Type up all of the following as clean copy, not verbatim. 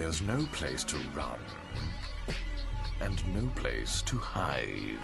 There's no place to run, and no place to hide.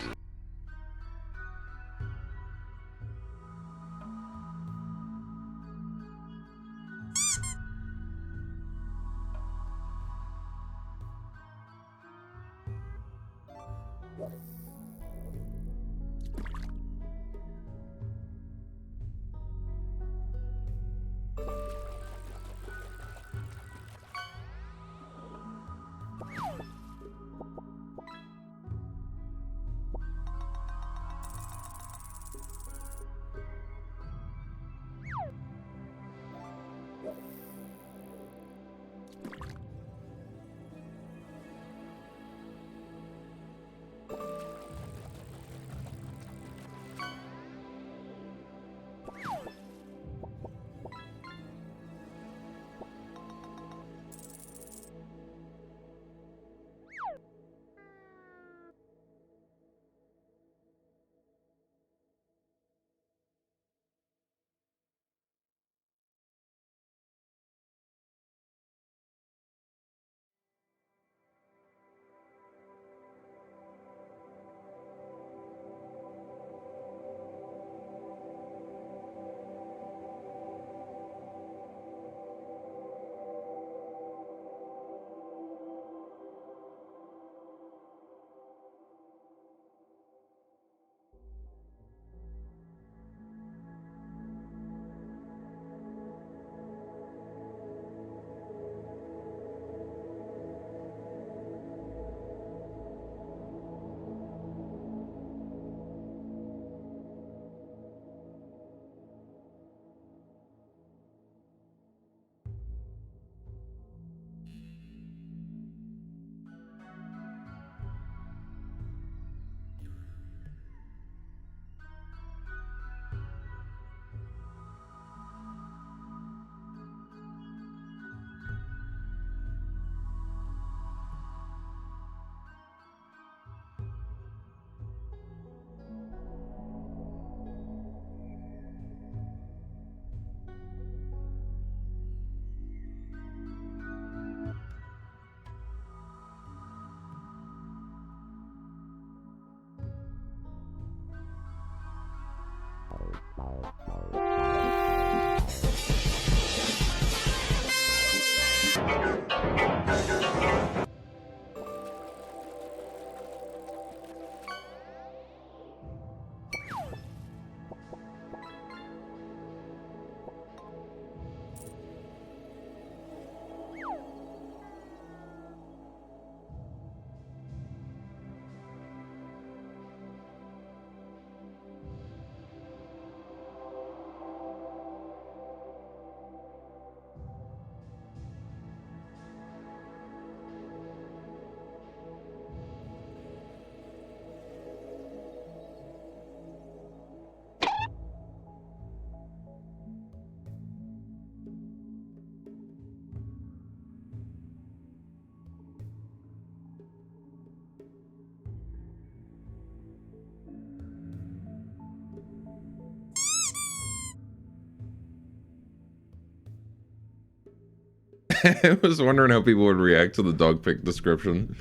I was wondering how people would react to the dog pic description.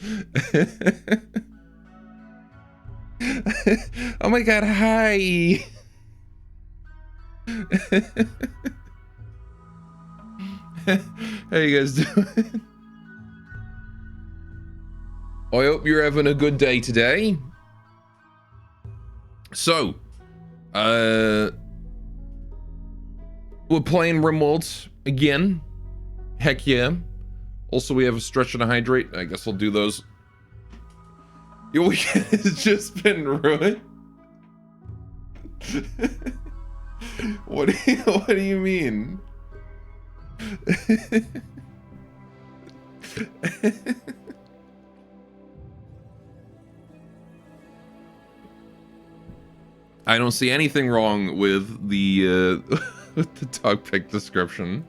Oh my god, hi! How you guys doing? I hope you're having a good day today. So, we're playing Rimworld again. Heck yeah. Also, we have a stretch and a hydrate. I guess I'll do those. Your weekend has just been ruined. What do you mean? I don't see anything wrong with the with the dog pic description.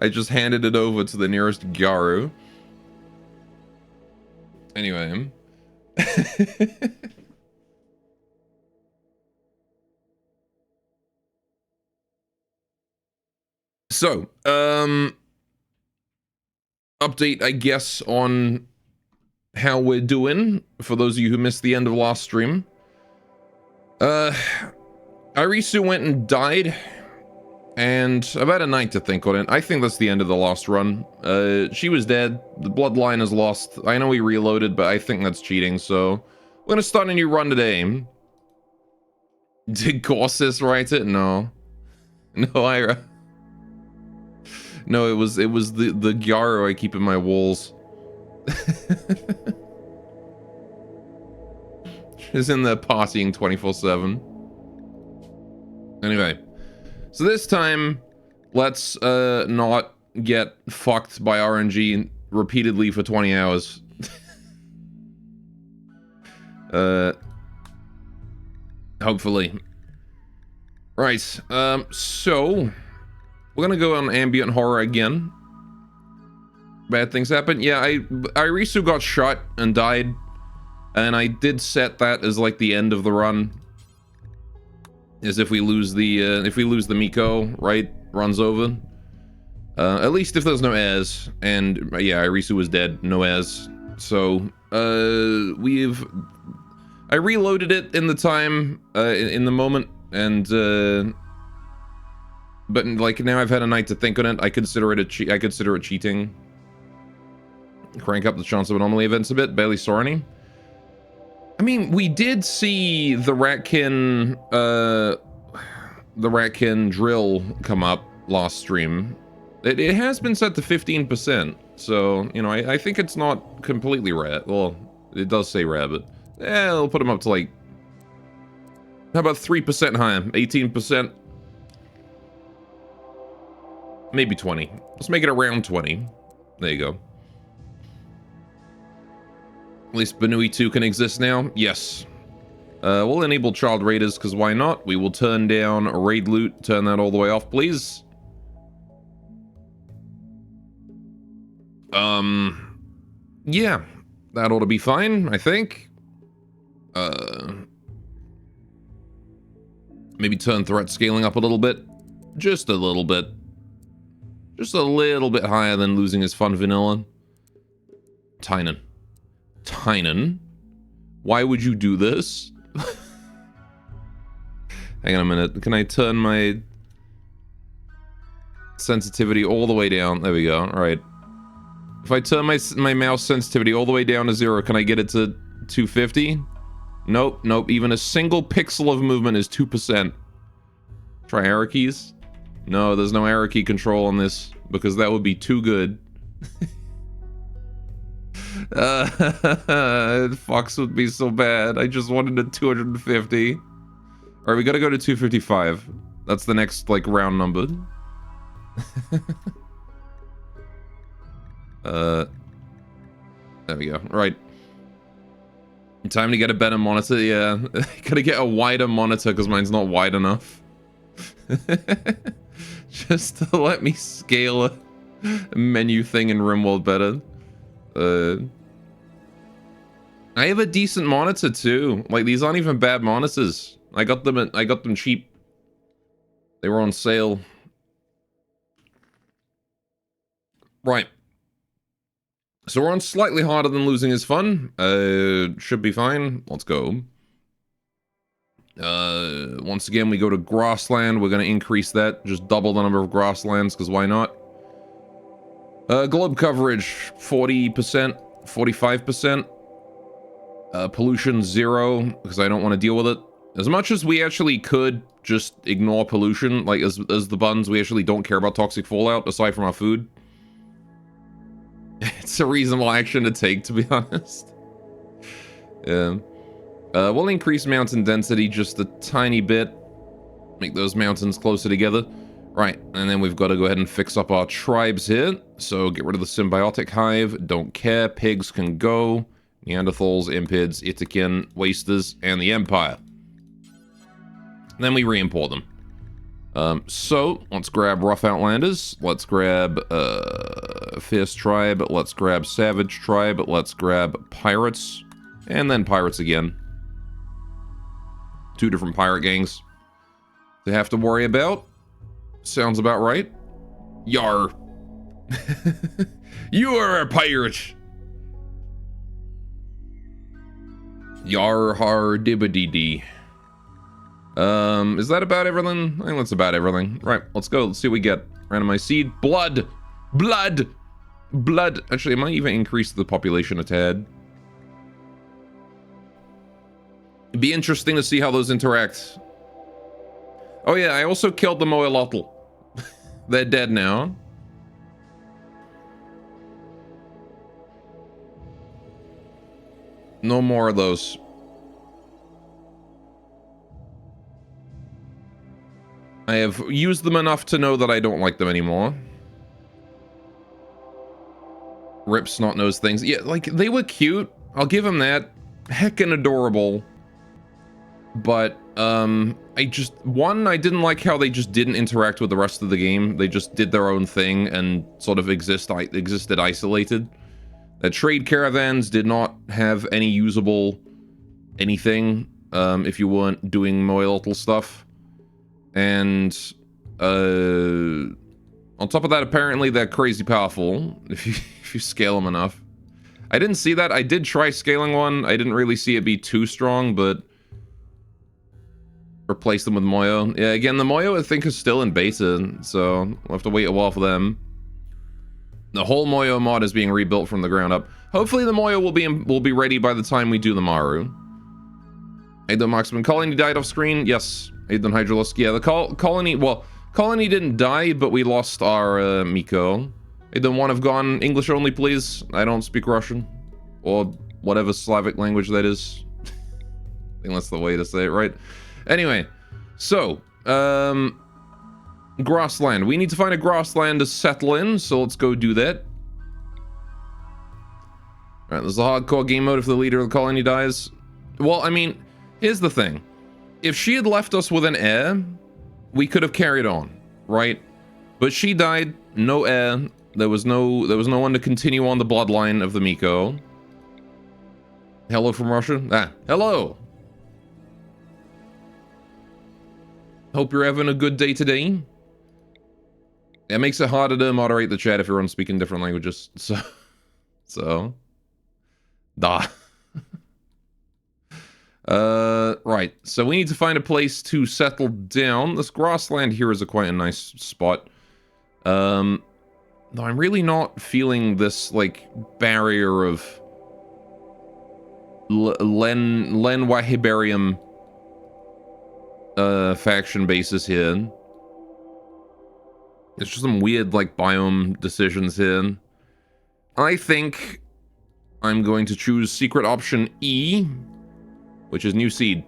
I just handed it over to the nearest Garu. Anyway. So, update, I guess, on how we're doing, for those of you who missed the end of last stream. Irisu went and died, and I've had a night to think on it. I think that's the end of the last run. She was dead, the bloodline is lost. I know we reloaded, but I think that's cheating, so we're gonna start a new run today. Did Gorsis write it? No. No, Ira. No, it was the Gyaro I keep in my walls. She's in there partying 24/7. Anyway, so this time, let's not get fucked by RNG repeatedly for 20 hours. Hopefully. Right, so we're gonna go on ambient horror again. Bad things happen. Yeah, Irisu got shot and died, and I did set that as like the end of the run. Is if we lose the Miko, right? Runs over. At least if there's no heirs, and yeah, Irisu was dead, no heirs. So I reloaded it in the time, in the moment, and but like now I've had a night to think on it. I consider it cheating. Crank up the chance of anomaly events a bit. Barely saw any. I mean, we did see the Ratkin drill come up last stream. It has been set to 15%, so you know I think it's not completely rare. Well, it does say rare, but it'll put them up to like, how about 3% higher, 18%, maybe 20. Let's make it around 20. There you go. At least Banui 2 can exist now. Yes. We'll enable child raiders, because why not? We will turn down raid loot. Turn that all the way off, please. Yeah. That ought to be fine, I think. Maybe turn threat scaling up a little bit. Just a little bit. Just a little bit higher than losing his fun vanilla. Tynan. Tynan? Why would you do this? Hang on a minute. Can I turn my sensitivity all the way down? There we go. All right. If I turn my mouse sensitivity all the way down to 0, can I get it to 250? Nope, nope. Even a single pixel of movement is 2%. Try arrow keys? No, there's no arrow key control on this, because that would be too good. Fox would be so bad. I just wanted a 250. Alright, we gotta go to 255. That's the next, like, round number. There we go. Right. Time to get a better monitor. Yeah. Gotta get a wider monitor because mine's not wide enough. Just to let me scale a menu thing in Rimworld better. I have a decent monitor too. Like, these aren't even bad monitors. I got them cheap. They were on sale. Right. So we're on slightly harder than losing is fun. Should be fine. Let's go. Once again, we go to grassland. We're going to increase that. Just double the number of grasslands, because why not? Globe coverage, 40%, 45%. Pollution, 0, because I don't want to deal with it. As much as we actually could just ignore pollution, like as the buns, we actually don't care about toxic fallout, aside from our food. It's a reasonable action to take, to be honest. Yeah. We'll increase mountain density just a tiny bit. Make those mountains closer together. Right, and then we've got to go ahead and fix up our tribes here. So get rid of the symbiotic hive. Don't care. Pigs can go. Neanderthals, Impids, Itikin, Wasters, and the Empire. And then we re-import them. So, let's grab Rough Outlanders. Let's grab Fierce Tribe. Let's grab Savage Tribe. Let's grab Pirates. And then Pirates again. 2 different pirate gangs to have to worry about. Sounds about right. Yar. You are a pirate. Yar har dibbity dee. Is that about everything? I think that's about everything. Right, let's go. Let's see what we get. Randomized seed. Blood! Blood! Blood! Actually, it might even increase the population a tad. It'd be interesting to see how those interact. Oh yeah, I also killed the Moelotl. They're dead now. No more of those. I have used them enough to know that I don't like them anymore. Rip snot-nosed things. Yeah, like, they were cute. I'll give them that. Heckin' adorable. But, I didn't like how they just didn't interact with the rest of the game. They just did their own thing and sort of existed isolated. The trade caravans did not have any usable anything, if you weren't doing Moelotl stuff. And, on top of that, apparently they're crazy powerful, if you scale them enough. I didn't see that. I did try scaling one. I didn't really see it be too strong, but replace them with Moyo. Yeah, again, the Moyo I think is still in beta, so we'll have to wait a while for them. The whole Moyo mod is being rebuilt from the ground up. Hopefully the Moyo will be ready by the time we do the Maru. Aiden Marksman Colony died off screen. Yes, Aiden Hydralisk. Yeah, the colony. Well, colony didn't die, but we lost our Miko. Aiden one have gone English only, please. I don't speak Russian or whatever Slavic language that is. I think that's the way to say it, right? Anyway, so grassland. We need to find a grassland to settle in, so let's go do that. Alright, there's a hardcore game mode if the leader of the colony dies. Well, I mean, here's the thing. If she had left us with an heir, we could have carried on, right? But she died, no heir. There was no one to continue on the bloodline of the Miko. Hello from Russia? Ah, hello! Hope you're having a good day today. It makes it harder to moderate the chat if everyone's speaking different languages. So. Da. Right. So we need to find a place to settle down. This grassland here is quite a nice spot. Though I'm really not feeling this, like, barrier of Len Wahibarium faction bases here. It's just some weird, like, biome decisions here. I think I'm going to choose secret option E, which is new seed.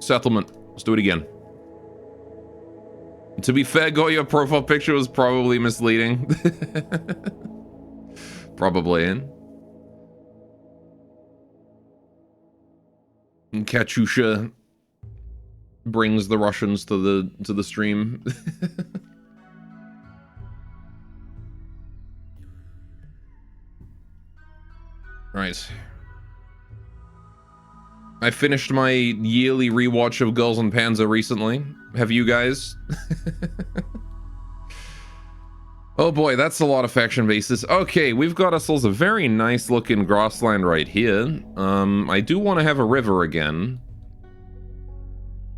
Settlement. Let's do it again. To be fair, Go, your profile picture was probably misleading. Probably. And Katyusha brings the Russians to the stream. Right. I finished my yearly rewatch of Girls and Panzer recently. Have you guys? Oh boy, that's a lot of faction bases. Okay, we've got ourselves a very nice looking grassland right here. I do want to have a river again.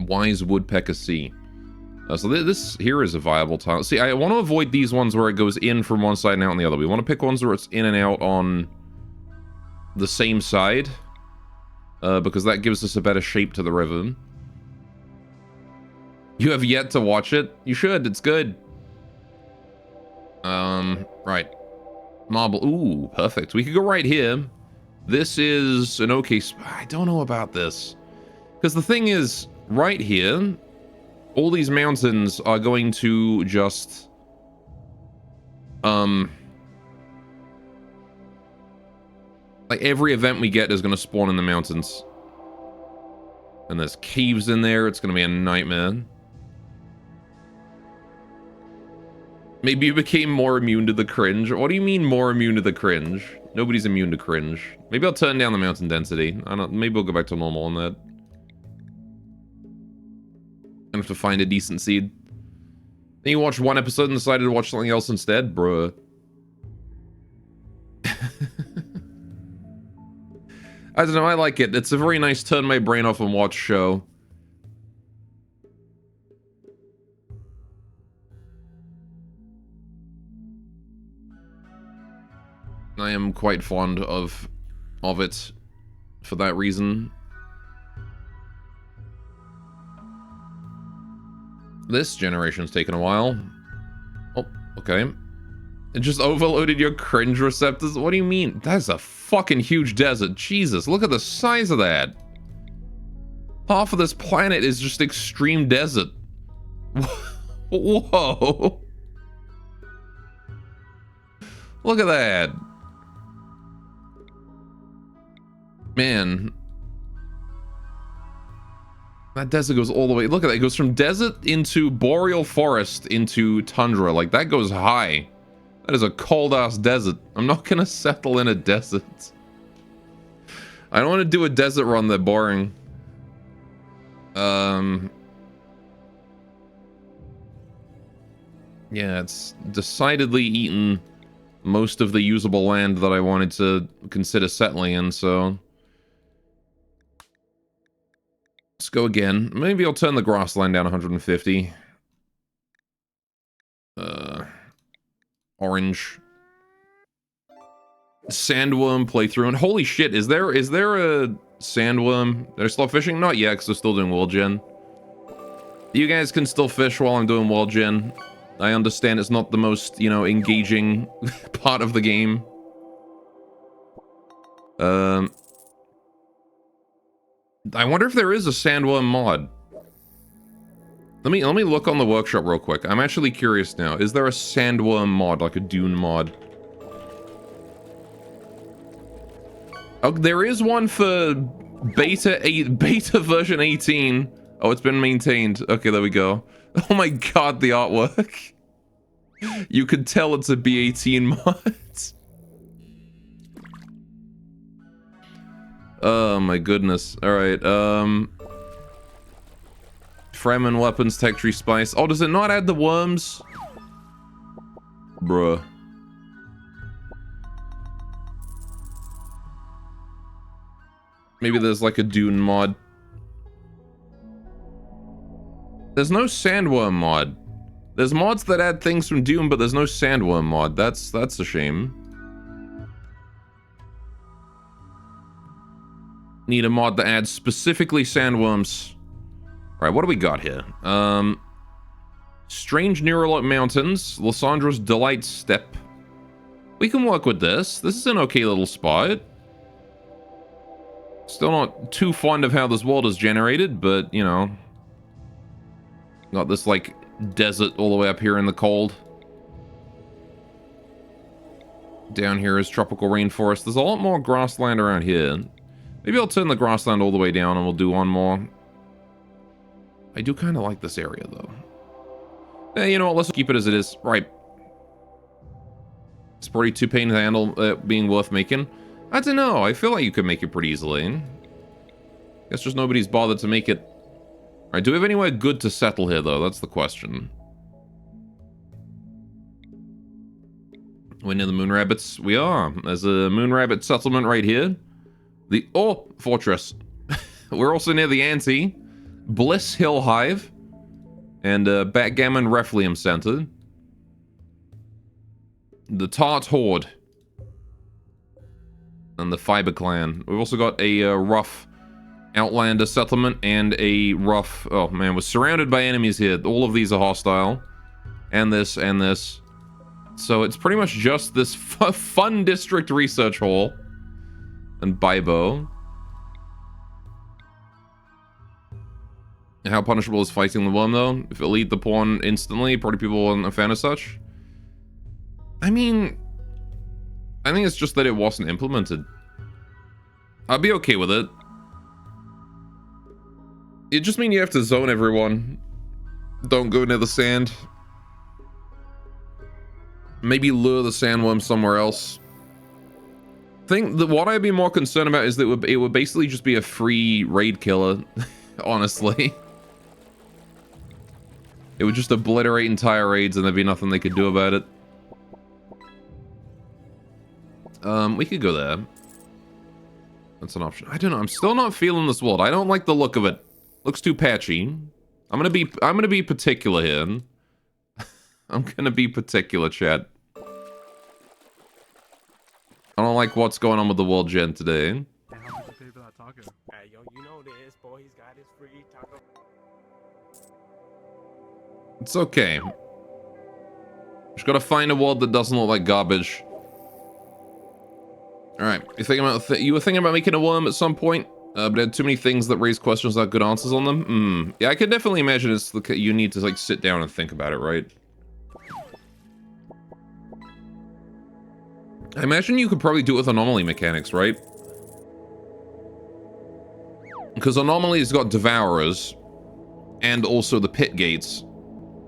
Wise Woodpecker Sea. So this here is a viable tile. See, I want to avoid these ones where it goes in from one side and out on the other. We want to pick ones where it's in and out on the same side. Because that gives us a better shape to the river. You have yet to watch it? You should, it's good. Right. Marble, ooh, perfect. We could go right here. This is an okay spot. I don't know about this. Because the thing is, right here, all these mountains are going to just... like, every event we get is going to spawn in the mountains. And there's caves in there. It's going to be a nightmare. Maybe you became more immune to the cringe. What do you mean more immune to the cringe? Nobody's immune to cringe. Maybe I'll turn down the mountain density. I don't. Maybe we'll go back to normal on that. I have to find a decent seed. Then you watched one episode and decided to watch something else instead? Bruh. I don't know, I like it. It's a very nice turn my brain off and watch show. I am quite fond of it for that reason. This generation's taken a while. Oh, okay. It just overloaded your cringe receptors? What do you mean? That's a fucking huge desert. Jesus, look at the size of that. Half of this planet is just extreme desert. Whoa. Look at that. Man. That desert goes all the way. Look at that. It goes from desert into boreal forest into tundra. Like, that goes high. That is a cold-ass desert. I'm not gonna settle in a desert. I don't want to do a desert run. They're boring. Yeah, it's decidedly eaten most of the usable land that I wanted to consider settling in, so... Let's go again. Maybe I'll turn the grassland down 150. Orange. Sandworm playthrough. And holy shit, is there a sandworm? They're still fishing? Not yet, because they're still doing world gen. You guys can still fish while I'm doing world gen. I understand it's not the most, you know, engaging part of the game. I wonder if there is a sandworm mod. Let me look on the workshop real quick. I'm actually curious now. Is there a sandworm mod, like a dune mod? Oh, there is one for beta version 18. Oh, it's been maintained. Okay, there we go. Oh my god, the artwork. You could tell it's a B18 mod. Oh my goodness. Alright, Fremen weapons, tech tree spice. Oh, does it not add the worms? Bruh. Maybe there's like a dune mod. There's no sandworm mod. There's mods that add things from Dune, but there's no sandworm mod. That's a shame. Need a mod that adds specifically sandworms. Alright, what do we got here? Strange Neuralot Mountains, Lysandra's Delight Step. We can work with this. This is an okay little spot. Still not too fond of how this world is generated, but, you know. Got this, like, desert all the way up here in the cold. Down here is tropical rainforest. There's a lot more grassland around here. Maybe I'll turn the grassland all the way down and we'll do one more. I do kind of like this area, though. You know what? Let's keep it as it is. Right. It's pretty too pain to handle being worth making. I don't know. I feel like you could make it pretty easily. Guess just nobody's bothered to make it. Alright, do we have anywhere good to settle here, though? That's the question. We're near the Moon Rabbits. We are. There's a Moon Rabbit settlement right here. The Fortress. We're also near the Ante, Bliss Hill Hive, and Backgammon Reflium Center. The Tart Horde. And the Fiber Clan. We've also got a rough Outlander settlement and a rough... Oh man, we're surrounded by enemies here. All of these are hostile. And this, and this. So it's pretty much just this fun district research hall. And Bibo. How punishable is fighting the worm, though? If it lead the pawn instantly, probably people weren't a fan of such. I mean... I think it's just that it wasn't implemented. I'd be okay with it. It just means you have to zone everyone. Don't go near the sand. Maybe lure the sandworm somewhere else. I think that what I'd be more concerned about is that it would basically just be a free raid killer, honestly. It would just obliterate entire raids and there'd be nothing they could do about it. We could go there. That's an option. I don't know. I'm still not feeling this world. I don't like the look of it. Looks too patchy. I'm gonna be particular here. I'm gonna be particular, chat. I don't like what's going on with the world gen today. Hey, how much you pay for that taco? Hey, yo, you know this, boy. He's got his free taco. It's okay. Just gotta find a world that doesn't look like garbage. Alright, you were thinking about making a worm at some point, but had too many things that raise questions without good answers on them? Yeah, I can definitely imagine it's you need to like sit down and think about it, right? I imagine you could probably do it with anomaly mechanics, right? Because Anomaly's got Devourers, and also the Pit Gates.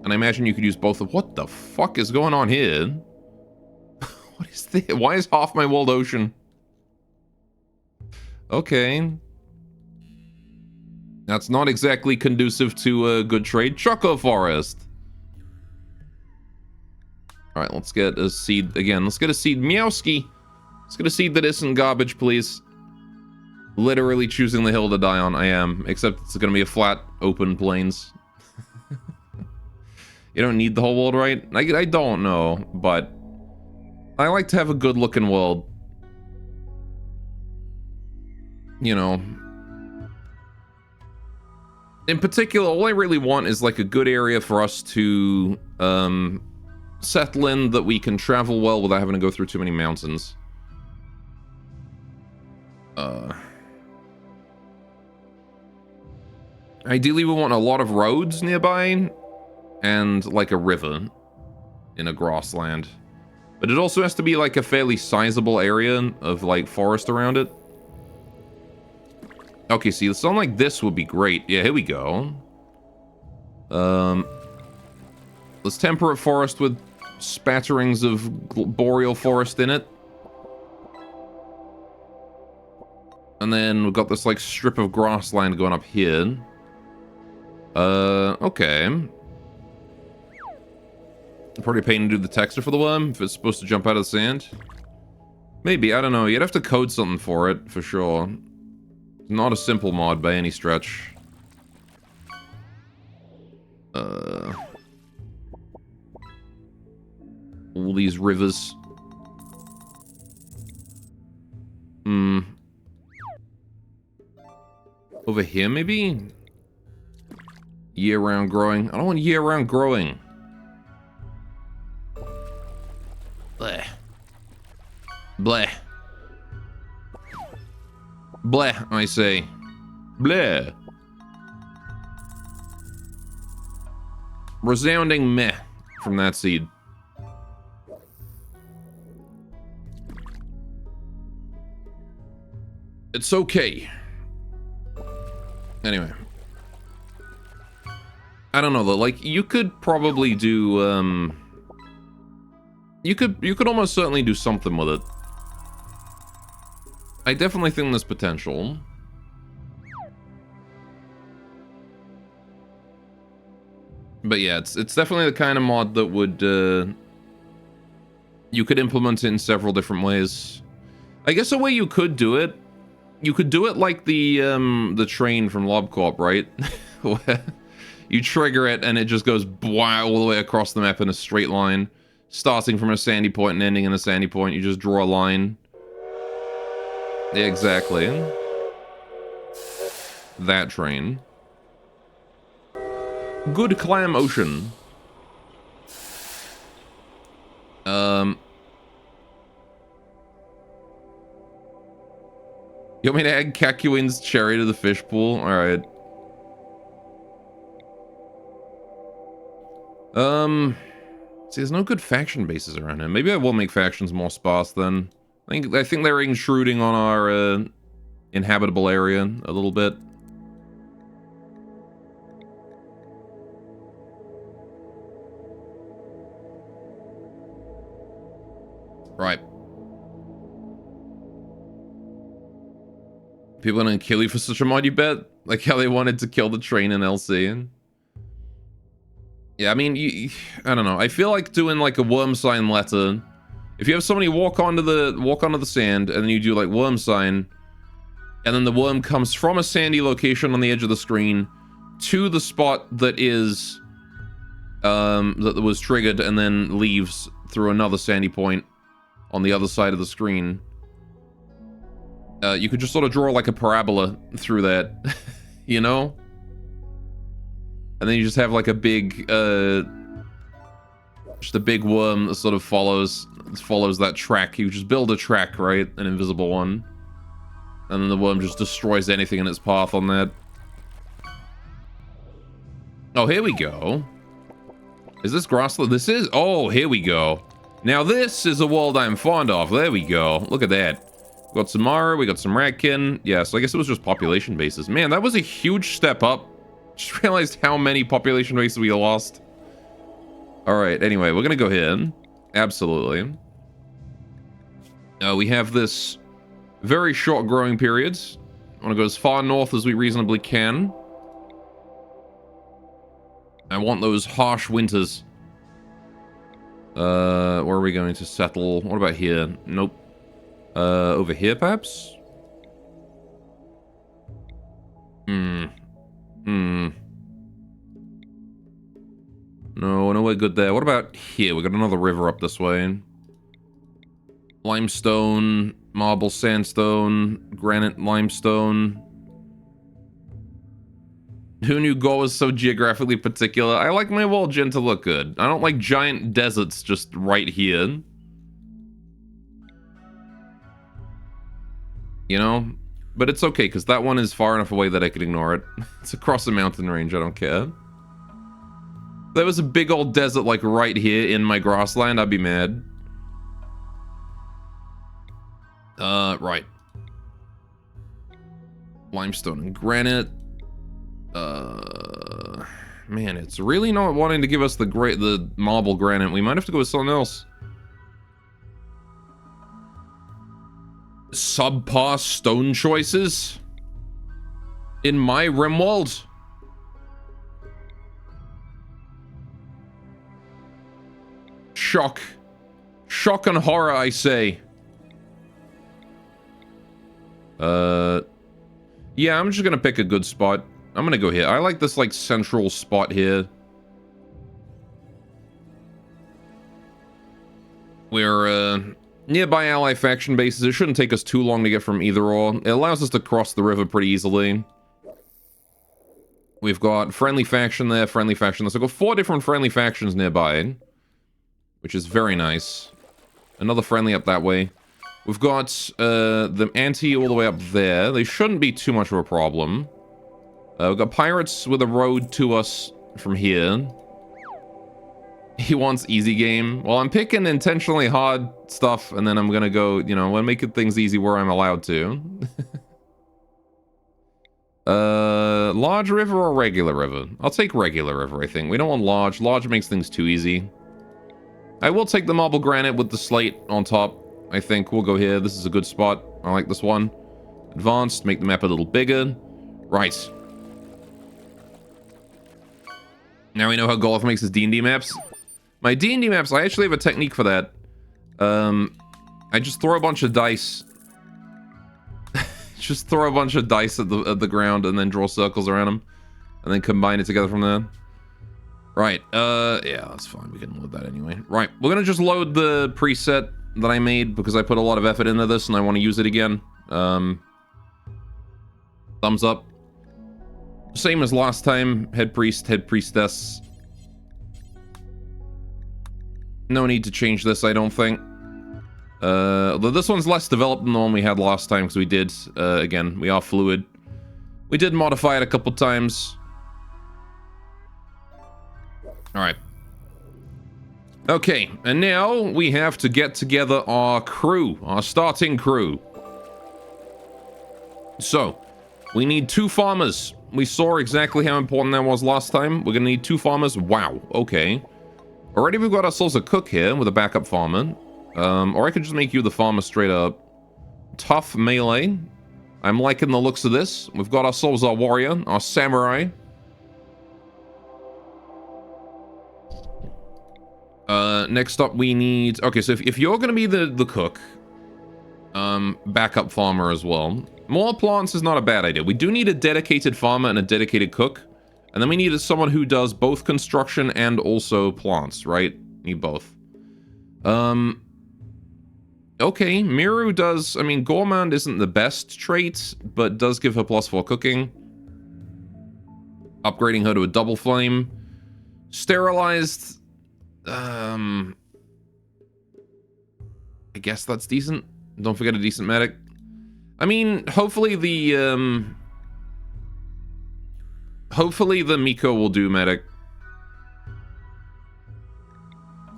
And I imagine you could use both of... What the fuck is going on here? What is this? Why is half my world ocean? Okay. That's not exactly conducive to a good trade. Choco Forest. Alright, let's get a seed again. Let's get a seed. Meowski. Let's get a seed that isn't garbage, please. Literally choosing the hill to die on. I am. Except it's going to be a flat, open plains. You don't need the whole world, right? I don't know, but I like to have a good-looking world. You know. In particular, all I really want is like a good area for us to settle in that we can travel well without having to go through too many mountains. Ideally, we want a lot of roads nearby and like a river in a grassland. But it also has to be like a fairly sizable area of like forest around it. Okay, see, something like this would be great. Yeah, here we go. Let's temperate forest with spatterings of boreal forest in it. And then we've got this like strip of grassland going up here. Okay. Probably a pain to do the texture for the worm if it's supposed to jump out of the sand. Maybe, I don't know. You'd have to code something for it, for sure. Not a simple mod by any stretch. All these rivers. Over here, maybe? Year-round growing. I don't want year-round growing. Bleh. Bleh. Bleh, I say. Bleh. Resounding meh from that seed. It's okay. Anyway. I don't know though, like, you could probably do, You could almost certainly do something with it. I definitely think there's potential. But yeah, it's definitely the kind of mod that would, you could implement it in several different ways. I guess a way you could do it like the train from LobCorp, right? Where you trigger it and it just goes all the way across the map in a straight line. Starting from a sandy point and ending in a sandy point, you just draw a line. Yeah, exactly. That train. Good clam ocean. You want me to add Kakuin's cherry to the fish pool? Alright. See, there's no good faction bases around him. Maybe I will make factions more sparse then. I think they're intruding on our inhabitable area a little bit. Right. People are gonna kill you for such a mod, you bet? Like how they wanted to kill the train in LC. Yeah, I mean, I don't know. I feel like doing like a worm sign letter. If you have somebody walk onto the sand, and then you do like worm sign, and then the worm comes from a sandy location on the edge of the screen to the spot that is that was triggered, and then leaves through another sandy point on the other side of the screen. You could just sort of draw like a parabola through that, you know? And then you just have like a big, just a big worm that sort of follows that track. You just build a track, right? An invisible one. And then the worm just destroys anything in its path on that. Oh, here we go. Is this grassland? This is? Oh, here we go. Now this is a world I'm fond of. There we go. Look at that. We got some Mara, we got some Ratkin. Yeah, so I guess it was just population bases. Man, that was a huge step up. Just realized how many population bases we lost. Alright, anyway, we're gonna go here. Absolutely. We have this very short growing periods. I want to go as far north as we reasonably can. I want those harsh winters. Where are we going to settle? What about here? Nope. Over here, perhaps? No, we're good there. What about here? We got another river up this way. Limestone, marble, sandstone, granite, limestone. Who knew Gore was so geographically particular? I like my world gen to look good. I don't like giant deserts just right here. You know? But it's okay, because that one is far enough away that I could ignore it. It's across a mountain range, I don't care. There was a big old desert like right here in my grassland, I'd be mad. Right. Limestone and granite. Man, it's really not wanting to give us the marble granite. We might have to go with something else. Subpar stone choices in my Rimworld. Shock and horror, I say. Yeah, I'm just gonna pick a good spot. I'm gonna go here. I like this like central spot here. We're nearby ally faction bases. It shouldn't take us too long to get from either or. It allows us to cross the river pretty easily. We've got friendly faction there, friendly faction there. So we've got 4 different friendly factions nearby, which is very nice. Another friendly up that way. We've got the anti all the way up there. They shouldn't be too much of a problem. We've got pirates with a road to us from here. He wants easy game. Well, I'm picking intentionally hard stuff, and then I'm gonna go, you know, I'm gonna make things easy where I'm allowed to. Large river or regular river? I'll take regular river, I think. We don't want large. Large makes things too easy. I will take the marble granite with the slate on top. I think we'll go here. This is a good spot. I like this one. Advanced, make the map a little bigger. Right. Now we know how Golf makes his D&D maps. My D&D maps, I actually have a technique for that. I just throw a bunch of dice. Just throw a bunch of dice at the ground and then draw circles around them. And then combine it together from there. Right, yeah, that's fine. We can load that anyway. Right, we're gonna just load the preset that I made because I put a lot of effort into this and I want to use it again. Thumbs up. Same as last time. Head priest, head priestess. No need to change this, I don't think. Although this one's less developed than the one we had last time because we did, again, we are fluid. We did modify it a couple times. Alright. Okay, and now we have to get together our crew, our starting crew. So, we need 2 farmers. We saw exactly how important that was last time. We're gonna need 2 farmers. Wow, okay. Already we've got ourselves a cook here with a backup farmer. Or I could just make you the farmer straight up. Tough melee. I'm liking the looks of this. We've got ourselves our warrior, our samurai. Next up we need... Okay, so if you're gonna be the cook, backup farmer as well. More plants is not a bad idea. We do need a dedicated farmer and a dedicated cook. And then we need someone who does both construction and also plants, right? Need both. Okay, Miru does... I mean, Gourmand isn't the best trait, but does give her +4 cooking. Upgrading her to a double flame. Sterilized... I guess that's decent. Don't forget a decent medic. I mean, hopefully the Miko will do medic.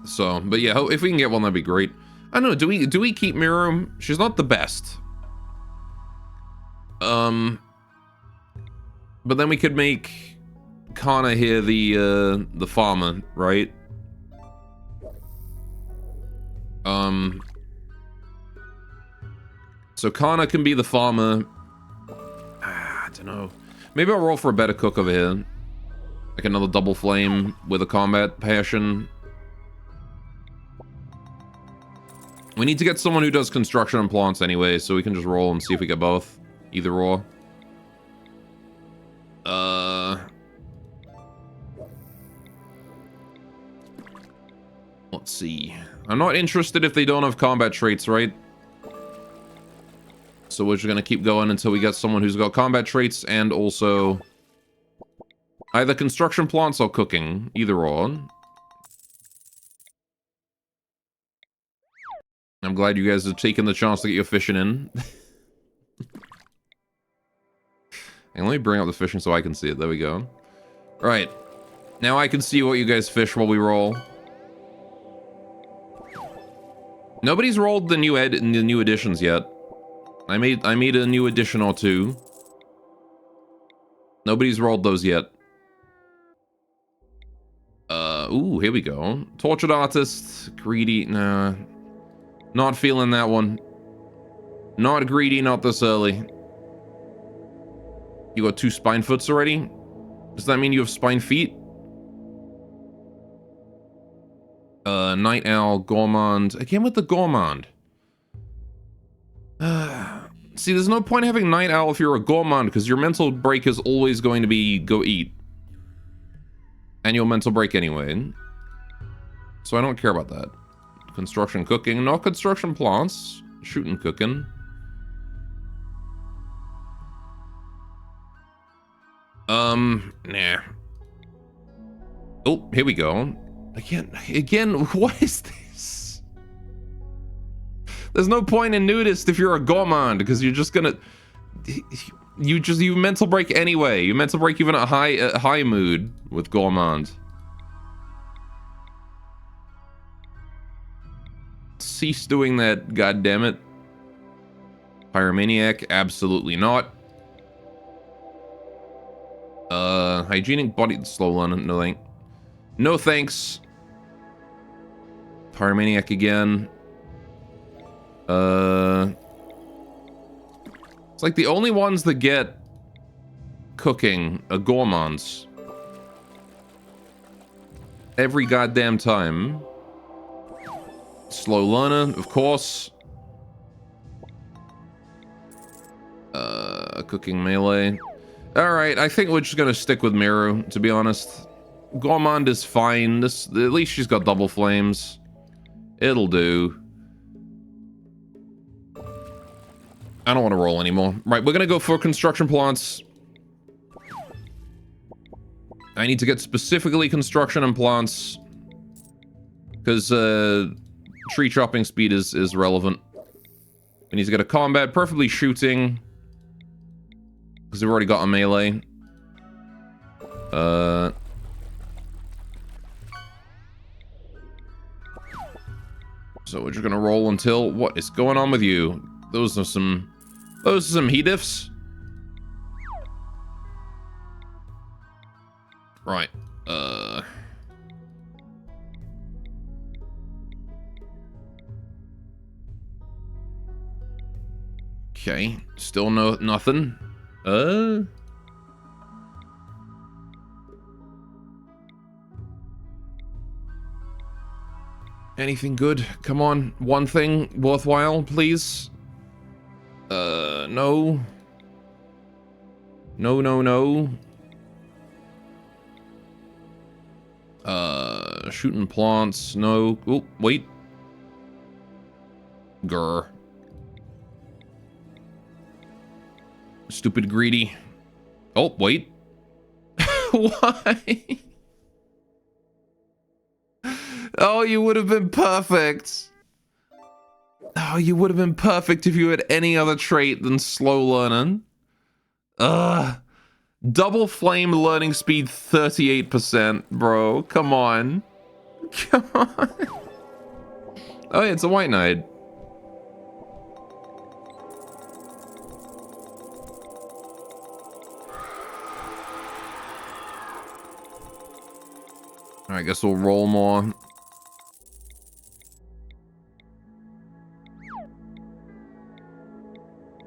So, but yeah, if we can get one, that'd be great. I don't know, do we keep Miru? She's not the best. But then we could make Kana here the farmer, right? So Kana can be the farmer. I don't know. Maybe I'll roll for a better cook over here. Like another double flame with a combat passion. We need to get someone who does construction and plants anyway, so we can just roll and see if we get both. Either or. Let's see. I'm not interested if they don't have combat traits, right? So we're just gonna keep going until we get someone who's got combat traits and also either construction plants or cooking. Either or. I'm glad you guys have taken the chance to get your fishing in. And let me bring up the fishing so I can see it. There we go. Right. Now I can see what you guys fish while we roll. Nobody's rolled the new additions yet. I made a new addition or two. Nobody's rolled those yet. Ooh, here we go. Tortured Artist, Greedy, nah. Not feeling that one. Not greedy, not this early. You got 2 spine foots already? Does that mean you have spine feet? Night Owl, Gourmand. Again with the Gourmand. See, there's no point having Night Owl if you're a Gourmand, because your mental break is always going to be go eat. And your mental break anyway. So I don't care about that. Construction, cooking. No construction plants. Shooting, cooking. Nah. Oh, here we go. Again, what is this? There's no point in nudist if you're a gourmand, because you're just gonna... You mental break anyway. You mental break even at high mood with gourmand. Cease doing that, goddammit. Pyromaniac, absolutely not. Hygienic body, slow one, no thanks. No thanks. Pyromaniac again. It's like the only ones that get cooking are gourmands. Every goddamn time. Slow learner, of course. Cooking melee. Alright, I think we're just gonna stick with Miru, to be honest. Gourmand is fine. At least she's got double flames. It'll do. I don't want to roll anymore. Right, we're gonna go for construction plants. I need to get specifically construction and plants. Because, tree chopping speed is relevant. We need to get a combat, preferably shooting. Because we've already got a melee. So we're just gonna roll until... What is going on with you? Those are some heat diffs. Right. Okay. Still nothing. Anything good? Come on. One thing worthwhile, please. No. No, no, no. Shooting plants. No. Oh, wait. Grr. Stupid greedy. Oh, wait. Why? Oh, you would have been perfect. Oh, you would have been perfect if you had any other trait than slow learning. Ugh. Double flame learning speed 38%, bro. Come on. Come on. Oh, yeah, it's a white knight. I guess we'll roll more.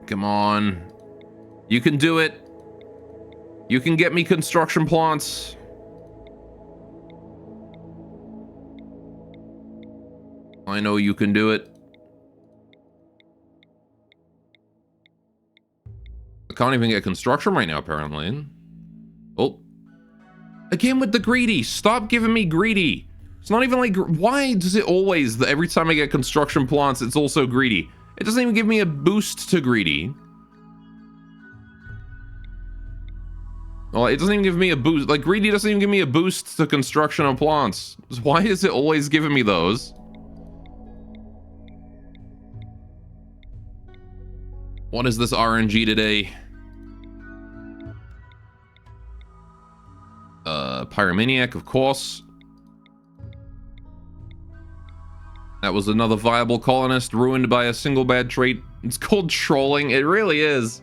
Come on. You can do it. You can get me construction plants. I know you can do it. I can't even get construction right now, apparently. Oh. Again with the greedy. Stop giving me greedy. It's not even like... Why does it always... Every time I get construction plants, it's also greedy? It doesn't even give me a boost to greedy. Well, it doesn't even give me a boost. Like, greedy doesn't even give me a boost to construction of plants. Why is it always giving me those? What is this RNG today? Pyromaniac, of course. That was another viable colonist ruined by a single bad trait. It's called trolling. It really is.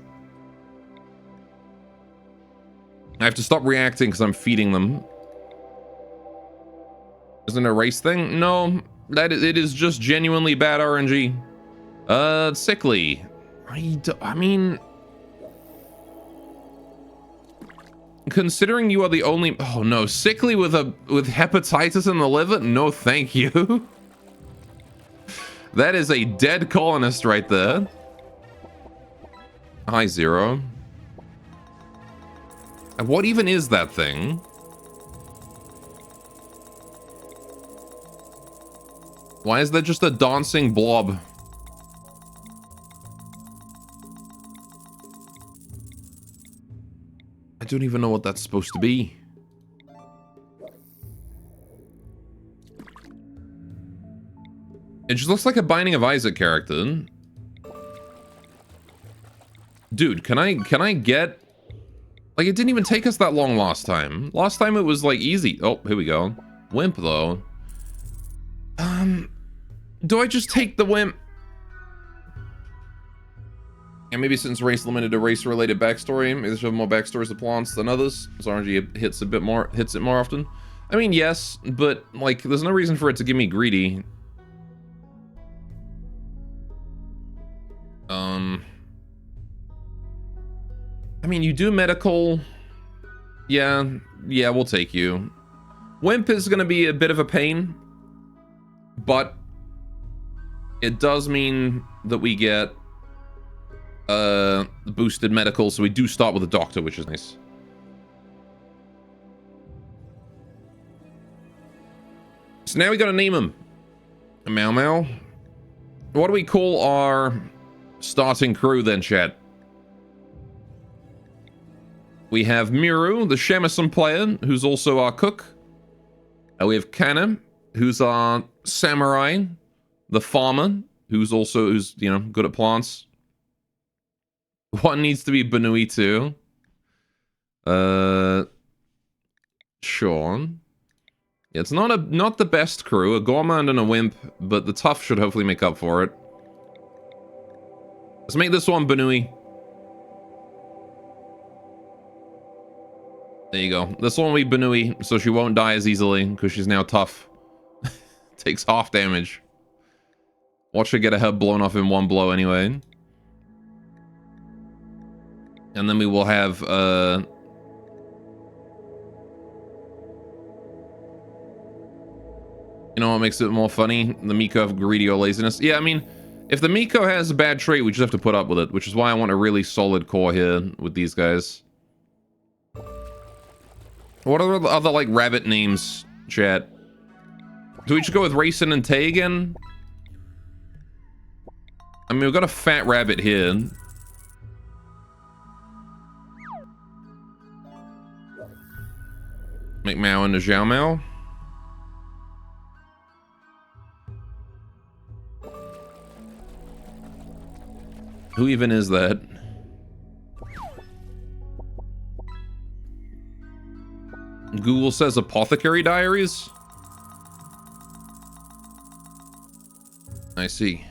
I have to stop reacting because I'm feeding them. Isn't it a race thing? No, it is just genuinely bad RNG. Sickly. I mean... Considering you are the only... Oh no, sickly with hepatitis in the liver? No, thank you. That is a dead colonist right there. Hi, Zero. And what even is that thing? Why is that just a dancing blob? I don't even know what that's supposed to be. It just looks like a Binding of Isaac character. Dude, can I get... Like, it didn't even take us that long last time. Last time it was, like, easy. Oh, here we go. Wimp, though. Do I just take the wimp? And maybe since race limited to race-related backstory, maybe they should have more backstories to plants than others. So RNG hits it more often. I mean, yes, but, like, there's no reason for it to give me greedy. I mean, you do medical. Yeah, we'll take you. Wimp is gonna be a bit of a pain, but it does mean that we get boosted medical, so we do start with a doctor, which is nice. So now we gotta name him. Meow Meow. What do we call our starting crew then, chat? We have Miru, the Shamisen player, who's also our cook. We have Kana, who's our samurai, the farmer, who's you know, good at plants. One needs to be Banui too. Sean. Yeah, it's not the best crew, a gourmand and a wimp, but the tough should hopefully make up for it. Let's make this one Banui. There you go. This one will be Banui, so she won't die as easily, because she's now tough. Takes half damage. Watch her get her head blown off in one blow anyway. And then we will have, You know what makes it more funny? The Miko of greedy or laziness. Yeah, I mean, if the Miko has a bad trait, we just have to put up with it, which is why I want a really solid core here with these guys. What are the other, like, rabbit names, chat? Do we just go with Racing and Tay again? I mean, we've got a fat rabbit here. McMao and the Zhao Mao. Who even is that? Google says Apothecary Diaries? I see.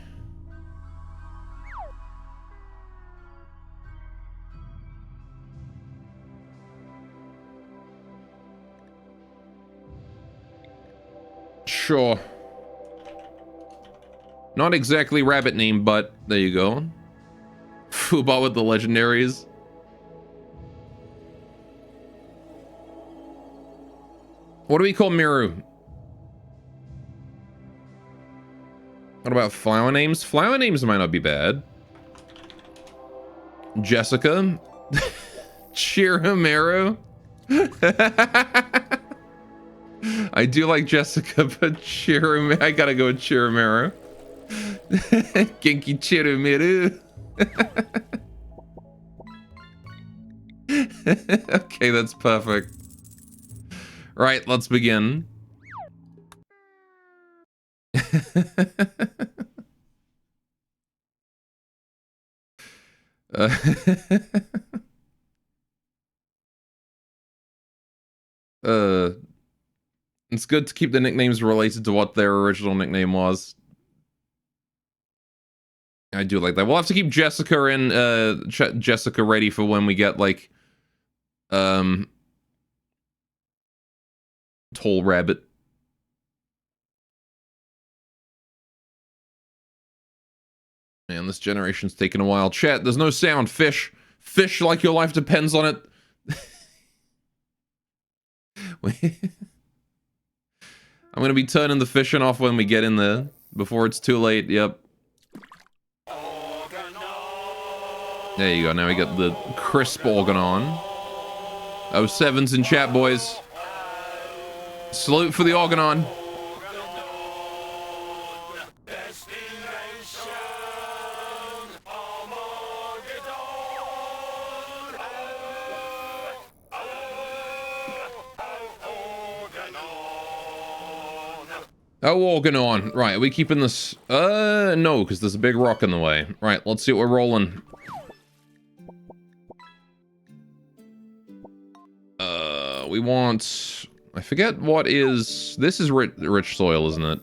Sure. Not exactly rabbit name, but there you go. Football with the legendaries. What do we call Miru? What about flower names? Flower names might not be bad. Jessica. Chiramaru. I do like Jessica, but Chiramaru. I gotta go with Chiramaru. Genki Chiramaru. Okay, that's perfect. Right, let's begin. It's good to keep the nicknames related to what their original nickname was. I do like that. We'll have to keep Jessica and Jessica ready for when we get like Tall Rabbit. Man, this generation's taking a while. Chat, there's no sound. Fish. Fish like your life depends on it. I'm gonna be turning the fishing off when we get in there. Before it's too late, yep. There you go, now we got the crisp organ on. 07's in chat, boys. Salute for the organon. Oh, organon. Right, are we keeping this? No, because there's a big rock in the way. Right, let's see what we're rolling. We want... I forget what is... This is rich soil, isn't it?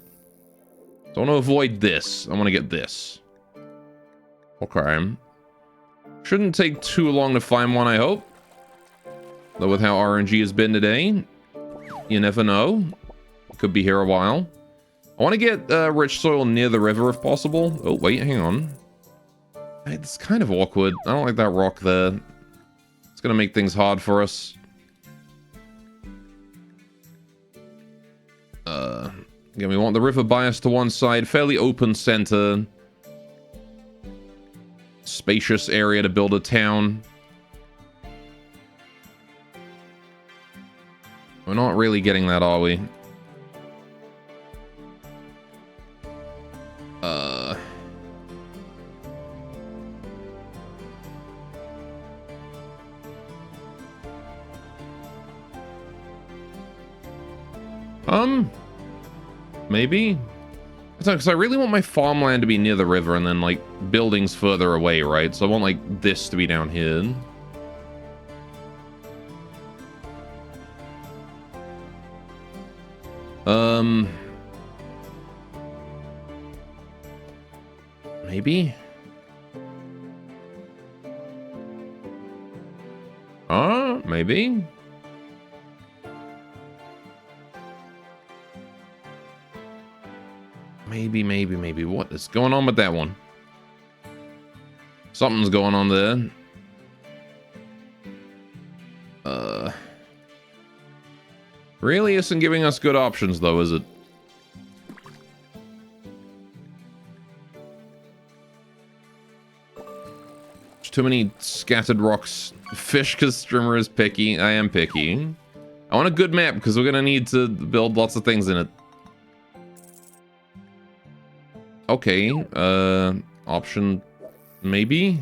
So I want to avoid this. I want to get this. Okay. Shouldn't take too long to find one, I hope. Though with how RNG has been today, you never know. Could be here a while. I want to get rich soil near the river if possible. Oh, wait, hang on. It's kind of awkward. I don't like that rock there. It's going to make things hard for us. Again, we want the river bias to one side. Fairly open center. Spacious area to build a town. We're not really getting that, are we? Maybe? Because I really want my farmland to be near the river and then, like, buildings further away, right? So I want, like, this to be down here. Maybe? Maybe? Maybe. What is going on with that one? Something's going on there. Really isn't giving us good options, though, is it? Too many scattered rocks. Fish because Strimmer is picky. I am picky. I want a good map because we're going to need to build lots of things in it. Okay. Option maybe.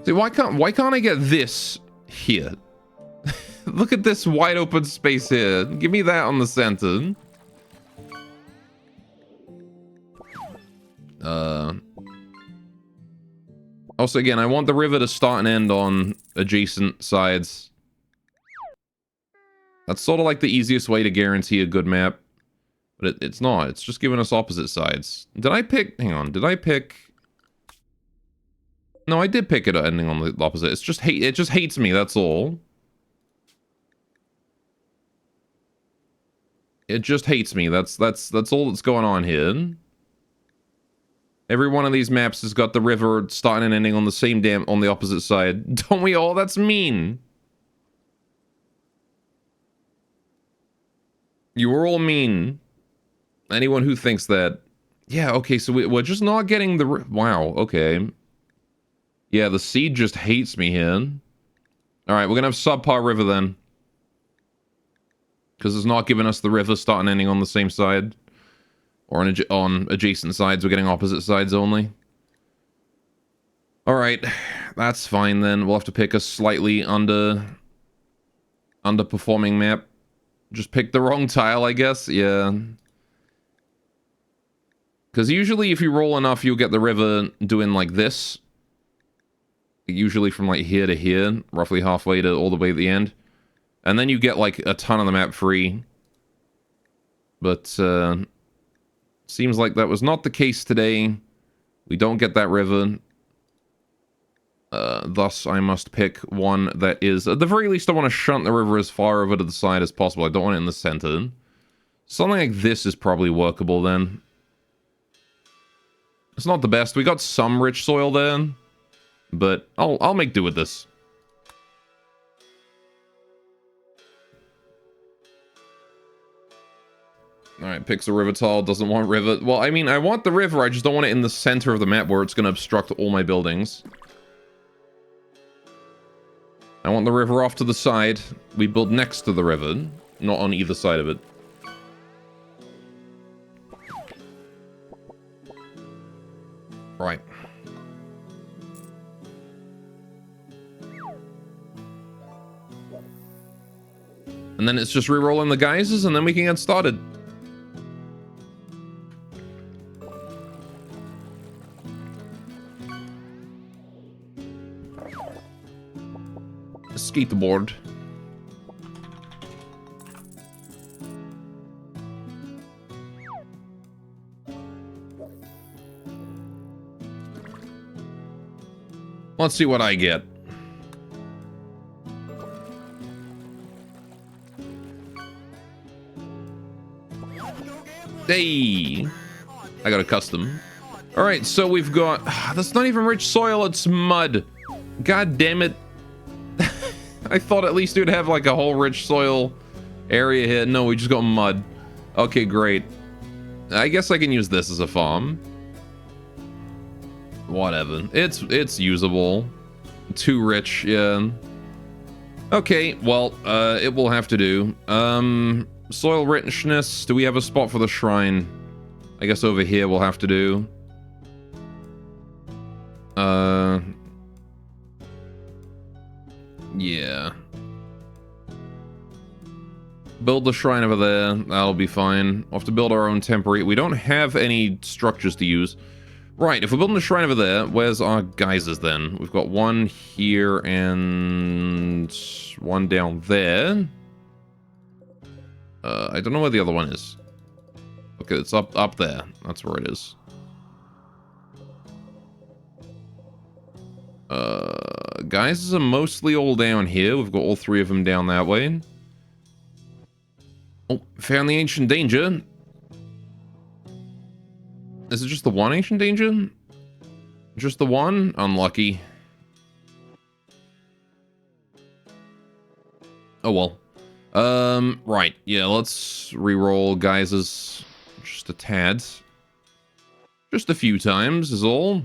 See, why can't I get this here? Look at this wide open space here. Give me that on the center. Also, again, I want the river to start and end on adjacent sides. That's sort of like the easiest way to guarantee a good map. But it's not. It's just giving us opposite sides. Did I pick... Hang on. Did I pick... No, I did pick it ending on the opposite. It's just it just hates me, that's all. It just hates me. That's all that's going on here. Every one of these maps has got the river starting and ending on the same on the opposite side. Don't we all? That's mean. You were all mean. Anyone who thinks that. Yeah, okay, so we're just not getting the... Wow, okay. Yeah, the seed just hates me here. Alright, we're gonna have subpar river then. Because it's not giving us the river starting and ending on the same side. Or on adjacent sides, we're getting opposite sides only. Alright, that's fine then. We'll have to pick a slightly underperforming map. Just pick the wrong tile, I guess. Yeah. Because usually if you roll enough, you'll get the river doing like this. Usually from like here to here, roughly halfway to all the way at the end. And then you get like a ton of the map free. But seems like that was not the case today. We don't get that river. Thus, I must pick one that is... At the very least, I want to shunt the river as far over to the side as possible. I don't want it in the center. Something like this is probably workable then. It's not the best. We got some rich soil there. But I'll make do with this. Alright, picks a river tile, doesn't want river. Well, I mean, I want the river, I just don't want it in the center of the map where it's going to obstruct all my buildings. I want the river off to the side. We build next to the river, not on either side of it. Right. And then it's just re-rolling the geysers, and then we can get started. Skateboard. Let's see what I get. Hey, I got a custom. All right, so we've got... That's not even rich soil, it's mud. God damn it. I thought at least it would have like a whole rich soil area here. No, we just got mud. Okay, great. I guess I can use this as a farm. Whatever. It's usable. Too rich, yeah. Okay, well, it will have to do. Soil richness. Do we have a spot for the shrine? I guess over here we'll have to do. Yeah. Build the shrine over there. That'll be fine. We'll have to build our own temporary... We don't have any structures to use. Right, if we're building a shrine over there, where's our geysers then? We've got one here and one down there. I don't know where the other one is. Okay, it's up there. That's where it is. Geysers are mostly all down here. We've got all three of them down that way. Oh, found the ancient danger. Is it just the one ancient danger? Just the one? Unlucky. Oh well. Right. Yeah, let's re-roll geysers just a tad. Just a few times is all.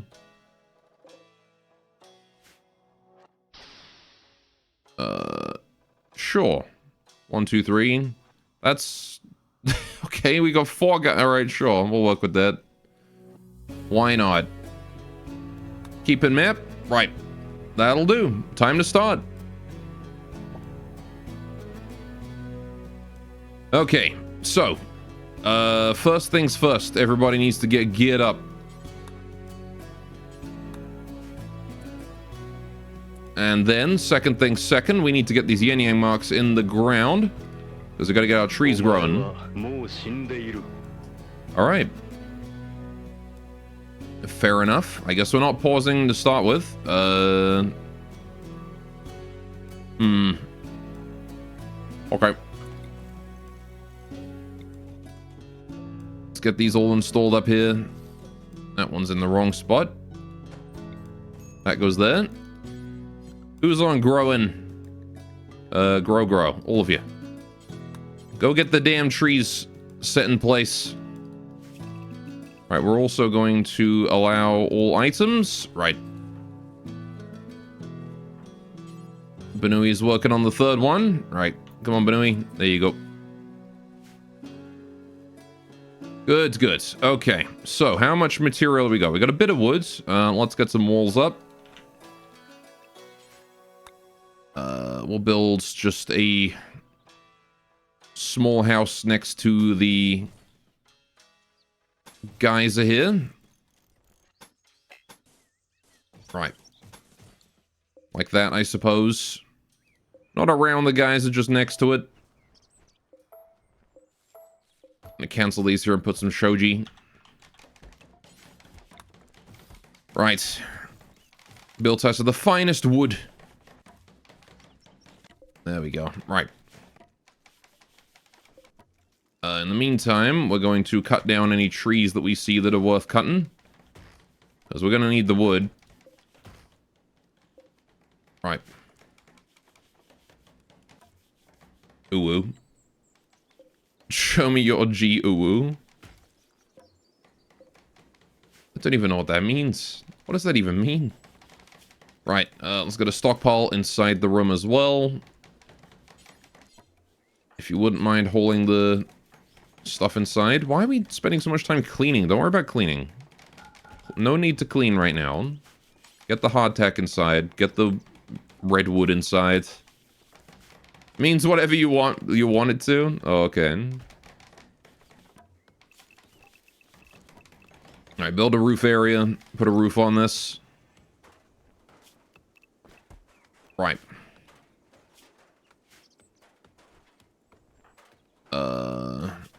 Sure. 1, 2, 3. That's... okay, we got 4 guys. Alright, sure. We'll work with that. Why not? Keep in map? Right. That'll do. Time to start. Okay, so... first things first. Everybody needs to get geared up. And then, second thing second, we need to get these yin-yang marks in the ground. Because we gotta get our trees growing. Alright. Fair enough. I guess we're not pausing to start with. Okay. Let's get these all installed up here. That one's in the wrong spot. That goes there. Who's on growing? Grow. All of you. Go get the damn trees set in place. Right, we're also going to allow all items. Right. Benui's working on the third one. Right, come on, Benui. There you go. Good. Okay, so how much material we got? We got a bit of wood. Let's get some walls up. We'll build just a small house next to the geyser here. Right. Like that, I suppose. Not around the geyser, just next to it. I'm gonna cancel these here and put some shoji. Right. Built us of the finest wood. There we go. Right. In the meantime, we're going to cut down any trees that we see that are worth cutting. Because we're going to need the wood. Right. Uwu. Show me your G Uwu. I don't even know what that means. What does that even mean? Right, let's get a stockpile inside the room as well. If you wouldn't mind hauling the stuff inside. Why are we spending so much time cleaning? Don't worry about cleaning. No need to clean right now. Get the hardtack inside. Get the redwood inside. Means whatever you want it to. Oh, okay. Alright, build a roof area. Put a roof on this. Right.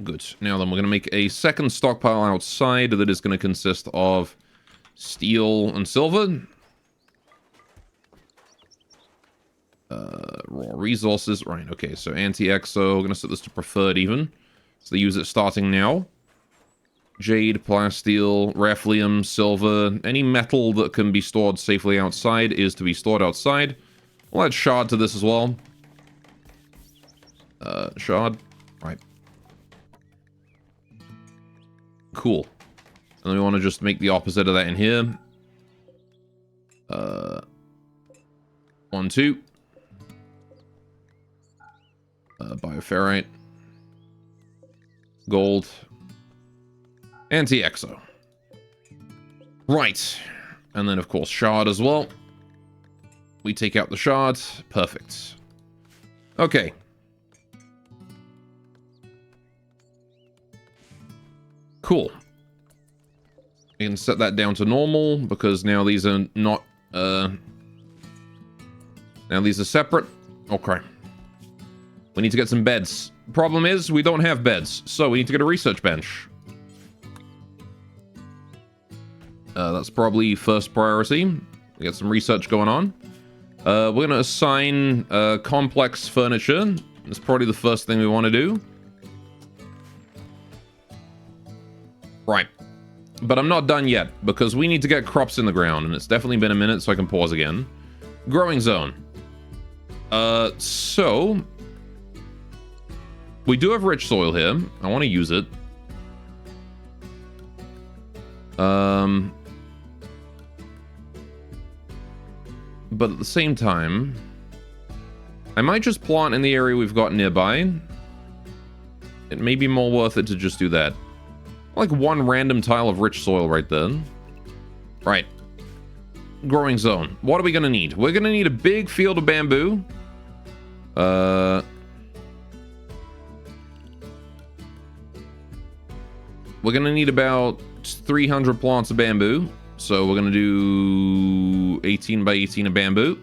Good. Now then, we're going to make a second stockpile outside that is going to consist of steel and silver. Raw resources. Right, okay, so anti-exo. We're going to set this to preferred even. So they use it starting now. Jade, plasteel, raphlium, silver. Any metal that can be stored safely outside is to be stored outside. We'll add shard to this as well. Shard. Right. Cool. And then we want to just make the opposite of that in here. 1, 2. Bioferrite. Gold. Anti-exo. Right. And then, of course, shard as well. We take out the shard. Perfect. Okay. Cool. We can set that down to normal, because now these are not, now these are separate. Okay. We need to get some beds. Problem is, we don't have beds, so we need to get a research bench. That's probably first priority. We get some research going on. We're going to assign complex furniture. That's probably the first thing we want to do. Right. But I'm not done yet, because we need to get crops in the ground, and it's definitely been a minute, so I can pause again. Growing zone. So... we do have rich soil here. I want to use it. But at the same time... I might just plant in the area we've got nearby. It may be more worth it to just do that. Like one random tile of rich soil right there. Right. Growing zone. What are we gonna need? We're gonna need a big field of bamboo. We're gonna need about 300 plants of bamboo. So we're gonna do 18 by 18 of bamboo.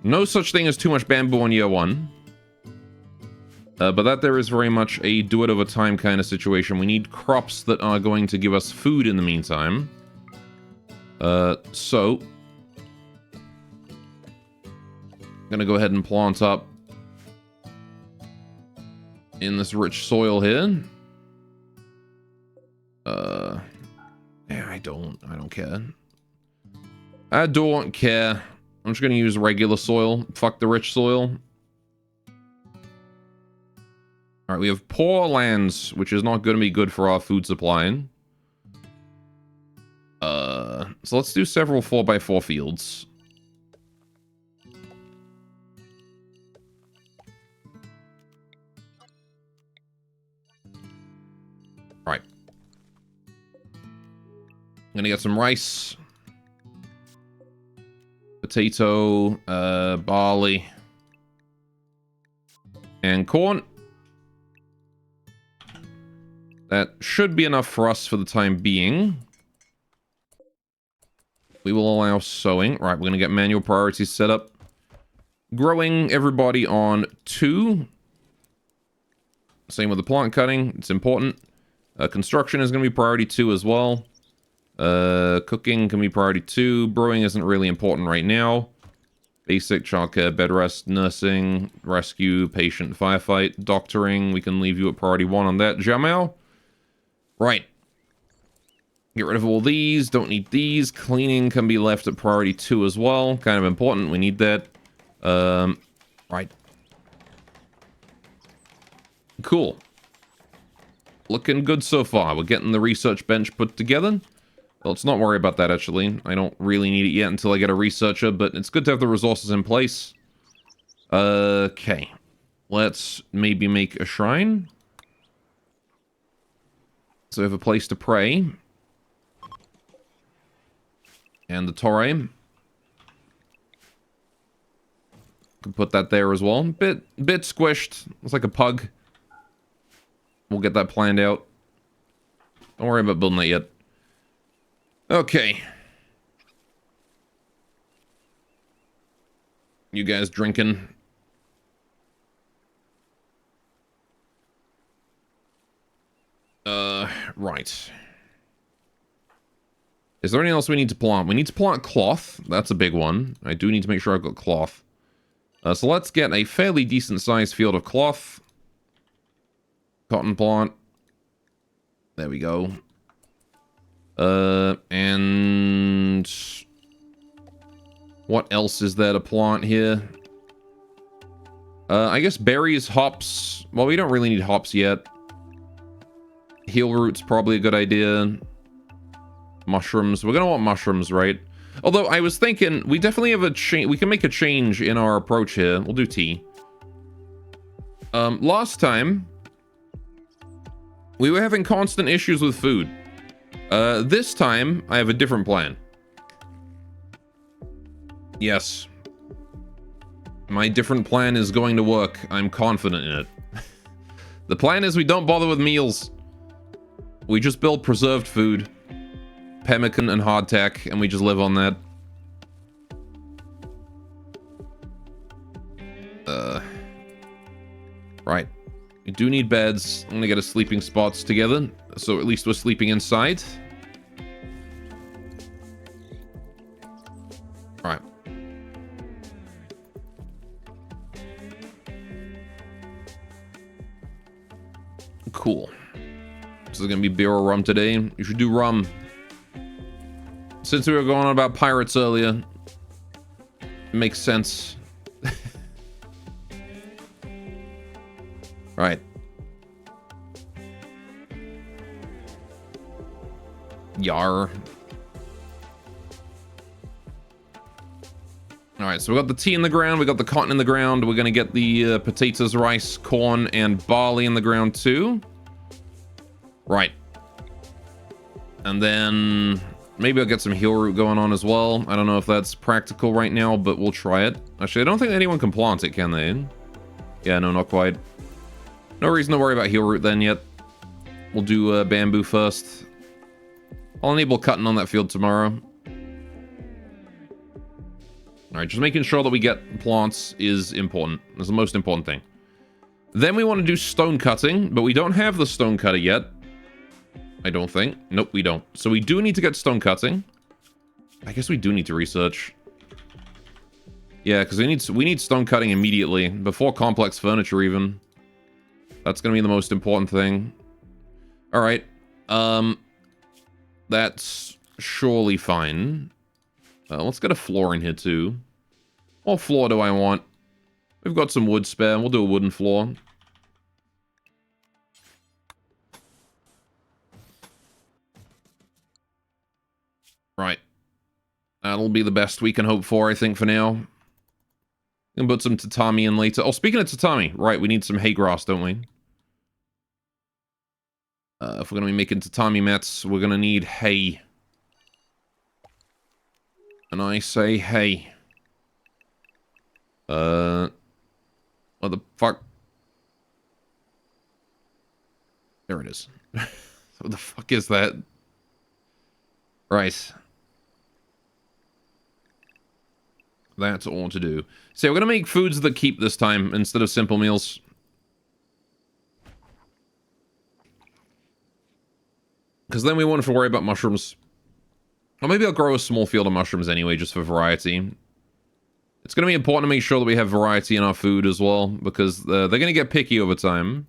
No such thing as too much bamboo on year one. But that there is very much a do it over time kind of situation. We need crops that are going to give us food in the meantime. So I'm gonna go ahead and plant up in this rich soil here. Yeah, I don't care. I don't care. I'm just gonna use regular soil. Fuck the rich soil. Alright, we have poor lands, which is not gonna be good for our food supply. So let's do several 4x4 fields. Alright. I'm gonna get some rice. Potato, barley. And corn. That should be enough for us for the time being. We will allow sowing. Right, we're going to get manual priorities set up. Growing everybody on 2. Same with the plant cutting. It's important. Construction is going to be priority 2 as well. Cooking can be priority 2. Brewing isn't really important right now. Basic, childcare, bed rest, nursing, rescue, patient, firefight, doctoring. We can leave you at priority 1 on that. Jamal? Right. Get rid of all these. Don't need these. Cleaning can be left at priority 2 as well. Kind of important. We need that. Right. Cool. Looking good so far. We're getting the research bench put together. Well, let's not worry about that, actually. I don't really need it yet until I get a researcher, but it's good to have the resources in place. Okay. Let's maybe make a shrine. So we have a place to pray. And the Torah. Can put that there as well. Bit squished. It's like a pug. We'll get that planned out. Don't worry about building that yet. Okay. You guys drinking? Right. Is there anything else we need to plant? We need to plant cloth. That's a big one. I do need to make sure I've got cloth. So let's get a fairly decent sized field of cloth. Cotton plant. There we go. And what else is there to plant here? I guess berries, hops. Well, we don't really need hops yet. Heel root's probably a good idea. Mushrooms. We're gonna want mushrooms, right? Although I was thinking we definitely have a change. We can make a change in our approach here. We'll do tea. Last time we were having constant issues with food. This time I have a different plan. Yes. My different plan is going to work. I'm confident in it. The plan is we don't bother with meals. We just build preserved food. Pemmican and hardtack, and we just live on that. Right. We do need beds. I'm gonna get us sleeping spots together, so at least we're sleeping inside. Alright. Cool. This is gonna be beer or rum today. You should do rum. Since we were going on about pirates earlier, it makes sense. Right. Yar. All right, so we got the tea in the ground, we got the cotton in the ground. We're gonna get the potatoes, rice, corn, and barley in the ground too. Right. And then maybe I'll get some heel root going on as well. I don't know if that's practical right now, but we'll try it. Actually, I don't think anyone can plant it, can they? Yeah, no, not quite. No reason to worry about heel root then yet. We'll do bamboo first. I'll enable cutting on that field tomorrow. Alright, just making sure that we get plants is important. That's the most important thing. Then we want to do stone cutting, but we don't have the stone cutter yet. I don't think. Nope, we don't. So we do need to get stone cutting. I guess we do need to research. Yeah, because we need stone cutting immediately, before complex furniture even. That's going to be the most important thing. Alright. That's surely fine. Let's get a floor in here too. What floor do I want? We've got some wood spare. We'll do a wooden floor. Right. That'll be the best we can hope for, I think, for now. We can put some tatami in later. Oh, speaking of tatami, right, we need some hay grass, don't we? If we're going to be making tatami mats, we're going to need hay. And I say hay. What the fuck? There it is. What the fuck is that? Right. That's all to do. So we're going to make foods that keep this time instead of simple meals. Because then we won't have to worry about mushrooms. Or maybe I'll grow a small field of mushrooms anyway, just for variety. It's going to be important to make sure that we have variety in our food as well, because they're going to get picky over time.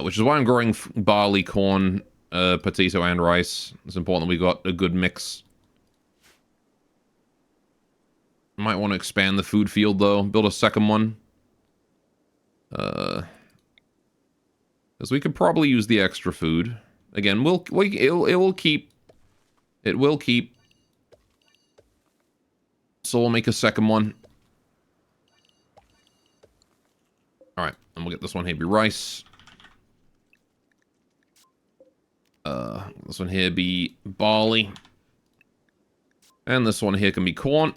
Which is why I'm growing barley, corn, potato, and rice. It's important that we got a good mix. Might want to expand the food field, though. Build a second one. Because we could probably use the extra food. Again, it will keep. It will keep. So we'll make a second one. Alright, and we'll get this one here be rice. This one here be barley. And this one here can be corn.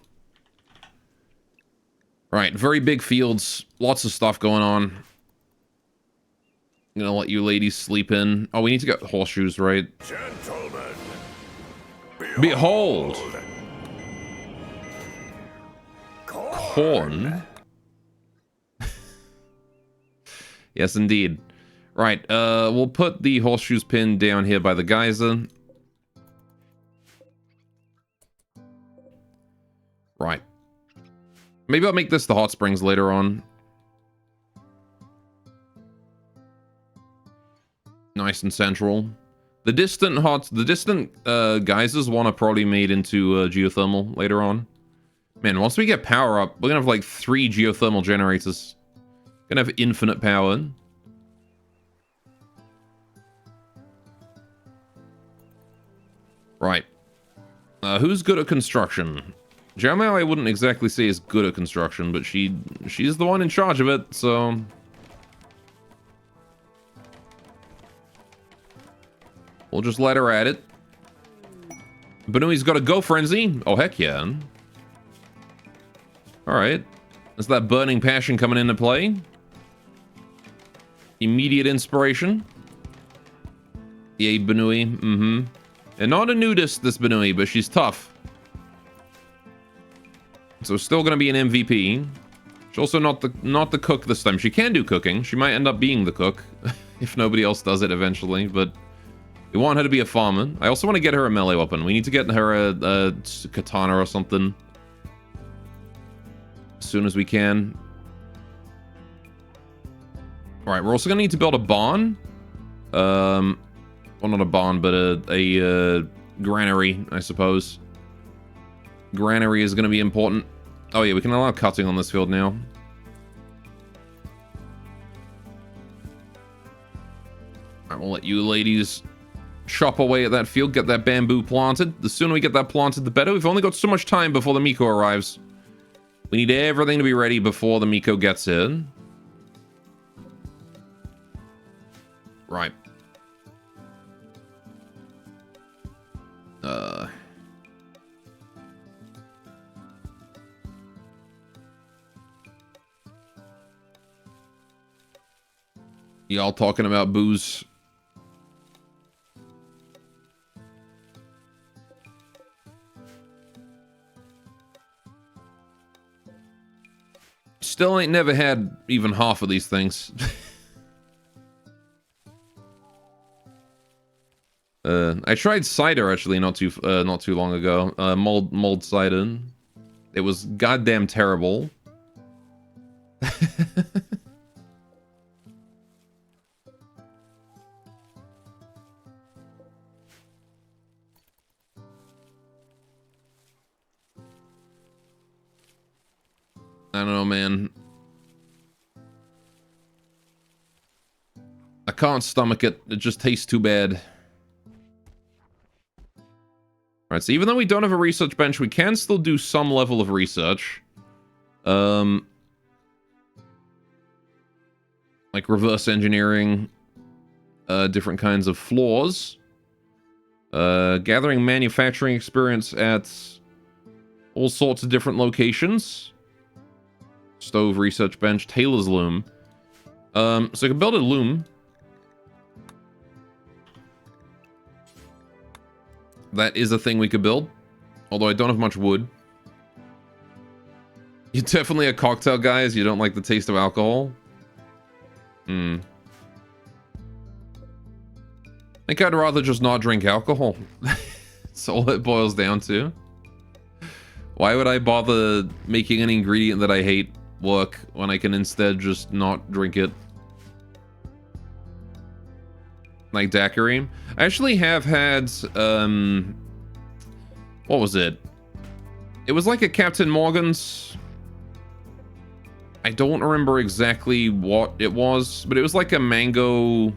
Right, very big fields. Lots of stuff going on. I'm gonna let you ladies sleep in. Oh, we need to get horseshoes, right? Gentlemen, Behold! Corn? Yes, indeed. Right, we'll put the horseshoes pin down here by the geyser. Right. Maybe I'll make this the hot springs later on. Nice and central. The distant geysers want to probably made into geothermal later on. Man, once we get power up, we're gonna have like 3 geothermal generators. Gonna have infinite power. Right. Who's good at construction? Jiamao, I wouldn't exactly say is good at construction, but she's the one in charge of it, so... We'll just let her at it. Banui's got a go frenzy. Oh, heck yeah. Alright. Is that burning passion coming into play? Immediate inspiration. Yay, Banui. Mm-hmm. And not a nudist, this Banui, but she's tough. So still gonna be an MVP. She's also not the cook this time. She can do cooking. She might end up being the cook. If nobody else does it eventually, but... We want her to be a farmer. I also want to get her a melee weapon. We need to get her a katana or something. As soon as we can. Alright, we're also going to need to build a barn. Well, not a barn, but a granary, I suppose. Granary is going to be important. Oh yeah, we can allow cutting on this field now. Alright, we'll let you ladies chop away at that field, get that bamboo planted. The sooner we get that planted, the better. We've only got so much time before the Miko arrives. We need everything to be ready before the Miko gets in. Right. Y'all talking about booze. Still ain't never had even half of these things. I tried cider actually not too long ago. Mulled cider. It was goddamn terrible. I don't know, man. I can't stomach it. It just tastes too bad. Alright, so even though we don't have a research bench, we can still do some level of research. Like reverse engineering different kinds of floors. Gathering manufacturing experience at all sorts of different locations. Stove, research bench, tailor's loom. So I can build a loom. That is a thing we could build. Although I don't have much wood. You're definitely a cocktail guy as you don't like the taste of alcohol. I think I'd rather just not drink alcohol. That's all it boils down to. Why would I bother making an ingredient that I hate work when I can instead just not drink it? Like daiquiri. I actually have had, what was it? It was like a Captain Morgan's. I don't remember exactly what it was, but it was like a mango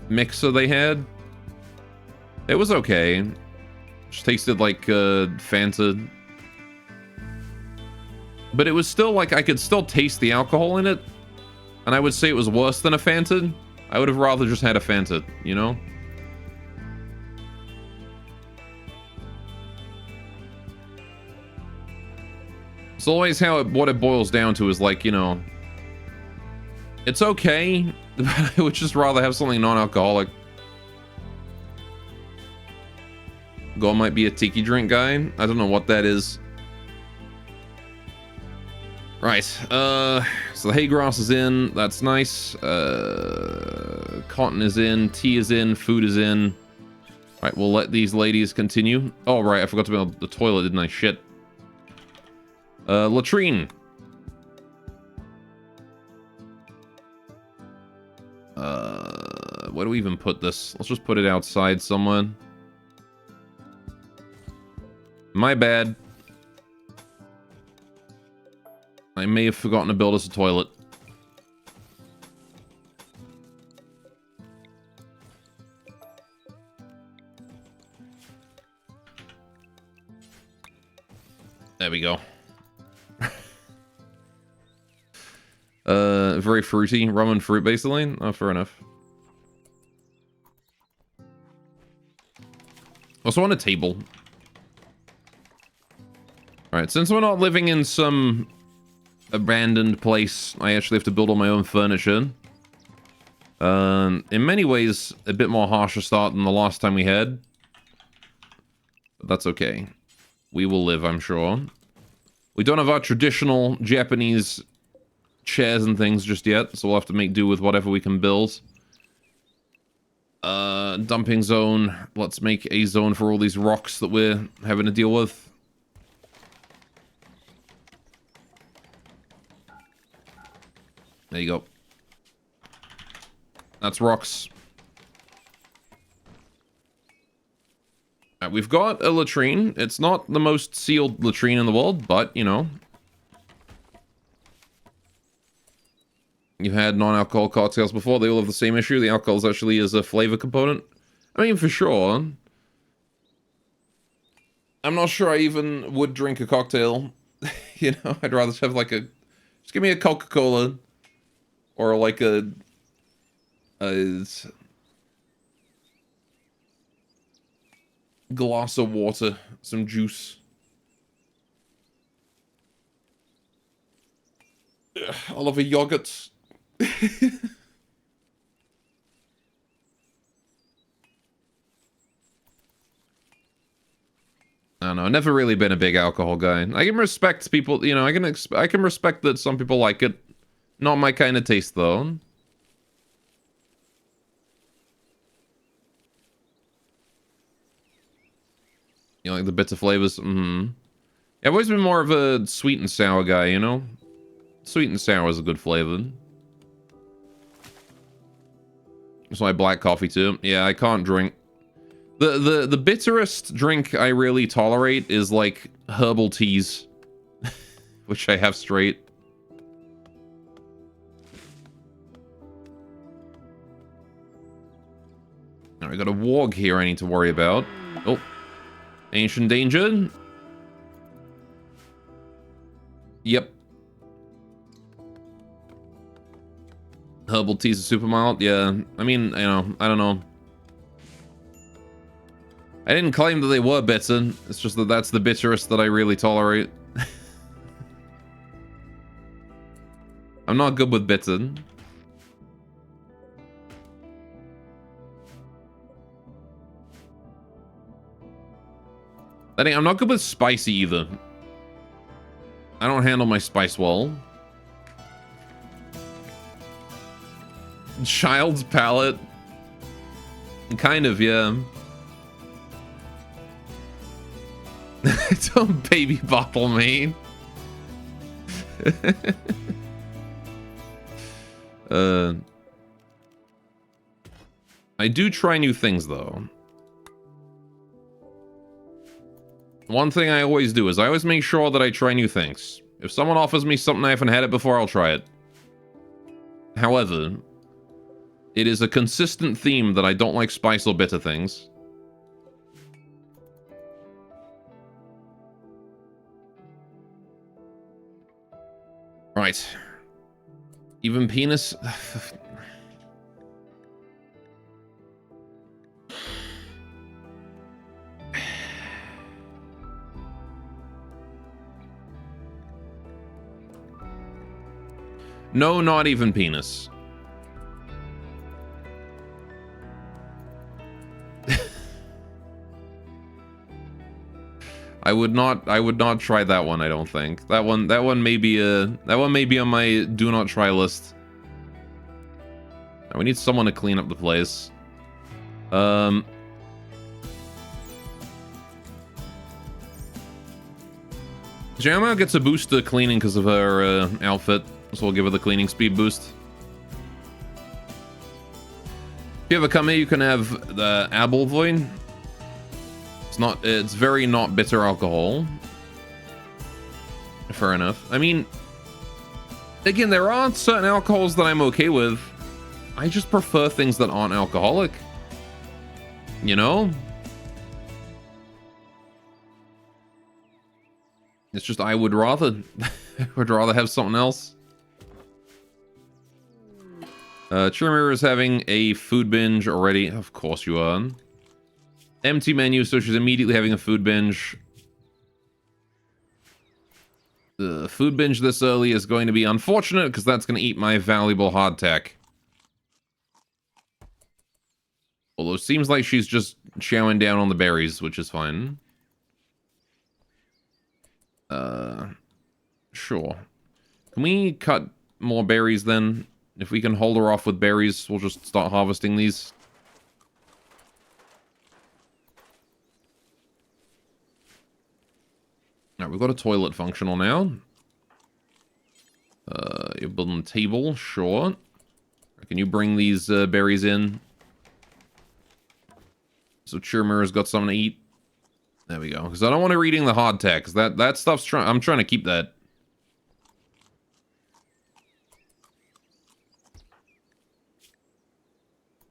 mixer they had. It was okay. Just tasted like Fanta. But it was still like, I could still taste the alcohol in it. And I would say it was worse than a Fanta. I would have rather just had a Fanta, you know? It's always what it boils down to is like, you know, it's okay, but I would just rather have something non-alcoholic. Go might be a tiki drink guy. I don't know what that is. Right, so the hay grass is in, that's nice. Cotton is in, tea is in, food is in. Right, we'll let these ladies continue. Oh, right, I forgot to build the toilet, didn't I? Shit. Latrine. Where do we even put this? Let's just put it outside somewhere. My bad. I may have forgotten to build us a toilet. There we go. Very fruity. Rum and fruit, basically. Oh, fair enough. Also on a table. Alright, since we're not living in some abandoned place, I actually have to build all my own furniture. In many ways, a bit more harsher start than the last time we had. But that's okay. We will live, I'm sure. We don't have our traditional Japanese chairs and things just yet, so we'll have to make do with whatever we can build. Dumping zone. Let's make a zone for all these rocks that we're having to deal with. There you go. That's rocks. We've got a latrine. It's not the most sealed latrine in the world, but, you know. You've had non-alcohol cocktails before. They all have the same issue. The alcohol actually is a flavor component. I mean, for sure. I'm not sure I even would drink a cocktail. You know, I'd rather just have like a... Just give me a Coca-Cola. Or like a glass of water. Some juice. Ugh, I love a yogurt. I don't know. I've never really been a big alcohol guy. I can respect people, you know, I can respect that some people like it. Not my kind of taste, though. You like the bitter flavors? Mm-hmm. I've always been more of a sweet and sour guy, you know? Sweet and sour is a good flavor. It's like black coffee, too. Yeah, I can't drink. The bitterest drink I really tolerate is, like, herbal teas. Which I have straight. Now, I got a warg here I need to worry about. Oh. Ancient danger. Yep. Herbal teas are super mild. Yeah. I mean, you know, I don't know. I didn't claim that they were bitter. It's just that that's the bitterest that I really tolerate. I'm not good with bitter. I'm not good with spicy either. I don't handle my spice well. Child's palate. Kind of, yeah. Don't baby bottle me. I do try new things, though. One thing I always do is I always make sure that I try new things. If someone offers me something I haven't had it before, I'll try it. However, it is a consistent theme that I don't like spice or bitter things. Right. Even penis... No, not even penis. I would not try that one, I don't think. That one may be on my do not try list. We need someone to clean up the place. Jama gets a boost to cleaning because of her outfit. So we'll give her the cleaning speed boost. If you ever come here, you can have the Abelvoin. It's very not bitter alcohol. Fair enough. I mean, again, there are certain alcohols that I'm okay with. I just prefer things that aren't alcoholic. You know? It's just I would rather have something else. Trimmer is having a food binge already. Of course you are. Empty menu, so she's immediately having a food binge. The food binge this early is going to be unfortunate because that's going to eat my valuable hardtack. Although it seems like she's just chowing down on the berries, which is fine. Sure. Can we cut more berries then? If we can hold her off with berries, we'll just start harvesting these. Alright, we've got a toilet functional now. You're building a table, sure. Can you bring these berries in? So Chirmura's got something to eat. There we go. Because I don't want her eating the hardtack, because that stuff's I'm trying to keep that.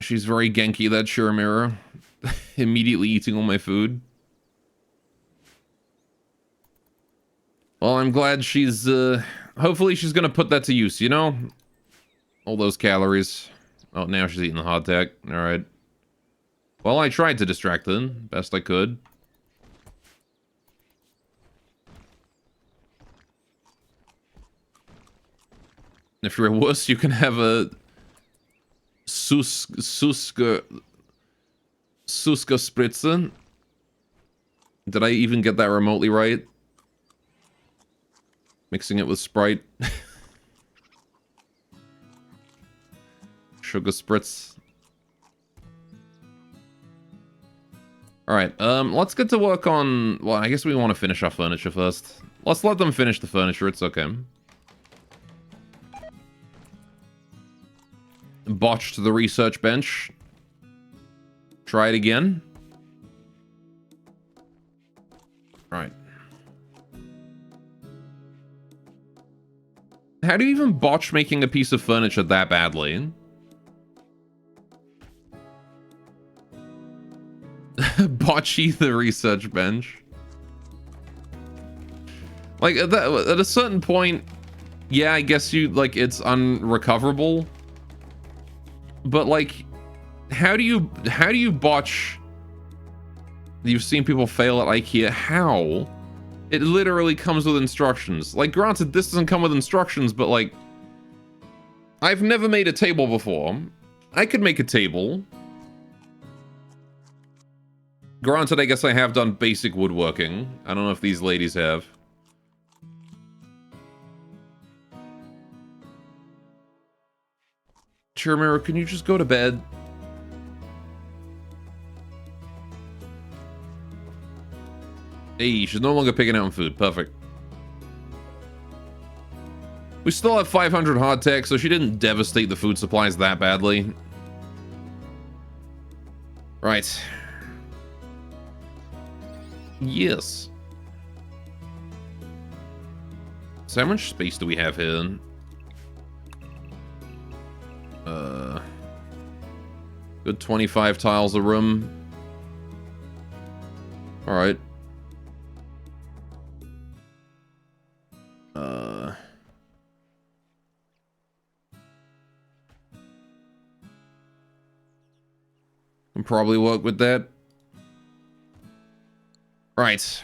She's very Genki, that Chirmura. immediately eating all my food. Well, I'm glad she's, hopefully she's gonna put that to use, you know? All those calories. Oh, now she's eating the hardtack. Alright. Well, I tried to distract them, best I could. If you're a wuss, you can have a Suska Spritzer. Did I even get that remotely right? Mixing it with Sprite. Sugar Spritz. Alright, let's get to work on... Well, I guess we want to finish our furniture first. Let's let them finish the furniture, it's okay. Botched the research bench. Try it again. Right. How do you even botch making a piece of furniture that badly? Botchy the research bench. Like, at a certain point, yeah, I guess you, like, it's unrecoverable. But, like, how do you botch... You've seen people fail at IKEA. How? It literally comes with instructions. Like, granted, this doesn't come with instructions, but, like... I've never made a table before. I could make a table. Granted, I guess I have done basic woodworking. I don't know if these ladies have. Chirmero, can you just go to bed? Hey, she's no longer picking out on food. Perfect. We still have 500 hardtack, so she didn't devastate the food supplies that badly. Right. Yes. So how much space do we have here? Good 25 tiles a room. Alright. Can probably work with that. Right.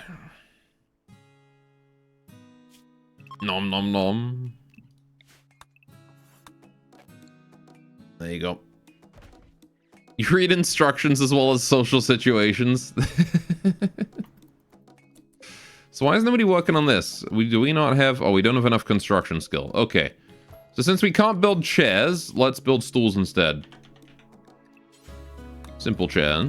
Nom nom nom. There you go. You read instructions as well as social situations. So why is nobody working on this? Do we not have... Oh, we don't have enough construction skill. Okay. So since we can't build chairs, let's build stools instead. Simple chair.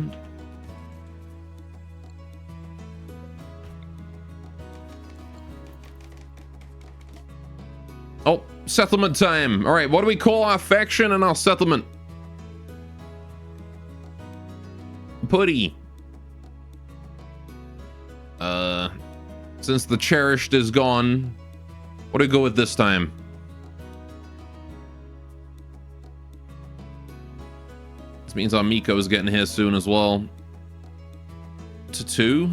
Oh, settlement time. All right, what do we call our faction and our settlement? Putty. Since the cherished is gone, what do we go with this time? This means our Miko is getting here soon as well. To 2.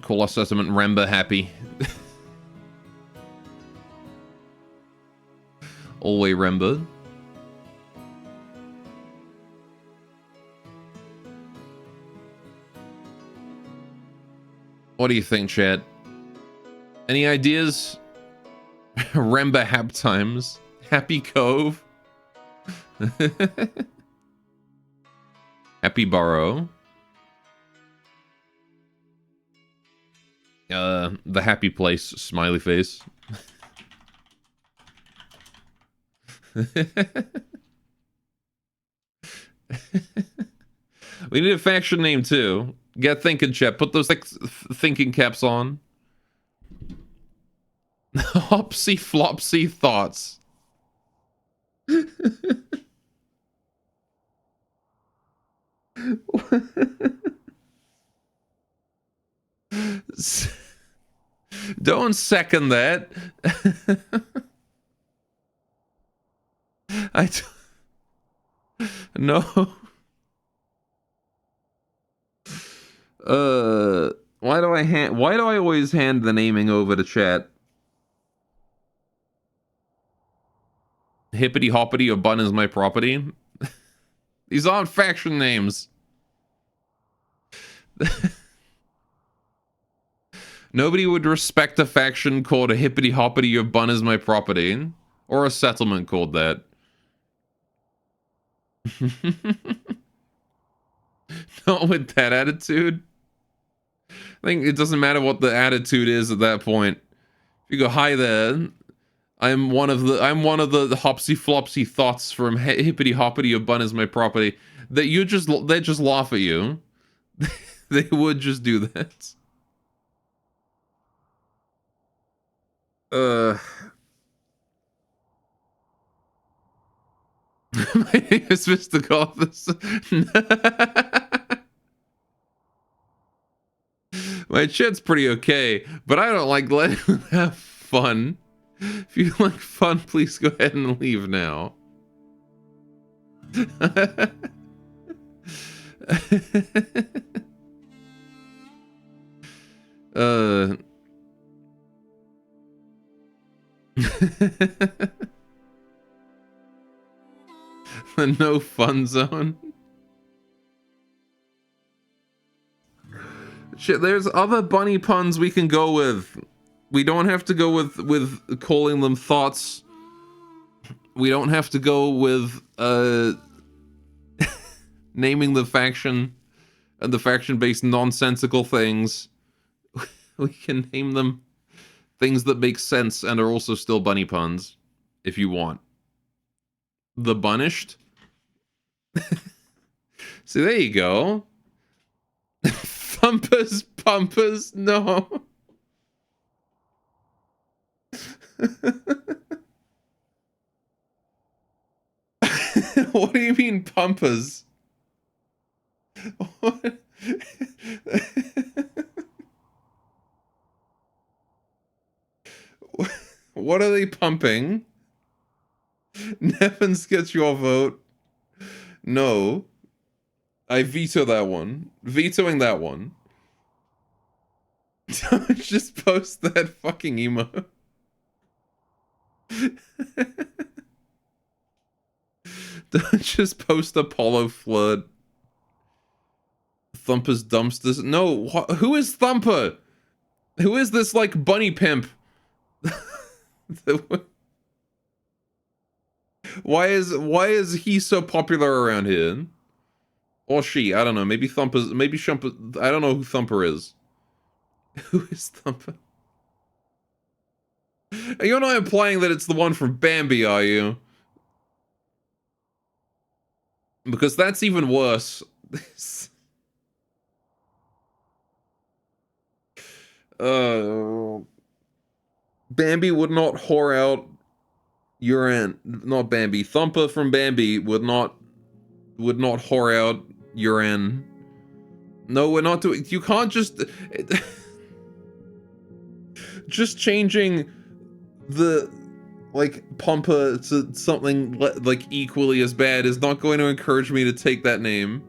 Call our settlement Remba happy. Always Remba. What do you think, chat? Any ideas? Remba Hap Times. Happy Cove. Happy Burrow. The happy place, smiley face. We need a faction name too. Get thinking, chat. Put those thinking caps on. Hopsy flopsy thoughts. Don't second that. I no. Why do I always hand the naming over to chat? Hippity hoppity or bun is my property. These aren't faction names. Nobody would respect a faction called a hippity hoppity or bun is my property. Or a settlement called that. Not with that attitude. I think it doesn't matter what the attitude is at that point. If you go, hi there, I'm one of the hopsy flopsy thoughts from hippity hoppity or bun is my property. That they just laugh at you. They would just do that. My name is Mr. Gothis. My chat's pretty okay, but I don't like letting them have fun. If you like fun, please go ahead and leave now. The no fun zone. Shit, there's other bunny puns we can go with. We don't have to go with calling them thoughts. We don't have to go with naming the faction and the faction-based nonsensical things. We can name them things that make sense and are also still bunny puns, if you want. The Bunished. See, there you go. Thumpers, pumpers, no. What do you mean, pumpers? What? What are they pumping? Nevins gets your vote. No. I veto that one. Vetoing that one. Don't just post that fucking emo. Don't just post Apollo Flood. Thumper's dumpsters. No, who is Thumper? Who is this, like, bunny pimp? Why is he so popular around here? Or she, I don't know. Maybe Thumper's, maybe Shumper, I don't know who Thumper is. Who is Thumper? You're not implying that it's the one from Bambi, are you? Because that's even worse. Bambi would not whore out Yuran. Not Bambi. Thumper from Bambi would not whore out Yuran. No, we're not doing. You can't just just changing the like Pumper to something like equally as bad is not going to encourage me to take that name.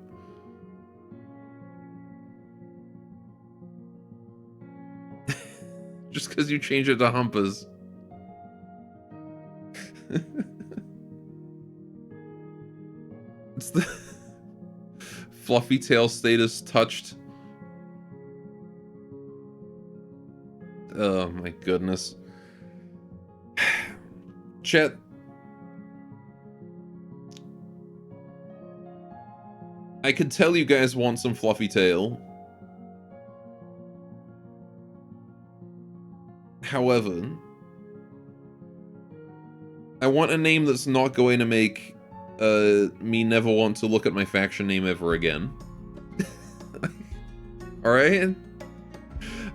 Just because you change it to Humpers. It's the fluffy tail status touched. Oh my goodness. Chat. I could tell you guys want some fluffy tail. However, I want a name that's not going to make me never want to look at my faction name ever again. Alright?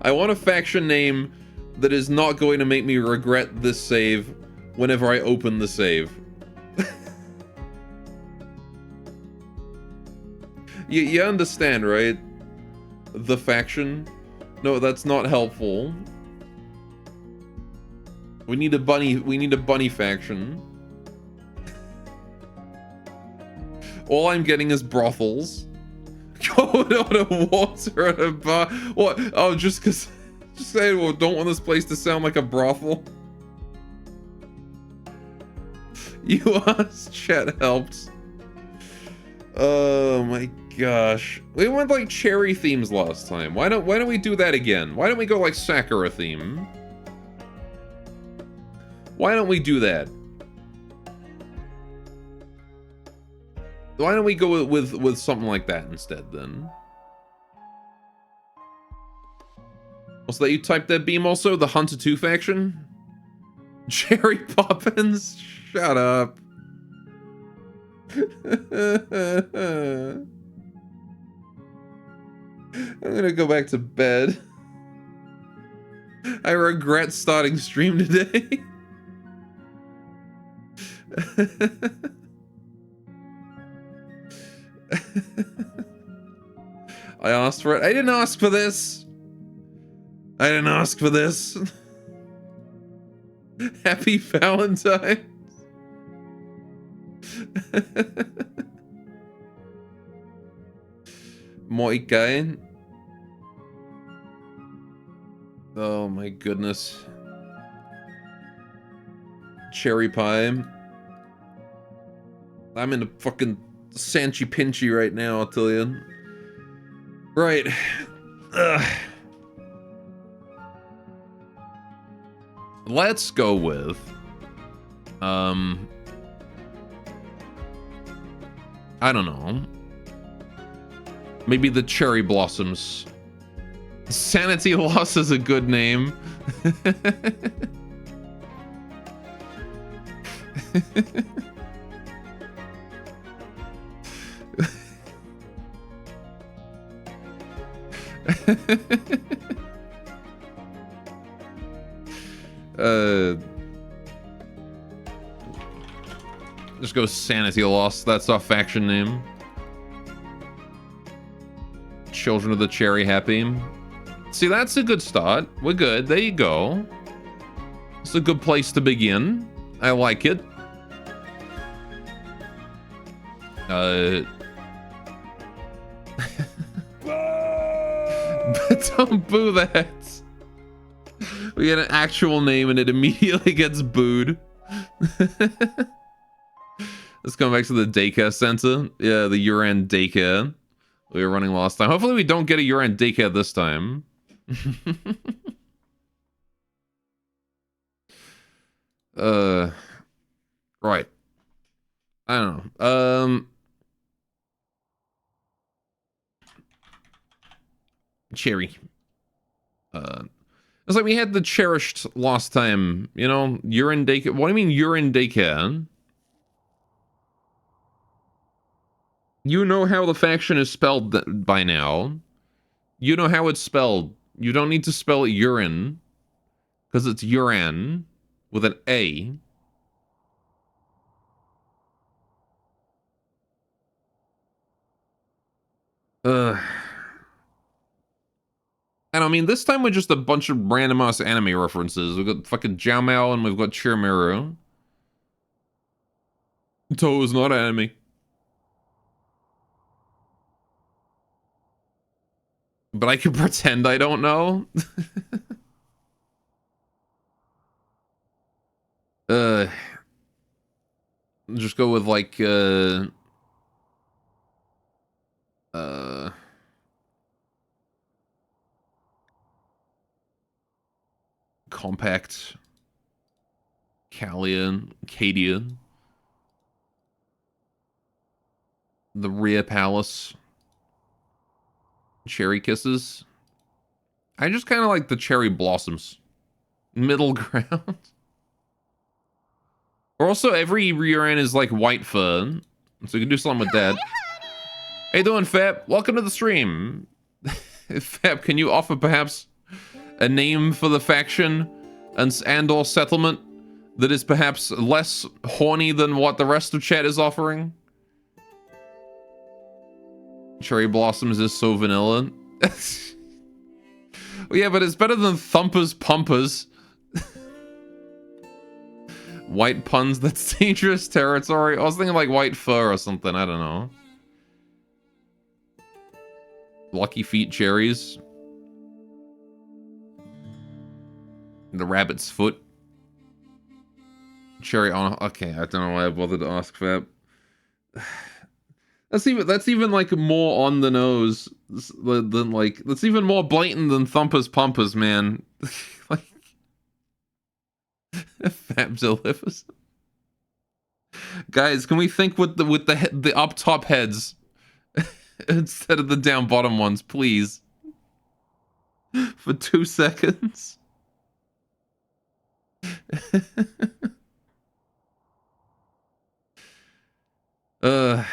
I want a faction name that is not going to make me regret this save whenever I open the save. You understand, right? The faction? No, that's not helpful. We need a bunny faction. All I'm getting is brothels. Going on a water at a bar. What? Oh, just saying, well, don't want this place to sound like a brothel. You asked, chat helped. Oh my gosh. We went like cherry themes last time. Why don't we do that again? Why don't we go like Sakura theme? Why don't we do that? Why don't we go with something like that instead then? Also, that you typed that beam also? The Hunter 2 faction? Cherry Poppins? Shut up. I'm gonna go back to bed. I regret starting stream today. I asked for it. I didn't ask for this. I didn't ask for this. Happy Valentine's. Moi guy. Oh my goodness. Cherry pie. I'm in a fucking Sanchi Pinchy right now, I'll tell you. Right. Ugh. Let's go with I don't know. Maybe the Cherry Blossoms. Sanity Loss is a good name. Just go Sanity Lost. That's our faction name. Children of the Cherry Happy. See, that's a good start. We're good. There you go. It's a good place to begin. I like it. But don't boo that. We get an actual name and it immediately gets booed. Let's go back to the daycare center. Yeah, the Yuran daycare we were running last time. Hopefully we don't get a Yuran daycare this time. Right. I don't know. Cherry. It's like we had the cherished last time, you know, Yuran daycare. What do you mean Yuran daycare? You know how the faction is spelled by now. You know how it's spelled. You don't need to spell it urine. Because it's Yuran with an A. And I mean, this time we're just a bunch of random ass anime references. We've got fucking Jiao and we've got Chiramiru. Toho is not anime. But I can pretend I don't know. Just go with like Compact, Callian, Cadia, the Rhea Palace, Cherry Kisses. I just kind of like the Cherry Blossoms. Middle ground. Or also every Yuran is like white fur, so you can do something with that. How you doing, Fab? Welcome to the stream. Fab, can you offer perhaps a name for the faction and or settlement that is perhaps less horny than what the rest of chat is offering? Cherry Blossoms is so vanilla. Well, yeah, but it's better than Thumpers Pumpers. White puns, that's dangerous territory. I was thinking like white fur or something, I don't know. Lucky Feet cherries. The rabbit's foot. Cherry on. Okay, I don't know why I bothered to ask for that. That's even like more on the nose than like that's even more blatant than Thumpers Pumpers, man. Like Fab delivers. Guys, can we think with the up top heads instead of the down bottom ones, please? For 2 seconds. Alright,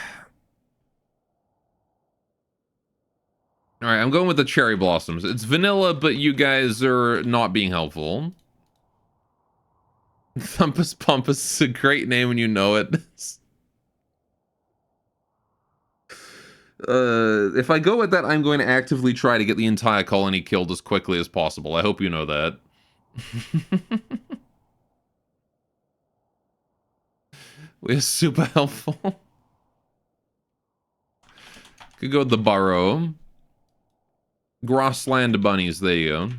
I'm going with the cherry blossoms. It's vanilla, but you guys are not being helpful. Thumpus Pumpus is a great name when you know it. If I go with that, I'm going to actively try to get the entire colony killed as quickly as possible. I hope you know that. We're super helpful. Could go with the burrow. Grassland bunnies, there you go.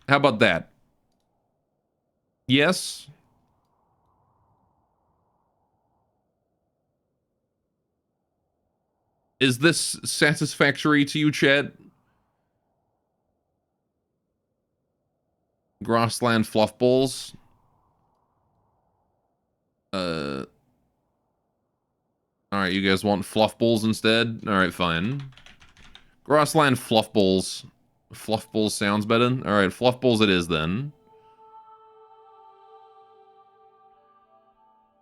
How about that? Yes? Is this satisfactory to you, chat? Grassland fluff balls. Alright, you guys want fluff balls instead? Alright, fine. Grassland fluff balls. Fluff balls sounds better. Alright, fluff balls it is then.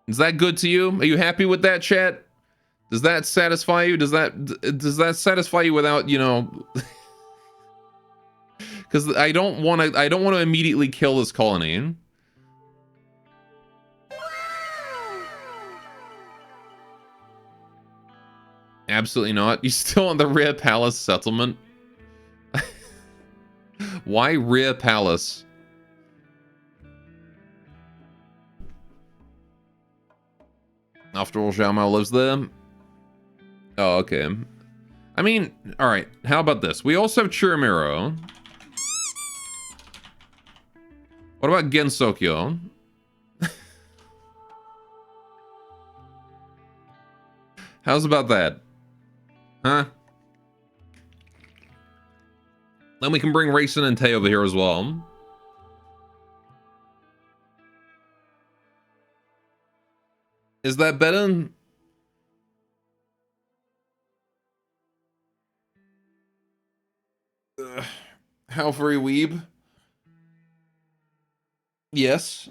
Is that good to you? Are you happy with that, chat? Does that satisfy you? Does that satisfy you without, you know... Because I don't want to immediately kill this colony. Absolutely not. You still on the Rear Palace settlement? Why Rear Palace? After all, Xiaomao lives there. Oh, okay. I mean, alright. How about this? We also have Chirimiro. What about Gensokyo? How's about that? Huh? Then we can bring Racing and Tay over here as well. Is that better? Halfrey Weeb? Yes.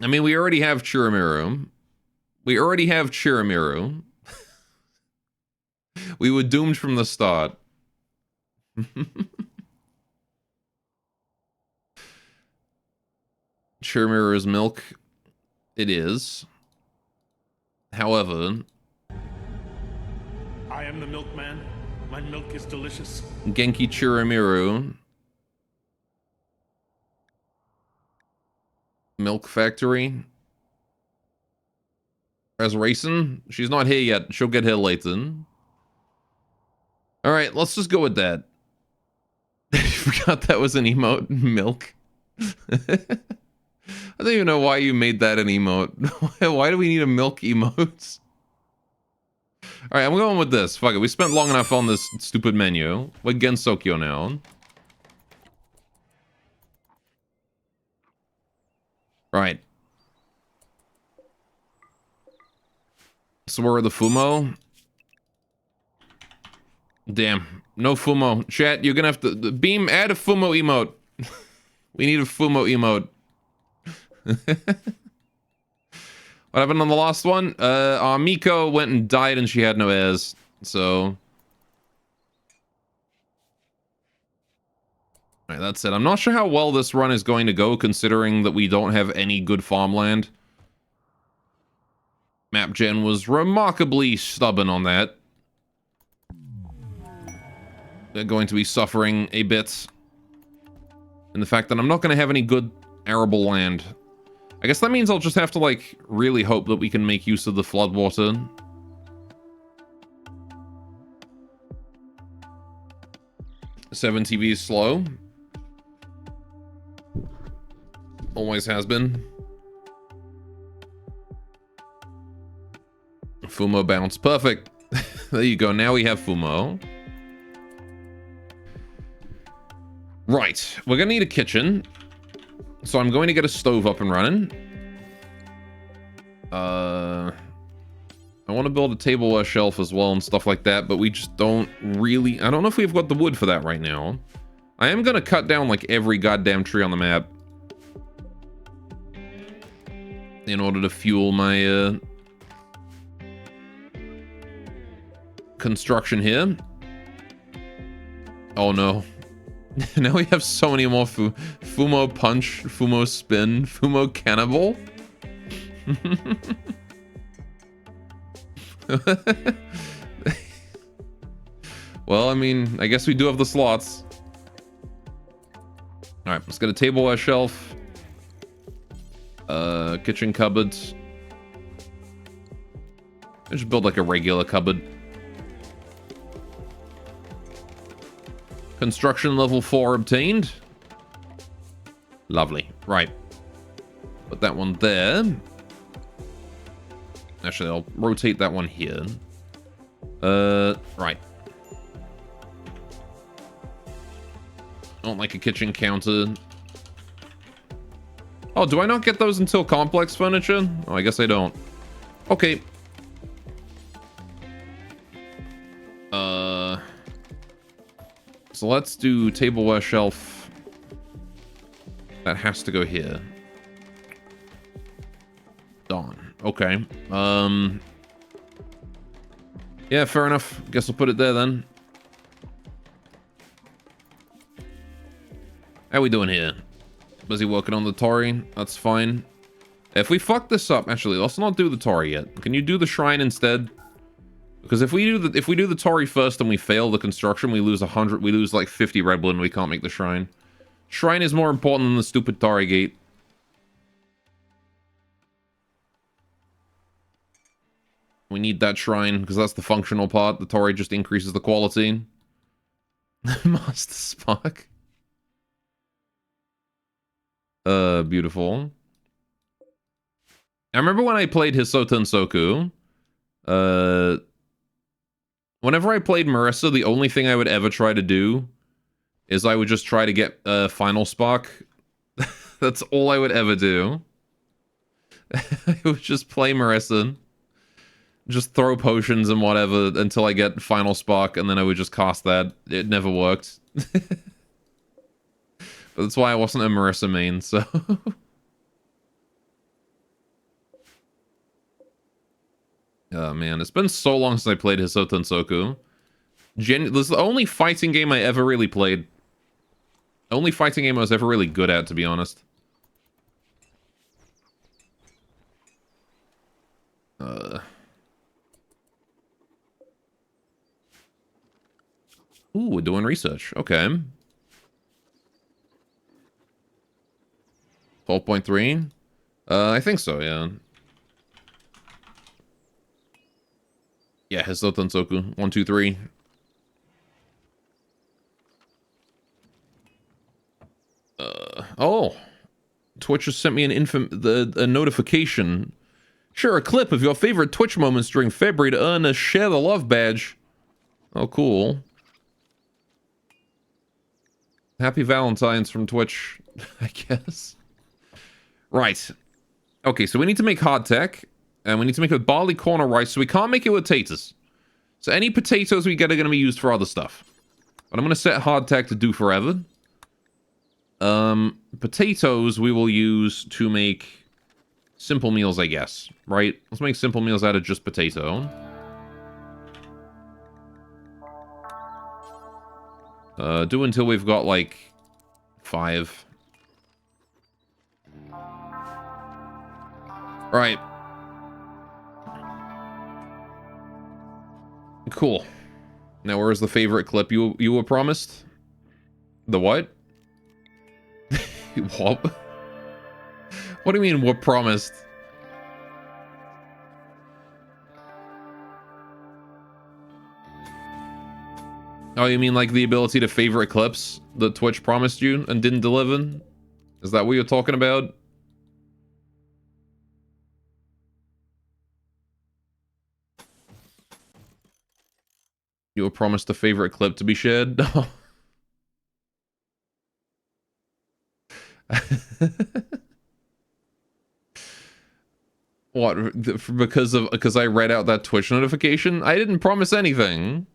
I mean, we already have Chirimiro. We already have Chirimiro. We were doomed from the start. Chirimiro's milk. It is. However... I am the milkman. My milk is delicious. Genki Chirimiro. Milk Factory. As Racing? She's not here yet. She'll get here later. Alright, let's just go with that. I forgot that was an emote. Milk. I don't even know why you made that an emote. Why do we need a milk emote? Alright, I'm going with this. Fuck it, we spent long enough on this stupid menu. We're Gensokyo now. Right. So where are the Fumo? Damn, no Fumo. Chat, you're gonna have to... Beam, add a Fumo emote. We need a Fumo emote. What happened on the last one? Miko went and died and she had no heirs, so... Alright, that's it. I'm not sure how well this run is going to go, considering that we don't have any good farmland. Map Gen was remarkably stubborn on that. They're going to be suffering a bit. And the fact that I'm not going to have any good arable land. I guess that means I'll just have to, like, really hope that we can make use of the floodwater. 7TV is slow. Always has been. Fumo bounce. Perfect. There you go. Now we have Fumo. Right. We're going to need a kitchen. So I'm going to get a stove up and running. I want to build a tableware shelf as well and stuff like that, but we just don't really... I don't know if we've got the wood for that right now. I am going to cut down like every goddamn tree on the map in order to fuel my construction here. Oh no. Now we have so many more Fumo Punch, Fumo Spin, Fumo Cannibal. Well, I mean, I guess we do have the slots. Alright, let's get a tableware shelf. Kitchen cupboards. Let's just build like a regular cupboard. Construction level 4 obtained. Lovely. Right. Put that one there. Actually, I'll rotate that one here. Right. I don't like a kitchen counter. Oh, do I not get those until complex furniture? Oh, I guess I don't. Okay. So let's do tableware shelf. That has to go here. Done. Okay. Yeah, fair enough. Guess I'll put it there then. How we doing here? Busy working on the Tori. That's fine. If we fuck this up, actually, let's not do the Tori yet. Can you do the shrine instead? Because if we do the Tori first and we fail the construction, we lose 100. We lose like 50 red blood and we can't make the shrine. Shrine is more important than the stupid Tori gate. We need that shrine because that's the functional part. The Tori just increases the quality. Master Spock. Beautiful. I remember when I played Hisoten Soku. Whenever I played Marissa, the only thing I would ever try to do is I would just try to get Final Spock. That's all I would ever do. I would just play Marissa. Just throw potions and whatever until I get Final Spark, and then I would just cast that. It never worked. But that's why I wasn't a Marissa main, so... Oh man, it's been so long since I played Hisoten Soku. This is the only fighting game I ever really played. The only fighting game I was ever really good at, to be honest. Ooh, we're doing research. Okay. 12.3? I think so, yeah. Yeah, Hisoten Soku. 1, 2, 3. Oh. Twitch just sent me a notification. Share a clip of your favorite Twitch moments during February to earn a Share the Love badge. Oh, cool. Happy Valentine's from Twitch, I guess. Right. Okay, so we need to make hardtack. And we need to make it with barley, corn, or rice, so we can't make it with potatoes. So any potatoes we get are going to be used for other stuff. But I'm going to set hardtack to do forever. Potatoes we will use to make simple meals, I guess. Right? Let's make simple meals out of just potato. Do until we've got, like, 5. Right. Cool. Now, where's the favorite clip you were promised? The what? What? What do you mean, what promised? Oh, you mean like the ability to favorite clips that Twitch promised you and didn't deliver? Is that what you're talking about? You were promised a favorite clip to be shared? What? Because I read out that Twitch notification? I didn't promise anything.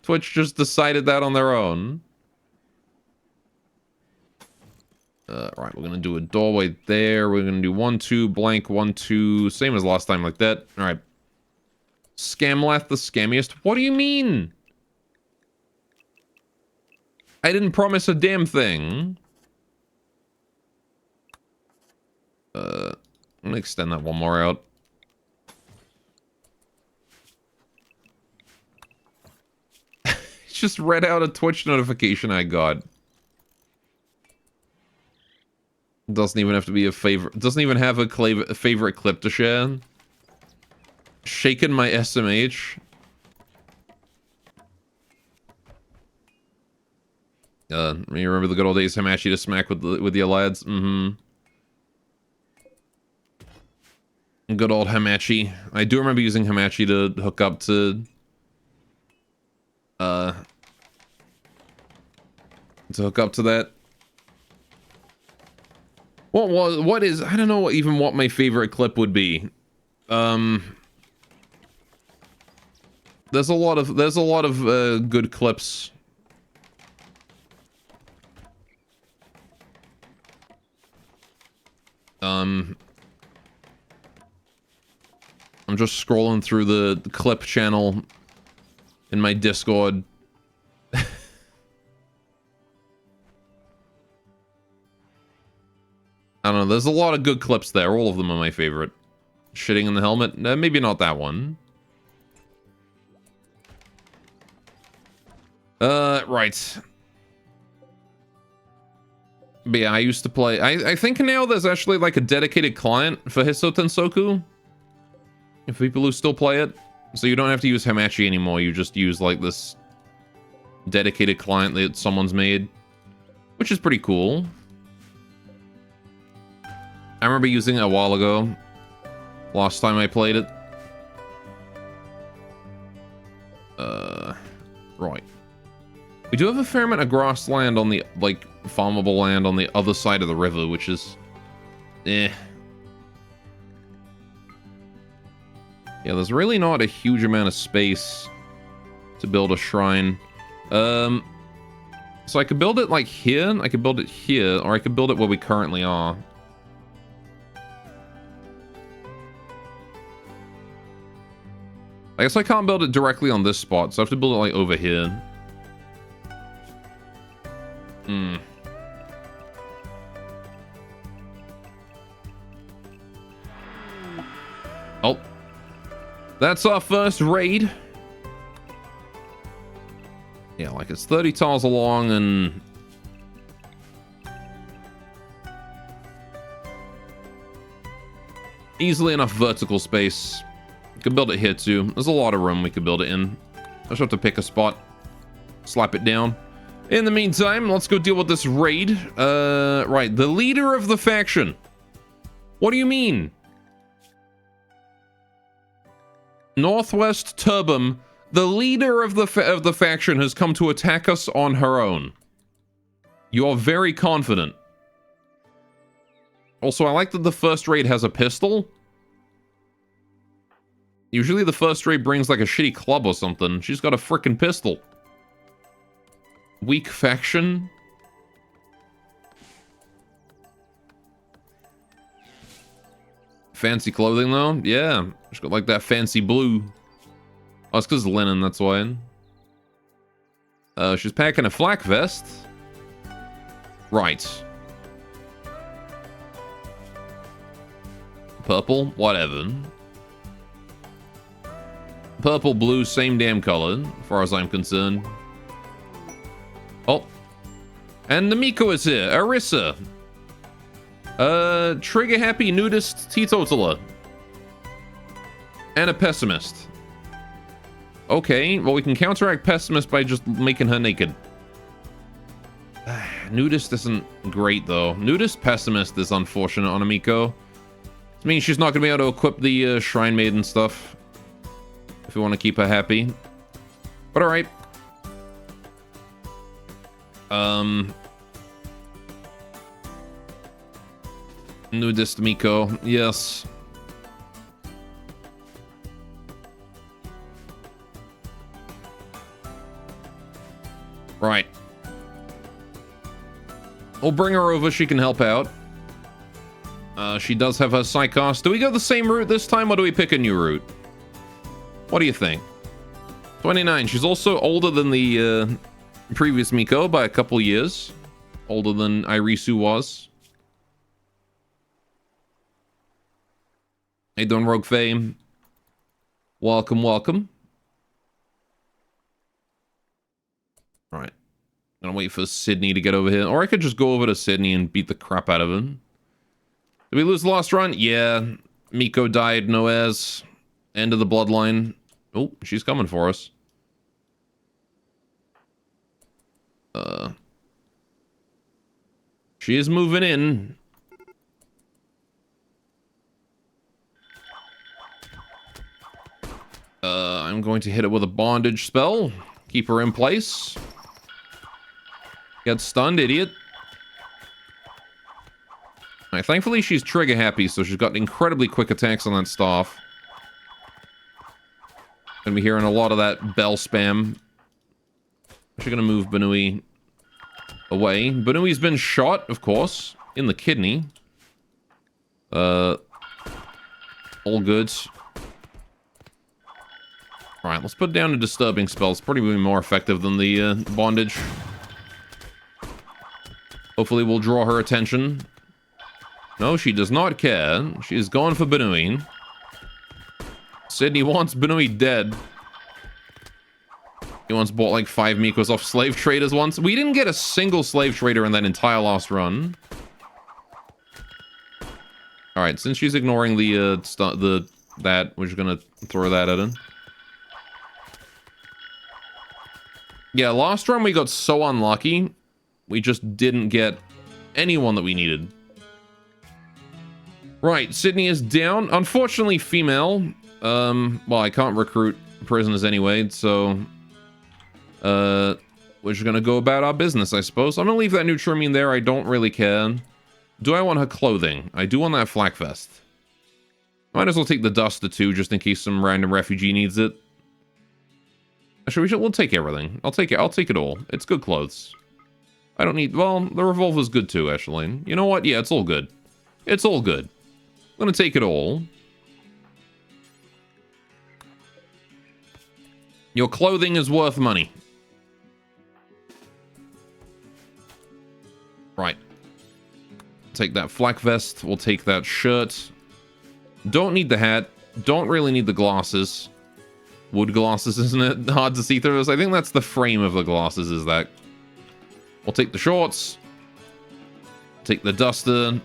Twitch just decided that on their own. Right, we're gonna do a doorway there. We're gonna do 1, 2, blank, 1, 2. Same as last time, like that. All right. Scamlath the scammiest? What do you mean? I didn't promise a damn thing. I'm gonna extend that one more out. Just read out a Twitch notification I got. Doesn't even have to be a favorite. Doesn't even have a favorite clip to share. Shaking my SMH. You remember the good old days Hamachi to smack with your lads? Mm-hmm. Good old Hamachi. I do remember using Hamachi to hook up to that. What is, I don't know what my favorite clip would be. There's a lot of good clips. I'm just scrolling through the clip channel in my Discord. I don't know, there's a lot of good clips there. All of them are my favorite. Shitting in the helmet? Maybe not that one. Right. But yeah, I used to play... I think now there's actually like a dedicated client for Hiso Tensoku. If people who still play it. So you don't have to use Hamachi anymore, you just use like this dedicated client that someone's made. Which is pretty cool. I remember using it a while ago. Last time I played it. Right. We do have a fair amount of grassland on the, like, farmable land on the other side of the river, which is... eh. Yeah, there's really not a huge amount of space to build a shrine. So I could build it, like, here, I could build it here, or I could build it where we currently are. I guess I can't build it directly on this spot, so I have to build it, like, over here. Hmm. Oh. That's our first raid. Yeah, like, it's 30 tiles along, and... easily enough vertical space. Could build it here too. There's a lot of room we could build it in. I just have to pick a spot, slap it down. In the meantime, let's go deal with this raid. Right, the leader of the faction. What do you mean? Northwest Turbum, the leader of the faction, has come to attack us on her own. You are very confident. Also, I like that the first raid has a pistol. Usually the first raid brings like a shitty club or something. She's got a frickin' pistol. Weak faction. Fancy clothing though? Yeah. She's got like that fancy blue. Oh, it's because linen, that's why. She's packing a flak vest. Right. Purple? Whatever. Purple, blue, same damn color, as far as I'm concerned. Oh. And Namiko is here. Arissa. Trigger-happy nudist teetotaler. And a pessimist. Okay, well, we can counteract Pessimist by just making her naked. Nudist isn't great, though. Nudist Pessimist is unfortunate on Amiko. It means she's not going to be able to equip the Shrine Maiden stuff. If we want to keep her happy. But alright. Nudist Miko, yes. Right. We'll bring her over, she can help out. She does have her Psychos. Do we go the same route this time, or do we pick a new route? What do you think? 29, she's also older than the previous Miko by a couple years. Older than Irisu was. Hey, doing Rogue Fame. Welcome, welcome. Right. Gonna wait for Sydney to get over here. Or I could just go over to Sydney and beat the crap out of him. Did we lose the last run? Yeah. Miko died, Noaz. End of the bloodline. Oh, she's coming for us. She is moving in. I'm going to hit it with a bondage spell. Keep her in place. Get stunned, idiot. Alright, thankfully she's trigger happy, so she's got incredibly quick attacks on that staff. Gonna be hearing a lot of that bell spam. Actually gonna move Banui away. Banui's been shot, of course, in the kidney. All good. Alright, let's put down a disturbing spell. It's probably more effective than the bondage. Hopefully we'll draw her attention. No, she does not care. She's gone for Banui. Sydney wants Banui dead. He once bought like 5 Mikos off slave traders once. We didn't get a single slave trader in that entire last run. Alright, since she's ignoring the that, we're just gonna throw that at her. Yeah, last run we got so unlucky. We just didn't get anyone that we needed. Right, Sydney is down. Unfortunately, female. Well, I can't recruit prisoners anyway, so... we're just gonna go about our business, I suppose. I'm gonna leave that Nutrimine there. I don't really care. Do I want her clothing? I do want that flak vest. Might as well take the duster too, just in case some random refugee needs it. Actually, we'll take everything. I'll take it all. It's good clothes. I don't need... Well, the revolver's good too, actually. You know what? Yeah, it's all good. It's all good. I'm gonna take it all. Your clothing is worth money. Right. Take that flak vest. We'll take that shirt. Don't need the hat. Don't really need the glasses. Wood glasses, isn't it? Hard to see through this. I think that's the frame of the glasses, is that. We'll take the shorts. Take the duster.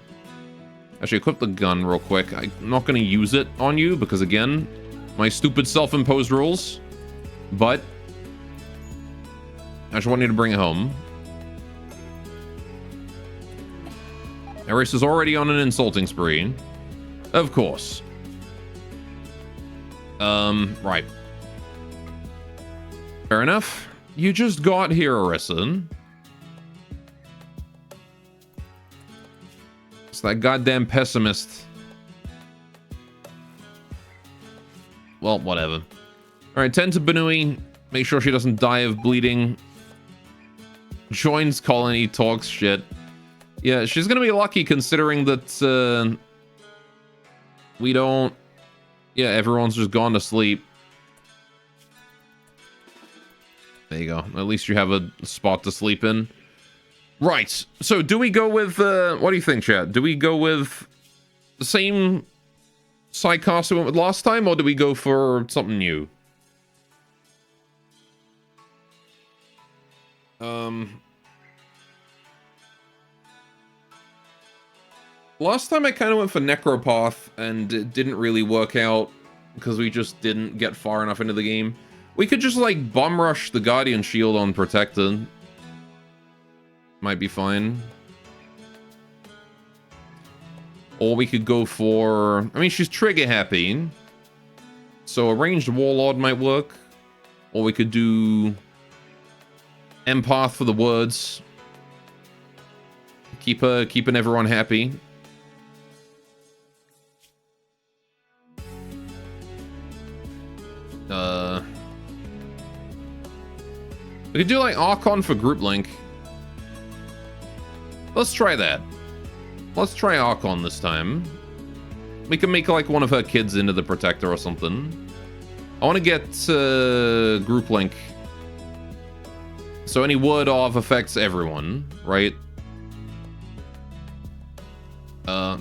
Actually, equip the gun real quick. I'm not going to use it on you because, again, my stupid self-imposed rules. But I just want you to bring it home. Eris is already on an insulting spree. Of course. Right. Fair enough. You just got here, Arissa. It's that goddamn pessimist. Well, whatever. Alright, tend to Banui. Make sure she doesn't die of bleeding. Joins colony, talks shit. Yeah, she's gonna be lucky considering that, we don't... Yeah, everyone's just gone to sleep. There you go. At least you have a spot to sleep in. Right. So, do we go with, what do you think, chat? Do we go with the same Psychos we went with last time, or do we go for something new? Last time I kind of went for Necropath, and it didn't really work out, because we just didn't get far enough into the game. We could just, like, bum rush the Guardian Shield on Protector. Might be fine. Or we could go for... I mean, she's trigger happy. So a ranged Warlord might work. Or we could do... Empath for the words. Keeping everyone happy. We could do like Archon for group link. Let's try that. Let's try Archon this time. We can make like one of her kids into the Protector or something. I want to get group link. So any word of affects everyone, right?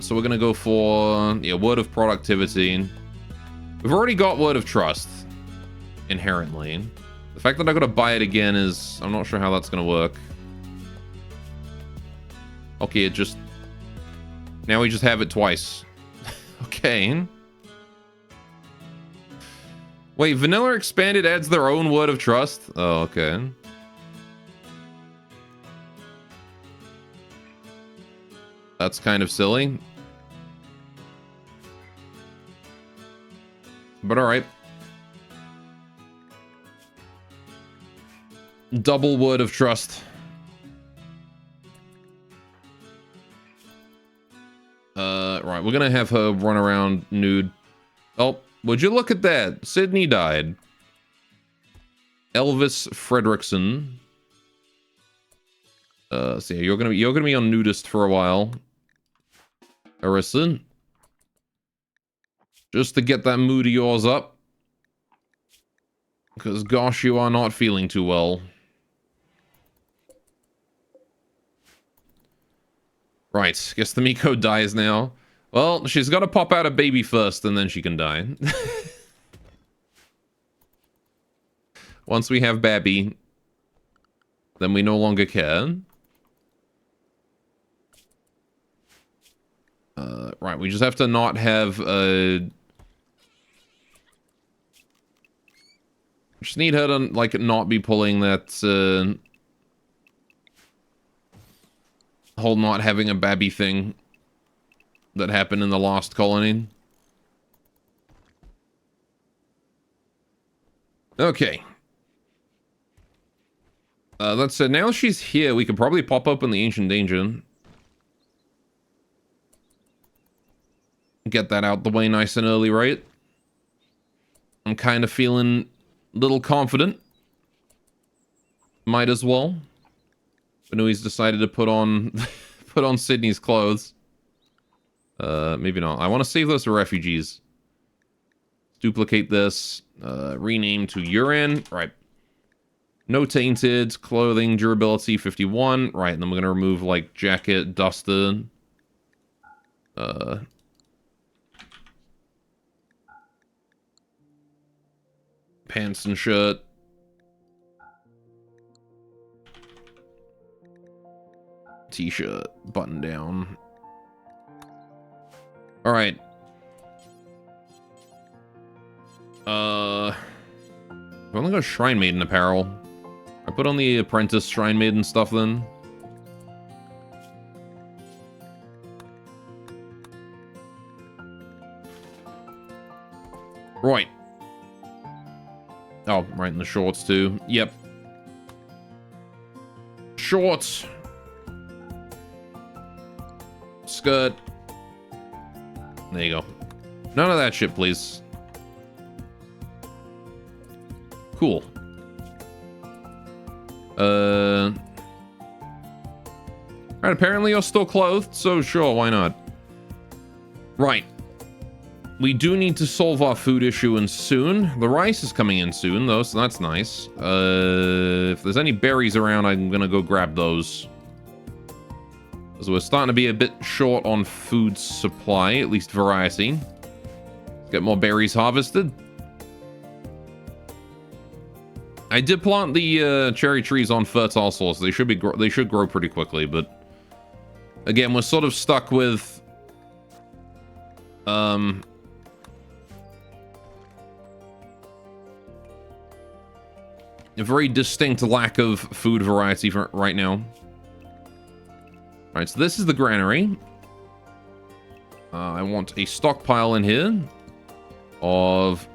So we're gonna go for word of productivity. We've already got word of trust inherently. The fact that I gotta buy it again is... I'm not sure how that's gonna work. Okay, it just... Now we just have it twice. Okay. Wait, Vanilla Expanded adds their own word of trust? Oh, okay. That's kind of silly. But alright. Double word of trust. Right, we're gonna have her run around nude. Oh, would you look at that? Sydney died. Elvis Fredrickson. So yeah, you're gonna be on nudist for a while. Arissa. Just to get that mood of yours up. Because gosh, you are not feeling too well. Right, guess the Miko dies now. Well, she's got to pop out a baby first, and then she can die. Once we have Babby, then we no longer care. Right, we just have to not have just need her to, like, not be pulling that, whole not having a babby thing that happened in the Lost Colony. Okay. That said, now she's here, we could probably pop open the Ancient Danger. Get that out the way nice and early, right? I'm kind of feeling a little confident. Might as well. But no, he's decided to put on put on Sydney's clothes. Maybe not. I want to save those for refugees. Duplicate this. Rename to Yuran. Right. No tainted. Clothing. Durability 51. Right. And then we're going to remove, like, jacket, duster. Pants and shirt. T-shirt. Button down. Alright. I've only got Shrine Maiden apparel. I put on the Apprentice Shrine Maiden stuff then. Right. Oh, right in the shorts too. Yep. Shorts. Skirt. There you go. None of that shit, please. Cool. Alright, apparently you're still clothed, so sure, why not? Right. We do need to solve our food issue and soon. The rice is coming in soon, though, so that's nice. If there's any berries around, I'm gonna go grab those. Because we're starting to be a bit short on food supply, at least variety. Let's get more berries harvested. I did plant the cherry trees on fertile soil, so they should grow pretty quickly, but again, we're sort of stuck with a very distinct lack of food variety for right now. Alright, so this is the granary. I want a stockpile in here of,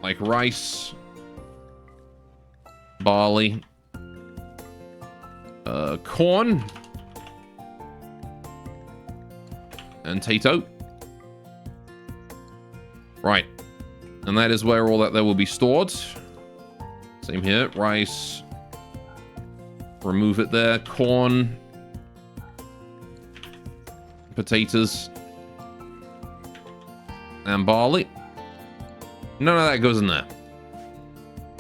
like, rice, barley, corn, and potato. Right. And that is where all that there will be stored. Same here. Rice. Remove it there. Corn. Potatoes. And barley. None of that goes in there.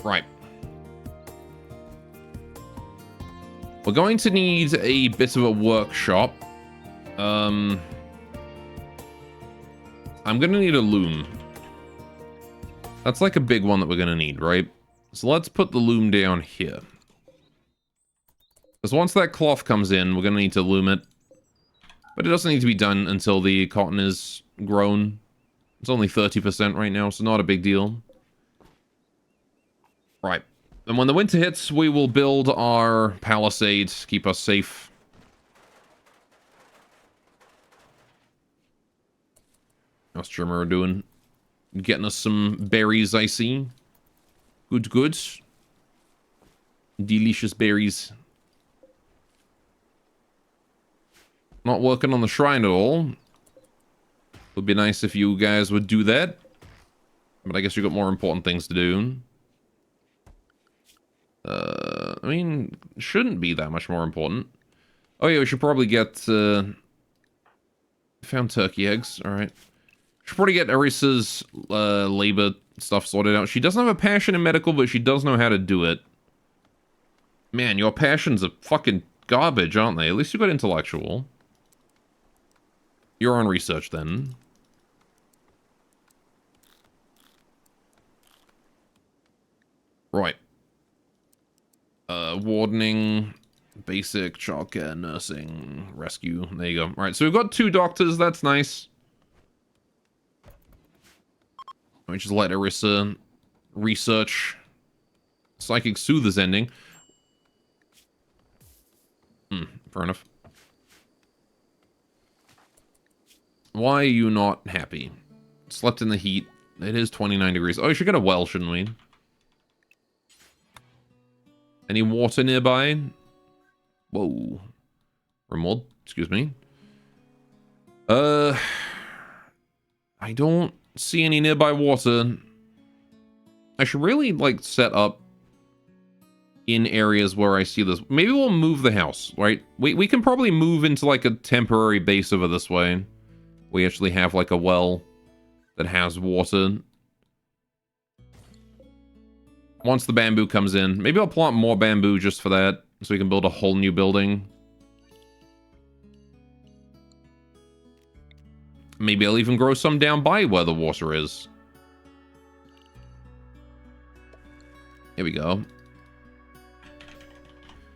Right. We're going to need a bit of a workshop. I'm gonna need a loom. That's like a big one that we're gonna need, right? So let's put the loom down here. Because once that cloth comes in, we're gonna need to loom it. But it doesn't need to be done until the cotton is grown. It's only 30% right now, so not a big deal. Right. And when the winter hits, we will build our palisade to keep us safe. How's Trimmer doing? Getting us some berries, I see. Good, good. Delicious berries. Not working on the shrine at all. Would be nice if you guys would do that. But I guess you've got more important things to do. I mean, shouldn't be that much more important. Oh yeah, we should probably get, found turkey eggs, alright. Should probably get Arisa's, labor stuff sorted out. She doesn't have a passion in medical, but she does know how to do it. Man, your passions are fucking garbage, aren't they? At least you got intellectual. You're on research, then. Right. Wardening, basic, childcare, nursing, rescue. There you go. All right, so we've got 2 doctors. That's nice. Let me just let Arissa research Psychic Soother's ending. Fair enough. Why are you not happy? Slept in the heat. It is 29 degrees. Oh, we should get a well, shouldn't we? Any water nearby? Whoa. Rimworld, excuse me. I don't see any nearby water. I should really, like, set up in areas where I see this. Maybe we'll move the house, right? We can probably move into, like, a temporary base over this way. We actually have, like, a well that has water. Once the bamboo comes in, maybe I'll plant more bamboo just for that, so we can build a whole new building. Maybe I'll even grow some down by where the water is. Here we go.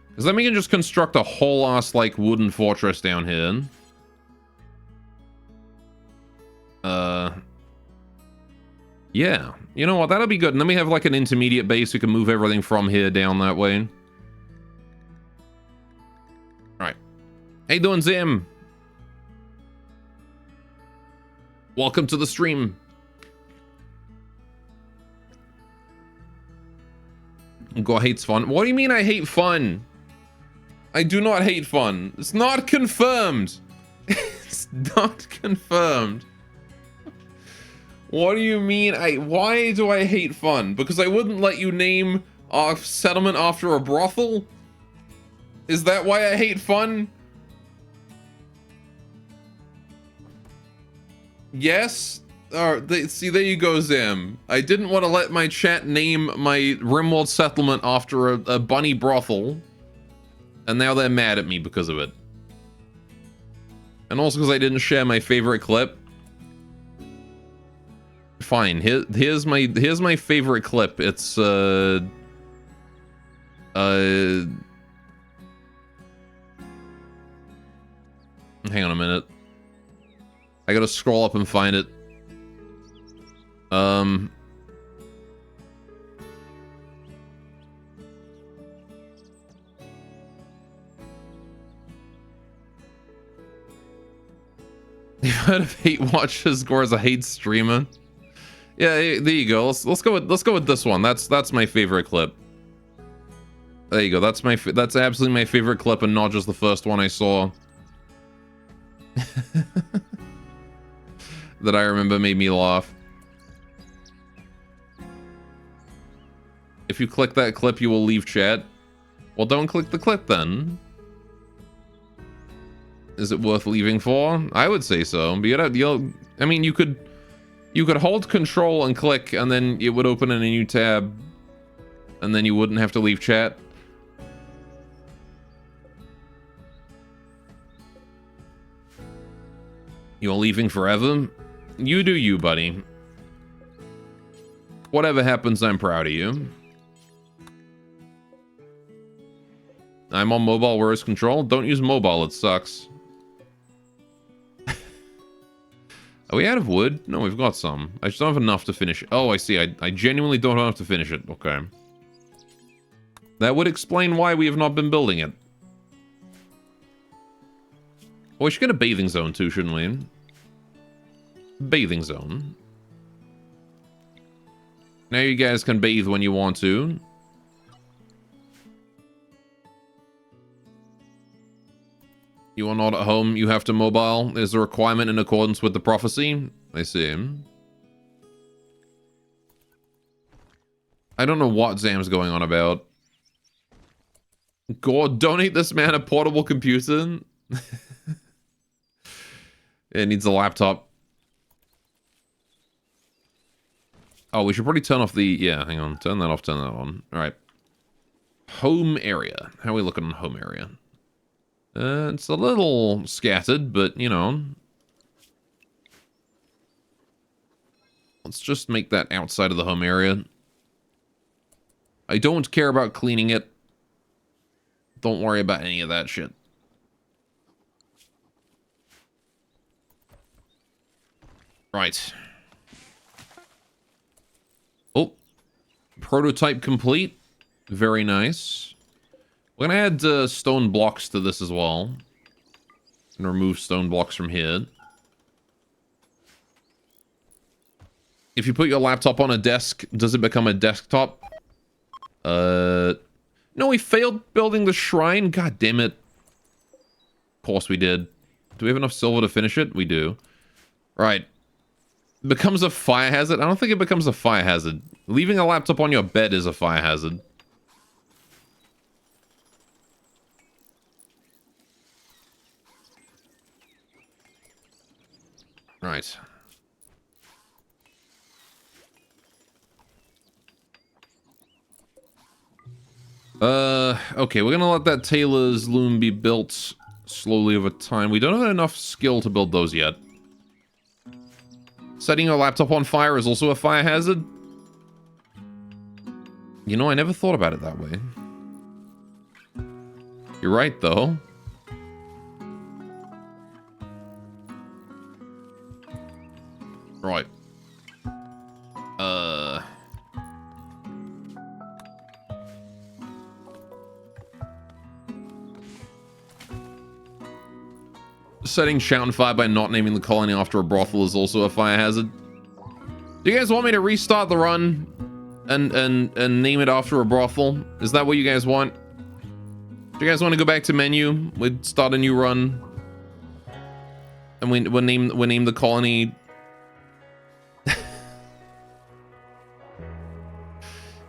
Because then we can just construct a whole ass, like, wooden fortress down here. Yeah. You know what? That'll be good. And then we have, like, an intermediate base. We can move everything from here down that way. Alright. How you doing, Zim? Welcome to the stream. Go hates fun. What do you mean I hate fun? I do not hate fun. It's not confirmed. It's not confirmed. What do you mean why do I hate fun? Because I wouldn't let you name our settlement after a brothel? Is that why I hate fun? Yes? See, there you go, Zam. I didn't want to let my chat name my Rimworld settlement after a bunny brothel. And now they're mad at me because of it. And also because I didn't share my favorite clip. Fine, here's my favorite clip. It's hang on a minute. I gotta scroll up and find it. You've heard of hate watchers score as a hate streamer? Yeah, there you go. Let's go with this one. That's my favorite clip. There you go. That's absolutely my favorite clip, and not just the first one I saw. That I remember made me laugh. If you click that clip, you will leave chat. Well, don't click the clip then. Is it worth leaving for? I would say so. But I mean, you could hold control and click, and then it would open in a new tab, and then you wouldn't have to leave chat. You're leaving forever? You do you, buddy. Whatever happens, I'm proud of you. I'm on mobile, where is control? Don't use mobile, it sucks. Are we out of wood? No, we've got some. I just don't have enough to finish it. Oh, I see. I genuinely don't have enough to finish it. Okay. That would explain why we have not been building it. Oh, we should get a bathing zone too, shouldn't we? Bathing zone. Now you guys can bathe when you want to. You are not at home, you have to mobile. There's a requirement in accordance with the prophecy. I see. I don't know what Zam's going on about. God, donate this man a portable computer. It needs a laptop. Oh, we should probably turn off the... Yeah, hang on. Turn that off, turn that on. Alright. Home area. How are we looking on home area? It's a little scattered, but, you know. Let's just make that outside of the home area. I don't care about cleaning it. Don't worry about any of that shit. Right. Oh. Prototype complete. Very nice. We're gonna add stone blocks to this as well. And remove stone blocks from here. If you put your laptop on a desk, does it become a desktop? No, we failed building the shrine. God damn it. Of course we did. Do we have enough silver to finish it? We do. Right. Becomes a fire hazard? I don't think it becomes a fire hazard. Leaving a laptop on your bed is a fire hazard. Right. Okay, we're gonna let that tailor's loom be built slowly over time. We don't have enough skill to build those yet. Setting your laptop on fire is also a fire hazard? You know, I never thought about it that way. You're right, though. Right. Setting Shout Fire by not naming the colony after a brothel is also a fire hazard. Do you guys want me to restart the run and name it after a brothel? Is that what you guys want? Do you guys want to go back to menu? We'd start a new run. And we name the colony.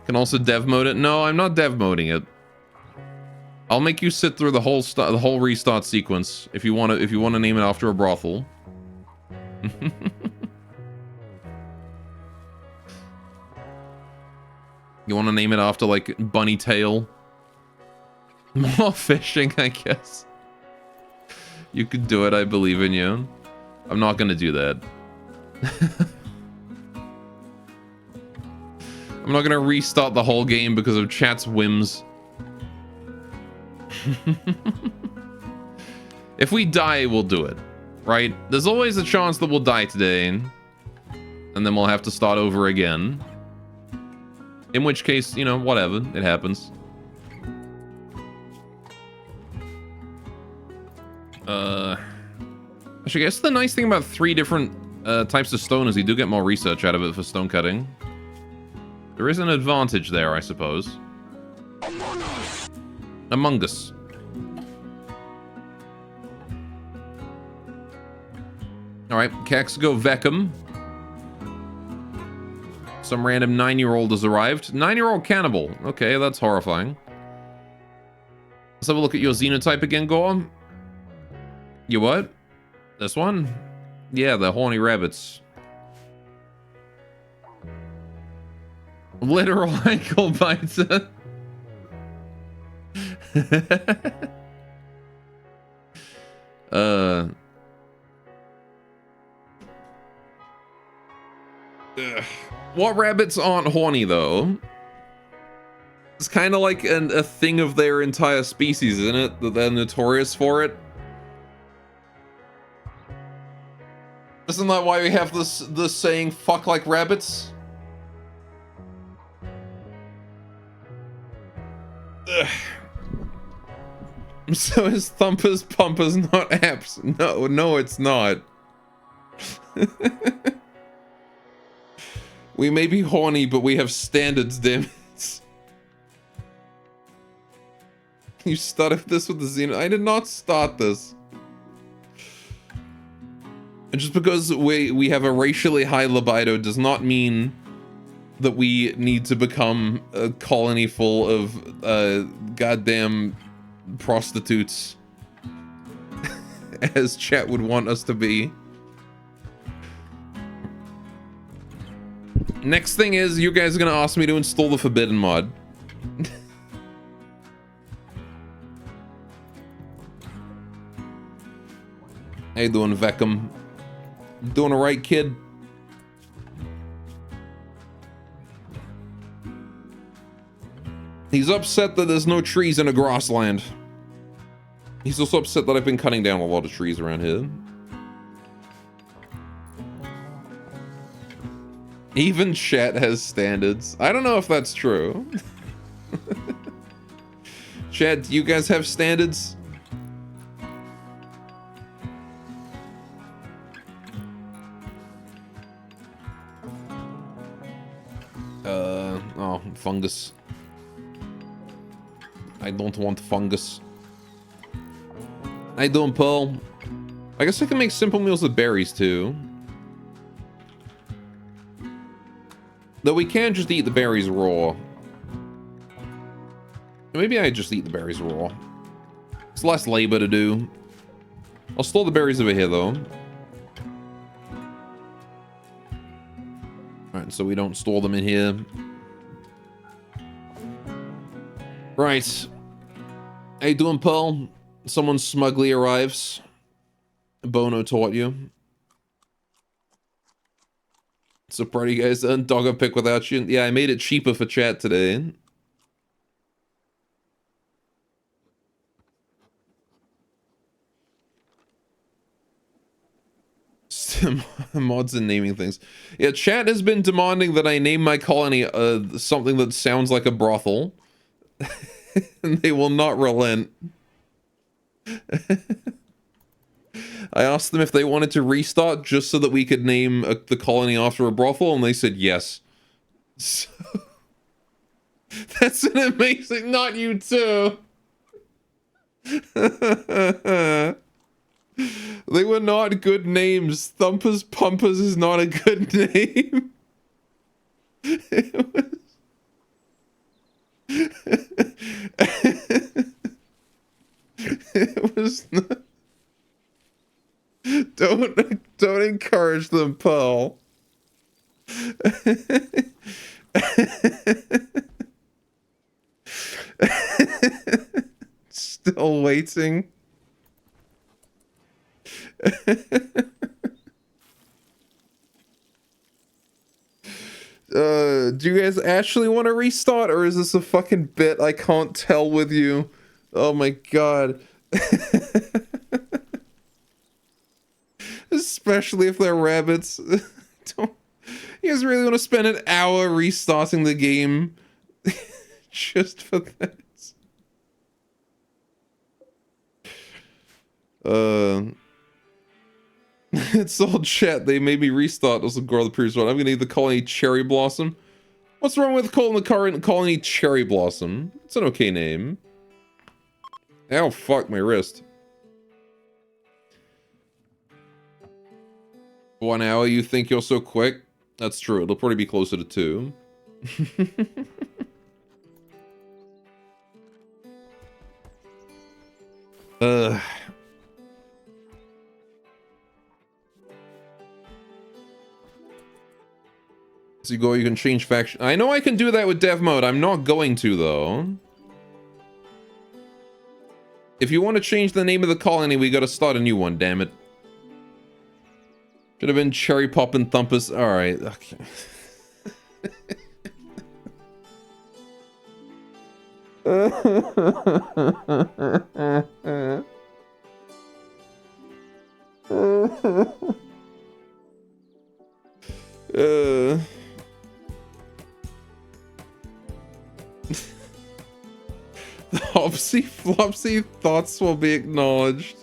Can also dev mode it. No, I'm not dev moding it. I'll make you sit through the whole restart sequence if you want to name it after a brothel. You want to name it after like Bunny Tail? More fishing, I guess. You could do it. I believe in you. I'm not gonna do that. I'm not gonna restart the whole game because of chat's whims. If we die, we'll do it, right? There's always a chance that we'll die today, and then we'll have to start over again. In which case, you know, whatever, it happens. Actually, I guess the nice thing about 3 different types of stone is you do get more research out of it for stone cutting. There is an advantage there, I suppose. Among Us. Alright, Cax go Vecum. Some random 9-year-old has arrived. 9-year-old cannibal. Okay, that's horrifying. Let's have a look at your xenotype again, Gore. You what? This one? Yeah, the horny rabbits. Literal ankle biter. What rabbits aren't horny, though? It's kind of like a thing of their entire species, isn't it? That they're notorious for it. Isn't that why we have this saying, fuck like rabbits? Ugh. So is Thumpers Pumpers not apps? No, it's not. We may be horny, but we have standards, damn it. You started this with the Xeno. I did not start this. And just because we have a racially high libido does not mean that we need to become a colony full of goddamn prostitutes, as chat would want us to be. Next thing is, you guys are gonna ask me to install the Forbidden mod. How you doing, Vecum? Doing alright, kid? He's upset that there's no trees in a grassland. He's also upset that I've been cutting down a lot of trees around here. Even chat has standards. I don't know if that's true. Chat, do you guys have standards? Oh, fungus. I don't want fungus. I don't, Paul. I guess I can make simple meals with berries, too. Though we can just eat the berries raw. Maybe I just eat the berries raw. It's less labor to do. I'll store the berries over here, though. Alright, so we don't store them in here. Right. How you doing, Paul? Someone smugly arrives. Bono taught you. So proud of you guys done dog a pick without you. Yeah, I made it cheaper for chat today. Mods and naming things. Yeah, chat has been demanding that I name my colony something that sounds like a brothel. And they will not relent. I asked them if they wanted to restart just so that we could name the colony after a brothel, and they said yes. So, that's an amazing... Not you too! They were not good names. Thumpers Pumpers is not a good name. It was... It was not... Don't encourage them, Paul. Still waiting. Do you guys actually want to restart, or is this a fucking bit I can't tell with you? Oh my god. Especially if they're rabbits. Don't, you guys really want to spend an hour restarting the game just for that? It's all chat. They made me restart. This will grow the previous one. I'm gonna need the colony Cherry Blossom. What's wrong with calling the current colony Cherry Blossom? It's an okay name. Ow, fuck, my wrist. 1 hour, you think you're so quick? That's true. It'll probably be closer to 2. So you go, you can change faction. I know I can do that with dev mode. I'm not going to, though. If you want to change the name of the colony, we gotta start a new one, damn it. Should have been Cherry Pop and Thumpus. Alright, okay. The Hopsy Flopsy thoughts will be acknowledged.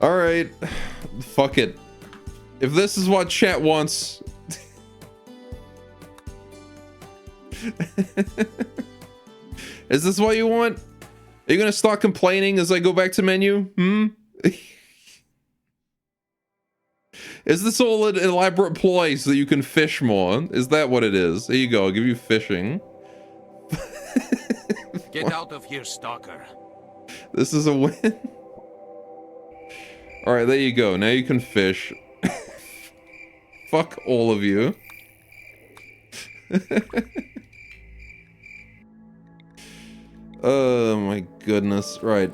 Alright. Fuck it. If this is what chat wants. Is this what you want? Are you gonna start complaining as I go back to menu? Is this all an elaborate ploy so that you can fish more? Is that what it is? There you go, I'll give you fishing. Get out of here, stalker. This is a win. Alright, there you go. Now you can fish. Fuck all of you. Oh my goodness. Right.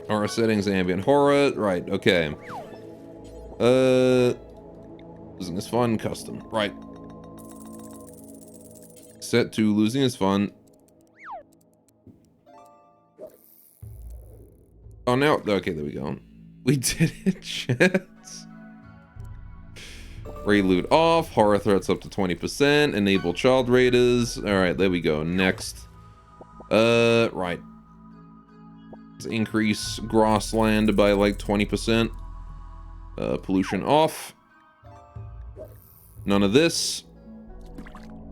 Horror settings, ambient horror. Right, okay. Losing is fun, custom. Right. Set to losing is fun. Oh, no. Okay, there we go. We did it, chat. Ray loot off. Horror threats up to 20%. Enable child raiders. Alright, there we go. Next. Right. Let's increase grassland by like 20%. Pollution off. None of this.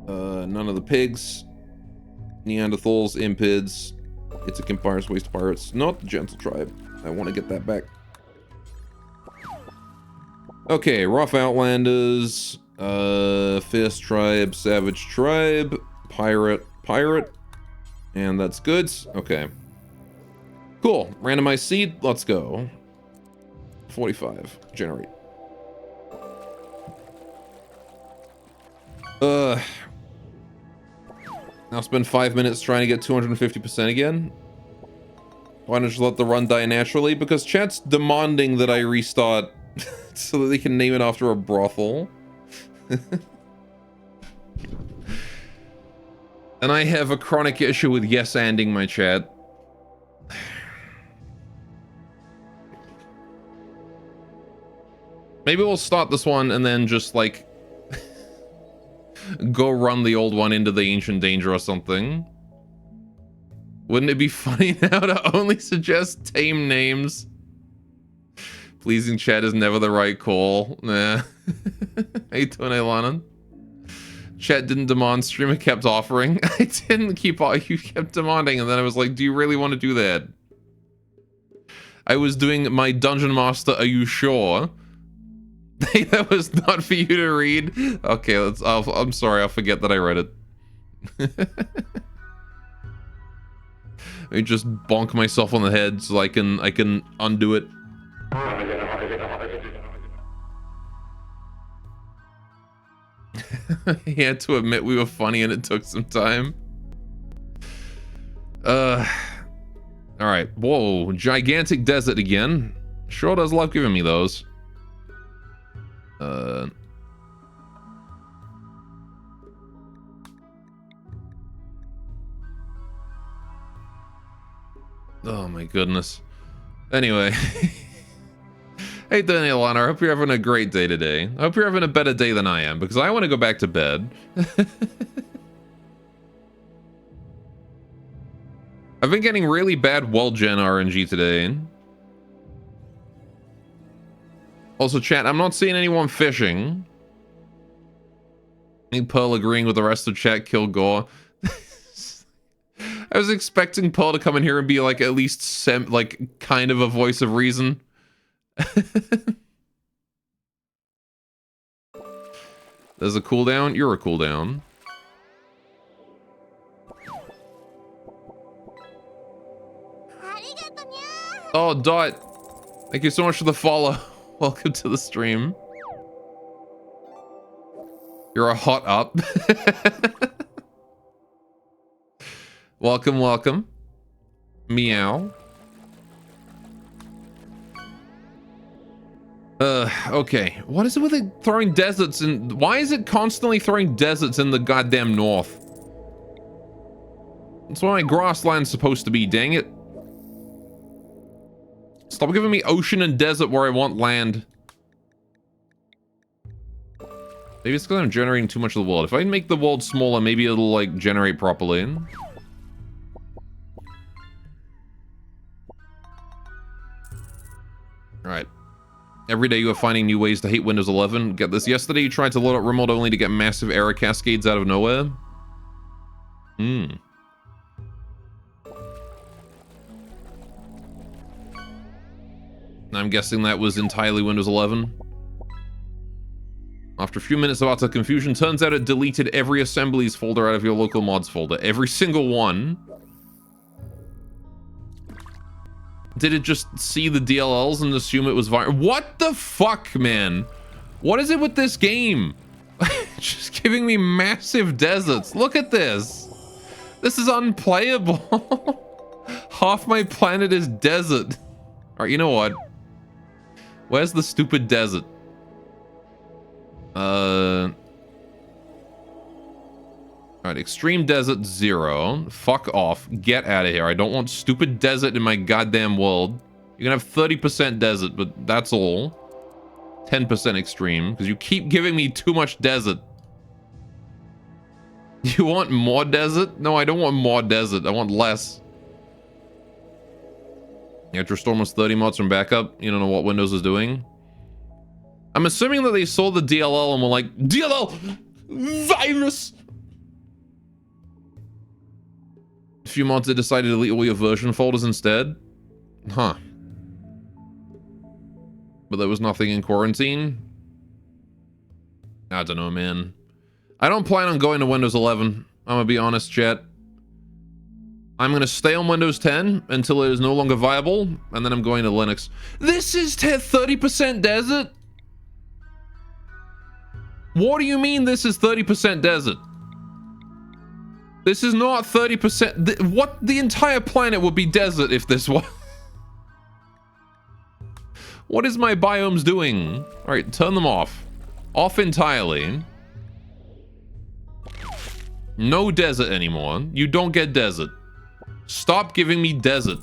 None of the pigs. Neanderthals, impids. It's a Campires, Waste Pirates, not the Gentle Tribe. I want to get that back. Okay, Rough Outlanders, Fierce Tribe, Savage Tribe, Pirate, and that's good. Okay. Cool. Randomized seed, let's go. 45. Generate. Now spend 5 minutes trying to get 250% again. Why not just let the run die naturally? Because chat's demanding that I restart so that they can name it after a brothel. And I have a chronic issue with yes-anding my chat. Maybe we'll start this one and then just like go run the old one into the ancient danger or something. Wouldn't it be funny now to only suggest tame names? Pleasing chat is never the right call. Nah. Hey, Tony Lannon. Chat didn't demand, streamer kept offering. I didn't keep on, you kept demanding, and then I was like, do you really want to do that? I was doing my Dungeon Master, are you sure? That was not for you to read. Okay, I'm sorry, I'll forget that I read it. I just bonk myself on the head so I can undo it. He had to admit we were funny and it took some time. Alright, whoa, gigantic desert again. Sure does love giving me those. Oh my goodness. Anyway. Hey, Daniel, I hope you're having a great day today. I hope you're having a better day than I am, because I want to go back to bed. I've been getting really bad world gen RNG today. Also, chat, I'm not seeing anyone fishing. I think Pearl agreeing with the rest of chat, kill Gore. I was expecting Pearl to come in here and be like at least like kind of a voice of reason. There's a cooldown. You're a cooldown. Oh, Dot. Thank you so much for the follow. Welcome to the stream. You're a hot up. Welcome, welcome. Meow. Okay. What is it with it throwing deserts in? Why is it constantly throwing deserts in the goddamn north? That's where my grassland's supposed to be, dang it. Stop giving me ocean and desert where I want land. Maybe it's because I'm generating too much of the world. If I make the world smaller, maybe it'll, like, generate properly. Alright. Every day you are finding new ways to hate Windows 11. Get this. Yesterday you tried to load up Rimworld only to get massive error cascades out of nowhere. I'm guessing that was entirely Windows 11. After a few minutes of utter confusion, turns out it deleted every assemblies folder out of your local mods folder. Every single one. Did it just see the DLLs and assume it was viral? What the fuck, man? What is it with this game? Just giving me massive deserts. Look at this. This is unplayable. Half my planet is desert. Alright, you know what? Where's the stupid desert? Alright, extreme desert 0. Fuck off. Get out of here. I don't want stupid desert in my goddamn world. You can have 30% desert, but that's all. 10% extreme, because you keep giving me too much desert. You want more desert? No, I don't want more desert. I want less. You have to restore almost 30 mods from backup. You don't know what Windows is doing. I'm assuming that they saw the DLL and were like, DLL! Virus! A few mods that decided to delete all your version folders instead. Huh. But there was nothing in quarantine. I don't know, man. I don't plan on going to Windows 11. I'm gonna be honest, chat. I'm gonna stay on Windows 10 until it is no longer viable, and then I'm going to Linux. This is 30% desert? What do you mean this is 30% desert? This is not 30%. What? The entire planet would be desert if this was. What is my biomes doing? All right, turn them off. Off entirely. No desert anymore. You don't get desert. Stop giving me desert.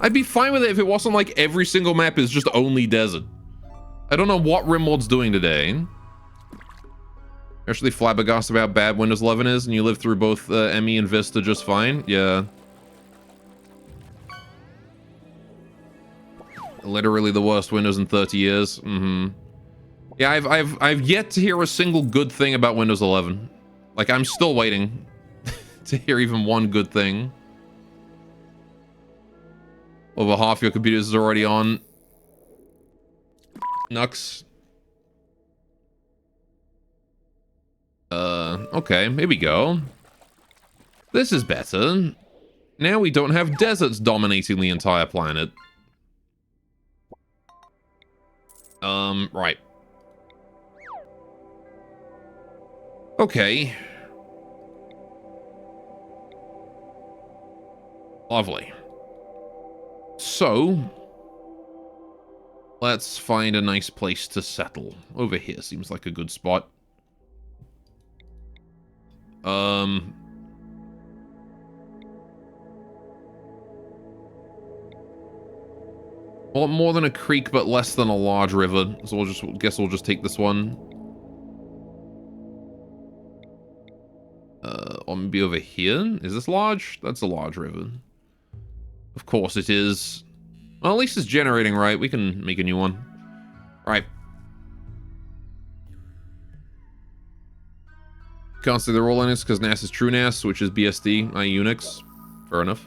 I'd be fine with it if it wasn't like every single map is just only desert. I don't know what Rimworld's doing today. Actually flabbergasted about bad Windows 11 is, and you live through both ME and Vista just fine. Yeah. Literally the worst Windows in 30 years. Yeah, I've yet to hear a single good thing about Windows 11. Like, I'm still waiting to hear even one good thing. Over half your computers is already on. Nux. Okay, here we go. This is better. Now we don't have deserts dominating the entire planet. Right. Okay. Lovely. So, let's find a nice place to settle. Over here seems like a good spot. Well, more than a creek, but less than a large river. So we'll just take this one. Or maybe over here? Is this large? That's a large river. Of course it is. Well, at least it's generating, right? We can make a new one. All right. Can't say they're all Linux because NAS is true NAS, which is BSD, i.e. Unix. Fair enough.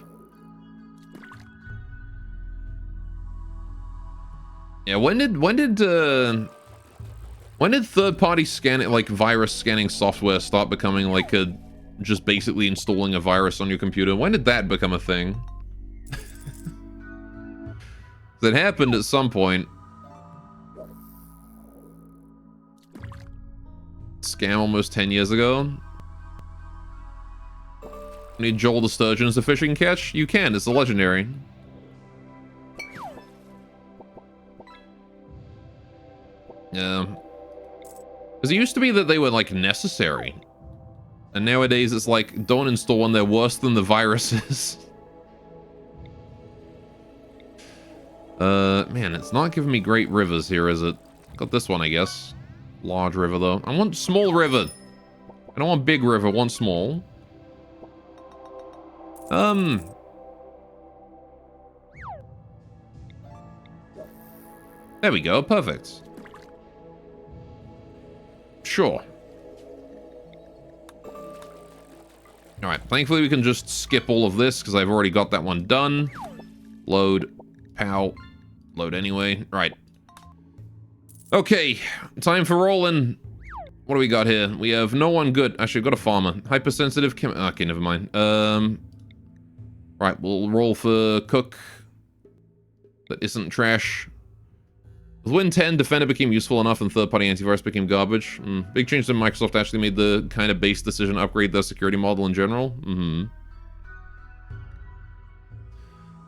Yeah, when did third-party scanning, like virus scanning software, start becoming like just basically installing a virus on your computer? When did that become a thing? That happened at some point. Scam almost 10 years ago. Need Joel the Sturgeon as a fishing catch? You can, it's a legendary. Yeah. Because it used to be that they were, like, necessary. And nowadays it's like, don't install one, they're worse than the viruses. Man, it's not giving me great rivers here, is it? Got this one, I guess. Large river, though. I want small river. I don't want big river, I want small. There we go, perfect. Sure. Alright, thankfully we can just skip all of this, because I've already got that one done. Load. Pow. Load anyway. Right. Okay, time for rolling. What do we got here? We have no one good. Actually, I've got a farmer. Hypersensitive chem... Okay, never mind. Right, we'll roll for cook. That isn't trash. With Win 10, Defender became useful enough and third-party antivirus became garbage. Big change that Microsoft actually made the kind of base decision to upgrade their security model in general.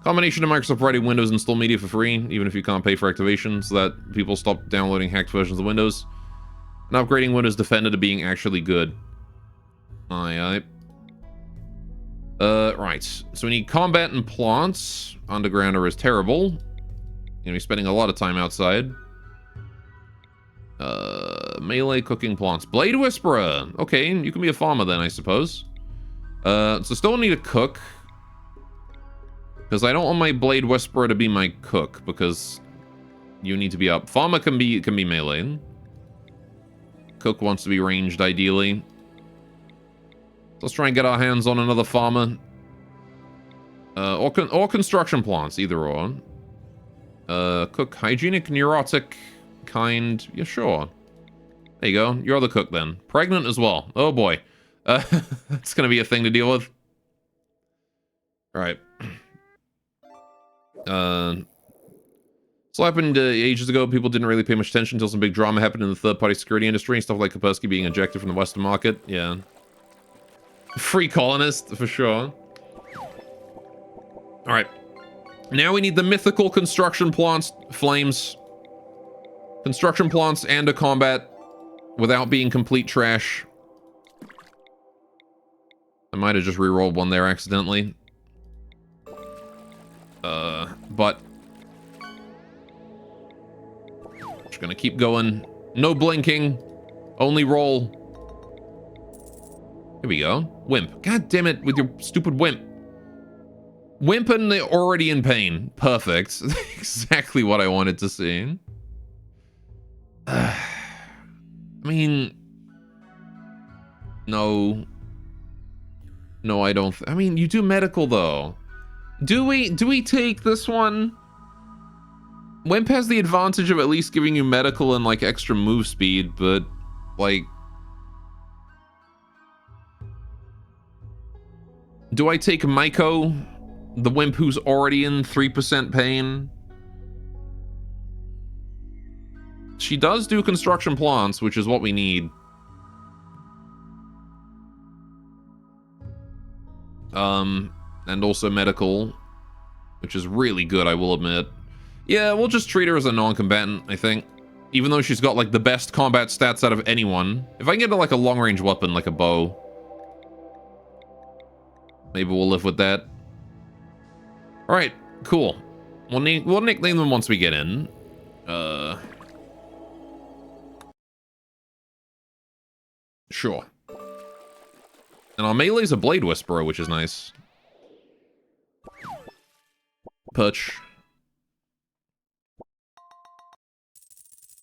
Combination of Microsoft providing Windows install media for free, even if you can't pay for activation, so that people stop downloading hacked versions of Windows. And upgrading Windows Defender to being actually good. Aye. Right. So we need combat and plants. Undergrounder is terrible. Gonna be spending a lot of time outside. Melee cooking plants. Blade Whisperer. Okay, you can be a farmer then, I suppose. So still need a cook. Because I don't want my Blade Whisperer to be my cook, because you need to be up. Farmer can be melee. Cook wants to be ranged, ideally. Let's try and get our hands on another farmer. Or construction plants, either or. Cook, hygienic, neurotic, kind. Yeah, sure. There you go. You're the cook, then. Pregnant as well. Oh, boy. That's going to be a thing to deal with. All right. So happened ages ago. People didn't really pay much attention until some big drama happened in the third-party security industry. Stuff like Kaspersky being ejected from the Western market. Yeah. Free colonist, for sure. Alright. Now we need the mythical construction plants, flames. Construction plants and a combat without being complete trash. I might have just rerolled one there accidentally. But just gonna keep going. No blinking. Only roll. Here we go. Wimp. God damn it with your stupid wimp. Wimp and they're already in pain. Perfect. Exactly what I wanted to see. I mean... No. No, I don't... I mean, you do medical, though. Do we take this one? Wimp has the advantage of at least giving you medical and, like, extra move speed, but, like... Do I take Maiko, the wimp who's already in 3% pain? She does do construction plants, which is what we need. And also medical, which is really good, I will admit. Yeah, we'll just treat her as a non-combatant, I think. Even though she's got, like, the best combat stats out of anyone. If I can get her, like, a long-range weapon, like a bow, maybe we'll live with that. Alright, cool. We'll nickname them once we get in. Sure. And our melee's a Blade Whisperer, which is nice. Perch.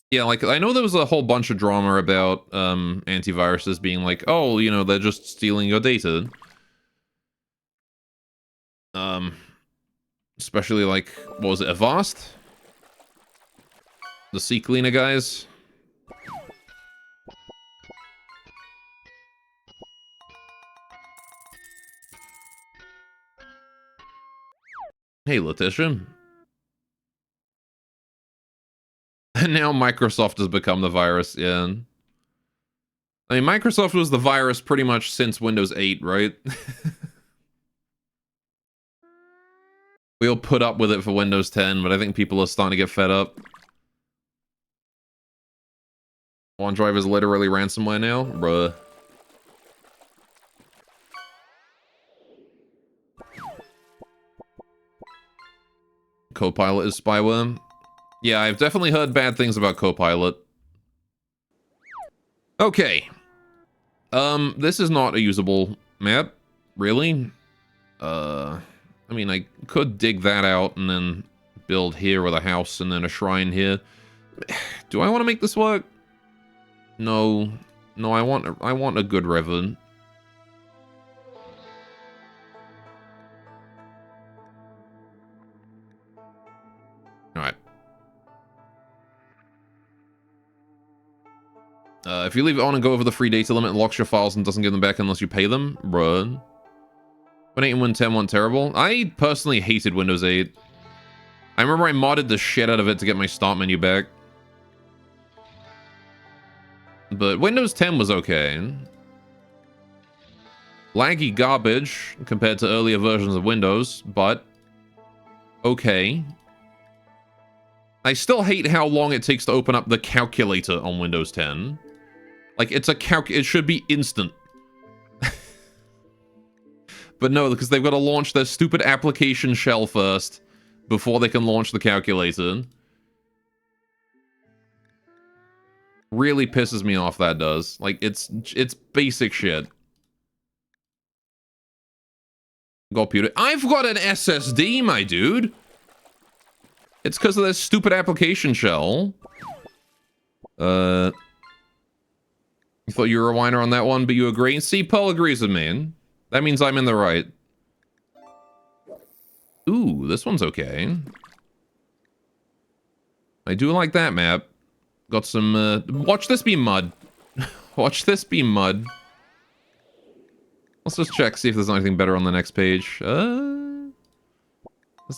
Yeah, like, I know there was a whole bunch of drama about antiviruses being like, oh, you know, they're just stealing your data. Especially like, what was it, Avast? The sea cleaner guys? Hey, Letitia. And now Microsoft has become the virus, yeah. I mean, Microsoft was the virus pretty much since Windows 8, right? We all put up with it for Windows 10, but I think people are starting to get fed up. OneDrive is literally ransomware now? Bruh. Copilot is spyware. Yeah, I've definitely heard bad things about Copilot. Okay. This is not a usable map, really. I mean, I could dig that out and then build here with a house and then a shrine here. Do I want to make this work? No. No, I want a good river. Alright. If you leave it on and go over the free data limit, it locks your files and doesn't give them back unless you pay them. Bruh. When 8 and when 10 weren't terrible. I personally hated Windows 8. I remember I modded the shit out of it to get my start menu back. But Windows 10 was okay. Laggy garbage compared to earlier versions of Windows, but okay. I still hate how long it takes to open up the calculator on Windows 10. Like, it's a it should be instant. But no, because they've got to launch their stupid application shell first before they can launch the calculator. Really pisses me off, that does. Like, it's basic shit. Computer. I've got an SSD, my dude. It's because of this stupid application shell. You thought you were a whiner on that one, but you agree? See, Paul agrees with me. That means I'm in the right. Ooh, this one's okay. I do like that map. Got some, watch this be mud. Watch this be mud. Let's just check, see if there's anything better on the next page. There's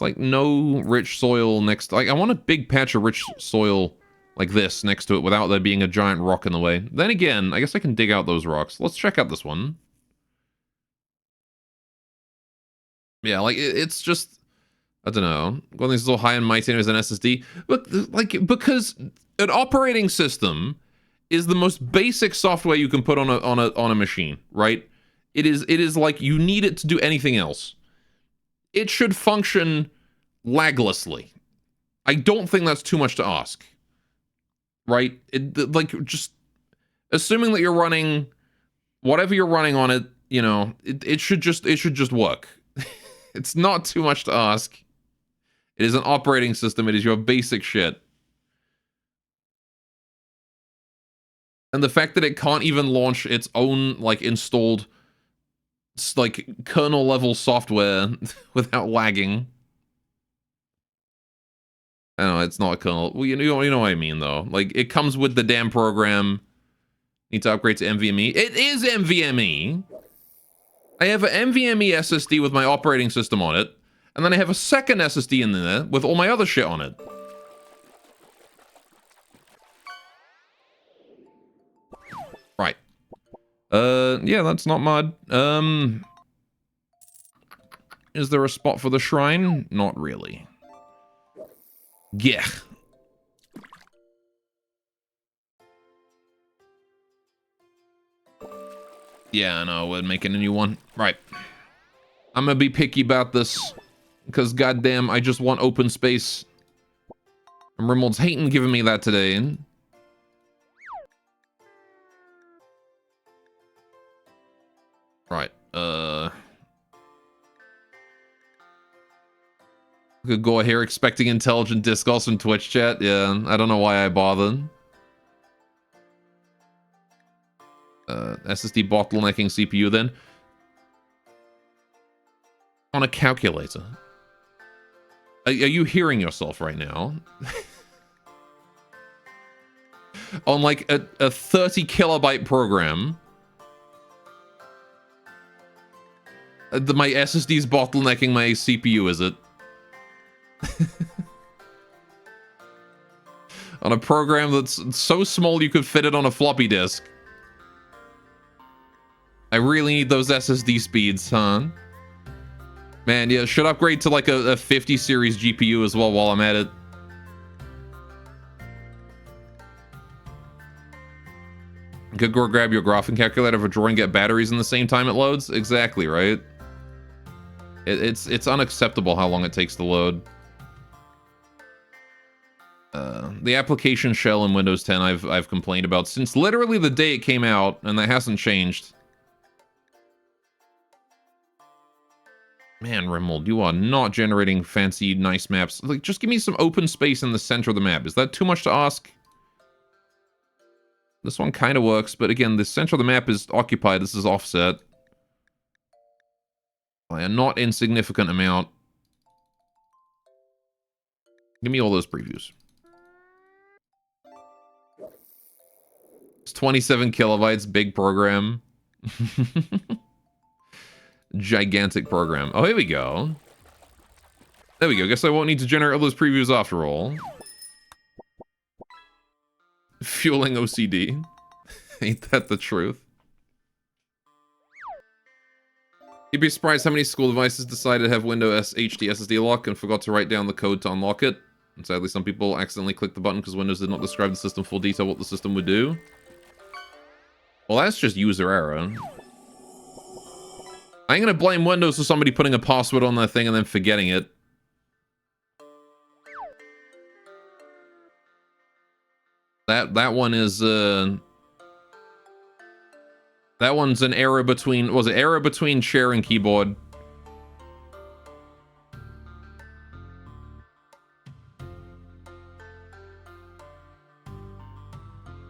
like no rich soil next. Like, I want a big patch of rich soil like this next to it without there being a giant rock in the way. Then again, I guess I can dig out those rocks. Let's check out this one. Yeah, like, it's just, I don't know. One thing's so high and mighty as an SSD. But, like, because an operating system is the most basic software you can put on a machine, right? It is like you need it to do anything else. It should function laglessly. I don't think that's too much to ask. Right? Like, just assuming that you're running whatever you're running on it, you know, it should just work. It's not too much to ask. It is an operating system. It is your basic shit. And the fact that it can't even launch its own, like, installed, like, kernel level software without lagging. I don't know, it's not a kernel. Well, you know what I mean, though. Like, it comes with the damn program. Need to upgrade to NVMe. It is NVMe. I have an NVMe SSD with my operating system on it. And then I have a second SSD in there with all my other shit on it. Right. Yeah, that's not mud. Is there a spot for the shrine? Not really. Yeah. Yeah, I know, we're making a new one. Right. I'm gonna be picky about this. Because goddamn, I just want open space. And Rimworld's hating giving me that today. Right, could go here expecting intelligent discourse in Twitch chat. Yeah, I don't know why I bothered. SSD bottlenecking CPU then. On a calculator. Are you hearing yourself right now? On like a 30 kilobyte program. My SSD's bottlenecking my CPU, is it? On a program that's so small you could fit it on a floppy disk. I really need those SSD speeds, huh? Man, yeah, should upgrade to like a 50 series GPU as well while I'm at it. Could go grab your graphing calculator for drawing, get batteries in the same time it loads? Exactly, right? It's unacceptable how long it takes to load. The application shell in Windows 10 I've complained about since literally the day it came out, and that hasn't changed. Man, Rimworld, you are not generating fancy, nice maps. Like, just give me some open space in the center of the map. Is that too much to ask? This one kind of works, but again, the center of the map is occupied. This is offset by a not insignificant amount. Give me all those previews. It's 27 kilobytes, big program. Gigantic program. Oh, here we go. There we go. Guess I won't need to generate all those previews after all. Fueling OCD. Ain't that the truth? You'd be surprised how many school devices decided to have Windows HD SSD lock and forgot to write down the code to unlock it. And sadly, some people accidentally clicked the button because Windows did not describe the system full detail what the system would do. Well, that's just user error. I ain't gonna blame Windows for somebody putting a password on that thing and then forgetting it. That one is that one's an error between, was it error between share and keyboard?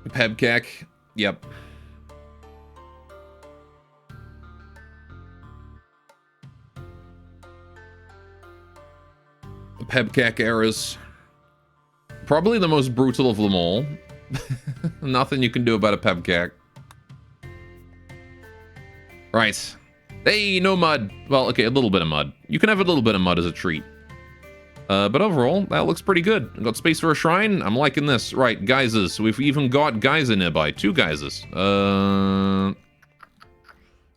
Pebcac, yep. Pebcac errors. Probably the most brutal of them all. Nothing you can do about a pebcac. Right. Hey, no mud. Well, okay, a little bit of mud. You can have a little bit of mud as a treat. But overall, that looks pretty good. I've got space for a shrine. I'm liking this. Right, geysers. We've even got geyser nearby. 2 geysers.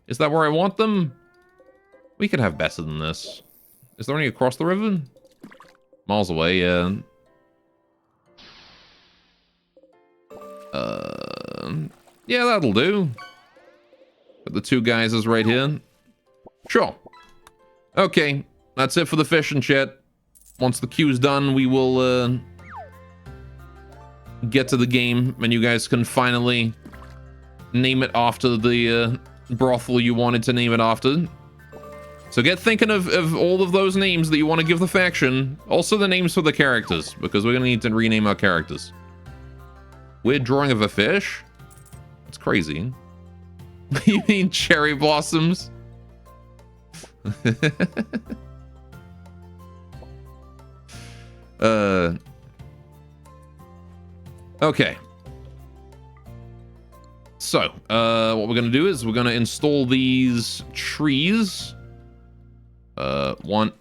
Is that where I want them? We could have better than this. Is there any across the river? Miles away, yeah. Yeah, that'll do. Got the 2 geysers right here. Sure. Okay, that's it for the fishing chat. Once the queue's done, we will get to the game, and you guys can finally name it after the brothel you wanted to name it after. So get thinking of all of those names that you want to give the faction. Also the names for the characters, because we're going to need to rename our characters. Weird drawing of a fish? That's crazy. You mean cherry blossoms? Okay. So, what we're going to do is we're going to install these trees. 1,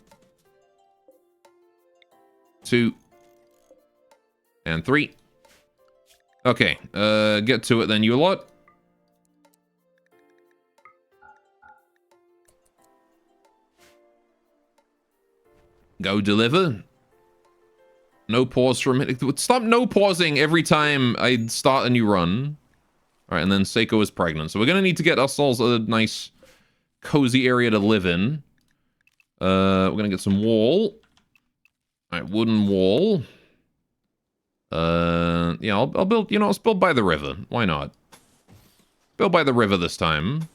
2, and 3. Okay, get to it then, you lot. Go deliver. No pause for a minute. Stop no pausing every time I start a new run. Alright, and then Seiko is pregnant. So we're going to need to get ourselves a nice, cozy area to live in. We're gonna get some wool. Alright, wooden wall. Yeah, I'll build, you know, let's build by the river. Why not? Build by the river this time.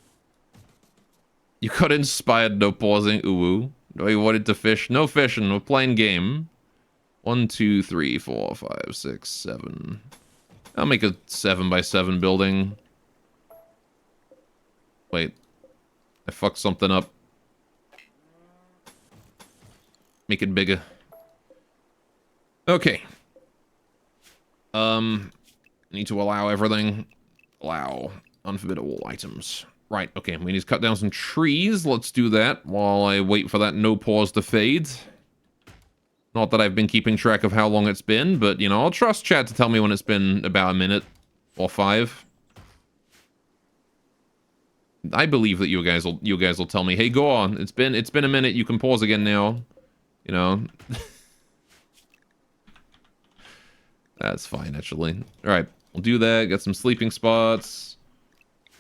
You got inspired, no pausing. Ooh. No, you wanted to fish. No fishing. We're playing game. 1, 2, 3, 4, 5, 6, 7. I'll make a 7x7 building. Wait. I fucked something up. Make it bigger. Okay. Need to allow everything. Allow unforbidden all items. Right, okay, we need to cut down some trees. Let's do that while I wait for that no pause to fade. Not that I've been keeping track of how long it's been, but, you know, I'll trust chat to tell me when it's been about a minute or 5. I believe that you guys will tell me, hey, go on. It's been a minute. You can pause again now. You know. That's fine, actually. All right, we'll do that. Get some sleeping spots.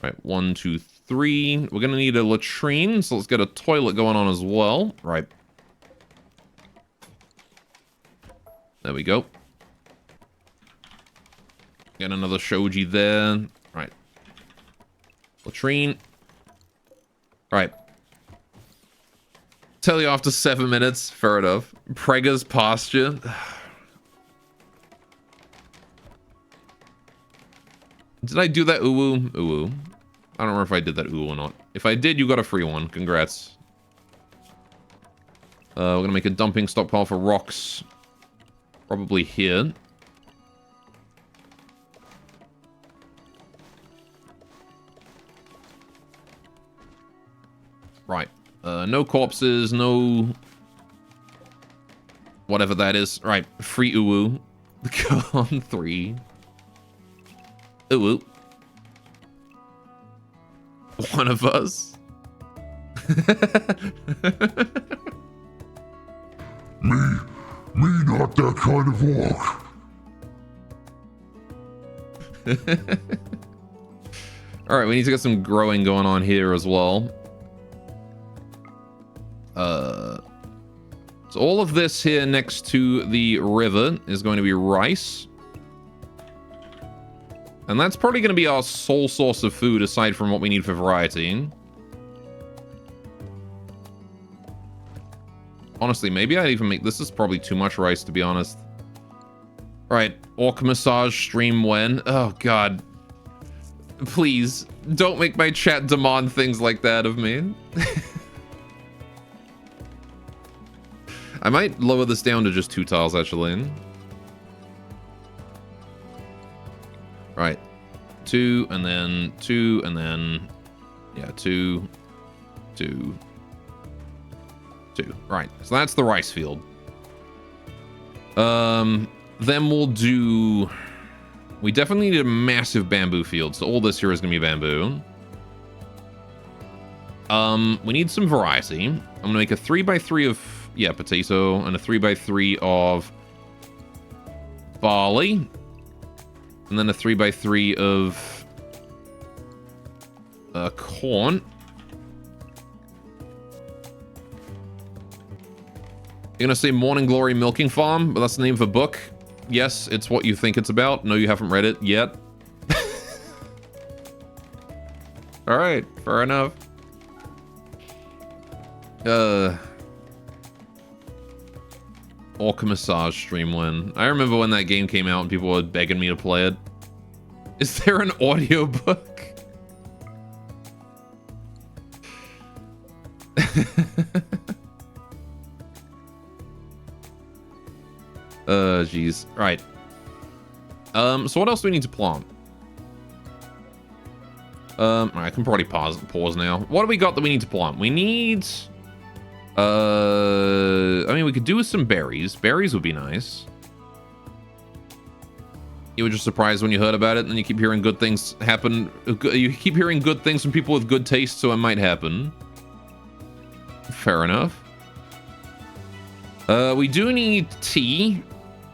All right, 1, 2, 3. We're gonna need a latrine, so let's get a toilet going on as well. Right. There we go. Get another shoji there. Right. Latrine. Right. Tell you after 7 minutes. Fair enough. Prega's pasture. Did I do that uwu? Uwu. I don't remember if I did that uwu or not. If I did, you got a free one. Congrats. We're gonna make a dumping stockpile for rocks. Probably here. Right. No corpses, no... whatever that is. Right. Free uwu. Go on 3. Uwu. One of us. Me not that kind of walk. Alright, we need to get some growing going on here as well. So all of this here next to the river is going to be rice. And that's probably going to be our sole source of food aside from what we need for variety. Honestly, maybe I'd even make... this is probably too much rice, to be honest. Alright, orc massage stream when? Oh, God. Please, don't make my chat demand things like that of me. I might lower this down to just 2 tiles, actually. Right. 2, and then 2, and then... yeah, 2, 2, 2. Right, so that's the rice field. Then we'll do... we definitely need a massive bamboo field, so all this here is going to be bamboo. We need some variety. I'm going to make a 3x3 of... yeah, potato, and a 3x3 of barley. And then a 3x3 of corn. You're gonna say Morning Glory Milking Farm, but that's the name of a book. Yes, it's what you think it's about. No, you haven't read it yet. Alright, fair enough. Orc Massage stream when. I remember when that game came out and people were begging me to play it. Is there an audiobook? Jeez. Right. So what else do we need to plant? I can probably pause now. What do we got that we need to plant? We need... I mean, we could do with some berries. Berries would be nice. You were just surprised when you heard about it, and then you keep hearing good things happen. You keep hearing good things from people with good taste, so it might happen. Fair enough. We do need tea.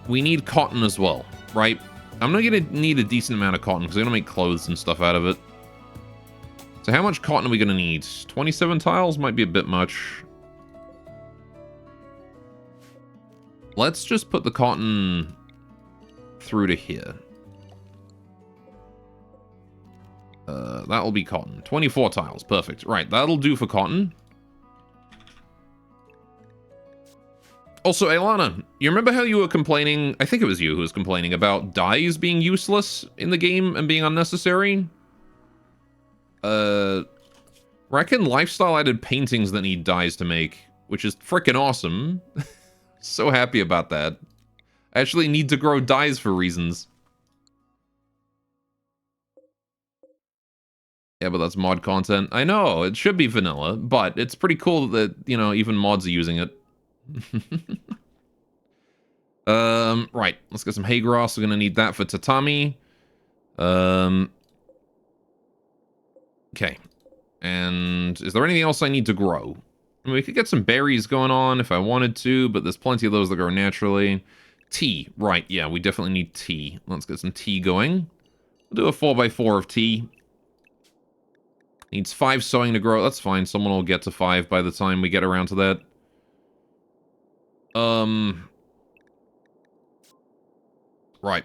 We need cotton as well, right? I'm not gonna need a decent amount of cotton, because I'm gonna make clothes and stuff out of it. So how much cotton are we gonna need? 27 tiles might be a bit much. Let's just put the cotton through to here. That'll be cotton. 24 tiles. Perfect. Right, that'll do for cotton. Also, Ailana, you remember how you were complaining, I think it was you who was complaining about dyes being useless in the game and being unnecessary? Reckon Lifestyle added paintings that need dyes to make, which is freaking awesome. So happy about that. I actually need to grow dyes for reasons. Yeah, but that's mod content. I know, it should be vanilla, but it's pretty cool that, you know, even mods are using it. Right, let's get some hay grass. We're gonna need that for tatami. Okay. And is there anything else I need to grow? I mean, we could get some berries going on if I wanted to, but there's plenty of those that grow naturally. Tea, right, yeah, we definitely need tea. Let's get some tea going. We'll do a 4x4 of tea. Needs 5 sowing to grow. That's fine. Someone will get to 5 by the time we get around to that. Right.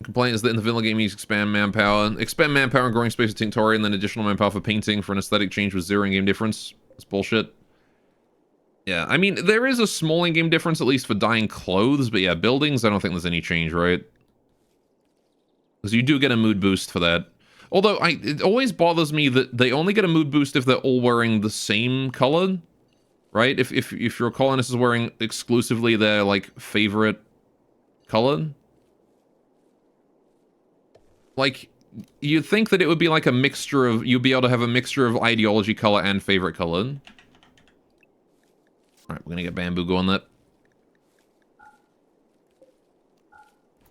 Complaint is that in the vanilla game you expand manpower. Expand manpower and growing space with Tinctoria, and then additional manpower for painting for an aesthetic change with 0 in-game difference. That's bullshit. Yeah, I mean, there is a small in-game difference, at least for dyeing clothes, but yeah, buildings, I don't think there's any change, right? Because you do get a mood boost for that. Although, it always bothers me that they only get a mood boost if they're all wearing the same color, right? If your colonist is wearing exclusively their, like, favorite color. Like, you'd think that it would be like a mixture of... You'd be able to have a mixture of ideology color and favorite color. Alright, we're gonna get bamboo going that.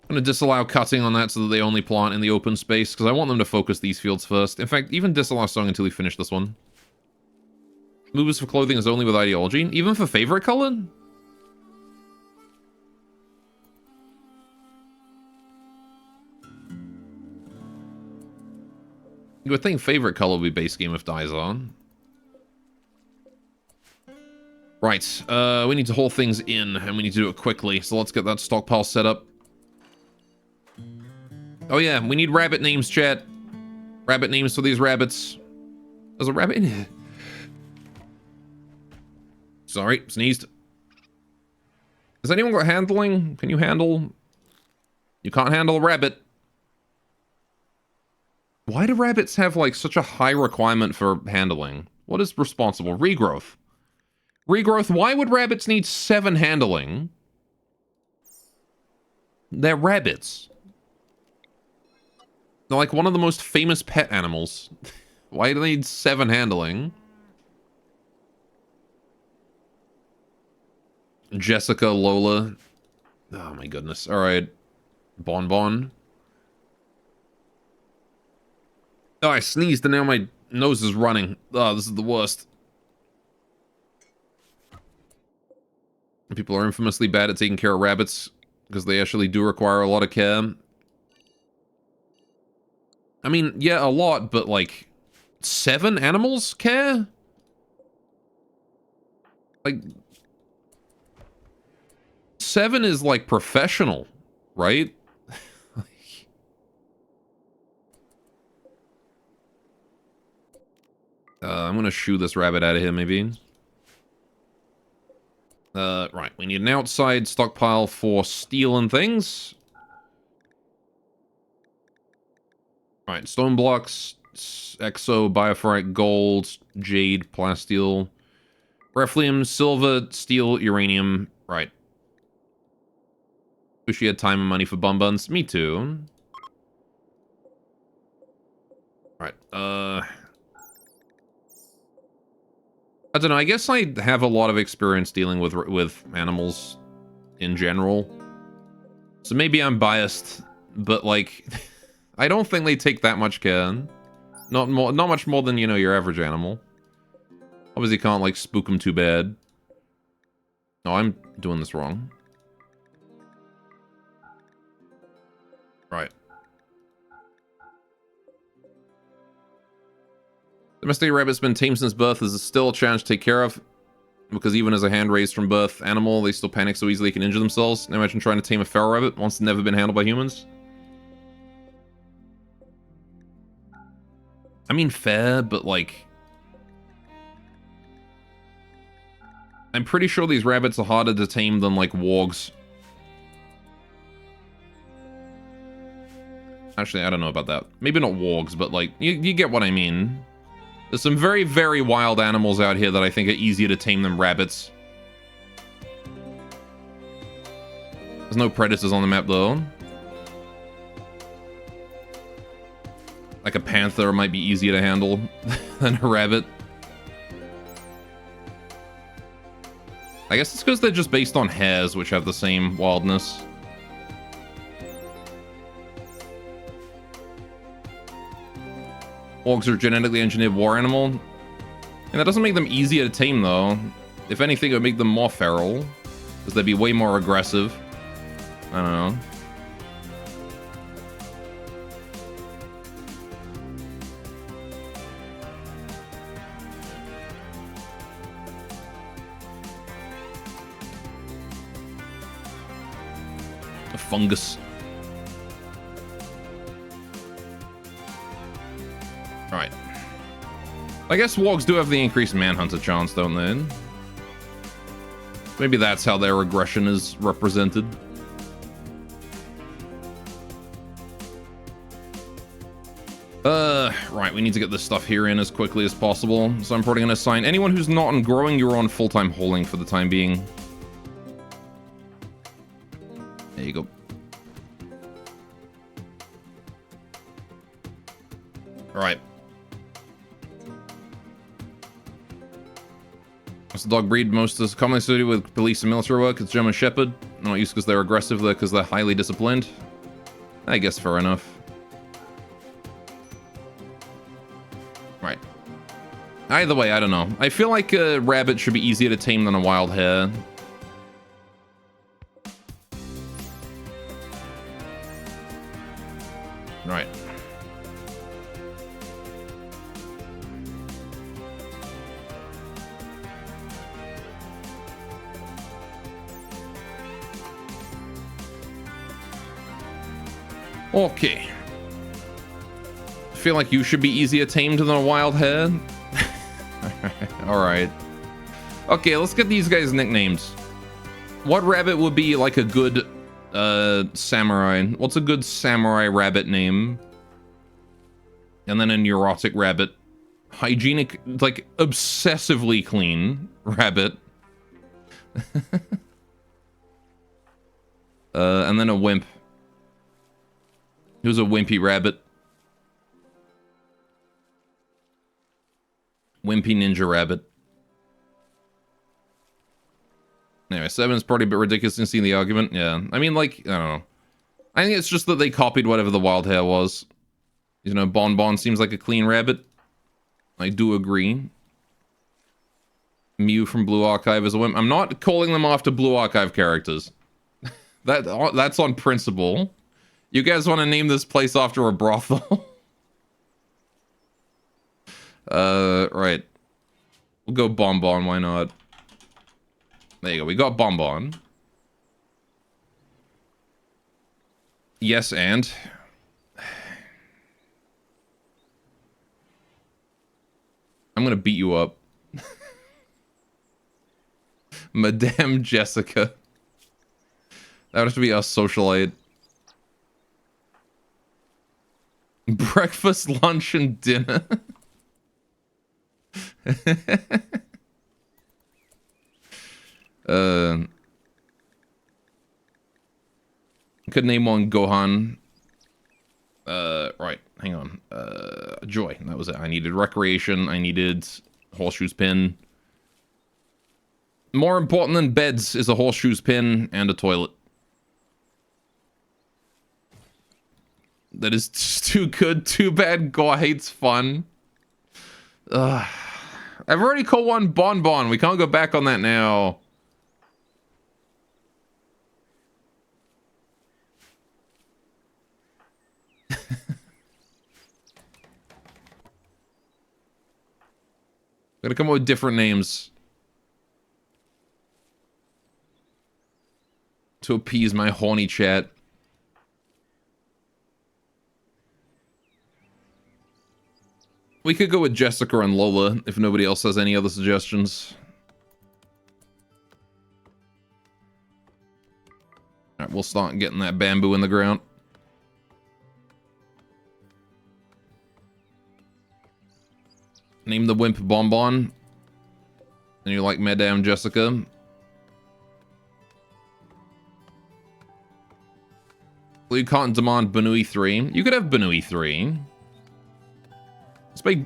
I'm going to disallow cutting on that so that they only plant in the open space, because I want them to focus these fields first. In fact, even disallow sowing until we finish this one. Movers for clothing is only with ideology, even for favorite color? You would think favorite color would be base game if dyes on. Right, we need to haul things in, and we need to do it quickly, so let's get that stockpile set up. Oh yeah, we need rabbit names, chat. Rabbit names for these rabbits. There's a rabbit in here. Sorry, sneezed. Has anyone got handling? Can you handle? You can't handle a rabbit. Why do rabbits have, like, such a high requirement for handling? What is responsible? Regrowth. Regrowth, why would rabbits need 7 handling? They're rabbits. They're like one of the most famous pet animals. Why do they need 7 handling? Jessica, Lola. Oh my goodness. Alright. Bonbon. Oh, I sneezed and now my nose is running. Oh, this is the worst. People are infamously bad at taking care of rabbits because they actually do require a lot of care. I mean, yeah, a lot, but like 7 animals care? Like 7 is like professional, right? I'm gonna shoo this rabbit out of here, maybe. Right, we need an outside stockpile for steel and things. Alright, stone blocks, exo, bioferrite, gold, jade, plasteel, reflium, silver, steel, uranium. Right. Wish you had time and money for bum buns. Me too. Alright, I don't know, I guess I have a lot of experience dealing with animals in general. So maybe I'm biased, but like... I don't think they take that much care. Not much more than, you know, your average animal. Obviously can't, like, spook them too bad. No, I'm doing this wrong. Right. Domestic rabbit's been tame since birth. Is still a challenge to take care of. Because even as a hand-raised from birth animal, they still panic so easily they can injure themselves. Now imagine trying to tame a feral rabbit once it's never been handled by humans. I mean, fair, but like... I'm pretty sure these rabbits are harder to tame than, like, wargs. Actually, I don't know about that. Maybe not wargs, but, like, you get what I mean. There's some very, very wild animals out here that I think are easier to tame than rabbits. There's no predators on the map, though. Like a panther might be easier to handle than a rabbit. I guess it's because they're just based on hares, which have the same wildness. Orcs are genetically engineered war animal. And that doesn't make them easier to tame, though. If anything, it would make them more feral. Because they'd be way more aggressive. I don't know. A fungus. Right. I guess wargs do have the increased manhunter chance, don't they? Maybe that's how their aggression is represented. Right, we need to get this stuff here in as quickly as possible. So I'm probably going to assign anyone who's not on growing, you're on full-time holding for the time being. There you go. Alright. What's the dog breed most is commonly associated with police and military work? It's German Shepherd. Not used because they're aggressive, though, because they're highly disciplined. I guess fair enough. Right. Either way, I don't know. I feel like a rabbit should be easier to tame than a wild hare. Right. Okay. I feel like you should be easier tamed than a wild hare. Alright. Okay, let's get these guys nicknames. What rabbit would be like a good samurai? What's a good samurai rabbit name? And then a neurotic rabbit. Hygienic, like obsessively clean rabbit. And then a wimp. Who's a wimpy rabbit? Wimpy ninja rabbit. Anyway, 7 is probably a bit ridiculous in seeing the argument. Yeah, I mean, like, I don't know. I think it's just that they copied whatever the wild hare was. You know, Bon Bon seems like a clean rabbit. I do agree. Mew from Blue Archive is a wimp. I'm not calling them after Blue Archive characters. That's on principle. You guys want to name this place after a brothel? Right. We'll go Bon Bon, why not? There you go, we got Bon Bon. Yes, and... I'm gonna beat you up. Madame Jessica. That would have to be our socialite. Breakfast, lunch, and dinner. Could name one Gohan. Right, hang on. Joy, that was it. I needed recreation, I needed horseshoes pin. More important than beds is a horseshoes pin and a toilet. That is too good, too bad. Gore hates fun. I've already called one Bon Bon. We can't go back on that now. Gotta come up with different names. to appease my horny chat. We could go with Jessica and Lola if nobody else has any other suggestions. Alright, we'll start getting that bamboo in the ground. Name the wimp Bonbon. And you like Madame Jessica. Well, you can't demand Benui 3. You could have Benui 3. Let's make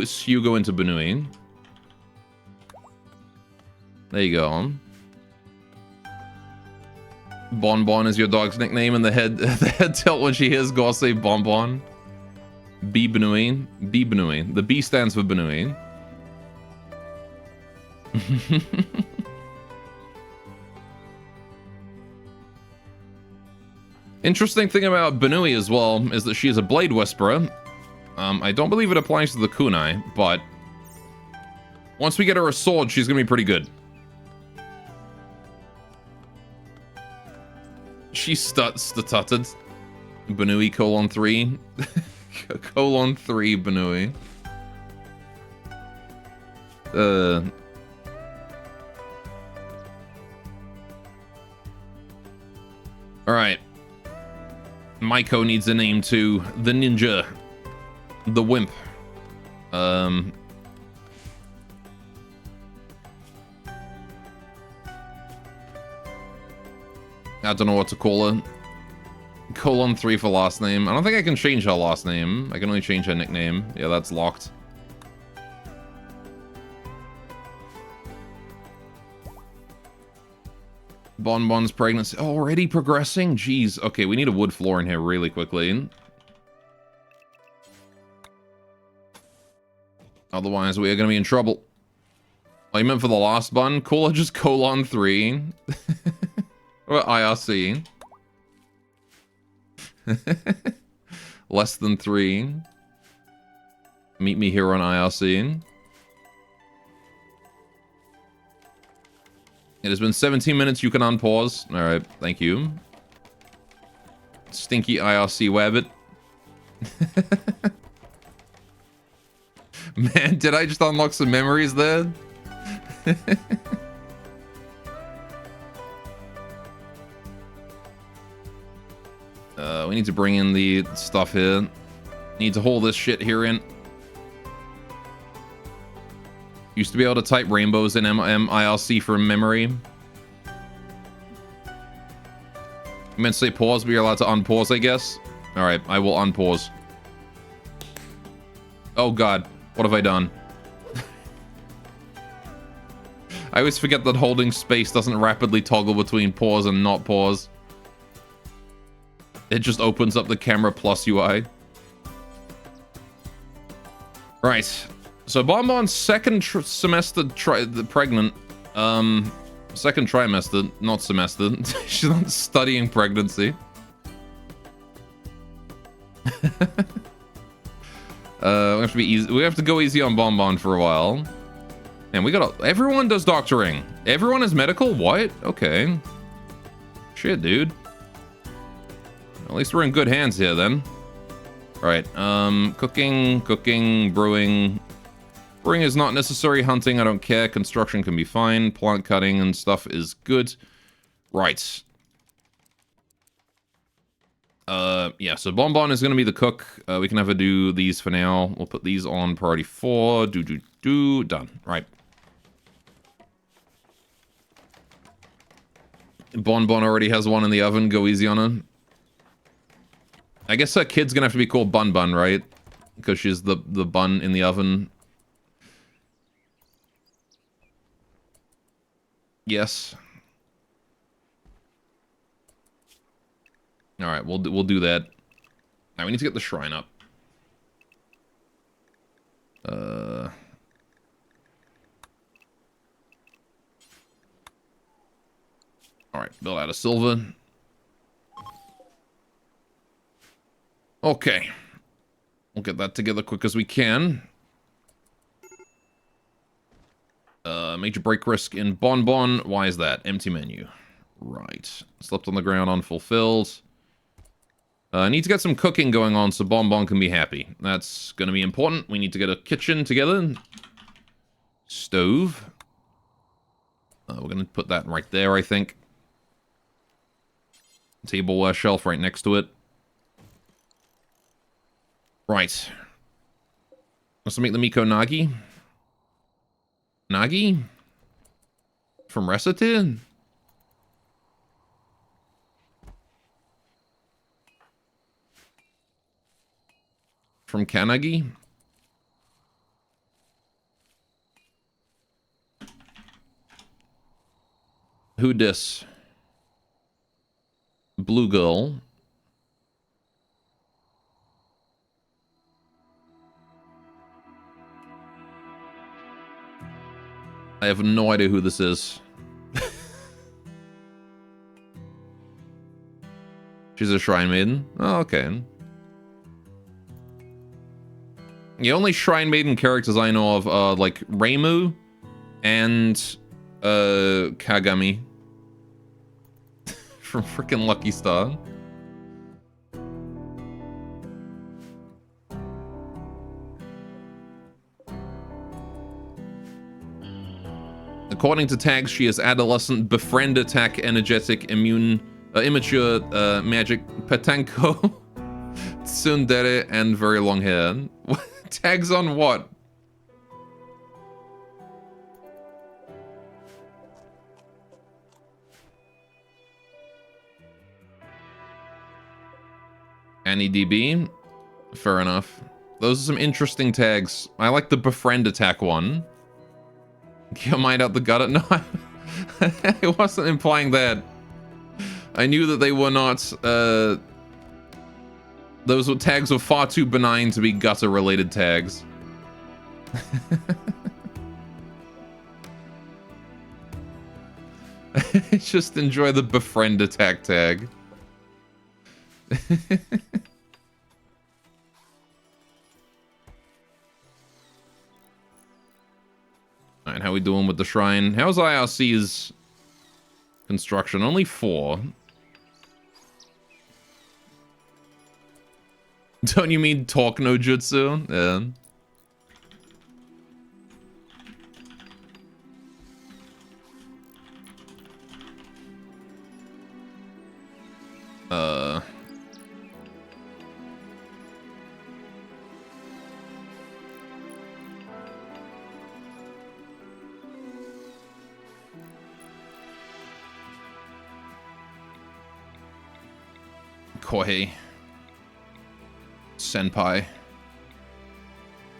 Hugo into Benui. There you go. Bonbon is your dog's nickname, and the head tilt when she hears Gore say Bonbon. B Benui. B Benui. The B stands for Benui. Interesting thing about Benui as well is that she is a Blade Whisperer. I don't believe it applies to the kunai, but once we get her a sword, she's gonna be pretty good. She stuttered. Benui colon 3. Colon 3 Benui. Alright. Maiko needs a name too. The ninja. The wimp. I don't know what to call her. Colon 3 for last name. I don't think I can change her last name. I can only change her nickname. Yeah, that's locked. Bonbon's pregnancy. Already progressing? Jeez. Okay, we need a wood floor in here really quickly. Otherwise, we are going to be in trouble. Oh, you meant for the last bun? Call her just colon 3. Or IRC. Less than 3. Meet me here on IRC. It has been 17 minutes. You can unpause. Alright, thank you. Stinky IRC Wabbit. Man, did I just unlock some memories there? We need to bring in the stuff here. Need to hold this shit here in. Used to be able to type rainbows in IRC from memory. You meant to say pause, but you're allowed to unpause, I guess? Alright, I will unpause. Oh god, what have I done? I always forget that holding space doesn't rapidly toggle between pause and not pause. It just opens up the camera plus UI. Right. So Bonbon's second semester pregnant. Second trimester, not semester. She's not studying pregnancy. We have to be easy. We have to go easy on Bonbon for a while. And we gotta. Everyone does doctoring. Everyone is medical. What? Okay. Shit, dude. At least we're in good hands here, then. Alright, cooking, brewing. Brewing is not necessary. Hunting, I don't care. Construction can be fine. Plant cutting and stuff is good. Right. Yeah, so Bonbon is going to be the cook. We can have her do these for now. We'll put these on priority 4. Done. Right. Bonbon already has one in the oven. Go easy on her. I guess her kid's gonna have to be called Bun Bun, right? Because she's the bun in the oven. Yes. All right, we'll do that. All right, we need to get the shrine up. All right, build out of silver. Okay. We'll get that together quick as we can. Major break risk in Bonbon. Why is that? Empty menu. Right. Slept on the ground unfulfilled. I need to get some cooking going on so Bonbon can be happy. That's going to be important. We need to get a kitchen together. Stove. We're going to put that right there, I think. Tableware shelf right next to it. Right. Let's make the Miko Nagi. Nagi? From Recite? From Kanagi? Who dis? Blue girl. I have no idea who this is. She's a Shrine Maiden? Oh, okay. The only Shrine Maiden characters I know of are, like, Reimu and, Kagami. From freaking Lucky Star. According to tags, she is adolescent, befriend attack, energetic, immune, immature, magic, patanko, tsundere, and very long hair. Tags on what? Annie DB? Fair enough. Those are some interesting tags. I like the befriend attack one. Get your mind out the gutter? No, I wasn't implying that. I knew that they were not, those tags were far too benign to be gutter-related tags. I just enjoy the befriend attack tag. Alright, how we doing with the shrine? How's IRC's construction? Only 4. Don't you mean talk no jutsu? Yeah. Kohei. Senpai.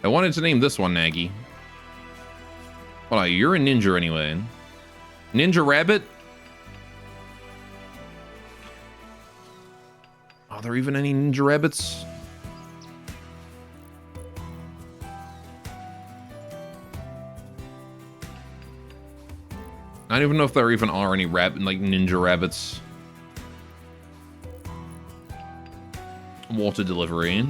I wanted to name this one Nagi. Well, you're a ninja anyway. Ninja Rabbit? Are there even any ninja rabbits? I don't even know if there even are any ninja rabbits. Water delivery.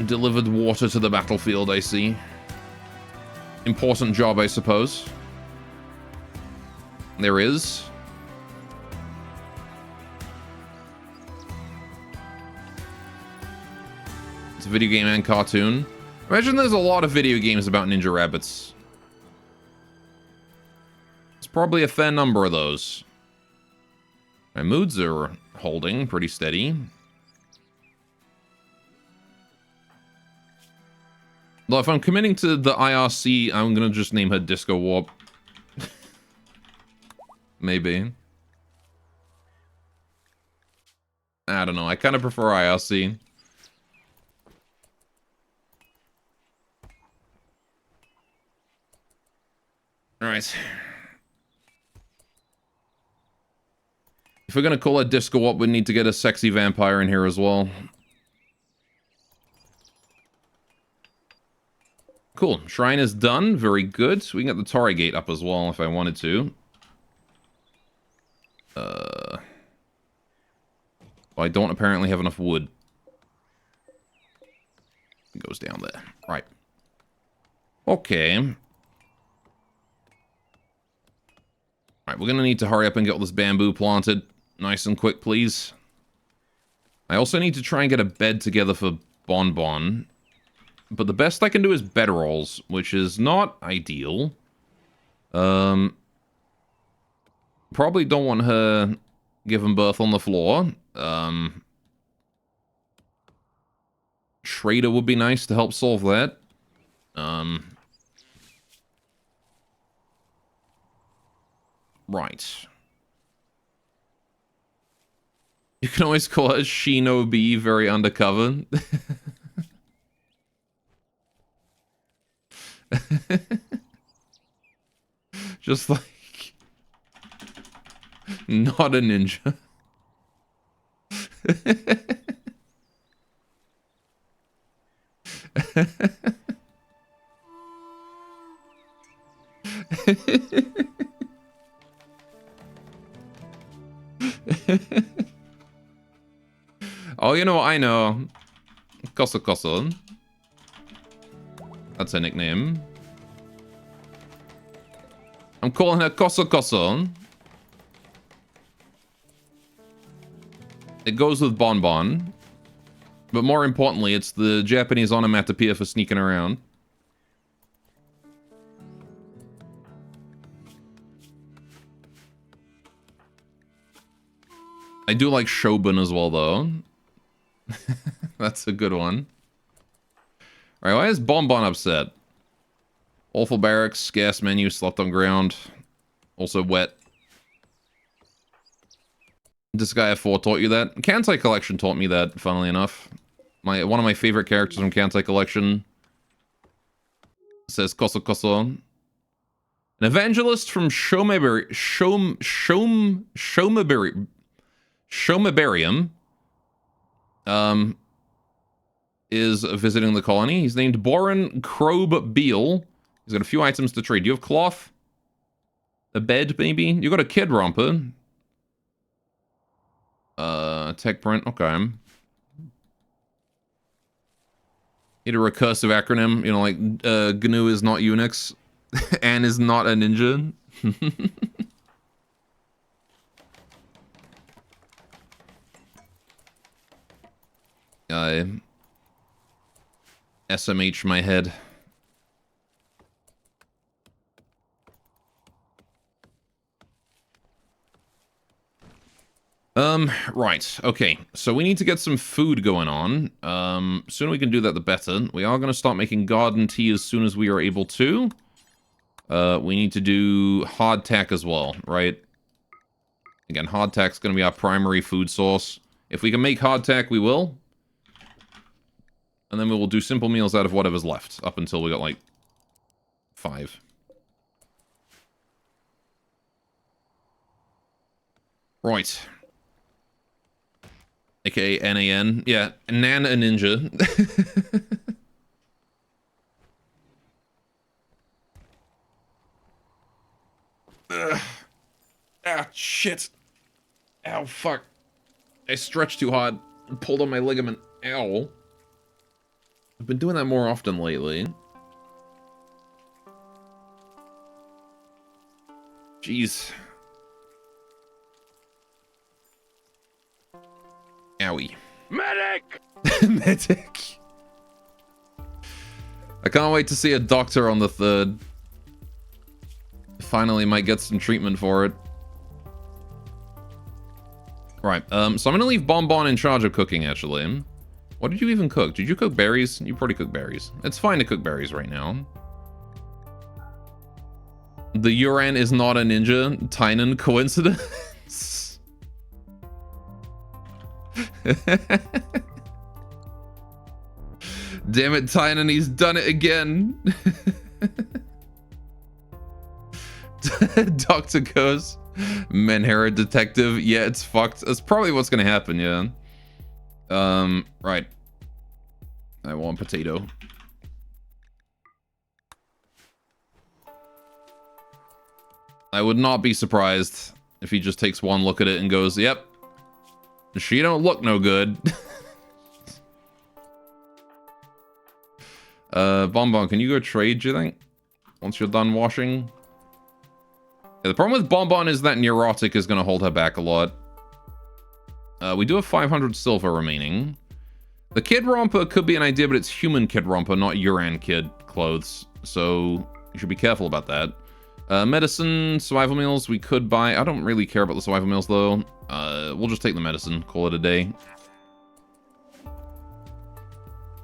Delivered water to the battlefield, I see. Important job, I suppose. There is. It's a video game and cartoon. Imagine there's a lot of video games about ninja rabbits. It's probably a fair number of those. My moods are holding pretty steady. Though if I'm committing to the IRC, I'm gonna just name her Disco Warp. Maybe. I don't know. I kind of prefer IRC. Alright. If we're gonna call her Disco Warp, we need to get a sexy vampire in here as well. Cool. Shrine is done. Very good. We can get the Torii Gate up as well if I wanted to. Well, I don't apparently have enough wood. It goes down there. Right. Okay. Alright, we're gonna need to hurry up and get all this bamboo planted. Nice and quick, please. I also need to try and get a bed together for Bonbon. But the best I can do is bedrolls, which is not ideal. Probably don't want her giving birth on the floor. Schrader would be nice to help solve that. Right. You can always call her Shinobi, very undercover. Just like... not a ninja. Oh, you know, I know. Koso Koso. That's her nickname. I'm calling her Koso Koso. It goes with Bonbon. But more importantly, it's the Japanese onomatopoeia for sneaking around. I do like Shobun as well, though. That's a good one. Alright, why is Bonbon upset? Awful barracks, gas menu, slept on ground. Also wet. This guy F4 taught you that? Kantai Collection taught me that, funnily enough. One of my favorite characters from Kantai Collection says Koso Koso. An evangelist from Shomabarium is visiting the colony. He's named Boran Krobe Beal. He's got a few items to trade. Do you have cloth? A bed, maybe? You got a kid romper. Tech print, okay. Need a recursive acronym, you know, like GNU is not Unix, and is not a ninja. SMH my head. Right, okay. So we need to get some food going on. Sooner we can do that, the better. We are going to start making garden tea as soon as we are able to. We need to do hardtack as well, right? Again, hardtack's going to be our primary food source. If we can make hardtack, we will. And then we will do simple meals out of whatever's left, up until we got, like, 5. Right. AKA NAN. Yeah, Nan a Ninja. Ah, shit. Ow, fuck. I stretched too hard and pulled on my ligament. Ow. I've been doing that more often lately. Jeez. Owie. Medic! Medic! I can't wait to see a doctor on the 3rd. Finally might get some treatment for it. Right, so I'm gonna leave Bonbon in charge of cooking, actually. What did you even cook? Did you cook berries? You probably cook berries. It's fine to cook berries right now. The Yuran is not a ninja. Tynan coincidence? Damn it, Tynan, he's done it again. Dr. Goes, Menhera detective. Yeah, it's fucked. That's probably what's gonna happen, yeah. Right. I want potato. I would not be surprised if he just takes one look at it and goes, yep, she don't look no good. Bonbon, can you go trade, do you think? Once you're done washing? Yeah, the problem with Bonbon is that Neurotic is going to hold her back a lot. We do have 500 silver remaining. The Kid Romper could be an idea, but it's human Kid Romper, not Yuran Kid clothes. So you should be careful about that. Medicine, survival meals, we could buy. I don't really care about the survival meals, though. We'll just take the medicine, call it a day.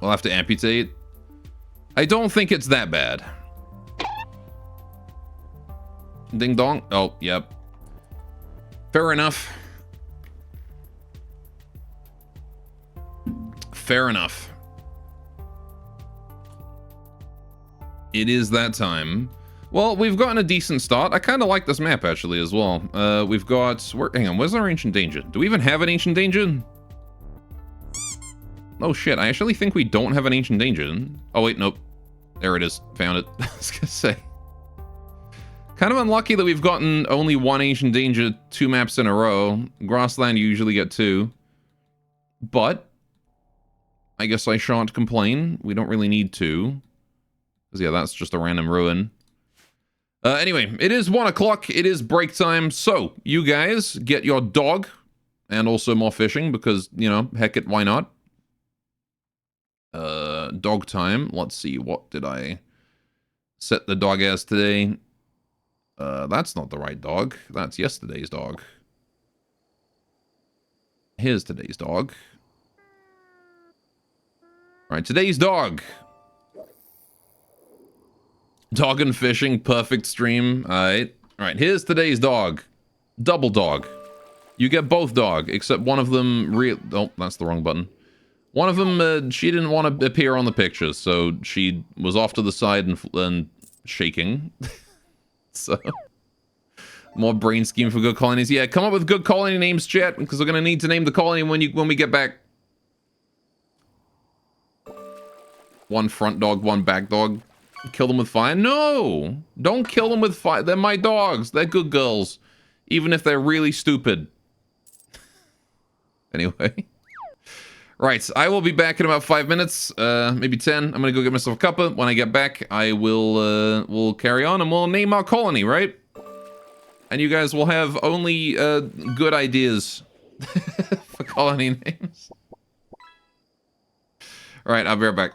We'll have to amputate. I don't think it's that bad. Ding dong. Oh, yep. Fair enough. Fair enough. It is that time. Well, we've gotten a decent start. I kind of like this map, actually, as well. We've got... hang on, where's our Ancient Danger? Do we even have an Ancient Danger? Oh, shit. I actually think we don't have an Ancient Danger. Oh, wait, nope. There it is. Found it. I was gonna say. Kind of unlucky that we've gotten only one Ancient Danger 2 maps in a row. Grassland, you usually get 2. But I guess I shan't complain. We don't really need to. Because, yeah, that's just a random ruin. Anyway, it is 1 o'clock. It is break time. So, you guys get your dog. And also more fishing because, you know, heck it, why not? Dog time. Let's see, what did I set the dog as today? That's not the right dog. That's yesterday's dog. Here's today's dog. Alright, today's dog. Dog and fishing, perfect stream. Alright. Alright, here's today's dog. Double dog. You get both dog, except one of them oh, that's the wrong button. One of them, she didn't want to appear on the picture, so she was off to the side and shaking. So, more brain scheme for good colonies. Yeah, come up with good colony names, chat, because we're gonna need to name the colony when we get back. One front dog, one back dog. Kill them with fire? No! Don't kill them with fire. They're my dogs. They're good girls. Even if they're really stupid. Anyway. Right, I will be back in about 5 minutes, maybe 10. I'm gonna go get myself a cuppa. When I get back, I will we'll carry on and we'll name our colony, right? And you guys will have only good ideas for colony names. All right, I'll be right back.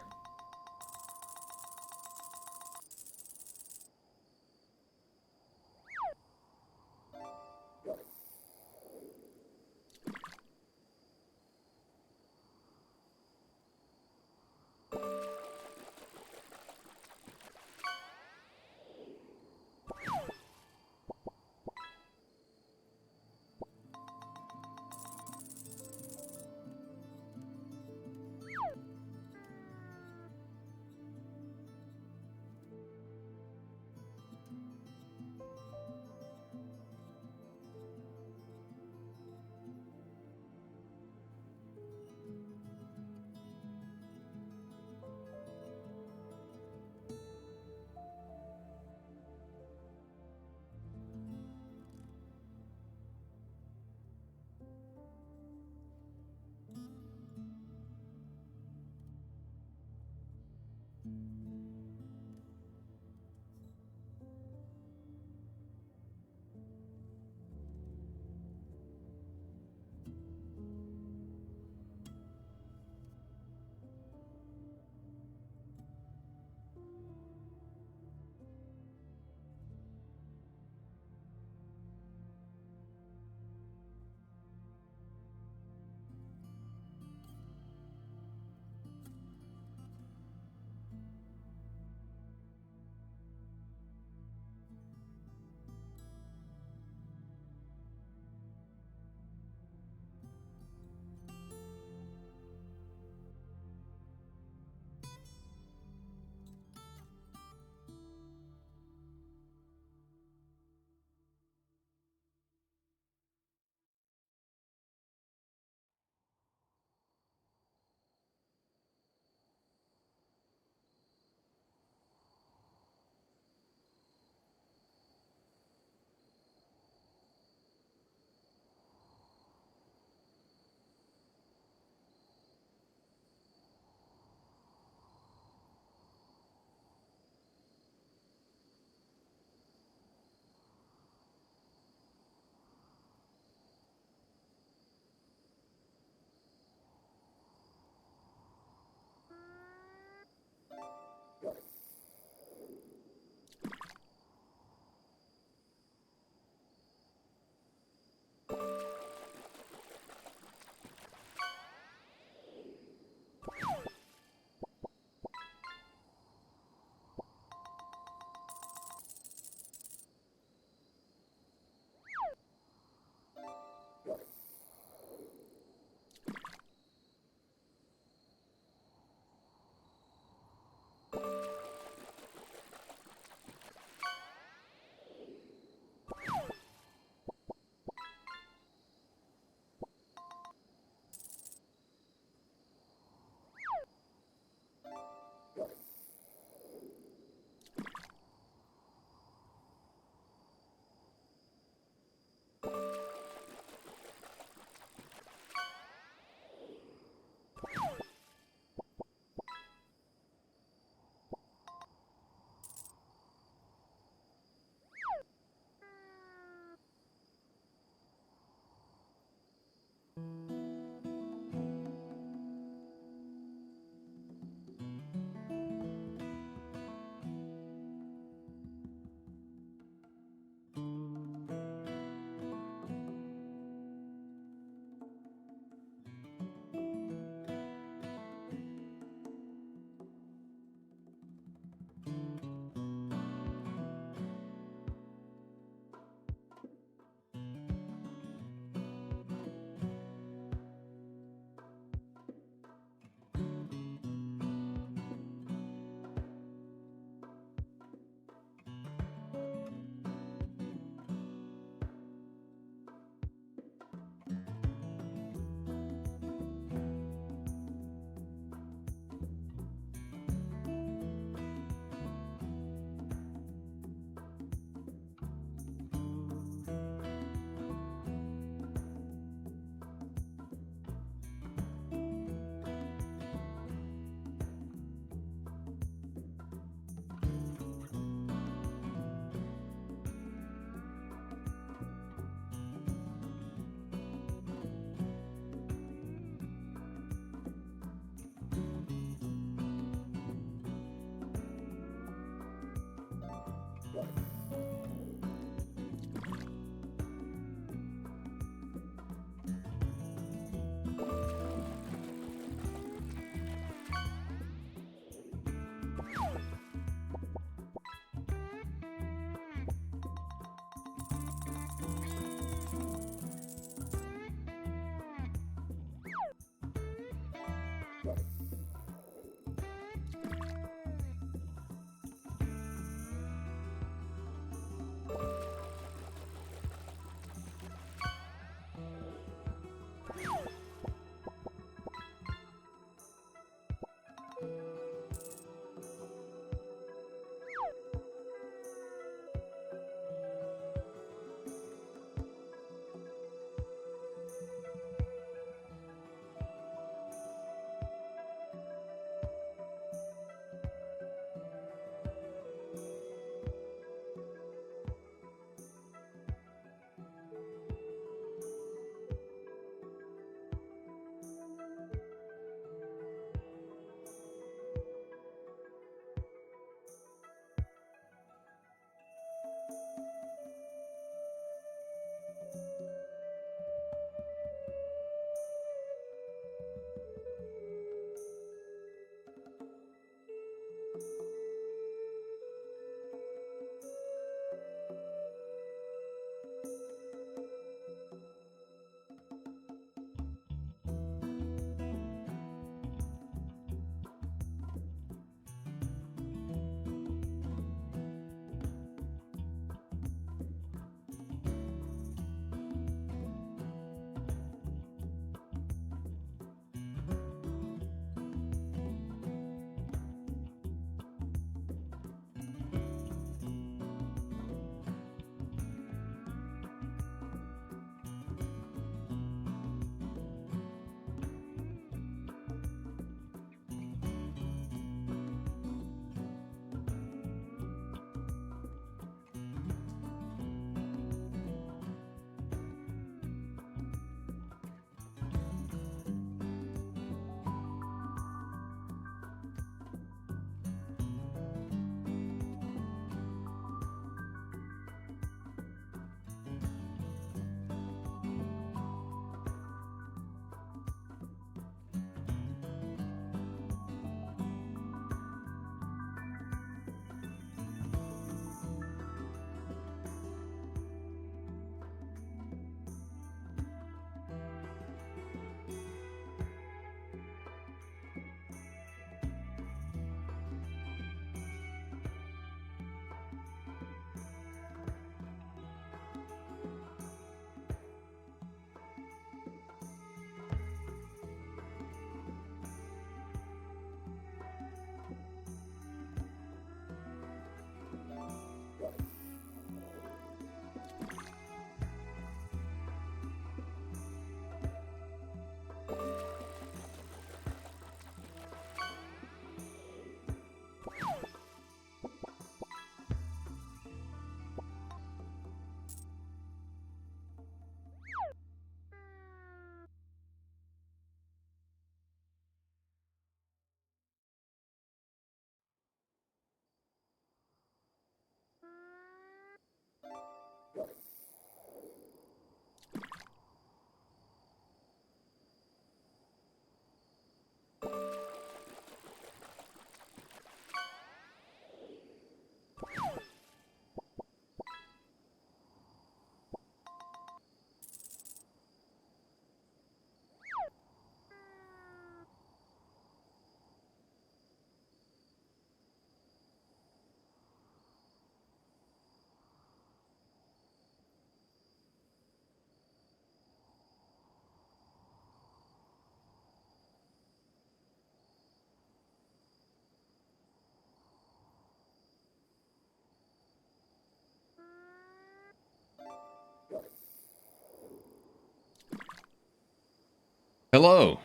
Hello.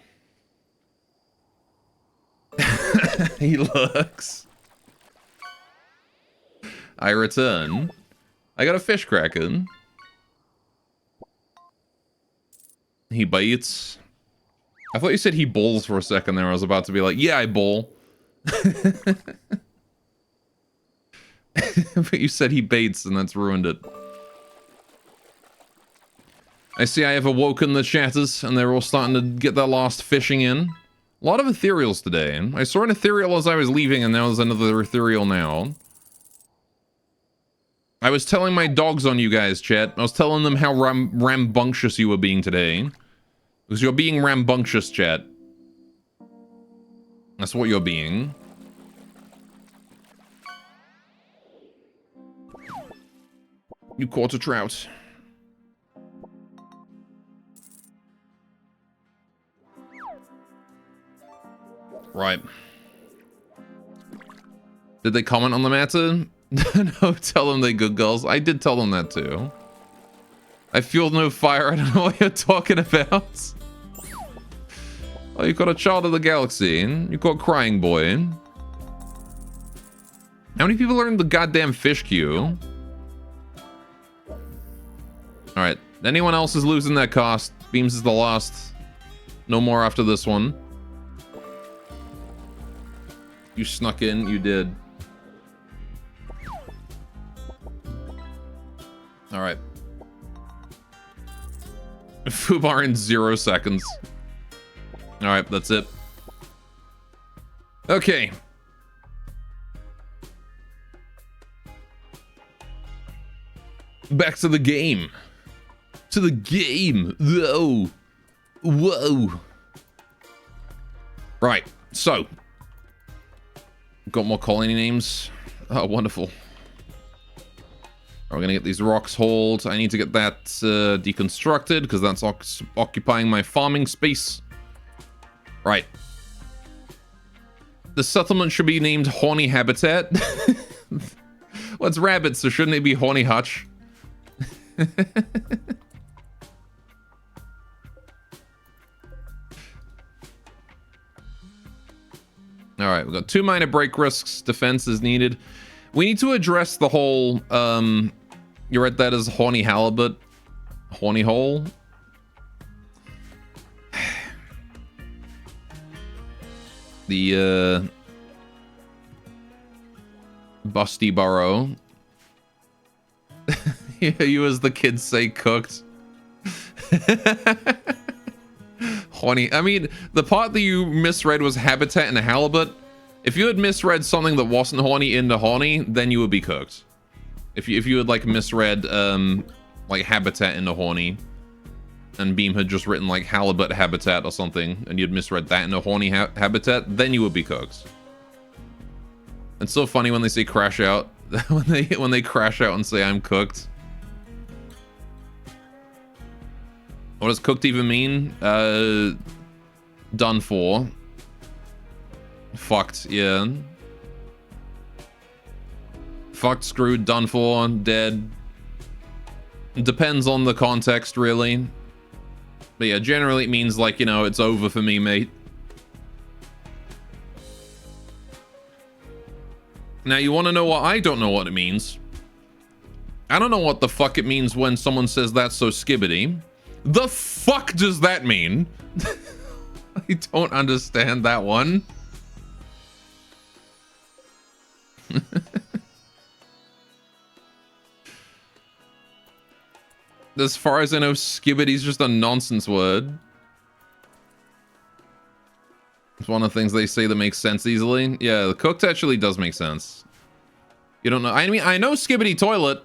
He looks. I return. I got a fish kraken. He bites. I thought you said he bowls for a second there. I was about to be like, yeah, I bowl. But you said he baits, and that's ruined it. I see I have awoken the chatters, and they're all starting to get their last fishing in. A lot of ethereals today. I saw an ethereal as I was leaving, and there was another ethereal now. I was telling my dogs on you guys, chat. I was telling them how rambunctious you were being today. Because you're being rambunctious, chat. That's what you're being. You caught a trout. Right. Did they comment on the matter? No, tell them they good girls. I did tell them that too. I feel no fire. I don't know what you're talking about. Oh, you got a child of the galaxy. You got Crying Boy. How many people are in the goddamn fish queue? Alright. Anyone else is losing that cost. Beams is the last. No more after this one. You snuck in. You did. Alright. Fubar in 0 seconds. Alright, that's it. Okay. Back to the game. To the game. Whoa. Whoa. Right, so. Got more colony names. Oh, wonderful. We're gonna get these rocks hauled. I need to get that deconstructed because that's occupying my farming space. Right. The settlement should be named Horny Habitat. Well, it's rabbits, so shouldn't it be Horny Hutch? Alright, we've got 2 minor break risks. Defense is needed. We need to address the whole, you read that as horny halibut? Horny hole? The, Busty Burrow. Yeah, you as the kids say cooked. Horny. I mean, the part that you misread was habitat and halibut. If you had misread something that wasn't horny into horny, then you would be cooked. If you had like misread like habitat into horny, and Beam had just written like halibut habitat or something, and you'd misread that into horny habitat, then you would be cooked. It's so funny when they say crash out, when they crash out and say I'm cooked. What does cooked even mean? Done for. Fucked, yeah. Fucked, screwed, done for, dead. Depends on the context, really. But yeah, generally it means like, you know, it's over for me, mate. Now, you want to know what I don't know what it means? I don't know what the fuck it means when someone says that's so skibbity. The fuck does that mean? I don't understand that one. As far as I know, skibbity's just a nonsense word. It's one of the things they say that makes sense easily. Yeah, the cooked actually does make sense. You don't know. I mean, I know skibbity toilet,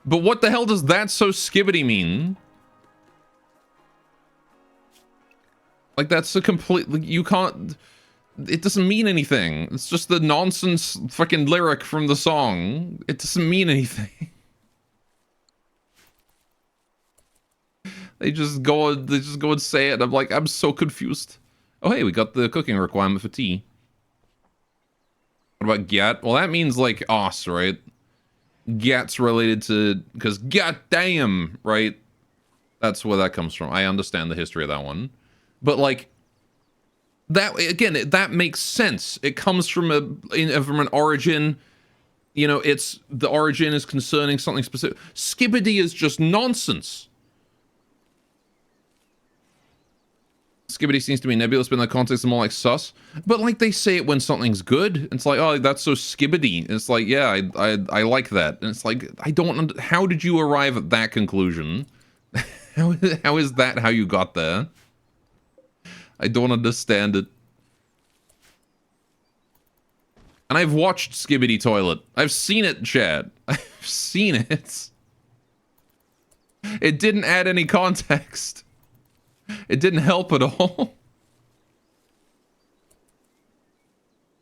but what the hell does that so skibbity mean? Like, that's a complete... Like, you can't... It doesn't mean anything. It's just the nonsense fucking lyric from the song. It doesn't mean anything. They just go and say it. I'm like, I'm so confused. Oh, hey, we got the cooking requirement for tea. What about gat? Well, that means like os, right? Gat's related to... Because goddamn, right? That's where that comes from. I understand the history of that one. But like that again, that makes sense. It comes from from an origin. You know, it's the origin is concerning something specific. Skibbity is just nonsense. Skibbity seems to be nebulous, but in the context of more like sus. But like they say it when something's good. It's like, oh, that's so skibbity. It's like, yeah, I like that. And it's like, I don't. How did you arrive at that conclusion? How is that how you got there? I don't understand it. And I've watched Skibbity Toilet. I've seen it, Chad. I've seen it. It didn't add any context. It didn't help at all.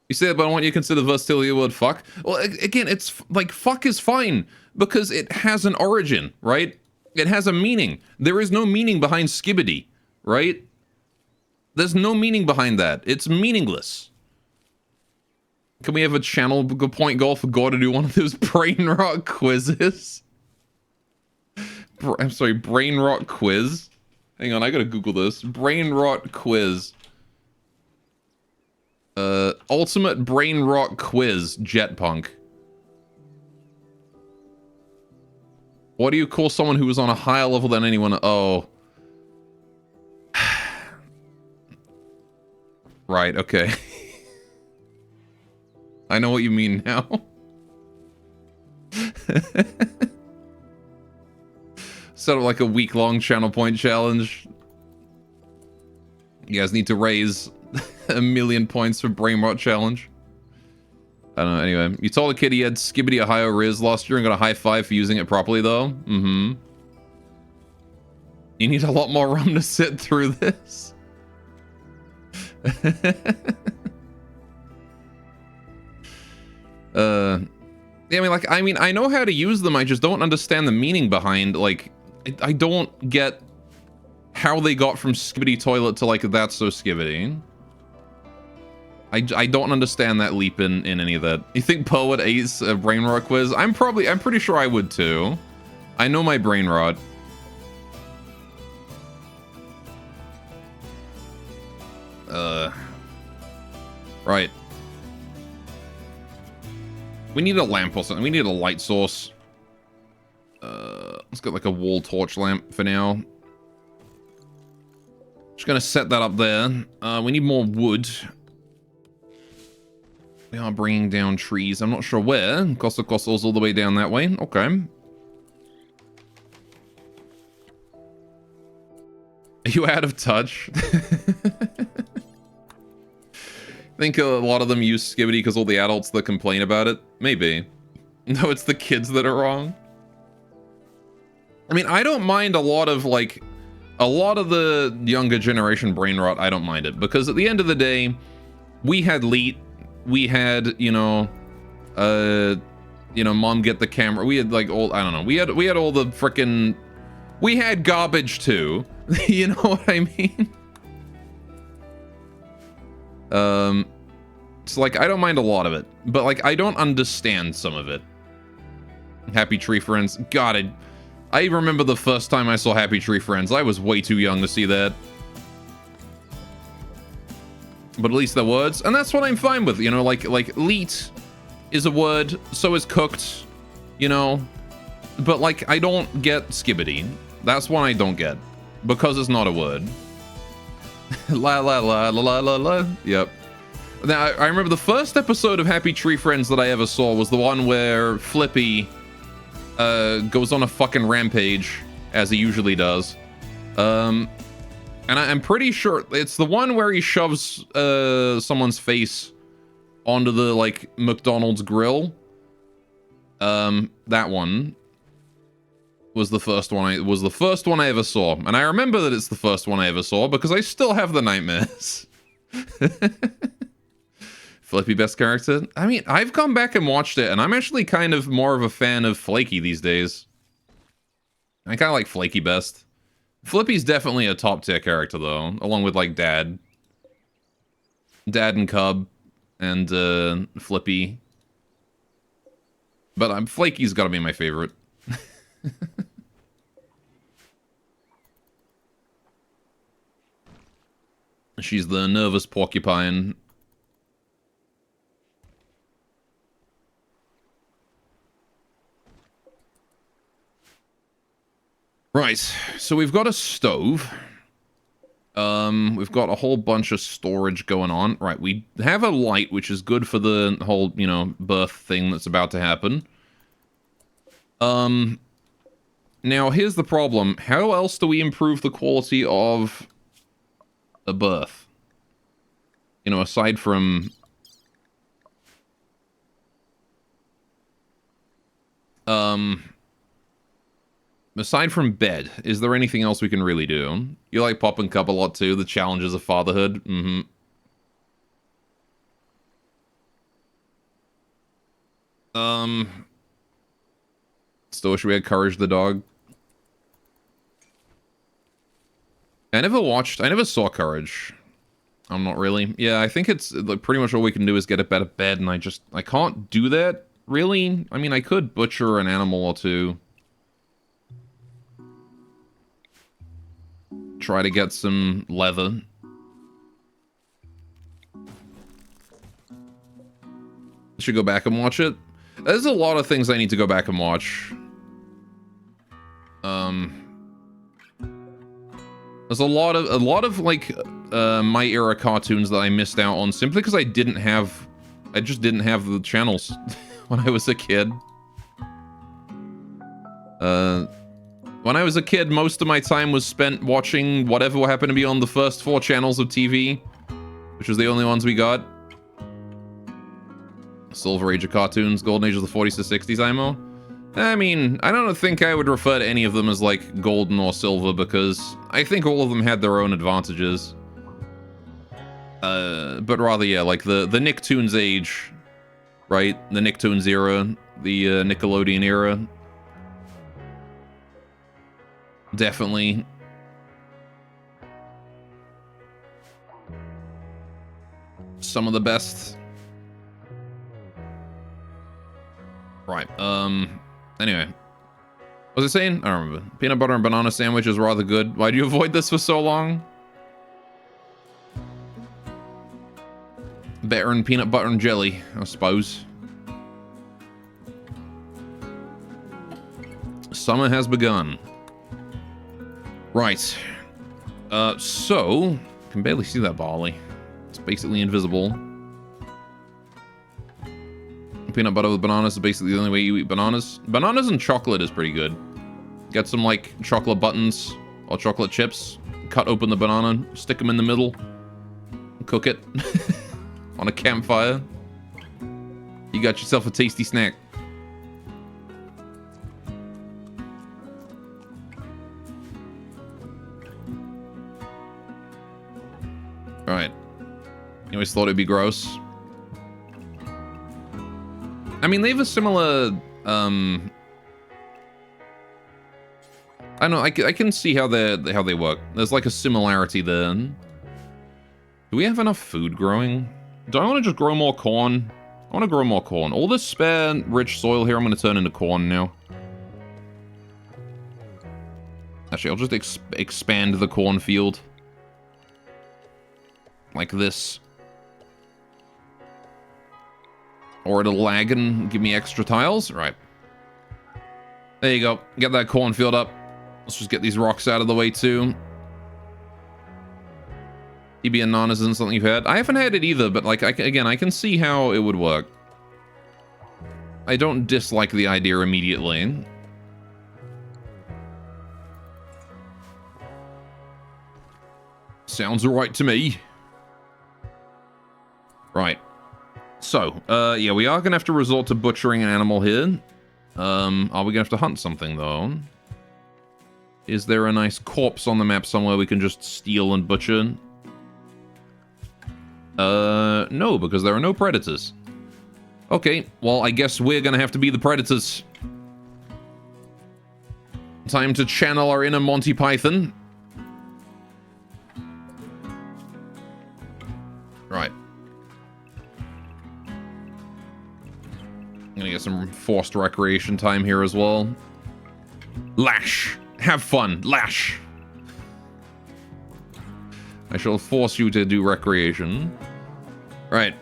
You say that, but I want you to consider the versatility of the word fuck. Well, again, it's like fuck is fine because it has an origin, right? It has a meaning. There is no meaning behind Skibbity, right? There's no meaning behind that. It's meaningless. Can we have a channel point goal for Gore to do one of those brain rot quizzes? I'm sorry, brain rot quiz? Hang on, I gotta Google this. Brain rot quiz. Ultimate brain rot quiz, Jetpunk. What do you call someone who is on a higher level than anyone? Oh. Right, okay. I know what you mean now. Set up like a week-long channel point challenge. You guys need to raise 1,000,000 points for brain rot challenge. I don't know, anyway. You told the kid he had Skibbity Ohio Riz last year and got a high five for using it properly, though? Mm-hmm. You need a lot more rum to sit through this. Yeah, I mean, I know how to use them. I just don't understand the meaning behind, like, I don't get how they got from Skibbity Toilet to, like, that's so Skibbity. I don't understand that leap in any of that. You think Poe would ace a brain rot quiz? I'm pretty sure I would too. I know my brain rot. Right. We need a lamp or something. We need a light source. Let's get like a wall torch lamp for now. Just gonna set that up there. We need more wood. We are bringing down trees. I'm not sure where. Costa Costa's all the way down that way. Okay. Are you out of touch? I think a lot of them use Skibbity because all the adults that complain about it. Maybe. No, it's the kids that are wrong. I mean, I don't mind a lot of the younger generation brain rot. I don't mind it because at the end of the day, we had Leet, we had, Mom Get the Camera. We had like all, I don't know. We had all the frickin', we had garbage too. You know what I mean? So like, I don't mind a lot of it, but like, I don't understand some of it. Happy Tree Friends. God, I remember the first time I saw Happy Tree Friends. I was way too young to see that. But at least they're words, and that's what I'm fine with, like leet is a word, so is cooked, but like, I don't get Skibbity. That's one I don't get, because it's not a word. La la la la la la la. Yep. Now, I remember the first episode of Happy Tree Friends that I ever saw was the one where Flippy goes on a fucking rampage, as he usually does. And I'm pretty sure it's the one where he shoves someone's face onto the, like, McDonald's grill. That one was the first one I ever saw. And I remember that it's the first one I ever saw because I still have the nightmares. Flippy best character? I mean, I've gone back and watched it, and I'm actually kind of more of a fan of Flaky these days. I kind of like Flaky best. Flippy's definitely a top tier character, though, along with, like, Dad. Dad and Cub, and, Flippy. But Flaky's gotta be my favorite. She's the nervous porcupine. Right, so we've got a stove. We've got a whole bunch of storage going on. Right, we have a light, which is good for the whole, you know, birth thing that's about to happen. Now here's the problem. How else do we improve the quality of a birth? You know, aside from... Aside from bed, is there anything else we can really do? You like Pop and Cup a lot too, the challenges of fatherhood. Still wish we had Courage the dog. I never saw Courage. I'm not really. Yeah, I think it's like pretty much all we can do is get it out of bed, and I can't do that, really. I mean, I could butcher an animal or two. Try to get some leather. Should go back and watch it. There's a lot of things I need to go back and watch. There's a lot of like my era cartoons that I missed out on simply because I just didn't have the channels when I was a kid. When I was a kid, most of my time was spent watching whatever happened to be on the first 4 channels of TV, which was the only ones we got. Silver Age of cartoons, Golden Age of the 40s to 60s, IMO. I mean, I don't think I would refer to any of them as, like, golden or silver, because I think all of them had their own advantages. But rather, yeah, like, the Nicktoons age, right? The Nicktoons era, the Nickelodeon era. Definitely. Some of the best. Right, anyway. What was I saying? I don't remember. Peanut butter and banana sandwich is rather good. Why do you avoid this for so long? Better than peanut butter and jelly, I suppose. Summer has begun. Right. So... I can barely see that barley. It's basically invisible. Peanut butter with bananas is basically the only way you eat bananas. Bananas and chocolate is pretty good. Get some, like, chocolate buttons or chocolate chips. Cut open the banana, stick them in the middle. Cook it. On a campfire. You got yourself a tasty snack. Alright. You always thought it'd be gross. I mean, they have a similar, I don't know, I can see how they work. There's like a similarity there. Do we have enough food growing? Do I want to just grow more corn? I want to grow more corn. All this spare rich soil here, I'm going to turn into corn now. Actually, I'll just expand the cornfield. Like this. Or it'll lag and give me extra tiles. Right. There you go. Get that cornfield up. Let's just get these rocks out of the way too. EB and non isn't something you've had. I haven't had it either, but like, again, I can see how it would work. I don't dislike the idea immediately. Sounds alright to me. Right. So, yeah, we are gonna have to resort to butchering an animal here. Are we gonna have to hunt something, though? Is there a nice corpse on the map somewhere we can just steal and butcher? No, because there are no predators. Okay, well, I guess we're gonna have to be the predators. Time to channel our inner Monty Python. Right. I'm gonna get some forced recreation time here as well. Lash! Have fun! Lash! I shall force you to do recreation. Right.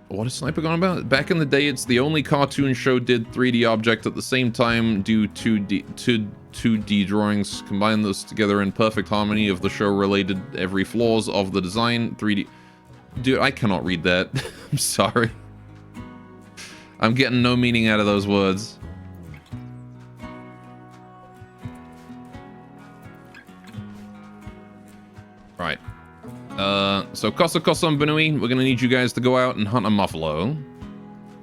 What is Sniper going about? Back in the day, it's the only cartoon show did 3D object at the same time do 2D drawings. Combine those together in perfect harmony of the show related every flaws of the design. 3D... Dude, I cannot read that. I'm sorry. I'm getting no meaning out of those words. Right. So Kosa and Benui, we're gonna need you guys to go out and hunt a muffalo.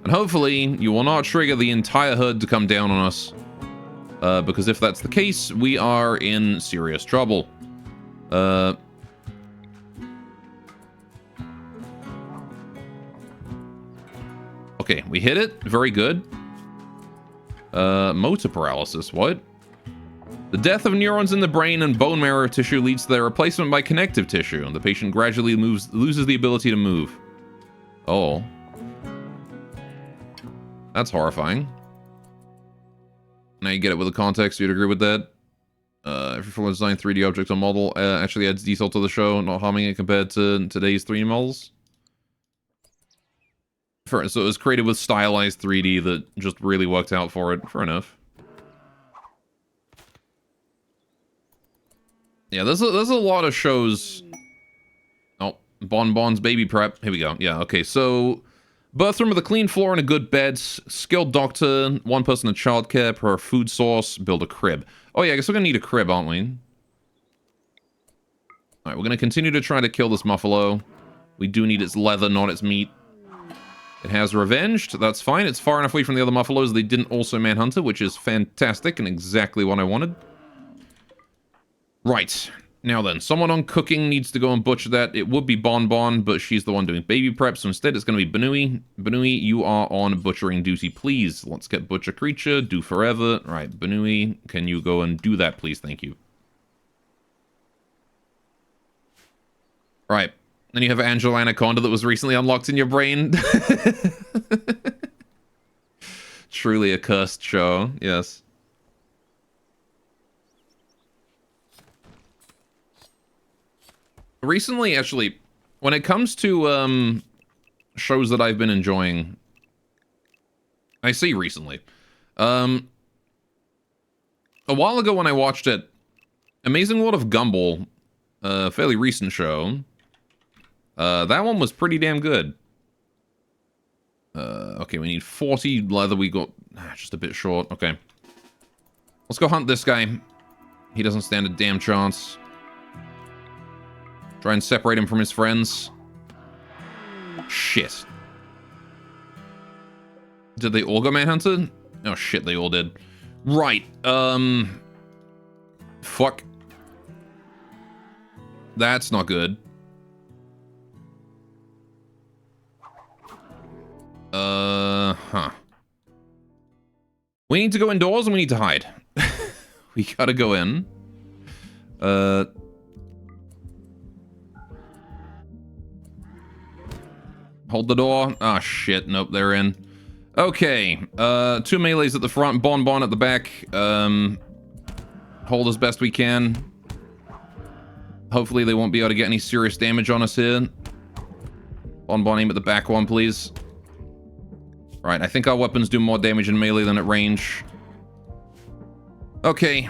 And hopefully, you will not trigger the entire herd to come down on us. Because if that's the case, we are in serious trouble. Okay, we hit it. Very good. Motor paralysis, what? The death of neurons in the brain and bone marrow tissue leads to their replacement by connective tissue, and the patient gradually loses the ability to move. Oh. That's horrifying. Now you get it with the context, you'd agree with that? If you're fully designed 3D object or model, actually adds detail to the show, not harming it compared to today's 3D models. So it was created with stylized 3D that just really worked out for it. Fair enough. Yeah, there's a lot of shows. Oh, Bonbon's baby prep. Here we go. Yeah, okay. So, birth room with a clean floor and a good bed. Skilled doctor. One person in childcare per food source. Build a crib. Oh yeah, I guess we're gonna need a crib, aren't we? Alright, we're gonna continue to try to kill this muffalo. We do need its leather, not its meat. It has revenged. That's fine. It's far enough away from the other muffalos. They didn't also manhunt it, which is fantastic and exactly what I wanted. Right. Now then, someone on cooking needs to go and butcher that. It would be Bonbon, but she's the one doing baby prep, so instead it's going to be Benui. Benui, you are on butchering duty, please. Let's get butcher creature, do forever. Right, Benui, can you go and do that, please? Thank you. Right. Then you have Angela Anaconda that was recently unlocked in your brain. Truly a cursed show, yes. Recently, actually, when it comes to shows that I've been enjoying, I say recently. A while ago when I watched it, Amazing World of Gumball, a fairly recent show, that one was pretty damn good. Okay, we need 40 leather. We got just a bit short. Okay. Let's go hunt this guy. He doesn't stand a damn chance. Try and separate him from his friends. Shit. Did they all go manhunted? Oh shit, they all did. Right, fuck. That's not good. Huh. We need to go indoors and we need to hide. We gotta go in. Hold the door. Ah, shit. Nope, they're in. Okay. 2 melees at the front, Bonbon at the back. Hold as best we can. Hopefully they won't be able to get any serious damage on us here. Bonbon, aim at the back one, please. Right, I think our weapons do more damage in melee than at range. Okay.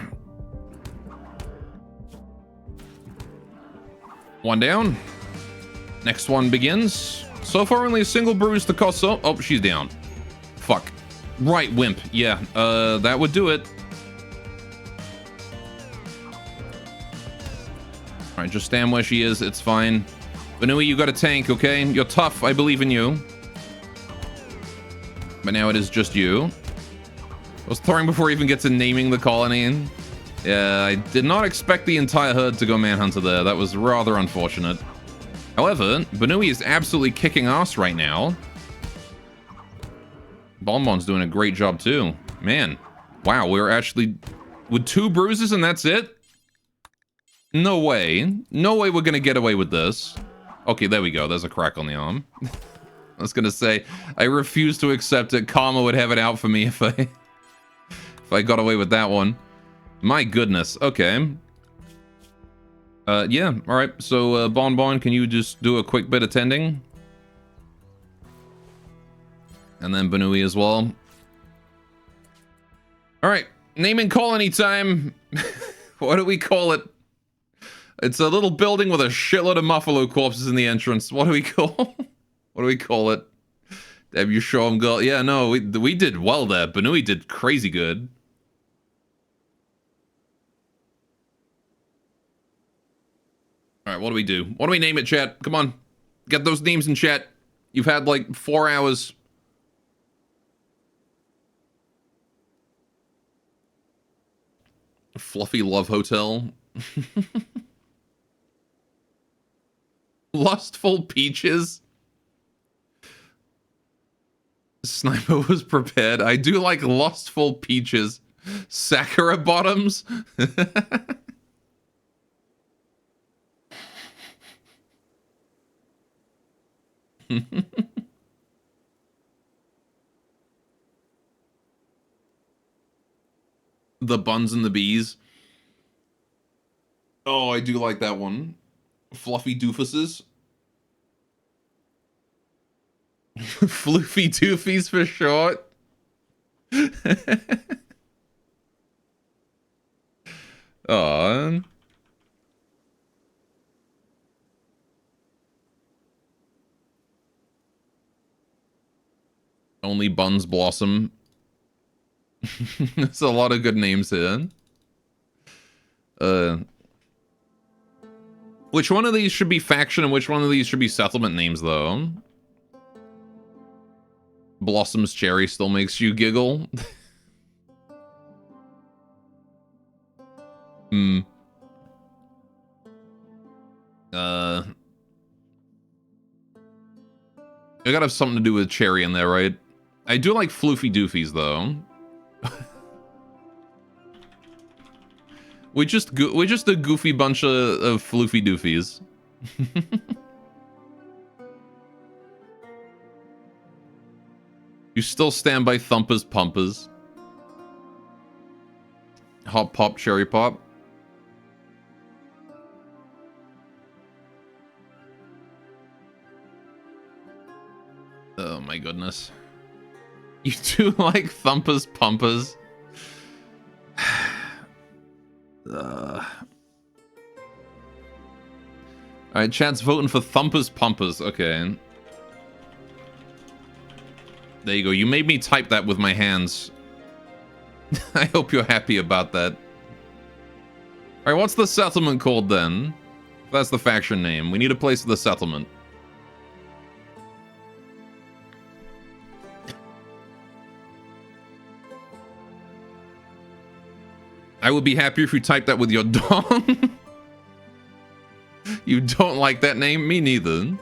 One down. Next one begins. So far, only a single bruise to Kosso. Oh, she's down. Fuck. Right, wimp. Yeah, that would do it. Alright, just stand where she is. It's fine. Benui, you got a tank, okay? You're tough. I believe in you. But now it is just you. I was throwing before I even get to naming the colony. Yeah, I did not expect the entire herd to go manhunter there. That was rather unfortunate. However, Benui is absolutely kicking ass right now. Bonbon's doing a great job too. Man, wow, we're actually... with 2 bruises and that's it? No way. No way we're gonna get away with this. Okay, there we go. There's a crack on the arm. I was gonna say, I refuse to accept it. Karma would have it out for me if I if I got away with that one. My goodness. Okay. Yeah. All right. So, Bon Bon, can you just do a quick bit of tending? And then Banui as well. All right. Naming colony time. What do we call it? It's a little building with a shitload of Muffalo corpses in the entrance. What do we call? What do we call it? Have you show him girl? Yeah, no, we did well there. Banui did crazy good. All right, what do we do? What do we name it, chat? Come on, get those names in chat. You've had like 4 hours. Fluffy Love Hotel. Lustful Peaches. Sniper was prepared. I do like Lustful Peaches. Sakura Bottoms. The Buns and the Bees. Oh, I do like that one. Fluffy Doofuses. Floofy Doofies for short. Aw. Only Buns Blossom. There's a lot of good names here. Which one of these should be faction and which one of these should be settlement names, though? Blossom's Cherry still makes you giggle. I gotta have something to do with Cherry in there, right? I do like Floofy Doofies, though. We're just a goofy bunch of floofy doofies. You still stand by Thumpers Pumpers. Hot Pop Cherry Pop. Oh my goodness. You do like Thumpers Pumpers. Alright, chat's voting for Thumpers Pumpers. Okay. There you go. You made me type that with my hands. I hope you're happy about that. Alright, what's the settlement called then? That's the faction name. We need a place for the settlement. I would be happy if you typed that with your dong. You don't like that name? Me neither.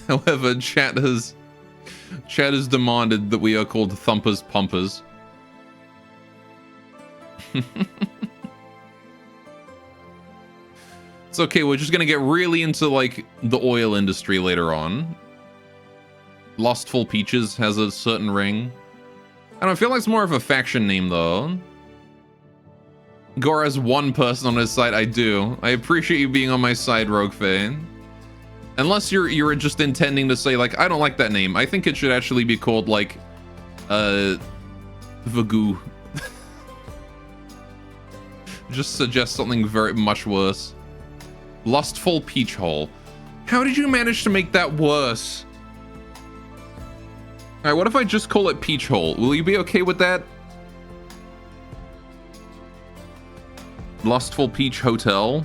However, chat has demanded that we are called Thumpers Pumpers. It's okay, we're just gonna get really into, like, the oil industry later on. Lustful Peaches has a certain ring. I don't feel like it's more of a faction name, though. Gore has one person on his side. I do. I appreciate you being on my side, Rogue Fane. Unless you're just intending to say, like, I don't like that name. I think it should actually be called, like, Vagoo. Just suggest something very much worse. Lustful Peach Hole. How did you manage to make that worse? Alright, what if I just call it Peach Hole? Will you be okay with that? Lustful Peach Hotel.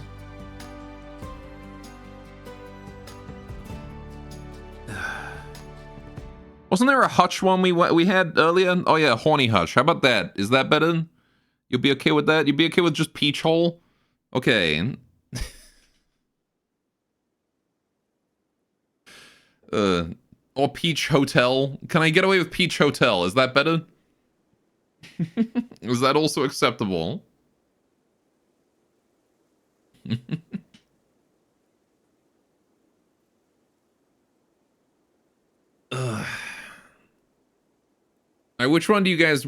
Wasn't there a Hutch one we had earlier? Oh yeah, Horny Hutch. How about that? Is that better? You'll be okay with that? You'll be okay with just Peach Hole? Okay. Or Peach Hotel. Can I get away with Peach Hotel? Is that better? Is that also acceptable? All right, which one do you guys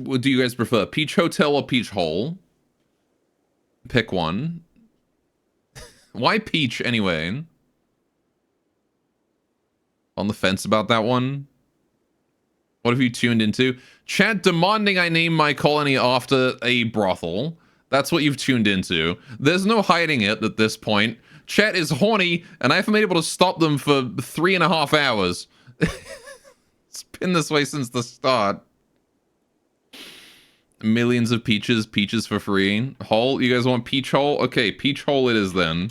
prefer? Peach Hotel or Peach Hole? Pick one. Why Peach anyway? On the fence about that one? What have you tuned into? Chat demanding I name my colony after a brothel. That's what you've tuned into. There's no hiding it at this point. Chat is horny, and I haven't been able to stop them for 3.5 hours. It's been this way since the start. Millions of peaches, peaches for free. Hole, you guys want peach hole? Okay, peach hole it is then.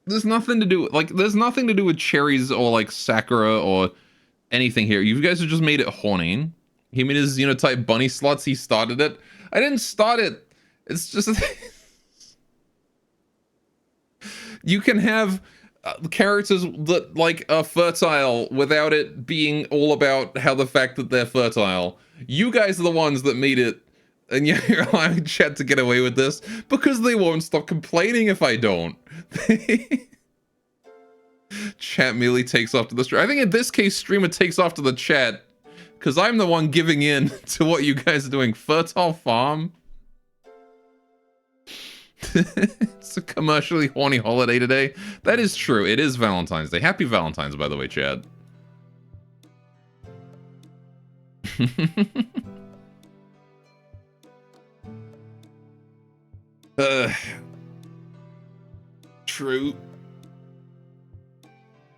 There's nothing to do with cherries or like sakura or anything here. You guys have just made it horny. He made his Xenotype bunny slots. He started it. I didn't start it. It's just you can have characters that like are fertile without it being all about how the fact that they're fertile. You guys are the ones that made it, and you're allowing chat to get away with this because they won't stop complaining if I don't. Chat merely takes off to the stream. I think in this case, streamer takes off to the chat because I'm the one giving in to what you guys are doing. Fertile farm. It's a commercially horny holiday today. That is true. It is Valentine's Day. Happy Valentine's, by the way, Chad. True.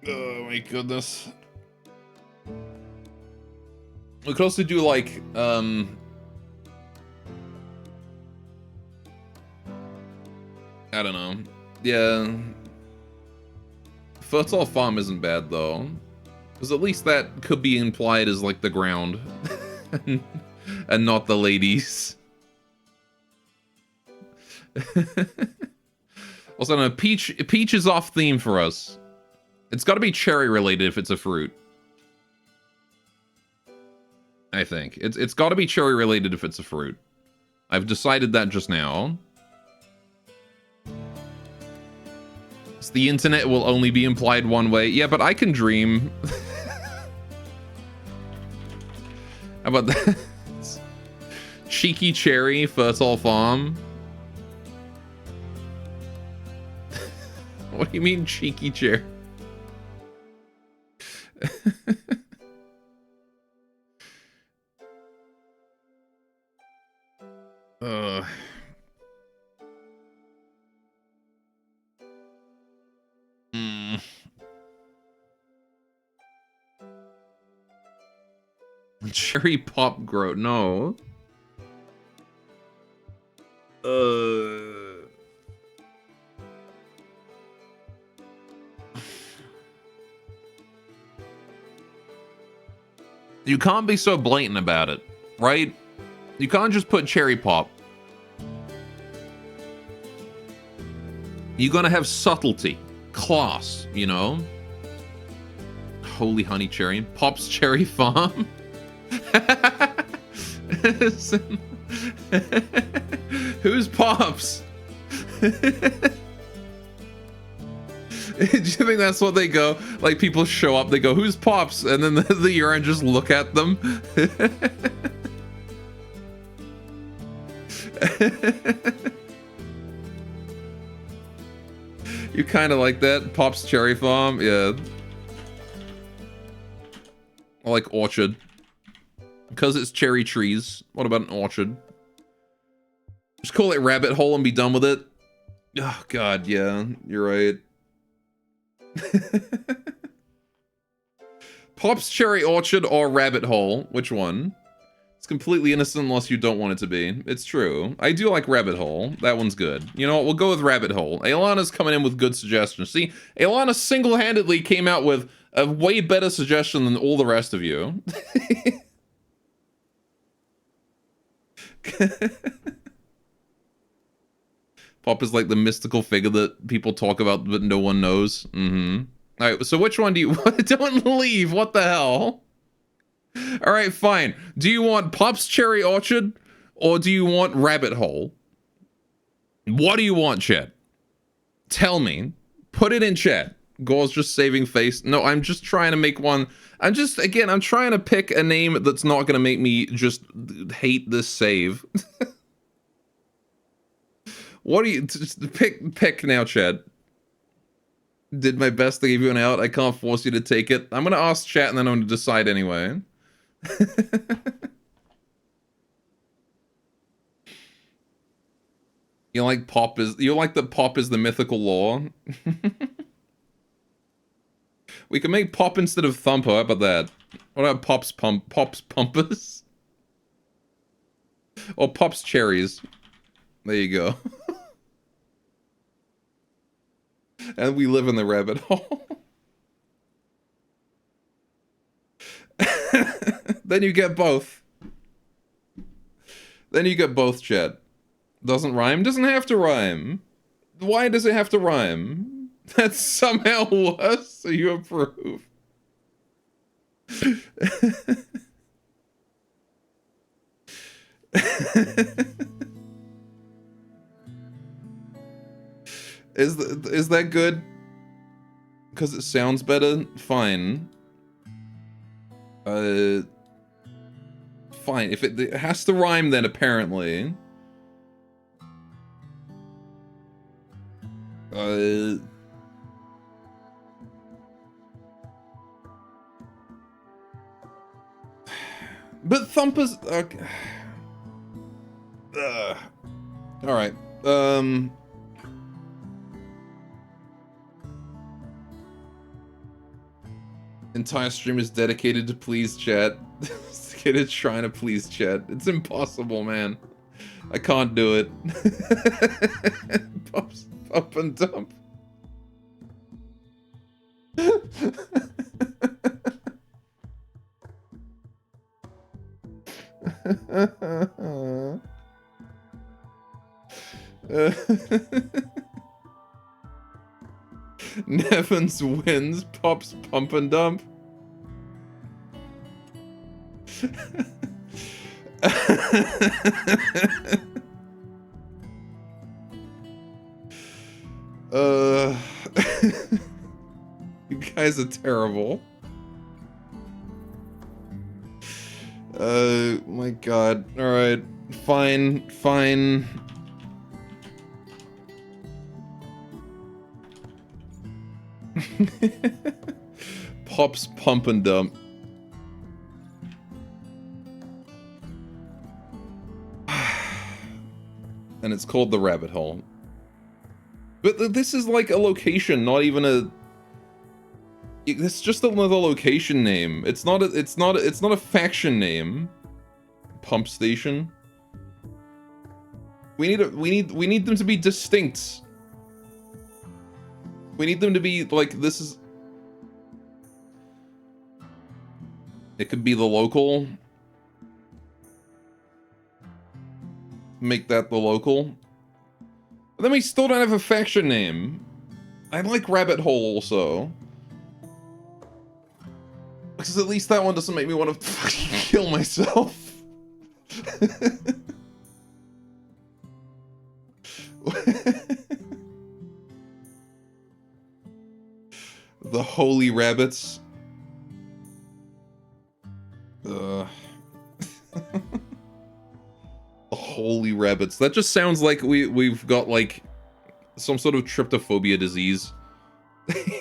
Oh my goodness. We could also do like I don't know. Yeah. Fertile farm isn't bad though. Because at least that could be implied as like the ground. And not the ladies. Also, no, peach is off theme for us. It's got to be cherry related if it's a fruit. I think it's got to be cherry related if it's a fruit. I've decided that just now. So the internet will only be implied one way. Yeah, but I can dream. How about that? Cheeky cherry, fertile farm. What do you mean cheeky cherry? Cherry pop grow. No. You can't be so blatant about it, right? You can't just put cherry pop. You're gonna have subtlety, class, you know? Holy honey cherry. Pop's Cherry Farm? Who's Pops? Do you think that's what they go? Like people show up, they go, who's Pops? And then the Yuran just look at them. You kind of like that? Pop's Cherry Farm? Yeah. I like orchard. Because it's cherry trees. What about an orchard? Just call it rabbit hole and be done with it. Oh god, yeah. You're right. Pop's Cherry Orchard or Rabbit Hole? Which one? It's completely innocent unless you don't want it to be. It's true. I do like Rabbit Hole. That one's good. You know what? We'll go with Rabbit Hole. Aelana's coming in with good suggestions. See, Aelana single-handedly came out with a way better suggestion than all the rest of you. Pop is like the mystical figure that people talk about but no one knows. Mm-hmm. Alright, so which one do you want? Don't leave, what the hell? Alright, fine. Do you want Pop's Cherry Orchard or do you want Rabbit Hole? What do you want, chat? Tell me. Put it in chat. Gore's just saving face. No, I'm just trying to make one. I'm trying to pick a name that's not going to make me just hate this save. What do you... Just pick now, chat. Did my best to give you an out. I can't force you to take it. I'm going to ask chat and then I'm going to decide anyway. You like that pop is the mythical law? We can make pop instead of thumper. How about that? What about pops pumpers? Or pops cherries? There you go. And we live in the rabbit hole. Then you get both. Then you get both, chat. Doesn't rhyme? Doesn't have to rhyme. Why does it have to rhyme? That's somehow worse, so you approve. Is that good? Because it sounds better? Fine. Fine. If it has to rhyme then, apparently. But thumpers... Okay. Alright. Entire stream is dedicated to please chat. This kid is trying to please chat. It's impossible, man. I can't do it. Pops, pop and dump. Nevins wins, Pops pump and dump. You guys are terrible. My god. Alright. Fine. Fine. Pops pump and dump. And it's called the rabbit hole. But this is like a location, not even a... It's just another location name. It's not a faction name. Pump station. We need them to be distinct. We need them to be like, this is... It could be the local. Make that the local. But then we still don't have a faction name. I like Rabbit Hole also. Because at least that one doesn't make me want to fucking kill myself. The Holy Rabbits. The Holy Rabbits. That just sounds like we've got like some sort of tryptophobia disease.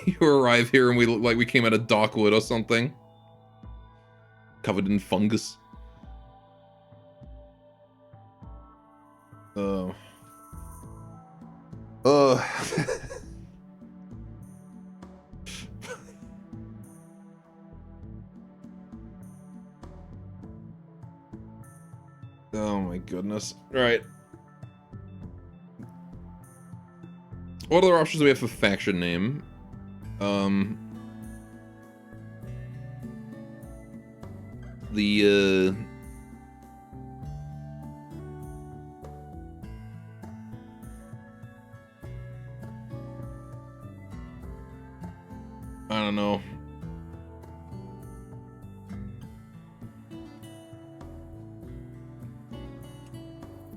You arrive here and we look like we came out of Darkwood or something. Covered in fungus. Oh. Oh my goodness. Right. What other options do we have for faction name? I don't know.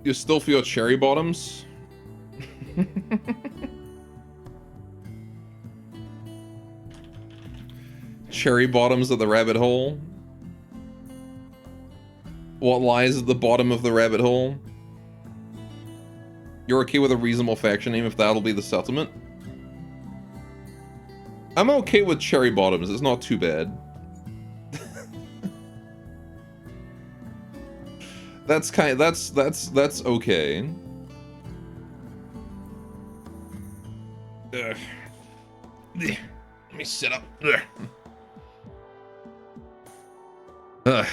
You still feel cherry bottoms? Cherry bottoms of the rabbit hole. What lies at the bottom of the rabbit hole? You're okay with a reasonable faction name if that'll be the settlement? I'm okay with cherry bottoms, it's not too bad. That's okay. Ugh. Let me sit up. Ugh.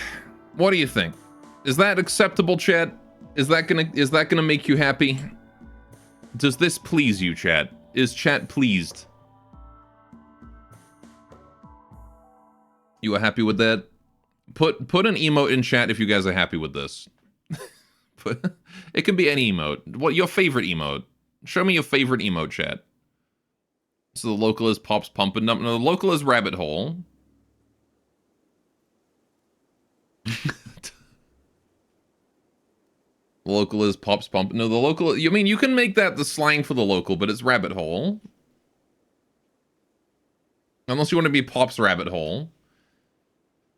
What do you think? Is that acceptable, chat? Is that gonna make you happy? Does this please you, chat? Is chat pleased? You are happy with that? Put an emote in chat if you guys are happy with this. It can be any emote. What your favorite emote? Show me your favorite emote, chat. So the local is Pops Pumping Dump. No, the local is Rabbit Hole. Local is Pops Pumping. No, the local. I mean, you can make that the slang for the local, but it's Rabbit Hole. Unless you want to be Pops Rabbit Hole.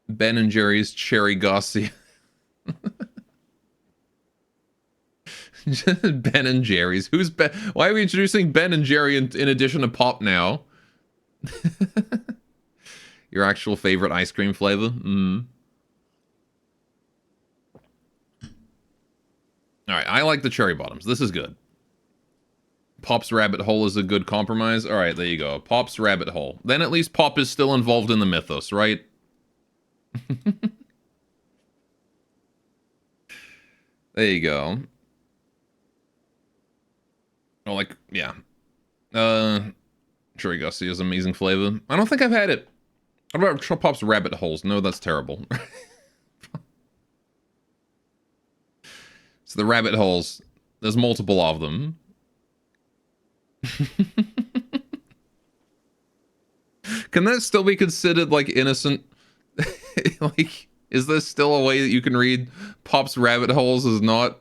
Ben and Jerry's Cherry Garcia. Ben and Jerry's. Who's Ben? Why are we introducing Ben and Jerry in addition to Pop now? Your actual favorite ice cream flavor? Alright, I like the cherry bottoms. This is good. Pop's Rabbit Hole is a good compromise. Alright, there you go. Pop's Rabbit Hole. Then at least Pop is still involved in the mythos, right? There you go. Oh, like, yeah. Cherry Gussie is amazing flavor. I don't think I've had it. What about Pop's Rabbit Holes? No, that's terrible. So the rabbit holes, there's multiple of them. Can that still be considered, like, innocent? Like, is there still a way that you can read Pop's Rabbit Holes is not...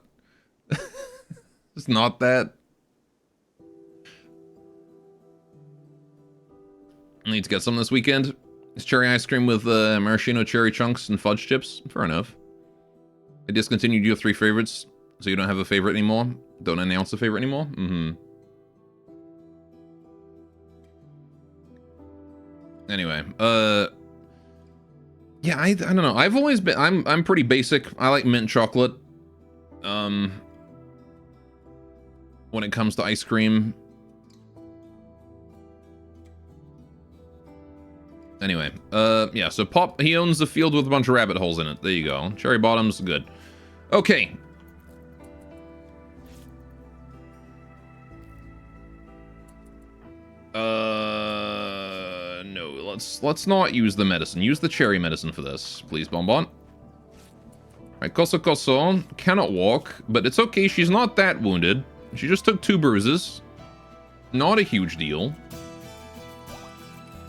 It's not that? I need to get some this weekend. It's cherry ice cream with maraschino cherry chunks and fudge chips. Fair enough. I discontinued your 3 favorites, so you don't have a favorite anymore? Don't announce a favorite anymore? Anyway, yeah, I don't know. I've always been I'm pretty basic. I like mint chocolate. When it comes to ice cream. Anyway, yeah, so Pop, he owns the field with a bunch of rabbit holes in it. There you go. Cherry bottoms, good. Okay. No, let's not use the medicine. Use the cherry medicine for this, please, Bonbon. Alright, Koso Koso cannot walk, but it's okay, she's not that wounded. She just took 2 bruises. Not a huge deal.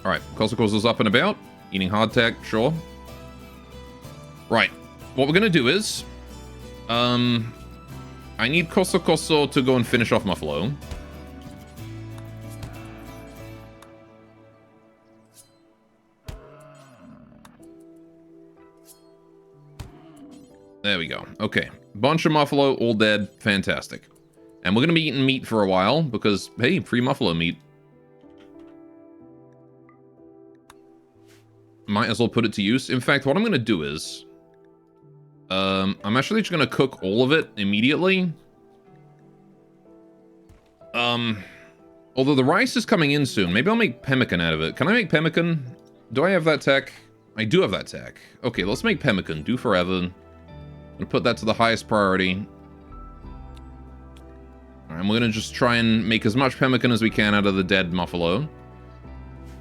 Alright, Koso Koso's up and about. Eating hardtack, sure. Right, what we're gonna do is... I need Koso Koso to go and finish off my flow. There we go. Okay. Bunch of Muffalo, all dead. Fantastic. And we're going to be eating meat for a while because, hey, free Muffalo meat. Might as well put it to use. In fact, what I'm going to do is... I'm actually just going to cook all of it immediately. Although the rice is coming in soon. Maybe I'll make pemmican out of it. Can I make pemmican? Do I have that tech? I do have that tech. Okay, let's make pemmican. Do forever. I'm gonna put that to the highest priority. Alright, we're gonna just try and make as much pemmican as we can out of the dead Muffalo.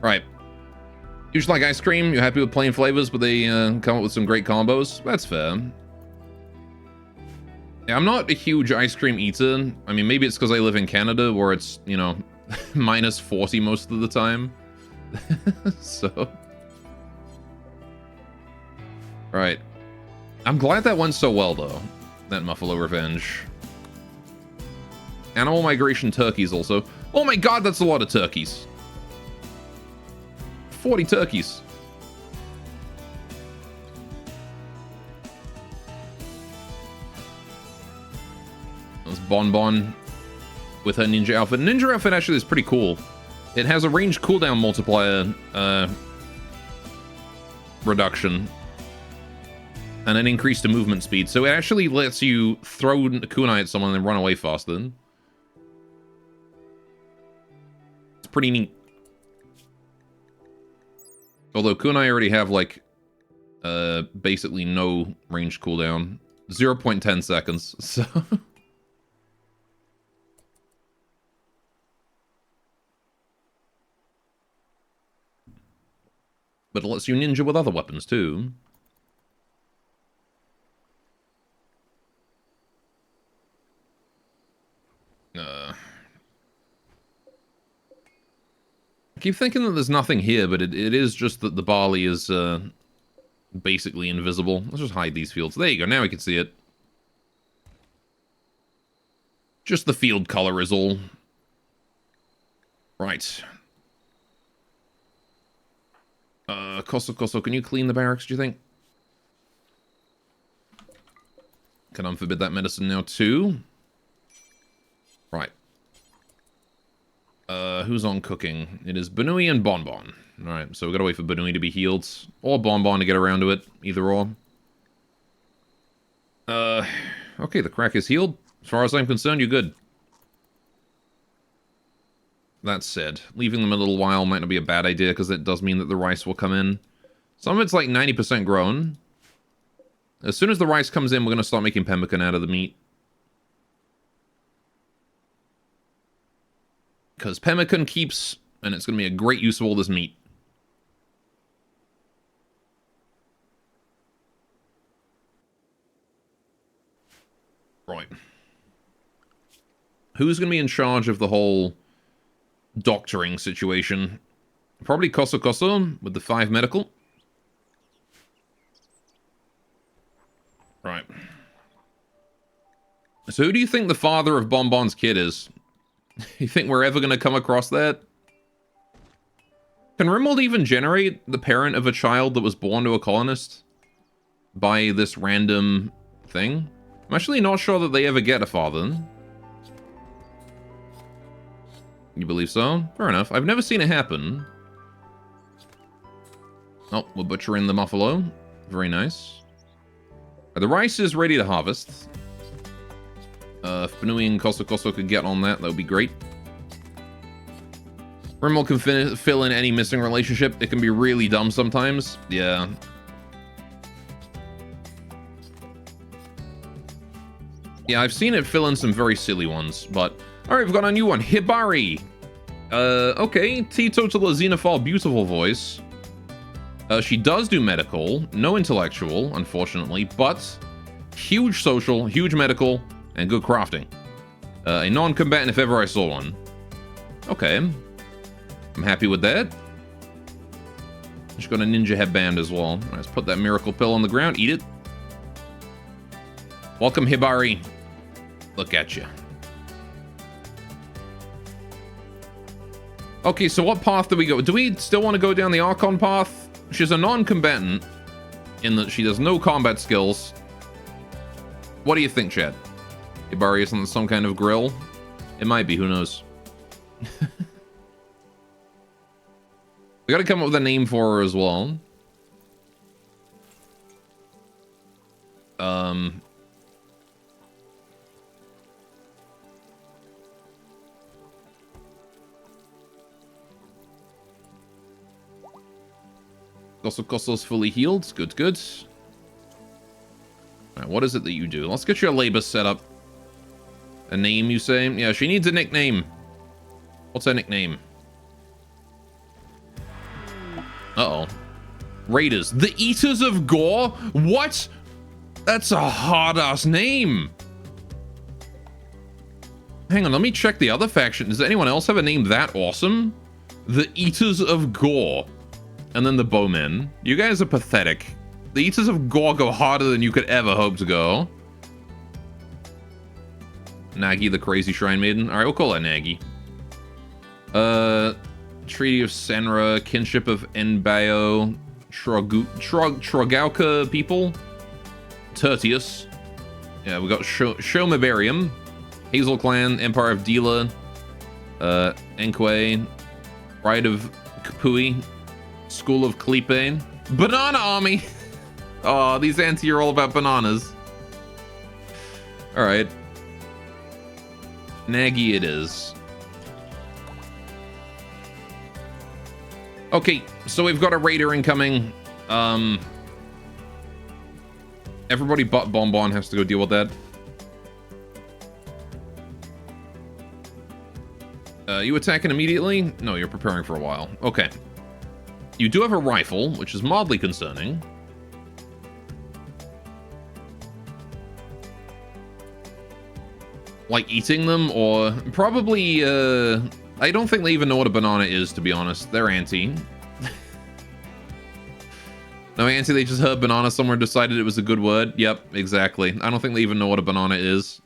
Right. You just like ice cream? You're happy with plain flavors, but they come up with some great combos? That's fair. Yeah, I'm not a huge ice cream eater. I mean, maybe it's because I live in Canada, where it's, you know, minus 40 most of the time. So... Right. I'm glad that went so well, though. That Muffalo Revenge. Animal migration turkeys also. Oh my god, that's a lot of turkeys. 40 turkeys. That's Bonbon with her ninja outfit. Ninja outfit actually is pretty cool. It has a range cooldown multiplier reduction and an increase to movement speed. So it actually lets you throw a kunai at someone and then run away faster. It's pretty neat. Although kunai already have like basically no range cooldown. 0.10 seconds. So but it lets you ninja with other weapons too. I keep thinking that there's nothing here, but it is just that the barley is basically invisible. Let's just hide these fields. There you go, now we can see it. Just the field color is all. Right. Koso, can you clean the barracks, do you think? Can unforbid that medicine now too? Right. Who's on cooking? It is Banui and Bonbon. Alright, so we gotta wait for Banui to be healed. Or Bonbon to get around to it. Either or. Okay, the crack is healed. As far as I'm concerned, you're good. That said, leaving them a little while might not be a bad idea, because it does mean that the rice will come in. Some of it's like 90% grown. As soon as the rice comes in, we're going to start making pemmican out of the meat. Because pemmican keeps, and it's going to be a great use of all this meat. Right. Who's going to be in charge of the whole doctoring situation? Probably Koso with the 5 medical. Right. So who do you think the father of Bonbon's kid is? You think we're ever going to come across that? Can Rimworld even generate the parent of a child that was born to a colonist by this random thing? I'm actually not sure that they ever get a father. You believe so? Fair enough. I've never seen it happen. Oh, we're butchering the buffalo. Very nice. The rice is ready to harvest. If Banui and Koso could get on that, that would be great. Rimworld can fill in any missing relationship. It can be really dumb sometimes. Yeah. Yeah, I've seen it fill in some very silly ones, but... Alright, we've got a new one. Hibari. Okay. Teetotaler, xenophile, beautiful voice. She does do medical. No intellectual, unfortunately, but huge social, huge medical, and good crafting. A non-combatant if ever I saw one. Okay. I'm happy with that. She's got a ninja headband as well. Right, let's put that miracle pill on the ground. Eat it. Welcome, Hibari. Look at you. Okay, so what path do we go? Do we still want to go down the Archon path? She's a non-combatant in that she does no combat skills. What do you think, Chad? Hibari is on some kind of grill? It might be, who knows? We gotta come up with a name for her as well. Koso's fully healed. Good, good. Alright, what is it that you do? Let's get your labor set up. A name, you say? Yeah, she needs a nickname. What's her nickname? Uh-oh. Raiders. The Eaters of Gore? What? That's a hard-ass name. Hang on, let me check the other faction. Does anyone else have a name that awesome? The Eaters of Gore. And then the Bowmen. You guys are pathetic. The Eaters of Gore go harder than you could ever hope to go. Nagi, the crazy shrine maiden. Alright, we'll call her Nagi. Treaty of Senra, kinship of Enbayo, Trogauka people, Tertius. Yeah, we got Shomibarium, Hazel Clan, Empire of Dila, Enque, Pride of Kapui, School of Klipe, Banana Army. Oh, these anti are all about bananas. Alright. Nagi it is. Okay, so we've got a raider incoming. Everybody but Bonbon has to go deal with that. You attacking immediately? No, you're preparing for a while. Okay. You do have a rifle, which is mildly concerning. Like eating them, or probably, I don't think they even know what a banana is, to be honest. They're anti. No, anti, they just heard banana somewhere and decided it was a good word. Yep, exactly. I don't think they even know what a banana is.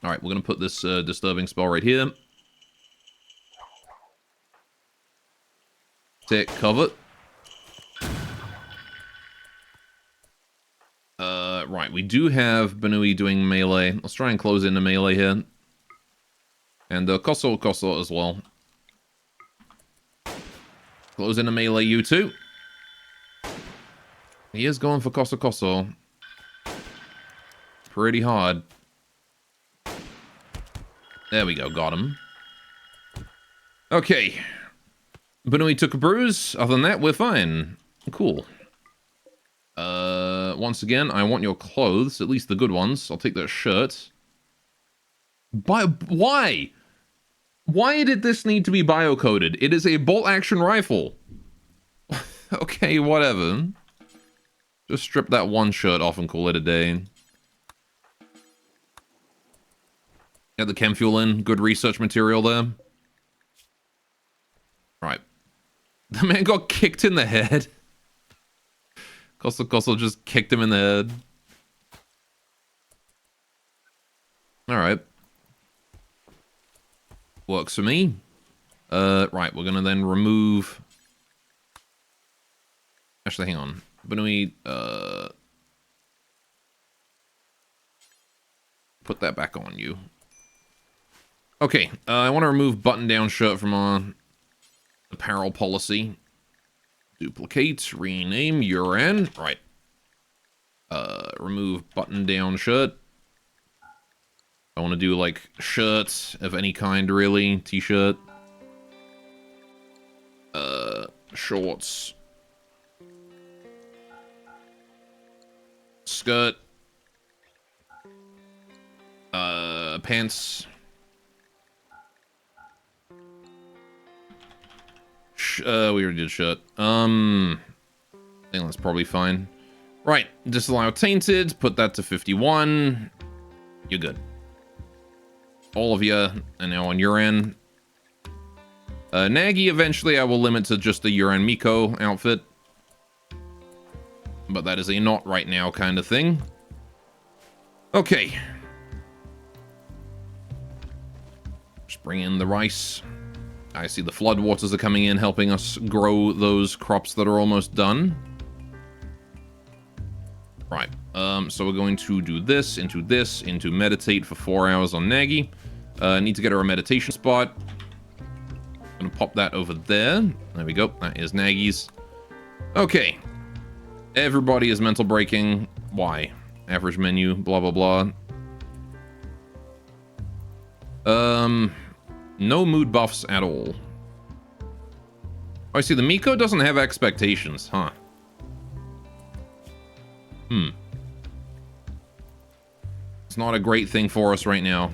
Alright, we're gonna put this disturbing spell right here. Take cover. Right, we do have Banui doing melee. Let's try and close into melee here. And Koso as well. Close into melee, you two. He is going for Koso. Pretty hard. There we go, got him. Okay. Banui took a bruise. Other than that, we're fine. Cool. Once again, I want your clothes, at least the good ones. I'll take that shirt. Why? Why did this need to be bio-coded? It is a bolt-action rifle. Okay, whatever. Just strip that one shirt off and call it a day. Get the chem fuel in. Good research material there. Right. The man got kicked in the head. Koso just kicked him in the head. Alright. Works for me. Right, we're gonna then remove... Actually, hang on. Banui, put that back on you. Okay, I want to remove button-down shirt from our apparel policy. Duplicate, rename, Yuran. Right. Remove button-down shirt. I want to do, like, shirts of any kind, really. T-shirt. Shorts. Skirt. Pants. We already did shirt. I think that's probably fine. Right, disallow tainted, put that to 51. You're good. All of you are now on Yuran. Nagi, eventually I will limit to just the Yuran Miko outfit. But that is a not right now kind of thing. Okay. Just bring in the rice. I see the flood waters are coming in, helping us grow those crops that are almost done. Right, so we're going to do this, into meditate for 4 hours on Nagi. Need to get her a meditation spot. Gonna pop that over there. There we go, that is Nagi's. Okay. Everybody is mental breaking. Why? Average menu, blah, blah, blah. No mood buffs at all. Oh, I see, the Miko doesn't have expectations, huh? It's not a great thing for us right now.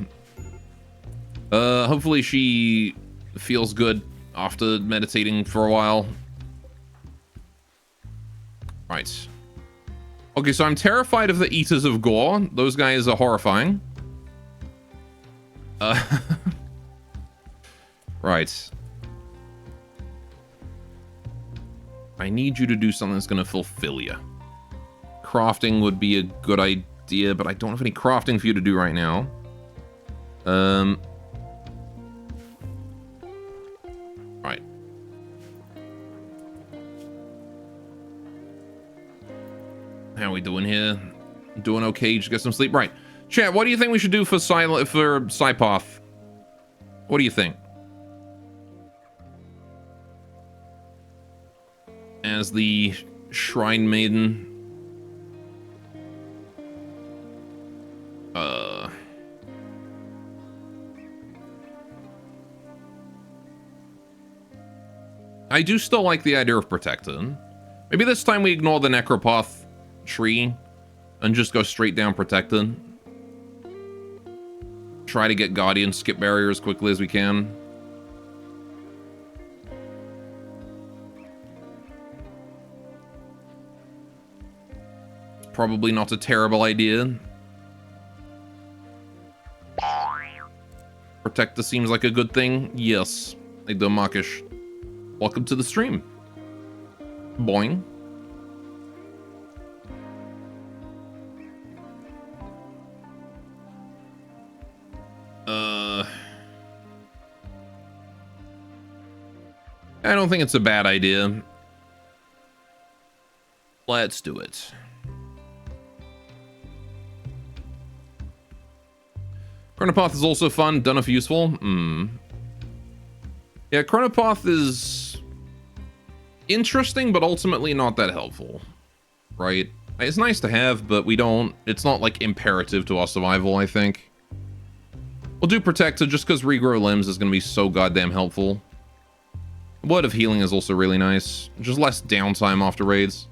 Hopefully she feels good after meditating for a while. Right. Okay, so I'm terrified of the Eaters of Gore. Those guys are horrifying. Right. I need you to do something that's going to fulfill you. Crafting would be a good idea, but I don't have any crafting for you to do right now. Right. How we doing here? Doing okay, just get some sleep. Right. Chat, what do you think we should do for Cypath? What do you think? As the Shrine Maiden. I do still like the idea of Protector. Maybe this time we ignore the Necropath tree and just go straight down Protector. Try to get Guardian skip barrier as quickly as we can. Probably not a terrible idea. Protector seems like a good thing. Yes. Markish. Welcome to the stream. Boing. I don't think it's a bad idea. Let's do it. Chronopath is also fun. Done if useful. Yeah, Chronopath is interesting, but ultimately not that helpful. Right? It's nice to have, but we don't... It's not, like, imperative to our survival, I think. We'll do Protector just because Regrow Limbs is going to be so goddamn helpful. Word of Healing is also really nice. Just less downtime after raids.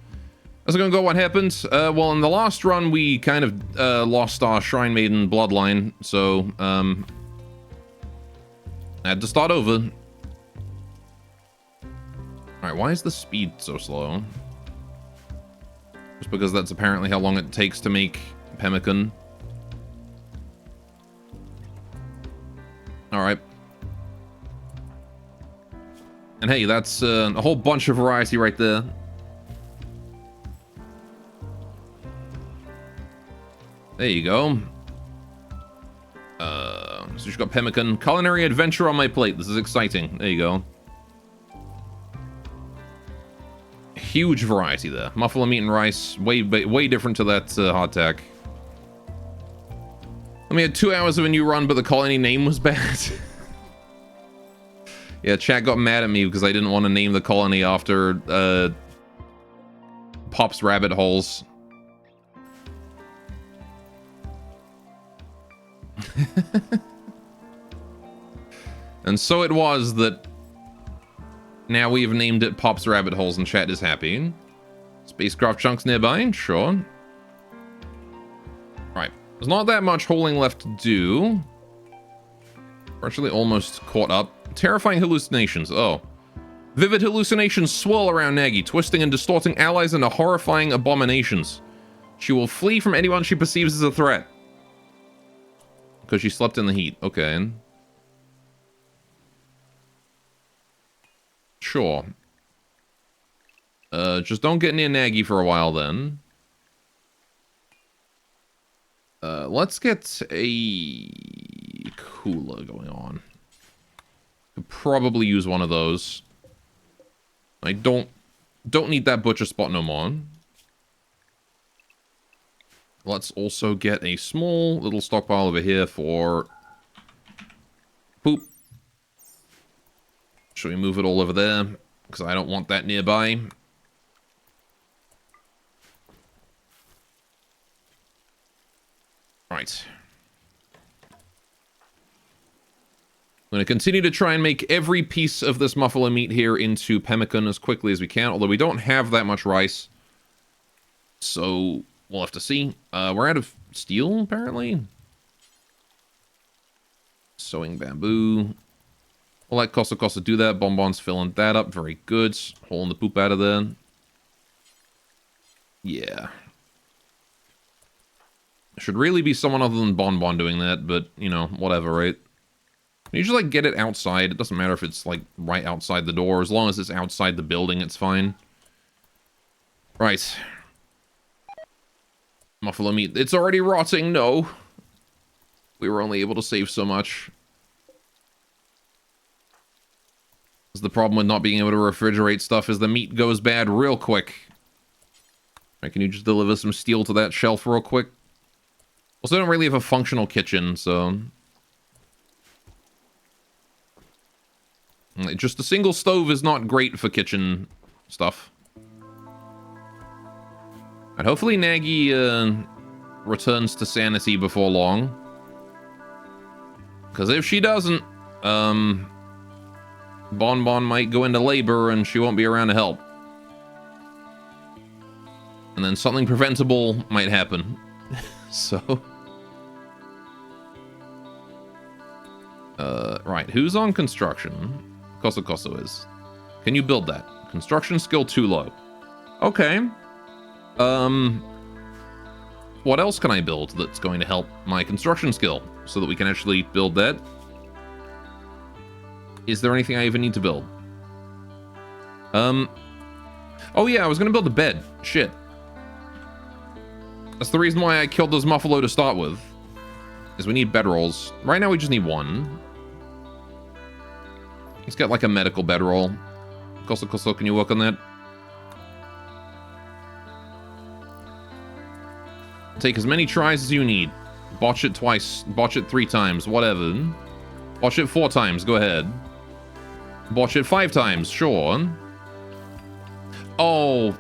How's it gonna go? What happened? Well, in the last run, we kind of lost our Shrine Maiden bloodline, so I had to start over. Alright, why is the speed so slow? Just because that's apparently how long it takes to make pemmican. Alright. And hey, that's a whole bunch of variety right there. There you go. So you've got pemmican. Culinary adventure on my plate. This is exciting. There you go. Huge variety there. Muffalo meat and rice. Way different to that hardtack. I mean, had 2 hours of a new run, but the colony name was bad. Yeah, chat got mad at me because I didn't want to name the colony after Pop's rabbit holes. And so it was that now we've named it Pop's Rabbit Holes and chat is happy. Spacecraft chunks nearby? Sure. Right. There's not that much holing left to do. We're actually almost caught up. Terrifying hallucinations. Oh. Vivid hallucinations swirl around Nagy, twisting and distorting allies into horrifying abominations. She will flee from anyone she perceives as a threat. Because she slept in the heat. Okay. Sure. Just don't get near Nagy for a while then. Let's get a cooler going on. Could probably use one of those. I don't need that butcher spot no more. Let's also get a small little stockpile over here for poop. Should we move it all over there? Because I don't want that nearby. Right. I'm going to continue to try and make every piece of this muffalo meat here into pemmican as quickly as we can, although we don't have that much rice. So we'll have to see. We're out of steel, apparently. Sewing bamboo. We'll let Costa do that. Bonbon's filling that up. Very good. Hauling the poop out of there. Yeah. Should really be someone other than Bonbon doing that, but, you know, whatever, right? You just, like, get it outside. It doesn't matter if it's, like, right outside the door. As long as it's outside the building, it's fine. Right. Buffalo meat. It's already rotting. No. We were only able to save so much. That's the problem with not being able to refrigerate stuff is the meat goes bad real quick. Right, can you just deliver some steel to that shelf real quick? Also, I don't really have a functional kitchen, so... Just a single stove is not great for kitchen stuff. And hopefully Nagy returns to sanity before long. Because if she doesn't, Bon Bon might go into labor and she won't be around to help. And then something preventable might happen. So... right, who's on construction? Koso is. Can you build that? Construction skill too low. Okay. What else can I build that's going to help my construction skill so that we can actually build that? Is there anything I even need to build? Oh yeah, I was gonna build a bed. Shit. That's the reason why I killed those Muffalo to start with. Is we need bedrolls. Right now we just need one. Let's get like a medical bedroll. Koso, can you work on that? Take as many tries as you need. Botch it twice. Botch it 3 times. Whatever. Botch it 4 times. Go ahead. Botch it 5 times. Sure. Oh.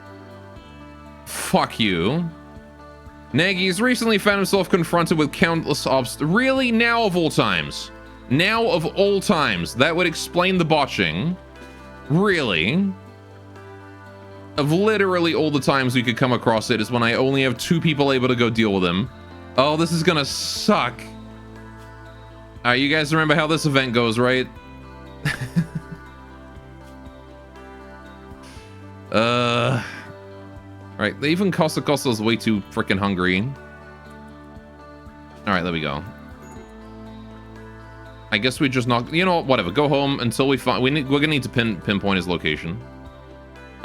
Fuck you. Nagy's recently found himself confronted with countless obstacles. Really? Now of all times? Now of all times? That would explain the botching. Really? Of literally all the times we could come across it is when I only have 2 people able to go deal with him. Oh, this is gonna suck. Alright, you guys remember how this event goes, right? Right, even Koso's way too freaking hungry. Alright, there we go. I guess we just not... You know what? Whatever. Go home until we find... We're gonna need to pinpoint his location.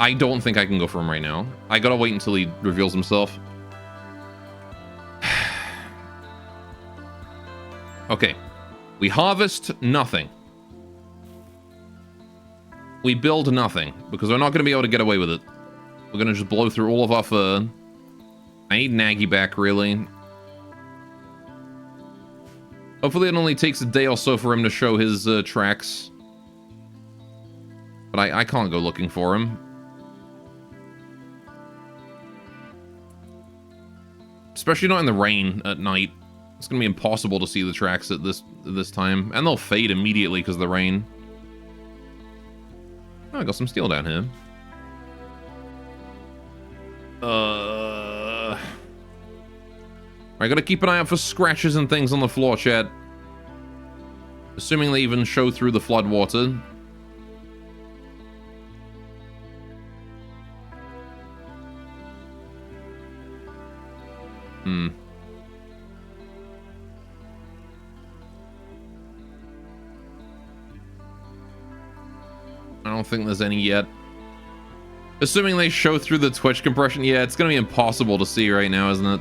I don't think I can go for him right now. I gotta wait until he reveals himself. Okay. We harvest nothing. We build nothing. Because we're not gonna be able to get away with it. We're gonna just blow through all of our fur. I need Nagy back, really. Hopefully it only takes a day or so for him to show his tracks. But I can't go looking for him. Especially not in the rain at night. It's gonna be impossible to see the tracks at this time. And they'll fade immediately because of the rain. Oh, I got some steel down here. I gotta keep an eye out for scratches and things on the floor, chat. Assuming they even show through the flood water. I don't think there's any yet. Assuming they show through the Twitch compression, yeah, it's gonna be impossible to see right now, isn't it?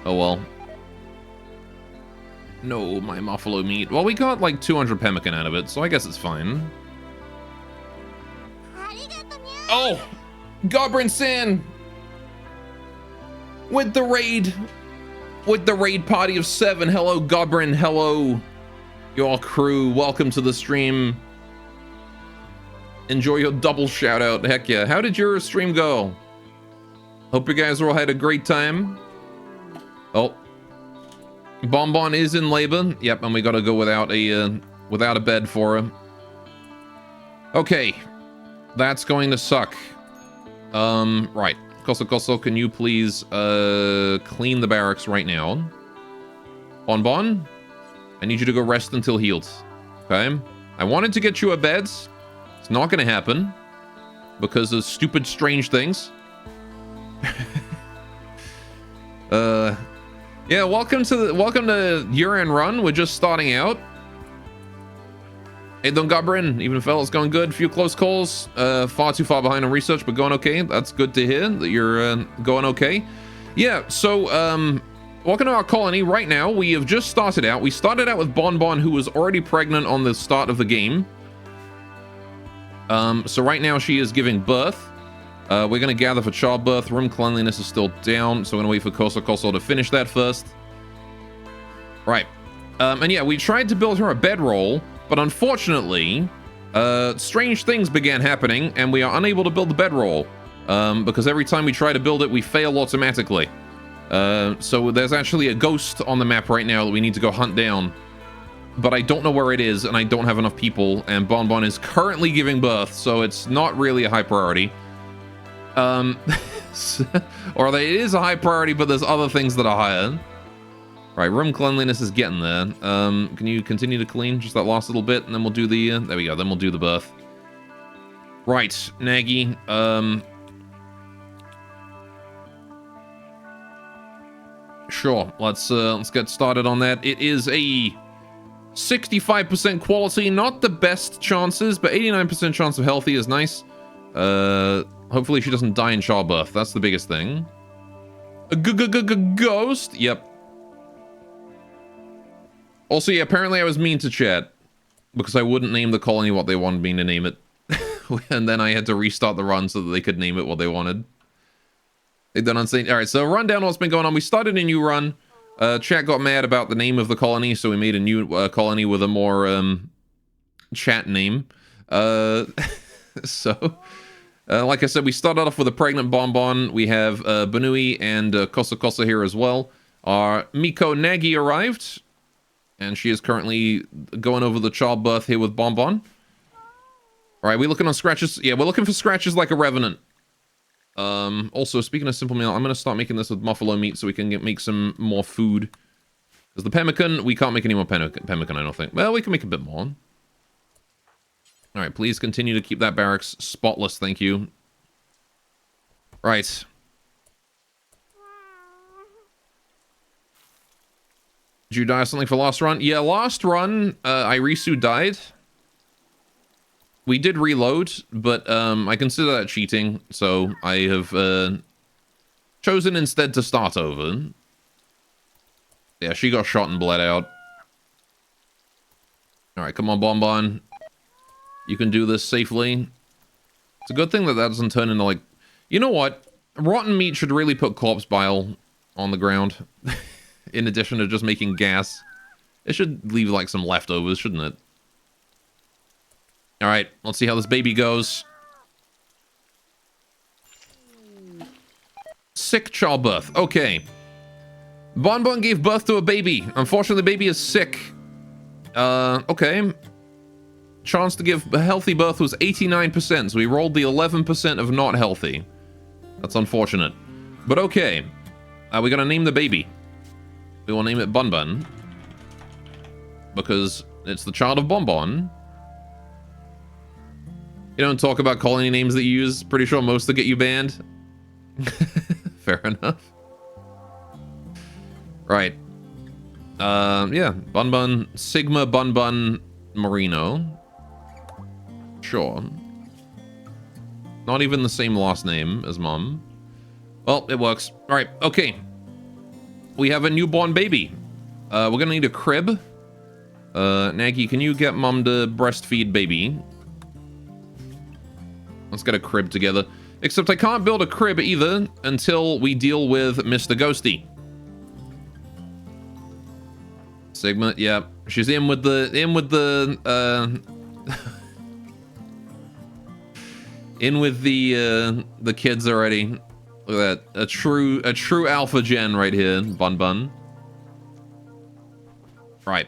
Oh well. No, my Muffalo meat. Well, we got like 200 pemmican out of it, so I guess it's fine. Oh! Goblin Sin! With the raid! With the raid party of 7. Hello, Goblin. Hello, your crew. Welcome to the stream. Enjoy your double shout out. Heck yeah. How did your stream go? Hope you guys all had a great time. Oh. Bonbon is in labor. Yep, and we gotta go without a bed for her. Okay. That's going to suck. Right. Koso, can you please clean the barracks right now? Bonbon, I need you to go rest until healed. Okay? I wanted to get you a bed. It's not gonna happen because of stupid, strange things. Yeah, welcome to Yuran Run. We're just starting out. Hey, don't Gobrin, even fellas going good. Few close calls. Far too far behind on research, but going okay. That's good to hear that you're going okay. Yeah, so, welcome to our colony. Right now, we have just started out. We started out with Bonbon, who was already pregnant on the start of the game. So right now she is giving birth. We're going to gather for childbirth. Room cleanliness is still down, so we're going to wait for Koso to finish that first. Right. And yeah, we tried to build her a bedroll, but unfortunately, strange things began happening, and we are unable to build the bedroll. Because every time we try to build it, we fail automatically. So there's actually a ghost on the map right now that we need to go hunt down. But I don't know where it is, and I don't have enough people, and Bonbon is currently giving birth, so it's not really a high priority. Or it is a high priority, but there's other things that are higher. Right, room cleanliness is getting there. Can you continue to clean just that last little bit, and then we'll do the, there we go, then we'll do the birth. Right, Nagy, sure, let's get started on that. It is a 65% quality, not the best chances, but 89% chance of healthy is nice. Hopefully she doesn't die in childbirth. That's the biggest thing. A ghost? Yep. Also, yeah, apparently I was mean to chat because I wouldn't name the colony what they wanted me to name it. And then I had to restart the run so that they could name it what they wanted. They done insane. All right, so rundown what's been going on. We started a new run. Chat got mad about the name of the colony, so we made a new colony with a more chat name. So, like I said, we started off with a pregnant Bonbon. We have Banui and Kosa here as well. Our Miko Nagy arrived, and she is currently going over the childbirth here with Bonbon. All right, we looking on scratches? Yeah, we're looking for scratches like a revenant. Also, speaking of simple meal, I'm going to start making this with buffalo meat so we can make some more food. Because the pemmican, we can't make any more pemmican, I don't think. Well, we can make a bit more. Alright, please continue to keep that barracks spotless, thank you. Right. Did you die or something for last run? Yeah, last run, Irisu died. We did reload, but I consider that cheating, so I have chosen instead to start over. Yeah, she got shot and bled out. Alright, come on, Bonbon. You can do this safely. It's a good thing that that doesn't turn into, like... You know what? Rotten meat should really put corpse bile on the ground. In addition to just making gas. It should leave, like, some leftovers, shouldn't it? Alright, let's see how this baby goes. Sick childbirth. Okay. Bonbon gave birth to a baby. Unfortunately, the baby is sick. Okay. Chance to give a healthy birth was 89%, so we rolled the 11% of not healthy. That's unfortunate. But okay. We're gonna name the baby. We will name it Bonbon. Because it's the child of Bonbon. You don't talk about colony names that you use. Pretty sure most will get you banned. Fair enough. Right. Yeah. Bonbon. Sigma Bonbon Marino. Sure. Not even the same last name as Mom. Well, it works. Alright, okay. We have a newborn baby. We're gonna need a crib. Nagy, can you get Mom to breastfeed baby? Let's get a crib together. Except I can't build a crib either until we deal with Mr. Ghosty. Sigma, yeah. She's in with the in with the kids already. Look at that. A true alpha gen right here, Bun. Right.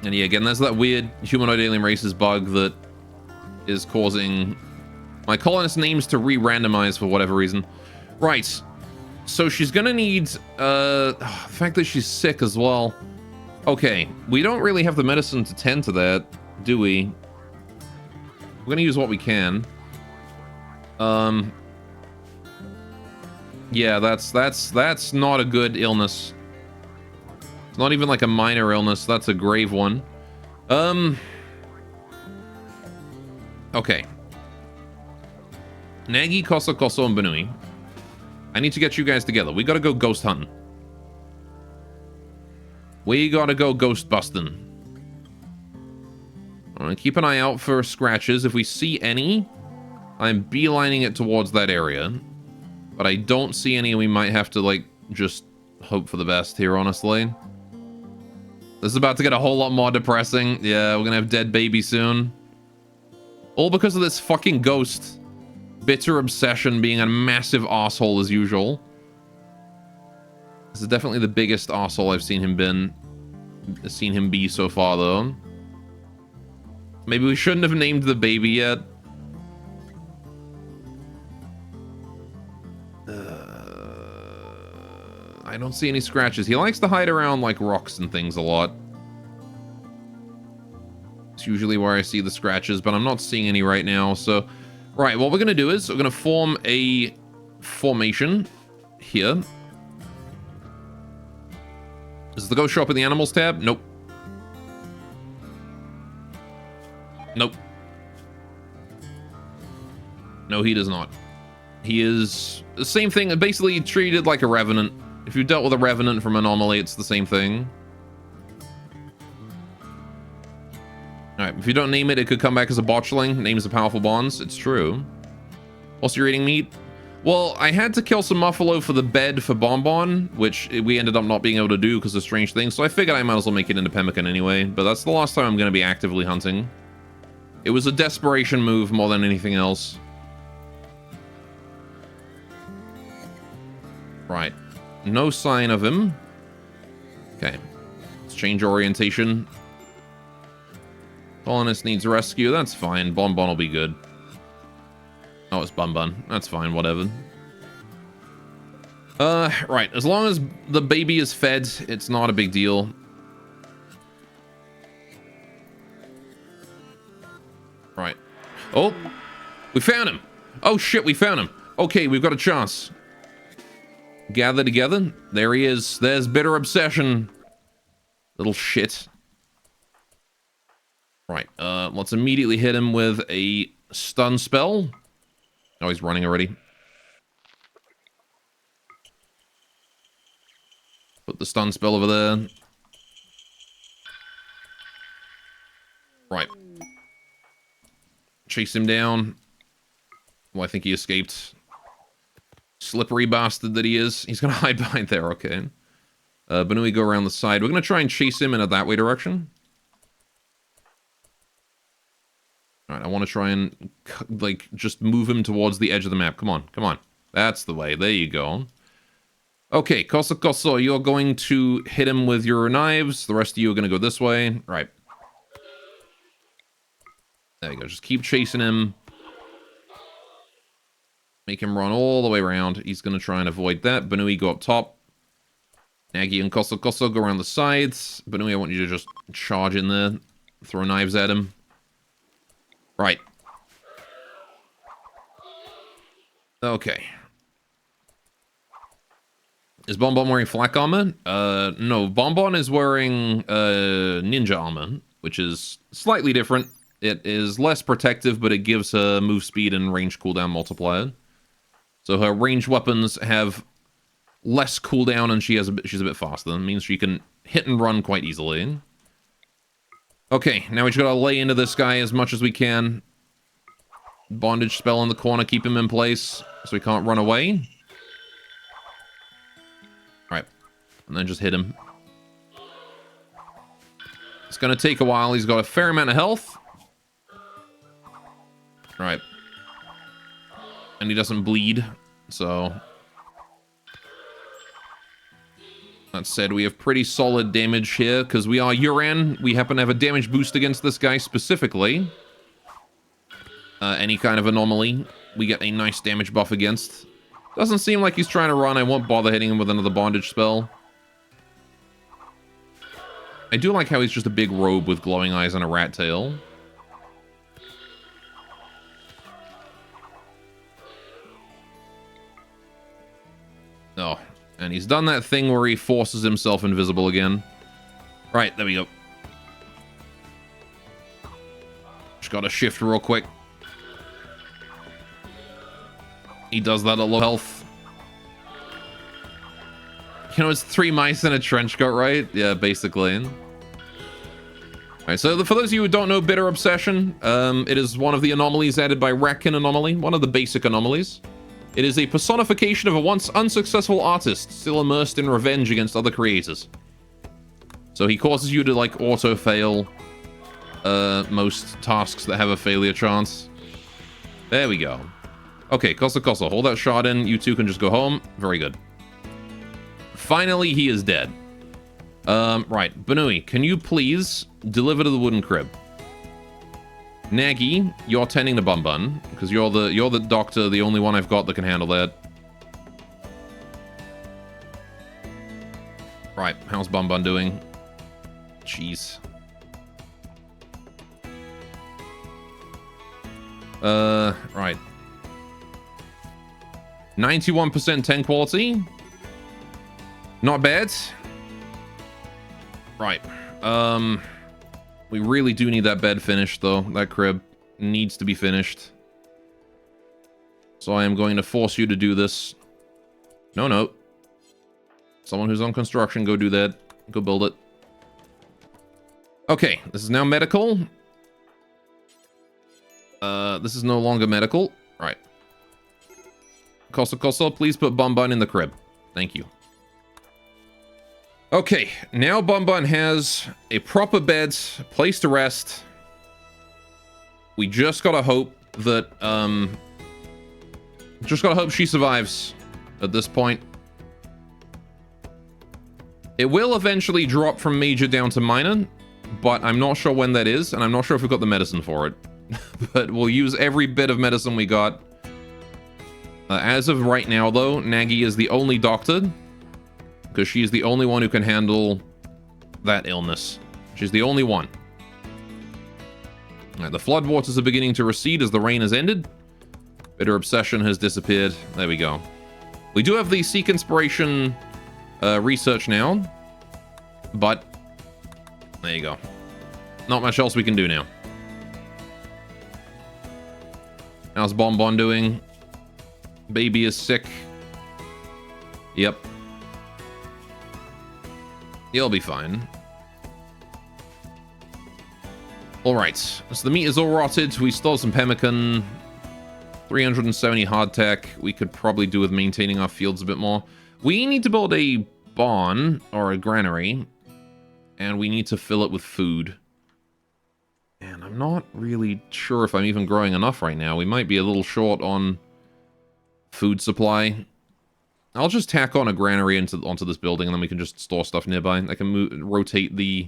And yeah, again, there's that weird humanoid alien races bug that is causing my colonist names to re-randomize for whatever reason. Right. So she's gonna need, the fact that she's sick as well. Okay, we don't really have the medicine to tend to that, do we? We're gonna use what we can. Yeah, that's not a good illness. It's not even like a minor illness, that's a grave one. Okay. Nagy, Koso, and Banui. I need to get you guys together. We gotta go ghost hunting. We gotta go ghost busting. Alright, keep an eye out for scratches. If we see any, I'm beelining it towards that area. But I don't see any, and we might have to, like, just hope for the best here, honestly. This is about to get a whole lot more depressing. Yeah, we're gonna have dead baby soon. All because of this fucking ghost. Bitter obsession being a massive asshole as usual. This is definitely the biggest arsehole I've seen him be so far, though. Maybe we shouldn't have named the baby yet. I don't see any scratches. He likes to hide around, like, rocks and things a lot. It's usually where I see the scratches, but I'm not seeing any right now, so... Right, what we're going to do is we're going to form a formation here. Does the ghost show up in the animals tab? Nope. Nope. No, he does not. He is the same thing, basically treated like a revenant. If you dealt with a revenant from Anomaly, it's the same thing. Alright, if you don't name it, it could come back as a botchling. Names the powerful bonds. It's true. Also, you're eating meat? Well, I had to kill some Muffalo for the bed for Bonbon, which we ended up not being able to do because of strange things, so I figured I might as well make it into Pemmican anyway, but that's the last time I'm going to be actively hunting. It was a desperation move more than anything else. Right. No sign of him. Okay. Let's change orientation. Colonist needs rescue. That's fine. Bonbon will be good. Oh, it's Bun Bun. That's fine. Whatever. Right. As long as the baby is fed, it's not a big deal. Right. Oh! We found him! Oh, shit, we found him. Okay, we've got a chance. Gather together. There he is. There's Bitter Obsession. Little shit. Right, let's immediately hit him with a stun spell. Oh, he's running already. Put the stun spell over there. Right. Chase him down. Well, I think he escaped. Slippery bastard that he is. He's gonna hide behind there, okay. But then we go around the side. We're gonna try and chase him in a that way direction. Alright, I want to try and, like, just move him towards the edge of the map. Come on, come on. That's the way. There you go. Okay, Koso, you're going to hit him with your knives. The rest of you are going to go this way. Right. There you go. Just keep chasing him. Make him run all the way around. He's going to try and avoid that. Banui, go up top. Nagi and Koso go around the sides. Banui, I want you to just charge in there. Throw knives at him. Right. Okay. Is Bonbon wearing flak armor? No. Bonbon is wearing ninja armor, which is slightly different. It is less protective, but it gives her move speed and range cooldown multiplier. So her ranged weapons have less cooldown, and she's a bit faster. That means she can hit and run quite easily. Okay, now we just gotta lay into this guy as much as we can. Bondage spell in the corner, keep him in place so he can't run away. Alright, and then just hit him. It's gonna take a while, he's got a fair amount of health. Alright. And he doesn't bleed, so... That said, we have pretty solid damage here, because we are Yuran. We happen to have a damage boost against this guy specifically. Any kind of anomaly, we get a nice damage buff against. Doesn't seem like he's trying to run. I won't bother hitting him with another bondage spell. I do like how he's just a big robe with glowing eyes and a rat tail. Oh. And he's done that thing where he forces himself invisible again. Right, there we go. Just gotta shift real quick. He does that at low health. You know, it's 3 mice in a trench coat, right? Yeah, basically. Alright, so for those of you who don't know Bitter Obsession, it is one of the anomalies added by Ratkin Anomaly, one of the basic anomalies. It is a personification of a once unsuccessful artist, still immersed in revenge against other creators. So he causes you to, like, auto-fail most tasks that have a failure chance. There we go. Okay, Kosa, hold that shot in. You two can just go home. Very good. Finally, he is dead. Right. Banui, can you please deliver to the wooden crib? Nagy, you're tending to Bun Bun, because you're the doctor, the only one I've got that can handle that. Right, how's Bun Bun doing? Jeez. Right. 91% 10 quality. Not bad. Right. We really do need that bed finished, though. That crib needs to be finished. So I am going to force you to do this. No. Someone who's on construction, go do that. Go build it. Okay, this is now medical. This is no longer medical. Right. Kosa, please put Bun Bun in the crib. Thank you. Okay, now Bun Bun has a proper bed, place to rest. We just gotta hope that, just gotta hope she survives at this point. It will eventually drop from major down to minor, but I'm not sure when that is, and I'm not sure if we've got the medicine for it. But we'll use every bit of medicine we got. As of right now, though, Nagy is the only doctor, because she's the only one who can handle that illness. She's the only one. The floodwaters are beginning to recede as the rain has ended. Bitter Obsession has disappeared. There we go. We do have the Seek Inspiration research now, but there you go. Not much else we can do now. How's Bon Bon doing? Baby is sick. Yep. He'll be fine. Alright, so the meat is all rotted. We stole some pemmican. 370 hardtack. We could probably do with maintaining our fields a bit more. We need to build a barn, or a granary. And we need to fill it with food. And I'm not really sure if I'm even growing enough right now. We might be a little short on food supply. I'll just tack on a granary onto this building, and then we can just store stuff nearby. I can rotate the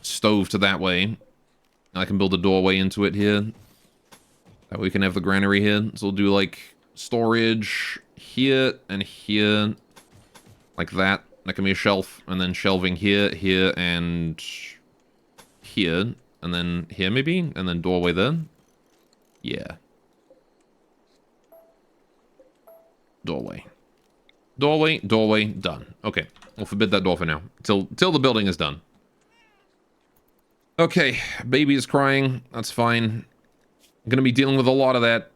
stove to that way. I can build a doorway into it here. That way we can have the granary here. So we'll do, like, storage here and here. Like that. That can be a shelf. And then shelving here, here, and here. And then here, maybe? And then doorway there. Yeah. Doorway. Doorway, done. Okay, we'll forbid that door for now. Till the building is done. Okay, baby is crying. That's fine. I'm gonna be dealing with a lot of that.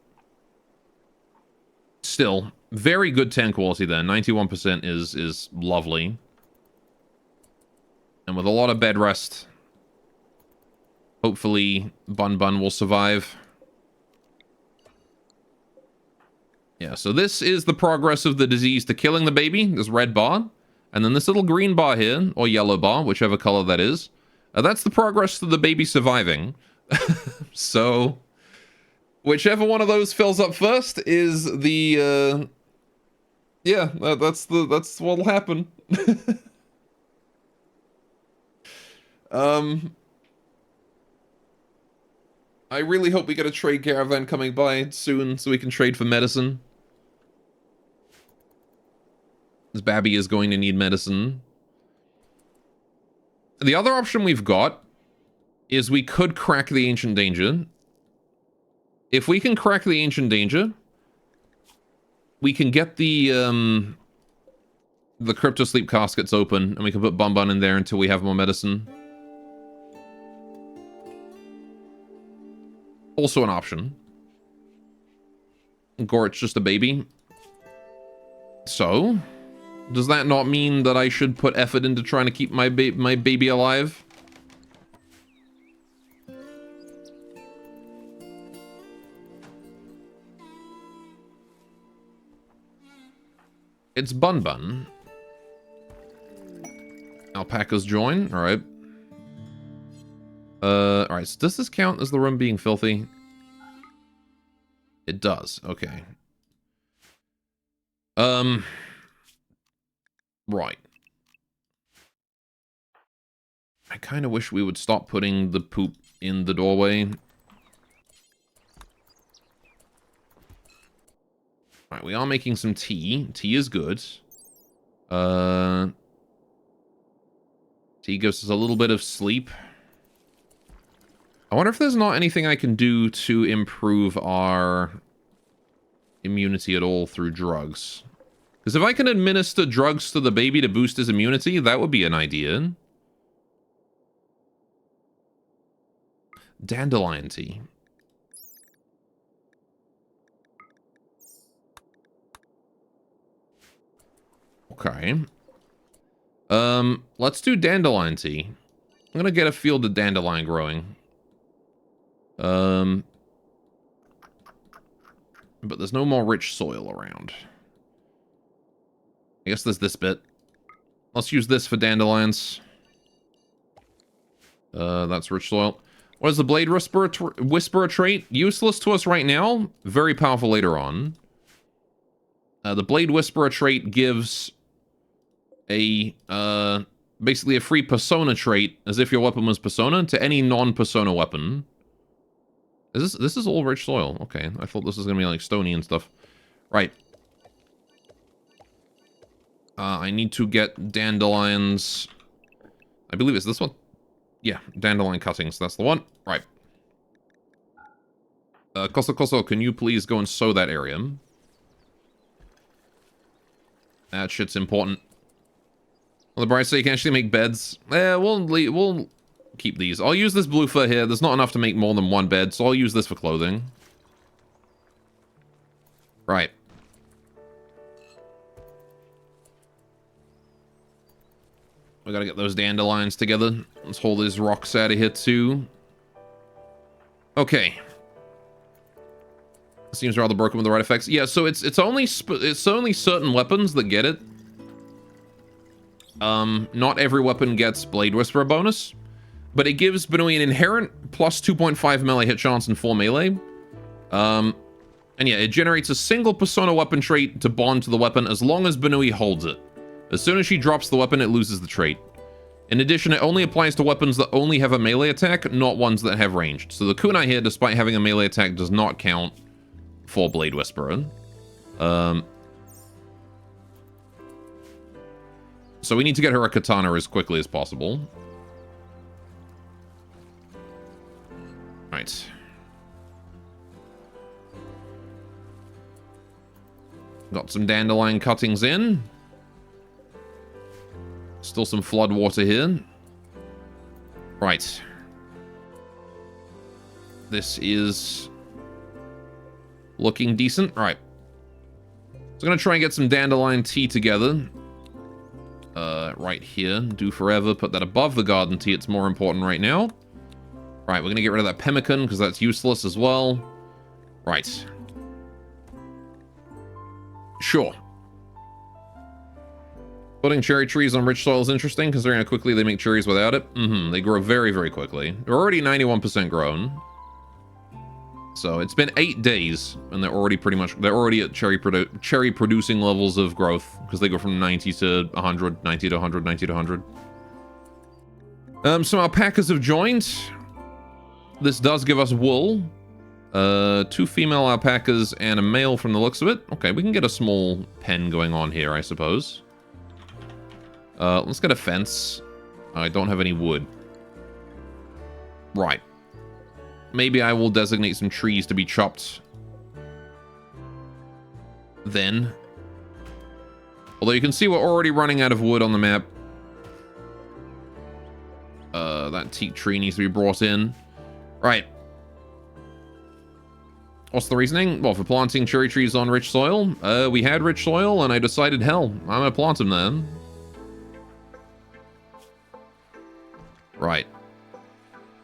Still, very good 10 quality there. 91% is lovely. And with a lot of bed rest, hopefully Bun Bun will survive. Yeah, so this is the progress of the disease to killing the baby, this red bar. And then this little green bar here, or yellow bar, whichever color that is. That's the progress to the baby surviving. So, whichever one of those fills up first is the, yeah, that's what'll happen. I really hope we get a trade caravan coming by soon so we can trade for medicine. This Babby is going to need medicine. The other option we've got is we could crack the Ancient Danger. If we can crack the Ancient Danger, we can get the Crypto Sleep caskets open, and we can put Bun Bun in there until we have more medicine. Also an option. Gort's just a baby. So, Does that not mean that I should put effort into trying to keep my baby alive? It's Bun Bun. Alpacas join. Alright. Alright, so does this count as the room being filthy? It does. Okay. Right. I kind of wish we would stop putting the poop in the doorway. Alright, we are making some tea. Tea is good. Tea gives us a little bit of sleep. I wonder if there's not anything I can do to improve our immunity at all through drugs. Because if I can administer drugs to the baby to boost his immunity, that would be an idea. Dandelion tea. Okay. Let's do dandelion tea. I'm gonna get a field of dandelion growing. But there's no more rich soil around. I guess there's this bit. Let's use this for dandelions. That's rich soil. What is the Blade Whisperer trait? Useless to us right now. Very powerful later on. The Blade Whisperer trait gives a, basically a free persona trait, as if your weapon was persona, to any non-persona weapon. This is all rich soil. Okay, I thought this was gonna be like stony and stuff. Right. I need to get dandelions. I believe it's this one. Yeah, dandelion cuttings. That's the one. Right. Koso, can you please go and sow that area? That shit's important. Well, the bright so you can actually make beds. We'll keep these. I'll use this blue fur here. There's not enough to make more than one bed, so I'll use this for clothing. Right. We gotta get those dandelions together. Let's haul these rocks out of here too. Okay. Seems rather broken with the right effects. Yeah, so it's only certain weapons that get it. Not every weapon gets Blade Whisperer bonus, but it gives Benui an inherent plus 2.5 melee hit chance and 4 melee. And yeah, it generates a single persona weapon trait to bond to the weapon as long as Benui holds it. As soon as she drops the weapon, it loses the trait. In addition, it only applies to weapons that only have a melee attack, not ones that have ranged. So the kunai here, despite having a melee attack, does not count for Blade Whisperer. So we need to get her a katana as quickly as possible. Right. Got some dandelion cuttings in. Still some flood water here. Right. This is looking decent. Right. So I'm going to try and get some dandelion tea together. Right here. Do forever. Put that above the garden tea. It's more important right now. Right, we're going to get rid of that pemmican because that's useless as well. Right. Sure. Putting cherry trees on rich soil is interesting, considering how quickly they make cherries without it. They grow very, very quickly. They're already 91% grown. So it's been 8 days, and they're already at cherry producing levels of growth, because they go from 90 to 100, 90 to 100, 90 to 100. Some alpacas have joined. This does give us wool. 2 female alpacas and a male from the looks of it. Okay, we can get a small pen going on here, I suppose. Let's get a fence. I don't have any wood. Right. Maybe I will designate some trees to be chopped then. Although you can see we're already running out of wood on the map. That teak tree needs to be brought in. Right. What's the reasoning? Well, for planting cherry trees on rich soil. We had rich soil, and I decided, hell, I'm gonna plant them then. Right.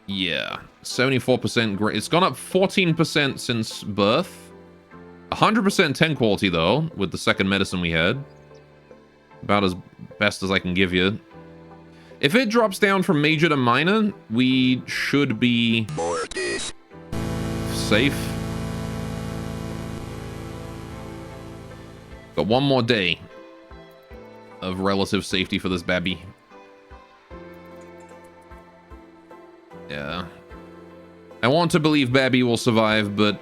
Yeah. 74% great. It's gone up 14% since birth. 100% 10 quality, though, with the second medicine we had. About as best as I can give you. If it drops down from major to minor, we should be safe. Got one more day of relative safety for this babby. Yeah. I want to believe Babby will survive, but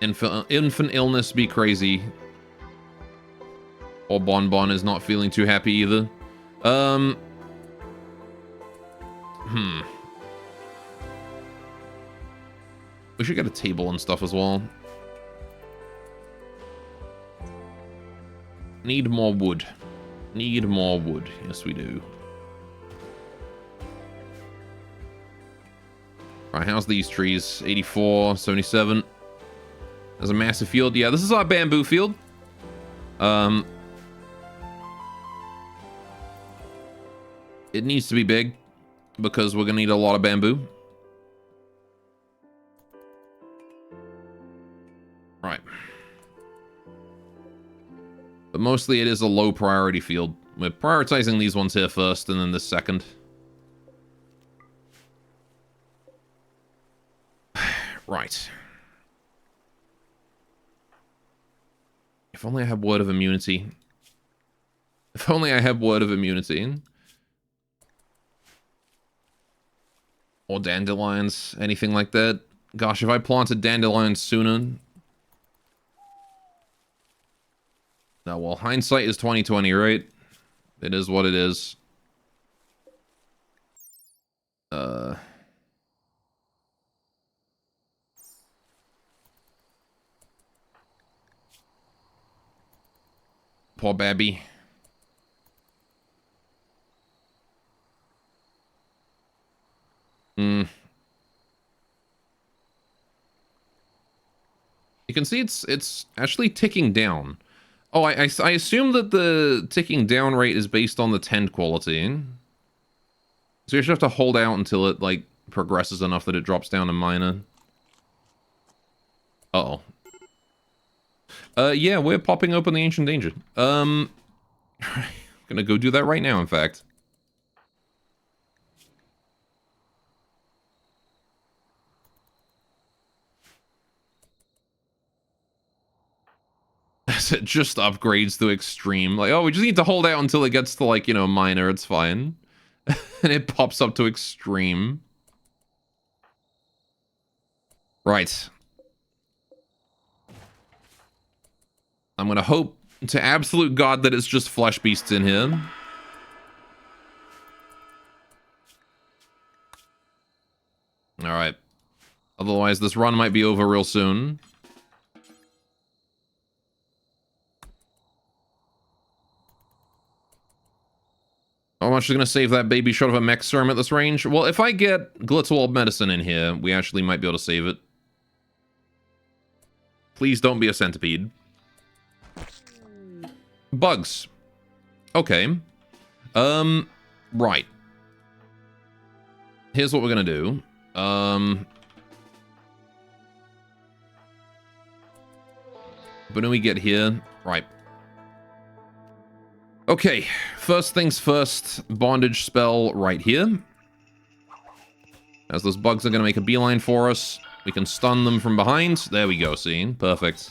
infant illness be crazy. Or Bonbon is not feeling too happy either. We should get a table and stuff as well. Need more wood. Need more wood. Yes, we do. Right, how's these trees? 84, 77. There's a massive field. Yeah, this is our bamboo field. It needs to be big because we're gonna need a lot of bamboo. Right. But mostly it is a low priority field. We're prioritizing these ones here first and then this second. Right. If only I had word of immunity. If only I had word of immunity. Or dandelions, anything like that. Gosh, if I planted dandelions sooner. No, well, hindsight is 20/20, right? It is what it is. Poor Babby. You can see it's actually ticking down. Oh, I assume that the ticking down rate is based on the 10 quality. So you just have to hold out until it, like, progresses enough that it drops down to minor. Uh-oh. Yeah, we're popping open the Ancient Danger. Gonna go do that right now, in fact. It just upgrades to extreme. Like, oh, we just need to hold out until it gets to, like, you know, minor. It's fine. And it pops up to extreme. Right. I'm gonna hope to absolute God that it's just flesh beasts in here. Alright. Otherwise, this run might be over real soon. I'm actually going to save that baby shot of a mech serum at this range. Well, if I get Glitterwald medicine in here, we actually might be able to save it. Please don't be a centipede. Bugs. Okay. Right. Here's what we're going to do. When do we get here? Right. Okay, first things first, bondage spell right here. As those bugs are going to make a beeline for us, we can stun them from behind. There we go, see? Perfect.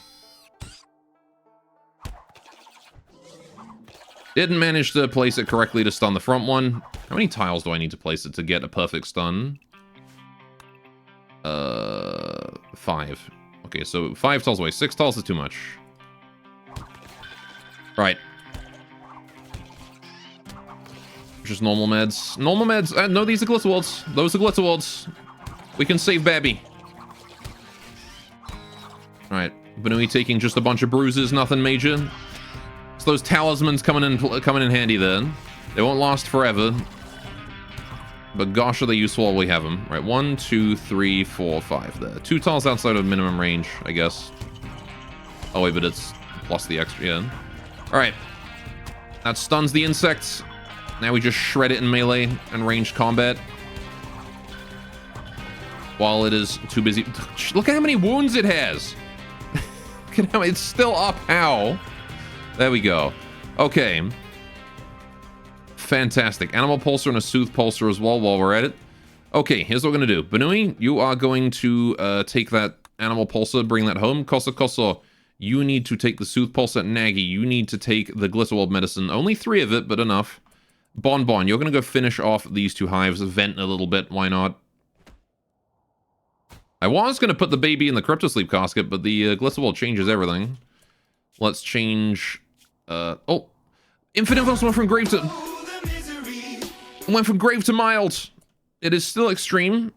Didn't manage to place it correctly to stun the front one. How many tiles do I need to place it to get a perfect stun? 5. Okay, so 5 tiles away. 6 tiles is too much. Right. Just normal meds. Normal meds. No, these are Glitterwolds. Those are Glitterwolds. We can save Babby. Alright. Banui taking just a bunch of bruises, nothing major. So those talismans coming in handy then. They won't last forever. But gosh, are they useful while we have them. Right, 1, 2, 3, 4, 5 there. 2 tiles outside of minimum range, I guess. Oh wait, but it's plus the extra, yeah. Alright. That stuns the insects. Now we just shred it in melee and ranged combat. While it is too busy. Look at how many wounds it has. Look at how it's still up. How? There we go. Okay. Fantastic. Animal pulsar and a soothe pulsar as well while we're at it. Okay, here's what we're going to do. Banui, you are going to take that animal pulsar, bring that home. Kosa Kosa, you need to take the soothe pulsar. Nagi, you need to take the Glitterworld medicine. Only 3 of it, but enough. Bon Bon, you're going to go finish off these 2 hives, vent a little bit. Why not? I was going to put the baby in the Cryptosleep casket, but the Glitterworld changes everything. Let's change... oh! Infinite Infos went from grave to... Went from grave to mild. It is still extreme,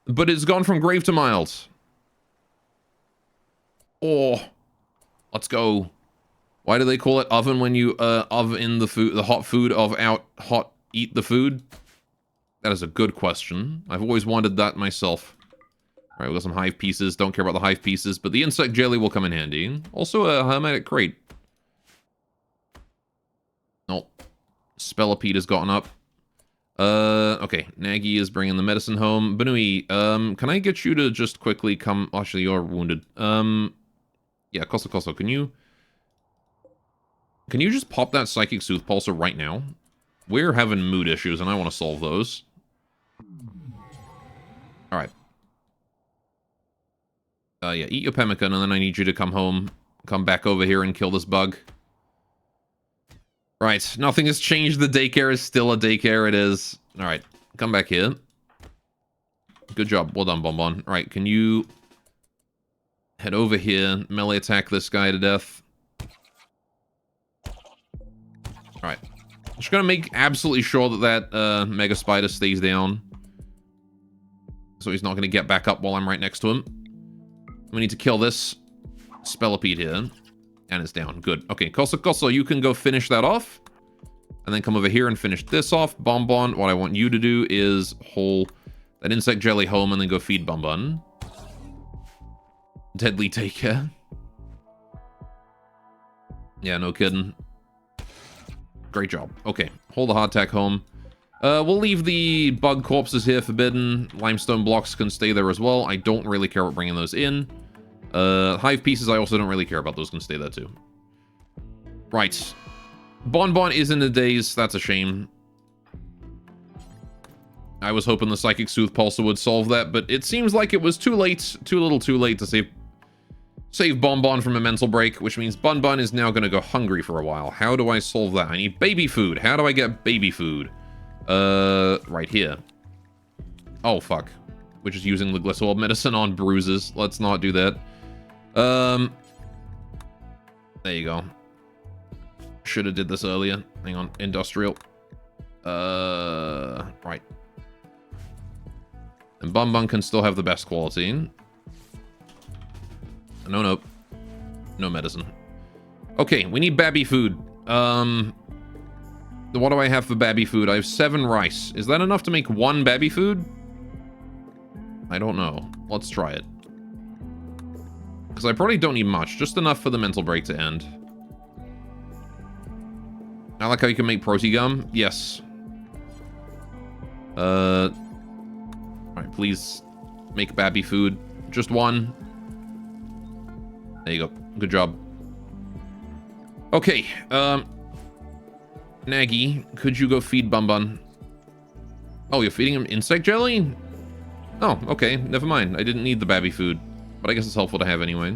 but it's gone from grave to mild. Oh. Let's go. Why do they call it oven when you oven the food, the hot food of out hot eat the food? That is a good question. I've always wanted that myself. All right, we got some hive pieces. Don't care about the hive pieces, but the insect jelly will come in handy. Also a hermetic crate. Nope. Spellipede has gotten up. Okay. Nagi is bringing the medicine home. Banui, can I get you to just quickly come... Actually, you're wounded. Yeah, Koso, can you just pop that Psychic Soothe Pulsar right now? We're having mood issues, and I want to solve those. Alright. Yeah, eat your pemmican, and then I need you to come home. Come back over here and kill this bug. Right, nothing has changed. The daycare is still a daycare, it is. Alright, come back here. Good job. Well done, Bonbon. Alright, can you... head over here, melee attack this guy to death. Alright. Just gonna make absolutely sure that that Mega Spider stays down. So he's not gonna get back up while I'm right next to him. We need to kill this Spellipede here. And it's down. Good. Okay, Koso, you can go finish that off. And then come over here and finish this off. Bonbon, what I want you to do is haul that insect jelly home and then go feed Bonbon. Deadly take care. Yeah, no kidding. Great job. Okay, hold the hardtack home. We'll leave the bug corpses here forbidden. Limestone blocks can stay there as well. I don't really care about bringing those in. Hive pieces, I also don't really care about. Those can stay there too. Right. Bonbon is in the daze. That's a shame. I was hoping the Psychic Soothe Pulsar would solve that, but it seems like it was too late. Too little too late to save Bonbon from a mental break, which means Bonbon is now going to go hungry for a while. How do I solve that? I need baby food. How do I get baby food? Right here. Oh, fuck. We're just using the Glitterworld medicine on bruises. Let's not do that. There you go. Should have did this earlier. Hang on. Industrial. Right. And Bonbon can still have the best quality. No. No medicine. Okay, we need babby food. What do I have for babby food? I have 7 rice. Is that enough to make 1 babby food? I don't know. Let's try it. Because I probably don't need much. Just enough for the mental break to end. I like how you can make protein gum. Yes. Alright, please make babby food. Just 1. There you go. Good job. Okay, Nagi, could you go feed Bonbon? Oh, you're feeding him insect jelly? Oh, okay. Never mind. I didn't need the babby food. But I guess it's helpful to have anyway.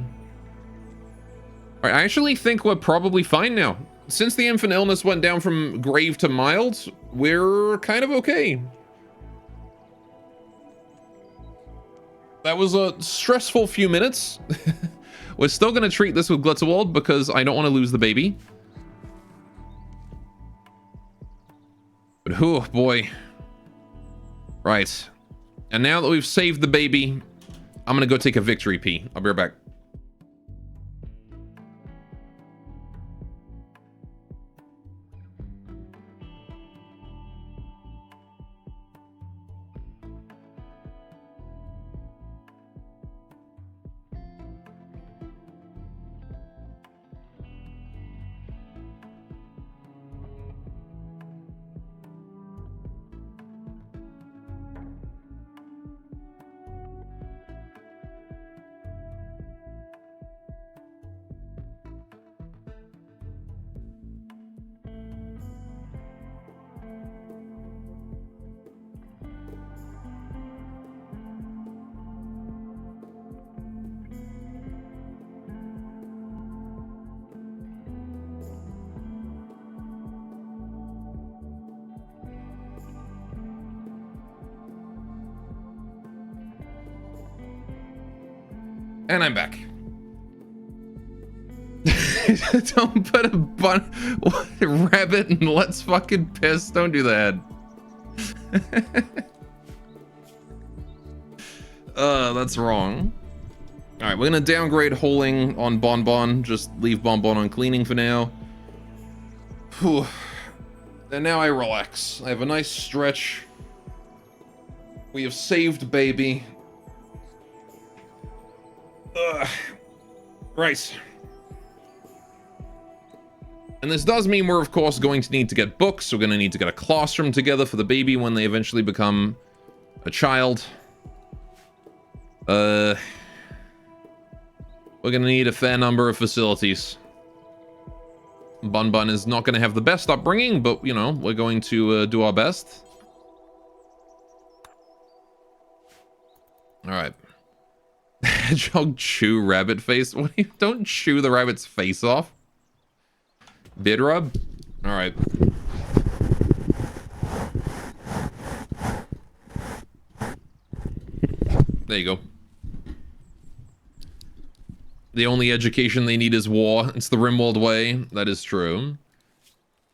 Alright, I actually think we're probably fine now. Since the infant illness went down from grave to mild, we're kind of okay. That was a stressful few minutes. We're still going to treat this with Glitterworld because I don't want to lose the baby. But oh boy. Right. And now that we've saved the baby, I'm going to go take a victory pee. I'll be right back. And I'm back. Don't put a rabbit in Let's Fucking Piss. Don't do that. That's wrong. Alright, we're gonna downgrade holing on Bonbon. Just leave Bonbon on cleaning for now. Whew. And now I relax. I have a nice stretch. We have saved baby. Right. And this does mean we're, of course, going to need to get books. We're going to need to get a classroom together for the baby when they eventually become a child. We're going to need a fair number of facilities. Bun Bun is not going to have the best upbringing, but, you know, we're going to do our best. Alright. Hedgehog chew rabbit face? What do you... Don't chew the rabbit's face off. Bid rub? Alright. There you go. The only education they need is war. It's the Rimworld way. That is true.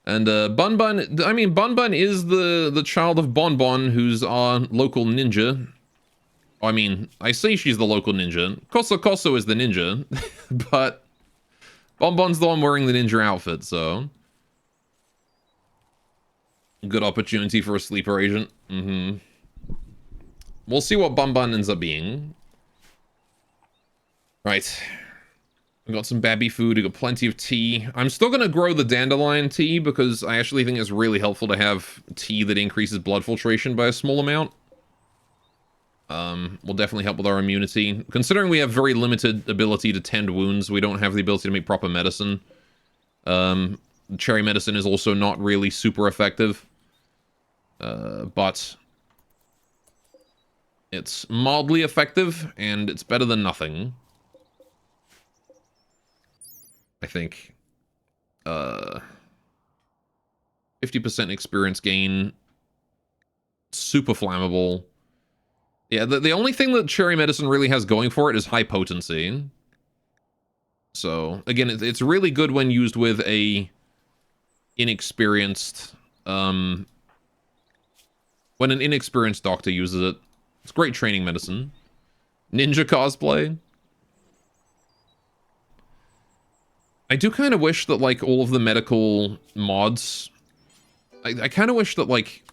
And Bun Bun... I mean, Bun Bun is the child of Bon Bon, who's our local ninja. I mean, I say she's the local ninja. Koso Koso is the ninja. But Bon Bon's the one wearing the ninja outfit, so... Good opportunity for a sleeper agent. We'll see what Bun Bun ends up being. Right. We got some babby food. We got plenty of tea. I'm still going to grow the dandelion tea because I actually think it's really helpful to have tea that increases blood filtration by a small amount. Will definitely help with our immunity. Considering we have very limited ability to tend wounds, we don't have the ability to make proper medicine. Cherry medicine is also not really super effective. But it's mildly effective, and it's better than nothing. I think. 50% experience gain. Super flammable. Yeah, the only thing that cherry medicine really has going for it is high potency. So, again, it's really good when used with a inexperienced... when an inexperienced doctor uses it. It's great training medicine. Ninja cosplay. I do kind of wish that, like, all of the medical mods... I kind of wish that, like...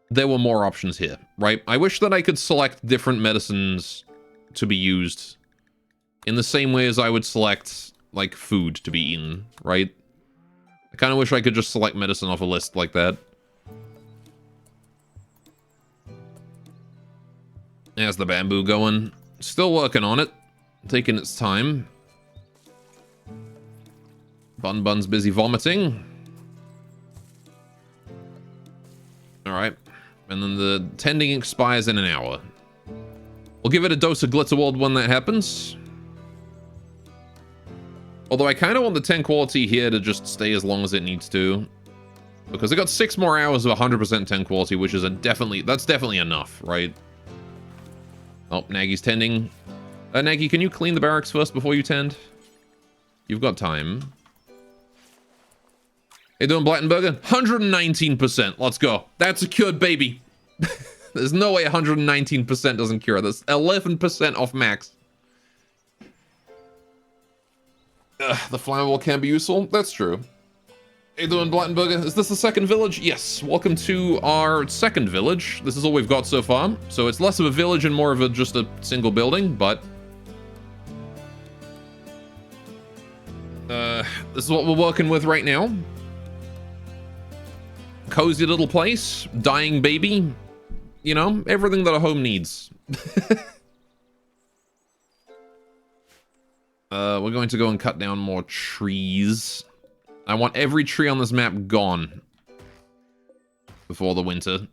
there were more options here, right? I wish that I could select different medicines to be used in the same way as I would select, like, food to be eaten, right? I kind of wish I could just select medicine off a list like that. There's the bamboo going. Still working on it. Taking its time. Bun Bun's busy vomiting. Alright. And then the tending expires in an hour. We'll give it a dose of Glitterworld when that happens. Although I kind of want the 10 quality here to just stay as long as it needs to. Because I got 6 more hours of 100% 10 quality, which is that's definitely enough, right? Oh, Nagy's tending. Nagy, can you clean the barracks first before you tend? You've got time. Hey, doing Blattenberger? 119%. Let's go. That's a cured baby. There's no way 119% doesn't cure. That's 11% off max. The flammable can be useful. That's true. Hey, doing Blattenberger? Is this the second village? Yes. Welcome to our second village. This is all we've got so far. So it's less of a village and more of just a single building, but... this is what we're working with right now. Cozy little place. Dying baby. You know, everything that a home needs. We're going to go and cut down more trees. I want every tree on this map gone before the winter.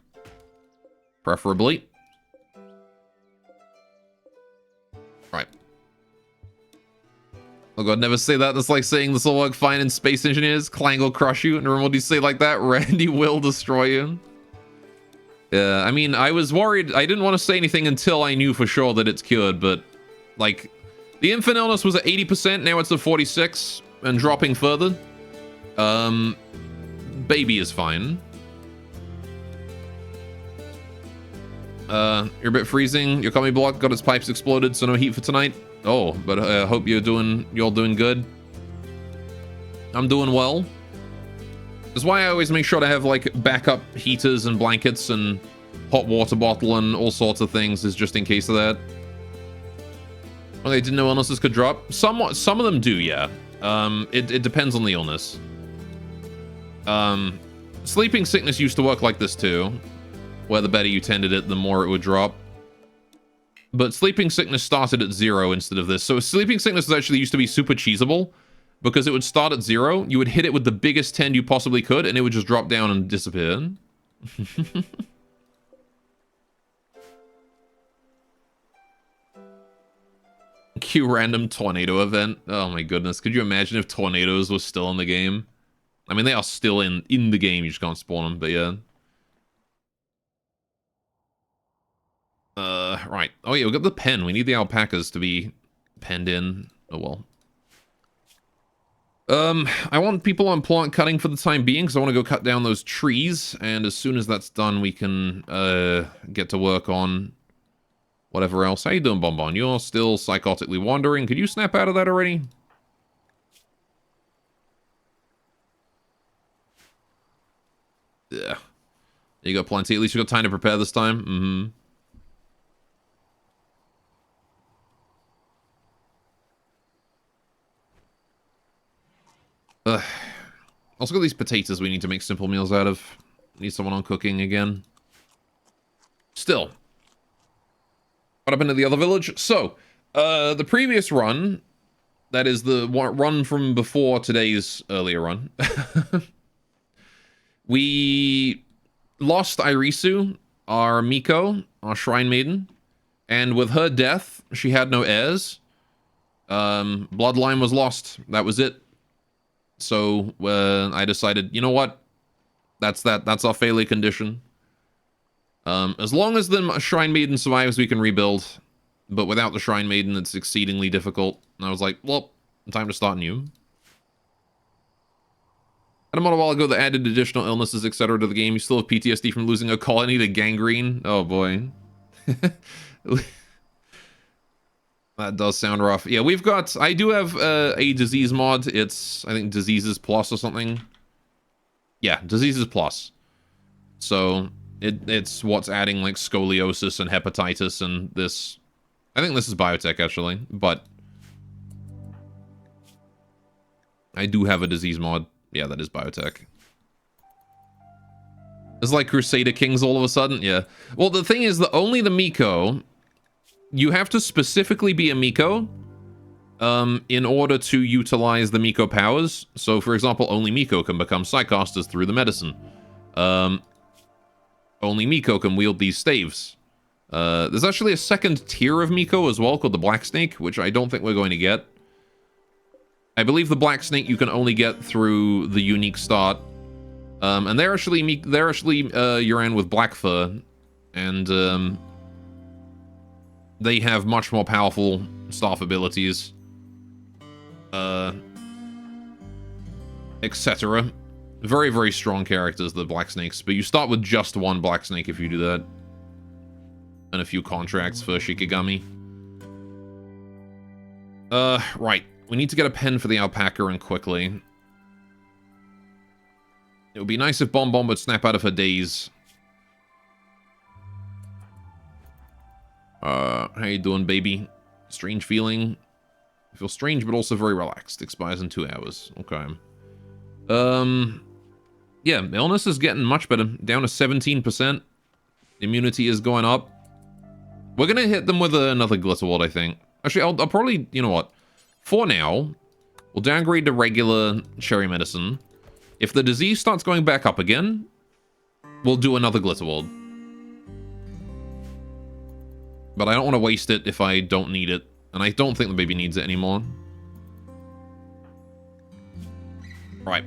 Preferably. Right. Oh god, never say that. That's like saying this will work fine in Space Engineers. Clang will crush you. And remember what you say like that? Randy will destroy you. Yeah, I mean, I was worried. I didn't want to say anything until I knew for sure that it's cured, but Like, the infant illness was at 80%, now it's at 46, and dropping further. Baby is fine. You're a bit freezing. Your commie block got its pipes exploded, so no heat for tonight. Oh, but I hope you're doing good. I'm doing well. That's why I always make sure to have, like, backup heaters and blankets and hot water bottle and all sorts of things, is just in case of that. Well, they didn't know illnesses could drop. Some of them do, yeah. It depends on the illness. Sleeping sickness used to work like this too, where the better you tended it, the more it would drop. But sleeping sickness started at 0 instead of this. So sleeping sickness actually used to be super cheesable, because it would start at 0, you would hit it with the biggest tend you possibly could, and it would just drop down and disappear. Cue random tornado event. Oh my goodness. Could you imagine if tornadoes were still in the game? I mean, they are still in the game, you just can't spawn them, but yeah. Right. Oh yeah, we got the pen. We need the alpacas to be penned in. Oh well. I want people on plant cutting for the time being, because I want to go cut down those trees, and as soon as that's done, we can, get to work on whatever else. How you doing, Bonbon? You're still psychotically wandering. Could you snap out of that already? Yeah. You got plenty. At least you got time to prepare this time. Mm-hmm. Also got these potatoes we need to make simple meals out of. Need someone on cooking again. Still. Got up into the other village. So, the previous run, that is the run from before today's earlier run, we lost Irisu, our Miko, our Shrine Maiden, and with her death, she had no heirs. Bloodline was lost. That was it. So I decided, you know what? That's our failure condition. As long as the Shrine Maiden survives, we can rebuild. But without the Shrine Maiden, it's exceedingly difficult. And I was like, well, time to start new. And a while ago that added additional illnesses, etc. to the game. You still have PTSD from losing a colony to gangrene. Oh boy. That does sound rough. Yeah, we've got... I do have a disease mod. It's, I think, Diseases Plus or something. Yeah, Diseases Plus. So, it's what's adding, like, scoliosis and hepatitis and this... I think this is biotech, actually. But... I do have a disease mod. Yeah, that is biotech. It's like Crusader Kings all of a sudden. Yeah. Well, the thing is that only the Miko... You have to specifically be a Miko in order to utilize the Miko powers. So, for example, only Miko can become Psychosters through the medicine. Only Miko can wield these staves. There's actually a second tier of Miko as well called the Black Snake, which I don't think we're going to get. I believe the Black Snake you can only get through the unique start. And they're actually Yuran with black fur. And they have much more powerful staff abilities. Etc. Very, very strong characters, the Black Snakes. But you start with just one Black Snake if you do that. And a few contracts for Shikigami. Right. We need to get a pen for the alpaca and quickly. It would be nice if Bomb Bomb would snap out of her daze. How you doing, baby? Strange feeling. I feel strange, but also very relaxed. Expires in 2 hours. Okay. Yeah, illness is getting much better. Down to 17%. Immunity is going up. We're gonna hit them with another Glitterwald, I think. Actually, I'll probably, you know what? For now, we'll downgrade to regular cherry medicine. If the disease starts going back up again, we'll do another Glitterwald. But I don't want to waste it if I don't need it. And I don't think the baby needs it anymore. Right.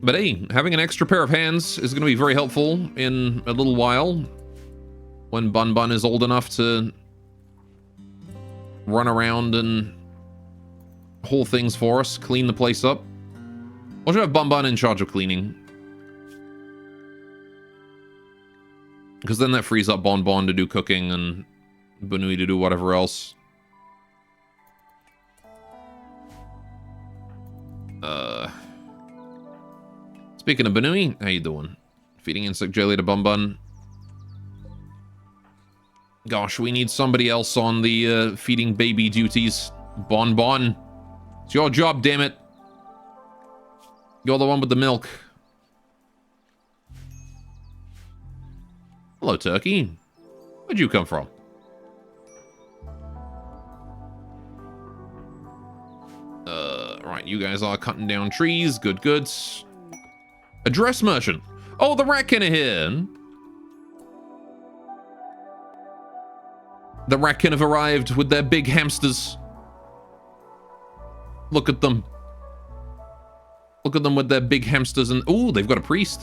But hey, having an extra pair of hands is going to be very helpful in a little while. When Bun Bun is old enough to run around and haul things for us, clean the place up. Or should have Bun Bun in charge of cleaning? Because then that frees up Bon Bon to do cooking and Banui to do whatever else. Speaking of Banui, how you doing? Feeding insect jelly to Bun Bun. Gosh, we need somebody else on the feeding baby duties. Bon Bon. It's your job, damn it. You're the one with the milk. Hello, turkey. Where'd you come from? Right, you guys are cutting down trees. Good, good. A dress merchant. Oh, the Ratkin are here. The Ratkin have arrived with their big hamsters. Look at them. Look at them with their big hamsters and... Ooh, they've got a priest.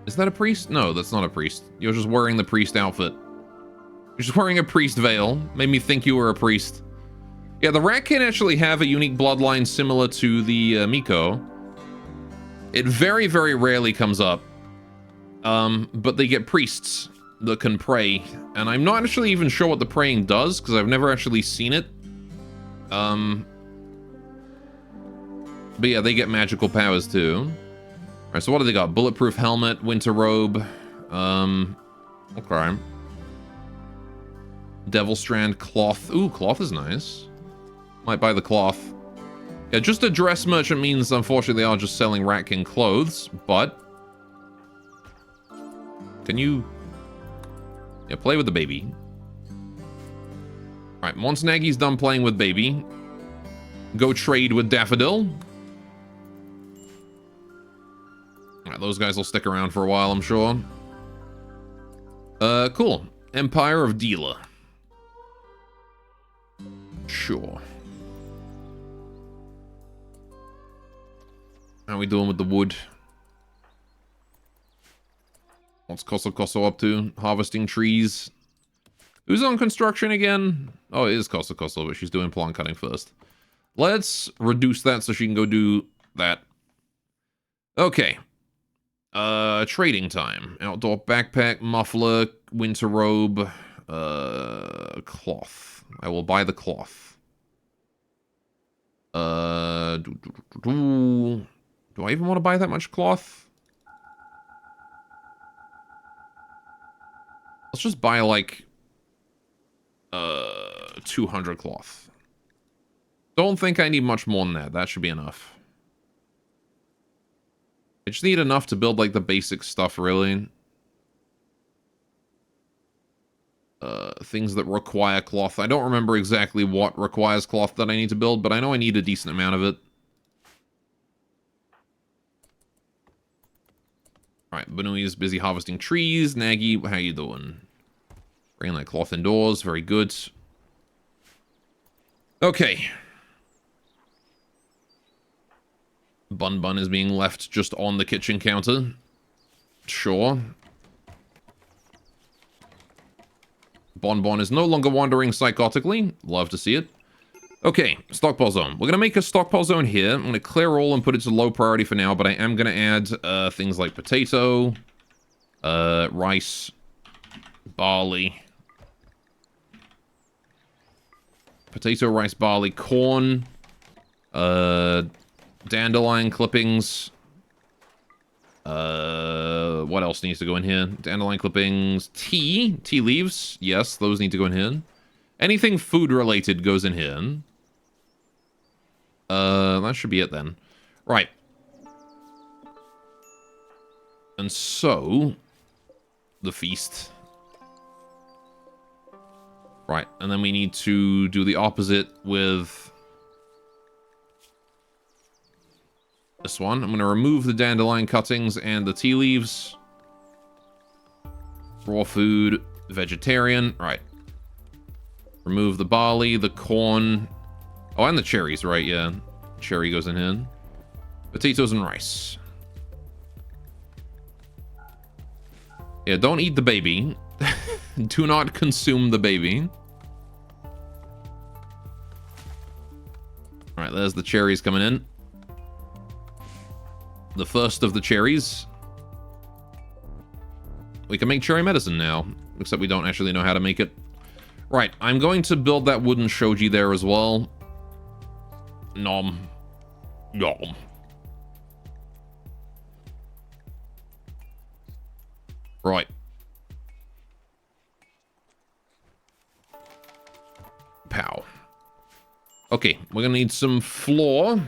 Is that a priest? No, that's not a priest. You're just wearing the priest outfit. You're just wearing a priest veil. Made me think you were a priest. Yeah, the Ratkin actually have a unique bloodline similar to the Miko. It very, very rarely comes up. But they get priests that can pray. And I'm not actually even sure what the praying does, because I've never actually seen it. But yeah, they get magical powers too. Alright, so what do they got? Bulletproof helmet, winter robe. Okay. Devil strand cloth. Ooh, cloth is nice. Might buy the cloth. Yeah, just a dress merchant means, unfortunately, they are just selling Ratkin clothes, but... Can you... Yeah, play with the baby. Alright, once Nagy's done playing with baby, go trade with Daffodil. Alright, those guys will stick around for a while, I'm sure. Cool. Empire of Dealer. Sure. How we doing with the wood? What's Koso up to? Harvesting trees. Who's on construction again? Oh, it is Koso, but she's doing plant cutting first. Let's reduce that so she can go do that. Okay. Trading time. Outdoor backpack, muffler, winter robe, cloth. I will buy the cloth. Do I even want to buy that much cloth? Let's just buy like 200 cloth. Don't think I need much more than that. That should be enough. I just need enough to build like the basic stuff, really. Things that require cloth. I don't remember exactly what requires cloth that I need to build, but I know I need a decent amount of it. Alright, Banui is busy harvesting trees. Nagy, how you doing? Bringing that cloth indoors. Very good. Okay. Bun Bun is being left just on the kitchen counter. Sure. Bon Bon is no longer wandering psychotically. Love to see it. Okay, stockpile zone. We're going to make a stockpile zone here. I'm going to clear all and put it to low priority for now, but I am going to add things like potato, rice, barley. Potato, rice, barley, corn, dandelion clippings. What else needs to go in here? Dandelion clippings, tea leaves. Yes, those need to go in here. Anything food related goes in here. That should be it then. Right. And so, the feast. Right, and then we need to do the opposite with this one. I'm going to remove the dandelion cuttings and the tea leaves. Raw food, vegetarian. Right. Remove the barley, the corn. Oh, and the cherries, right, yeah. Cherry goes in here. Potatoes and rice. Yeah, don't eat the baby. Do not consume the baby. Alright, there's the cherries coming in. The first of the cherries. We can make cherry medicine now, except we don't actually know how to make it. Right, I'm going to build that wooden shoji there as well. Nom. Nom. Right. Pow. Okay, we're gonna need some floor.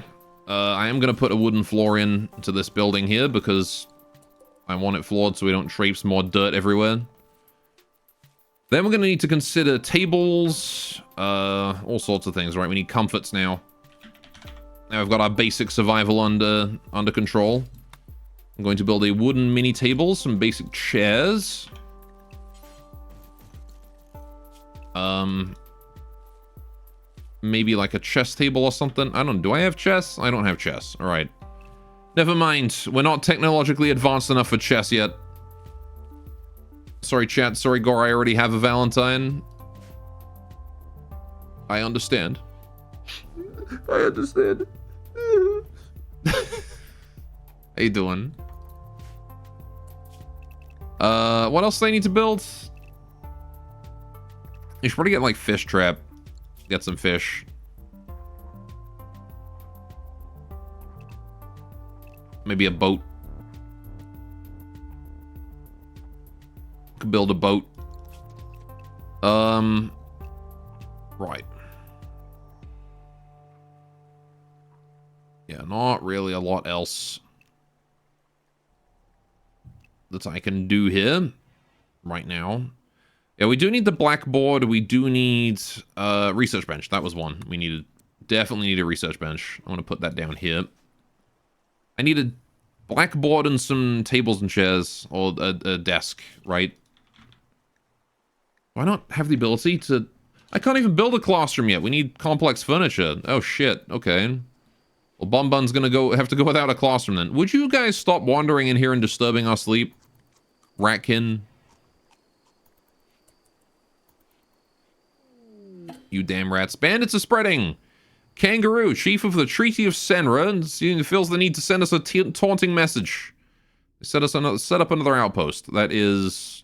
I am gonna put a wooden floor in to this building here because I want it floored so we don't traipse more dirt everywhere. Then we're gonna need to consider tables, all sorts of things, right? We need comforts now. Now we've got our basic survival under control. I'm going to build a wooden mini table, some basic chairs. Maybe like a chess table or something. I don't know. Do I have chess? I don't have chess. All right. Never mind. We're not technologically advanced enough for chess yet. Sorry, chat. Sorry, Gore. I already have a Valentine. I understand. I understand. How you doing? What else do I need to build? You should probably get like fish trap. Get some fish. Maybe a boat. Could build a boat. Right. Yeah, not really a lot else that I can do here right now. Yeah, we do need the blackboard. We do need research bench. That was one we needed. Definitely need a research bench. I want to put that down here. I need a blackboard and some tables and chairs, or a desk, right? Why not have the ability to... I can't even build a classroom yet. We need complex furniture. Oh, shit. Okay. Well, Bonbon's gonna have to go without a classroom then. Would you guys stop wandering in here and disturbing our sleep? Ratkin. You damn rats. Bandits are spreading! Kangaroo, chief of the Treaty of Senra, feels the need to send us a taunting message. Set up another outpost. That is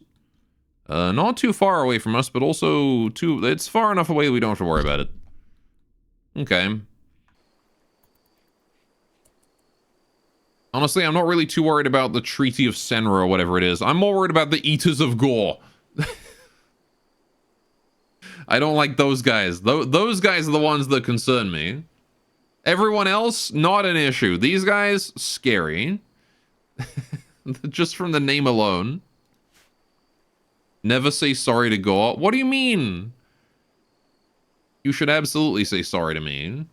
not too far away from us, but also it's far enough away that we don't have to worry about it. Okay. Honestly, I'm not really too worried about the Treaty of Senra or whatever it is. I'm more worried about the Eaters of Gore. I don't like those guys. Those guys are the ones that concern me. Everyone else, not an issue. These guys, scary. Just from the name alone. Never say sorry to Gore. What do you mean? You should absolutely say sorry to me.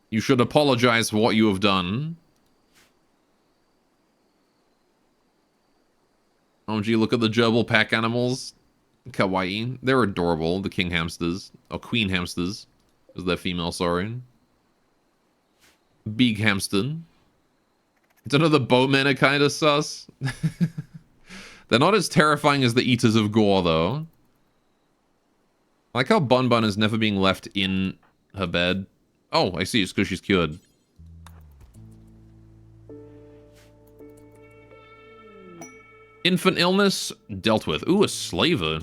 You should apologize for what you have done. Oh, gee, look at the gerbil pack animals. Kawaii. They're adorable, the king hamsters. Or queen hamsters. Is their female, sorry. Big hamster. It's another boatmen are kind of sus. They're not as terrifying as the Eaters of Gore, though. I like how Bun Bun is never being left in her bed. Oh, I see. It's because she's cured. Infant illness dealt with. Ooh, a slaver.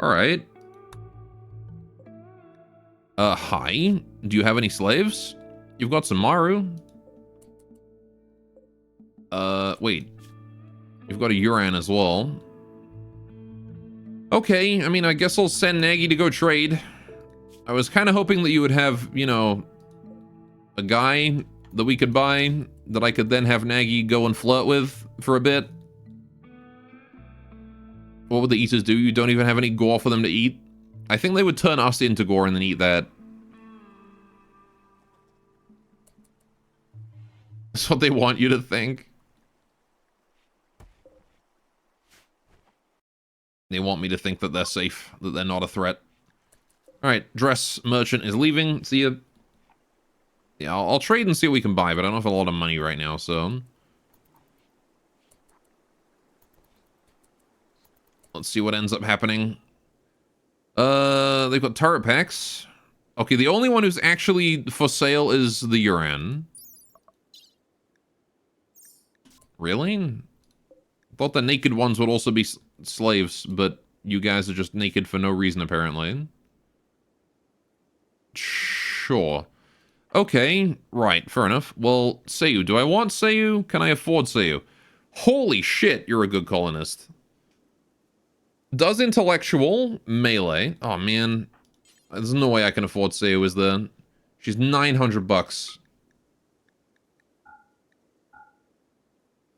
Alright. Hi. Do you have any slaves? You've got some Maru. Wait. You've got a Yuran as well. Okay, I mean, I guess I'll send Nagy to go trade. I was kind of hoping that you would have, you know, a guy that we could buy that I could then have Nagy go and flirt with for a bit. What would the Eaters do? You don't even have any gore for them to eat? I think they would turn us into gore and then eat that. That's what they want you to think. They want me to think that they're safe, that they're not a threat. Alright, dress merchant is leaving. See ya. Yeah, I'll trade and see what we can buy, but I don't have a lot of money right now, so... Let's see what ends up happening. They've got turret packs. Okay, the only one who's actually for sale is the Yuran. Really? Thought the naked ones would also be slaves, but you guys are just naked for no reason, apparently. Sure. Okay, right, fair enough. Well, Seiyu, do I want Seiyu? Can I afford Seiyu? Holy shit, you're a good colonist. Does intellectual, melee. Oh, man. There's no way I can afford Seiyu, is there? She's 900 bucks.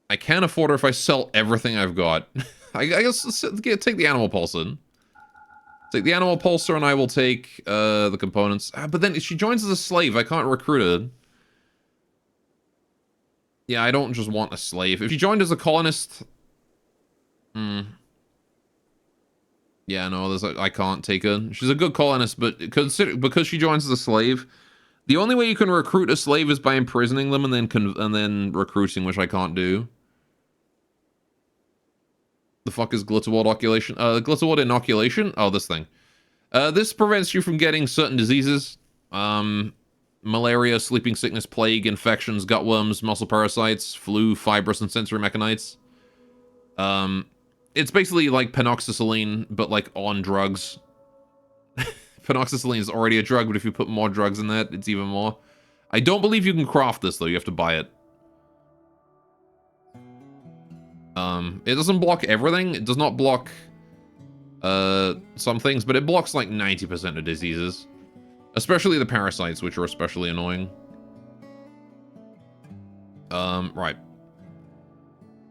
I can't afford her if I sell everything I've got. I guess take the animal pulsar. Take the animal pulsar and I will take the components. But then if she joins as a slave, I can't recruit her. Yeah, I don't just want a slave. If she joined as a colonist... Yeah, no, I can't take her. She's a good colonist, but because she joins as a slave, the only way you can recruit a slave is by imprisoning them and then recruiting, which I can't do. The fuck is Glitterward inoculation? Glitterward inoculation? Oh, this thing. This prevents you from getting certain diseases. Malaria, sleeping sickness, plague, infections, gutworms, muscle parasites, flu, fibrous and sensory mechanites. It's basically like penoxycyline, but like on drugs. Penoxycyline is already a drug, but if you put more drugs in that, it's even more. I don't believe you can craft this, though. You have to buy it. It doesn't block everything. It does not block some things, but it blocks like 90% of diseases. Especially the parasites, which are especially annoying. Right.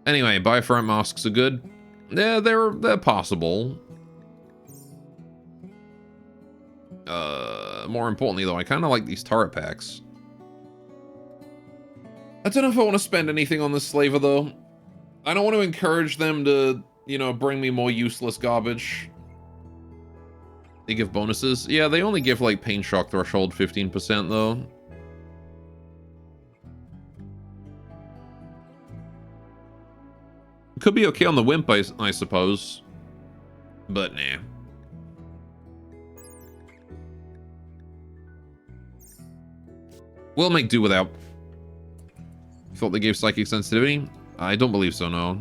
Anyway, bioferrite masks are good. Yeah, they're possible. More importantly, though, I kind of like these turret packs. I don't know if I want to spend anything on this slaver, though. I don't want to encourage them to, you know, bring me more useless garbage. They give bonuses. Yeah, they only give, like, pain shock threshold 15%, though. Could be okay on the Wimp, I suppose. But, nah. We'll make do without. Thought they gave psychic sensitivity? I don't believe so, no.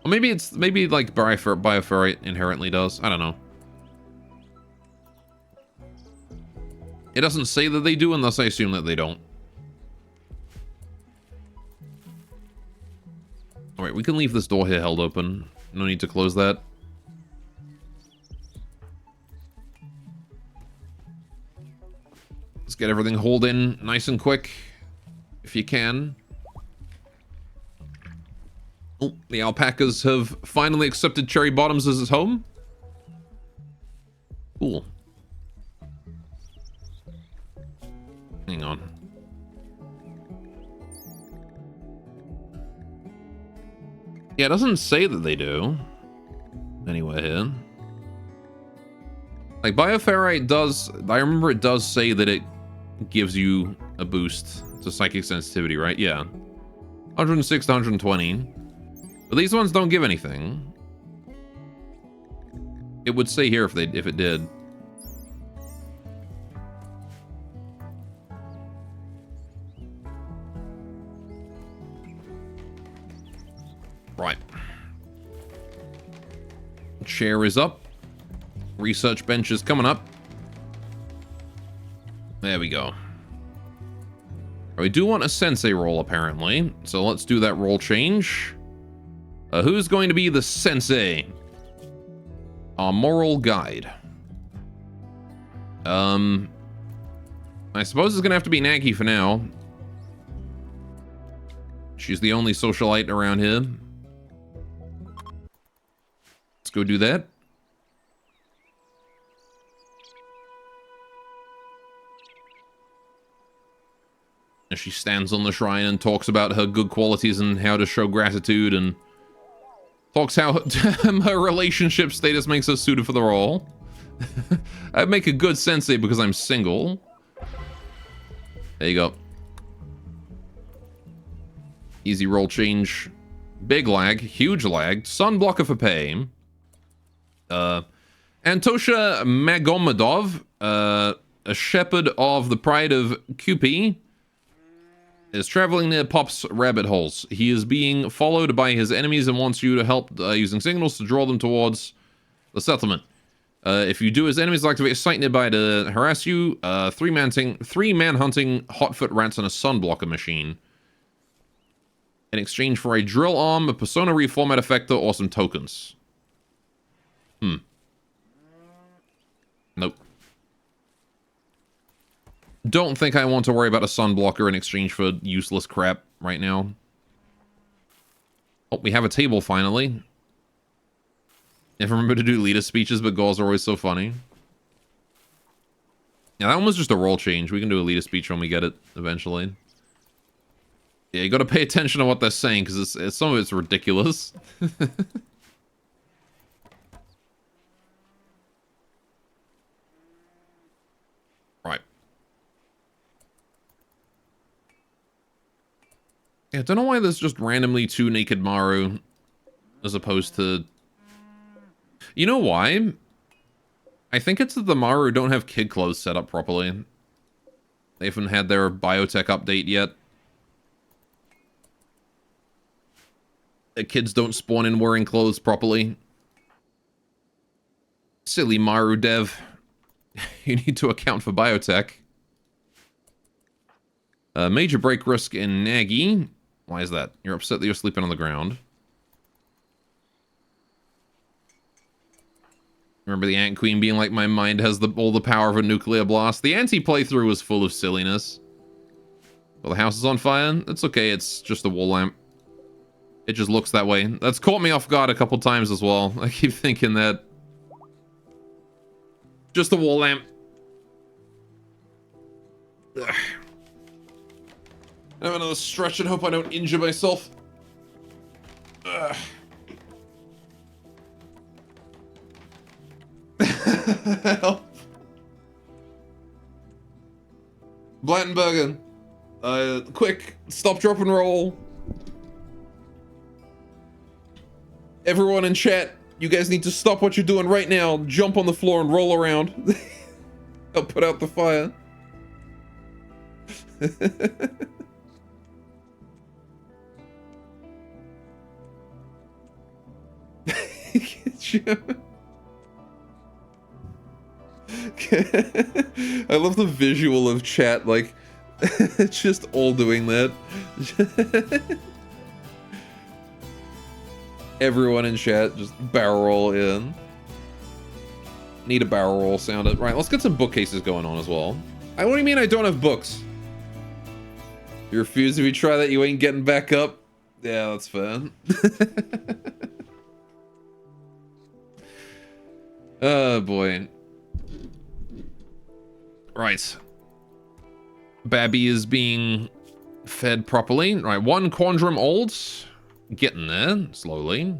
Or maybe like bioferrite inherently does. I don't know. It doesn't say that they do unless I assume that they don't. Alright, we can leave this door here held open. No need to close that. Let's get everything hauled in nice and quick, if you can. Oh, the alpacas have finally accepted Cherry Bottoms as its home. Cool. Hang on. Yeah, it doesn't say that they do. Anywhere here. Like, bioferrite does... I remember it does say that it gives you a boost to psychic sensitivity, right? Yeah. 106 to 120. But these ones don't give anything. It would say here if it did. Right. Chair is up. Research bench is coming up. There we go. We do want a sensei roll, apparently. So let's do that roll change. Who's going to be the sensei? Our moral guide. I suppose it's going to have to be Nagi for now. She's the only socialite around here. Let's go do that. As she stands on the shrine and talks about her good qualities and how to show gratitude, and talks how her relationship status makes her suited for the role. I'd make a good sensei because I'm single. There you go. Easy roll change. Big lag. Huge lag. Sun blocker for pay. Antosha Magomedov, a shepherd of the Pride of Kupi, is traveling near Pop's rabbit holes. He is being followed by his enemies and wants you to help using signals to draw them towards the settlement. If you do, his enemies will activate a site nearby to harass you. Three-man hunting hotfoot rats and a sunblocker machine. In exchange for a drill arm, a persona reformat effector, or some tokens. Nope. Don't think I want to worry about a sunblocker in exchange for useless crap right now. Oh, we have a table finally. Never remember to do leader speeches, but goals are always so funny. Yeah, that one was just a role change. We can do a leader speech when we get it eventually. Yeah, you gotta pay attention to what they're saying, because some of it's ridiculous. Right. Yeah, I don't know why there's just randomly 2 naked Maru, as opposed to... You know why? I think it's that the Maru don't have kid clothes set up properly. They haven't had their biotech update yet. The kids don't spawn in wearing clothes properly. Silly Maru dev. You need to account for biotech. Major break risk in Nagi. Why is that? You're upset that you're sleeping on the ground. Remember the Ant Queen being like, my mind has all the power of a nuclear blast? The anti-playthrough was full of silliness. Well, the house is on fire? It's okay, it's just a wall lamp. It just looks that way. That's caught me off guard a couple times as well. I keep thinking that. Just a wall lamp. Ugh. I have another stretch and hope I don't injure myself. Ugh. Help. Blattenbergen. Quick, stop, drop, and roll. Everyone in chat, you guys need to stop what you're doing right now. Jump on the floor and roll around. I'll put out the fire. I love the visual of chat, like, it's just all doing that. Everyone in chat just barrel roll in. Need a barrel roll sound. Right, let's get some bookcases going on as well. What do you mean I don't have books? You refuse if you try that, you ain't getting back up? Yeah, that's fair. Oh boy. Right. Babby is being fed properly. Right, 1 quandrum old. Getting there, slowly.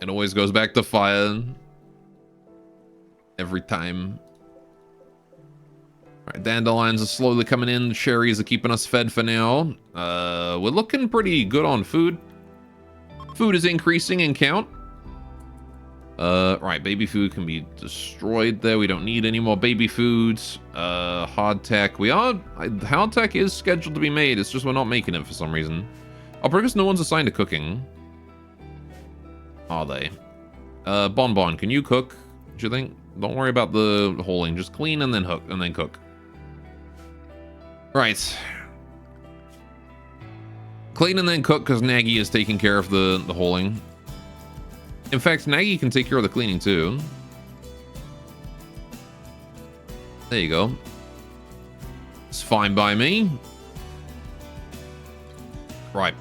It always goes back to fire. Every time. Alright, dandelions are slowly coming in. Cherries are keeping us fed for now. We're looking pretty good on food. Food is increasing in count. Right, baby food can be destroyed there. We don't need any more baby foods. Hardtack. Hardtack is scheduled to be made. It's just we're not making it for some reason. Oh, because no one's assigned to cooking. Are they? Bonbon, can you cook? Do you think? Don't worry about the hauling. Just clean and then hook and then cook. Right. Clean and then cook because Nagy is taking care of the hauling. In fact, Nagy can take care of the cleaning too. There you go. It's fine by me. Right.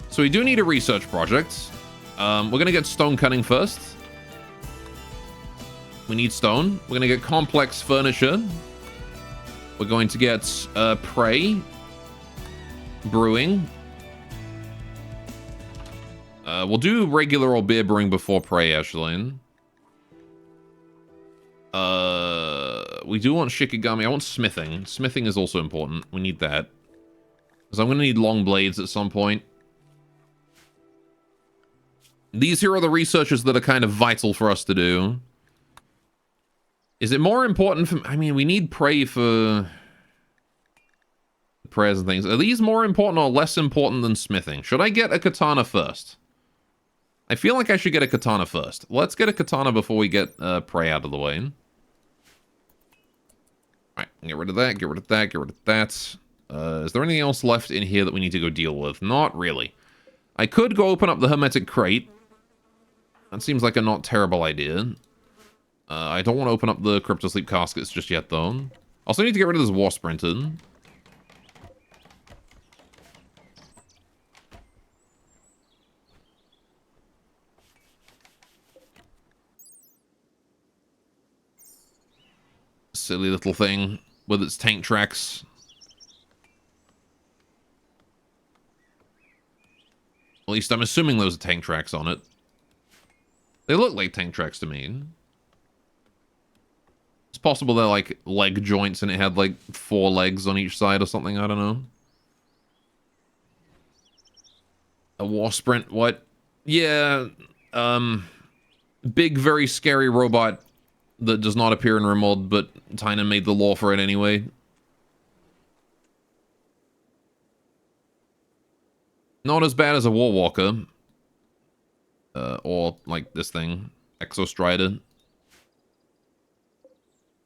So we do need a research project. We're going to get stone cutting first. We need stone. We're going to get complex furniture. We're going to get prey. Brewing. We'll do regular old beer brewing before prey, actually. We do want shikigami. I want smithing. Smithing is also important. We need that. Because I'm going to need long blades at some point. These here are the researches that are kind of vital for us to do. Is it more important for... I mean, we need prey for... prayers and things. Are these more important or less important than smithing? Should I get a katana first? I feel like I should get a katana first. Let's get a katana before we get prey out of the way. Alright, get rid of that, get rid of that, get rid of that. Is there anything else left in here that we need to go deal with? Not really. I could go open up the hermetic crate. That seems like a not terrible idea. I don't want to open up the cryptosleep caskets just yet, though. Also need to get rid of this war sprinter. Silly little thing with its tank tracks. At least I'm assuming those are tank tracks on it. They look like tank tracks to me. It's possible they're like leg joints and it had like 4 legs on each side or something, I don't know. A war sprint, what? Yeah, big, very scary robot that does not appear in Rimworld, but Tynan made the lore for it anyway. Not as bad as a War Walker. Or, like, this thing. Exostrider.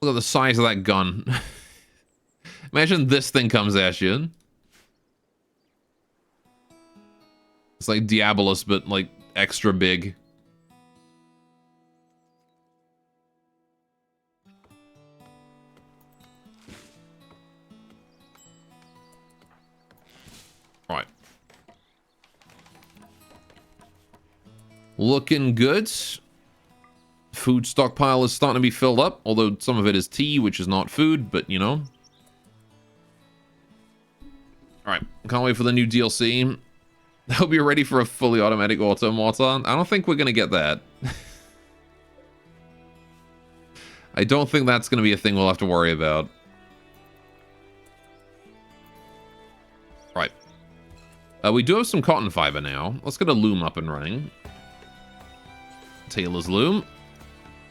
Look at the size of that gun. Imagine this thing comes at you. It's like Diabolus, but, like, extra big. Right. Looking good. Food stockpile is starting to be filled up, although some of it is tea, which is not food, but you know. Alright, can't wait for the new DLC. I hope you're ready for a fully automatic automata. I don't think we're going to get that. I don't think that's going to be a thing we'll have to worry about. Right. We do have some cotton fiber now. Let's get a loom up and running. Taylor's loom.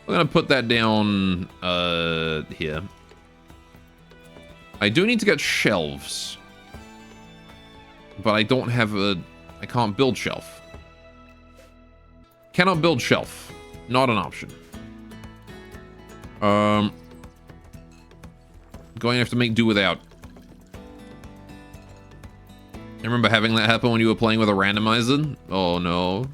We're going to put that down here. I do need to get shelves. But I don't have a... I can't build shelf. Cannot build shelf. Not an option. Going to have to make do without. I remember having that happen when you were playing with a randomizer. Oh no.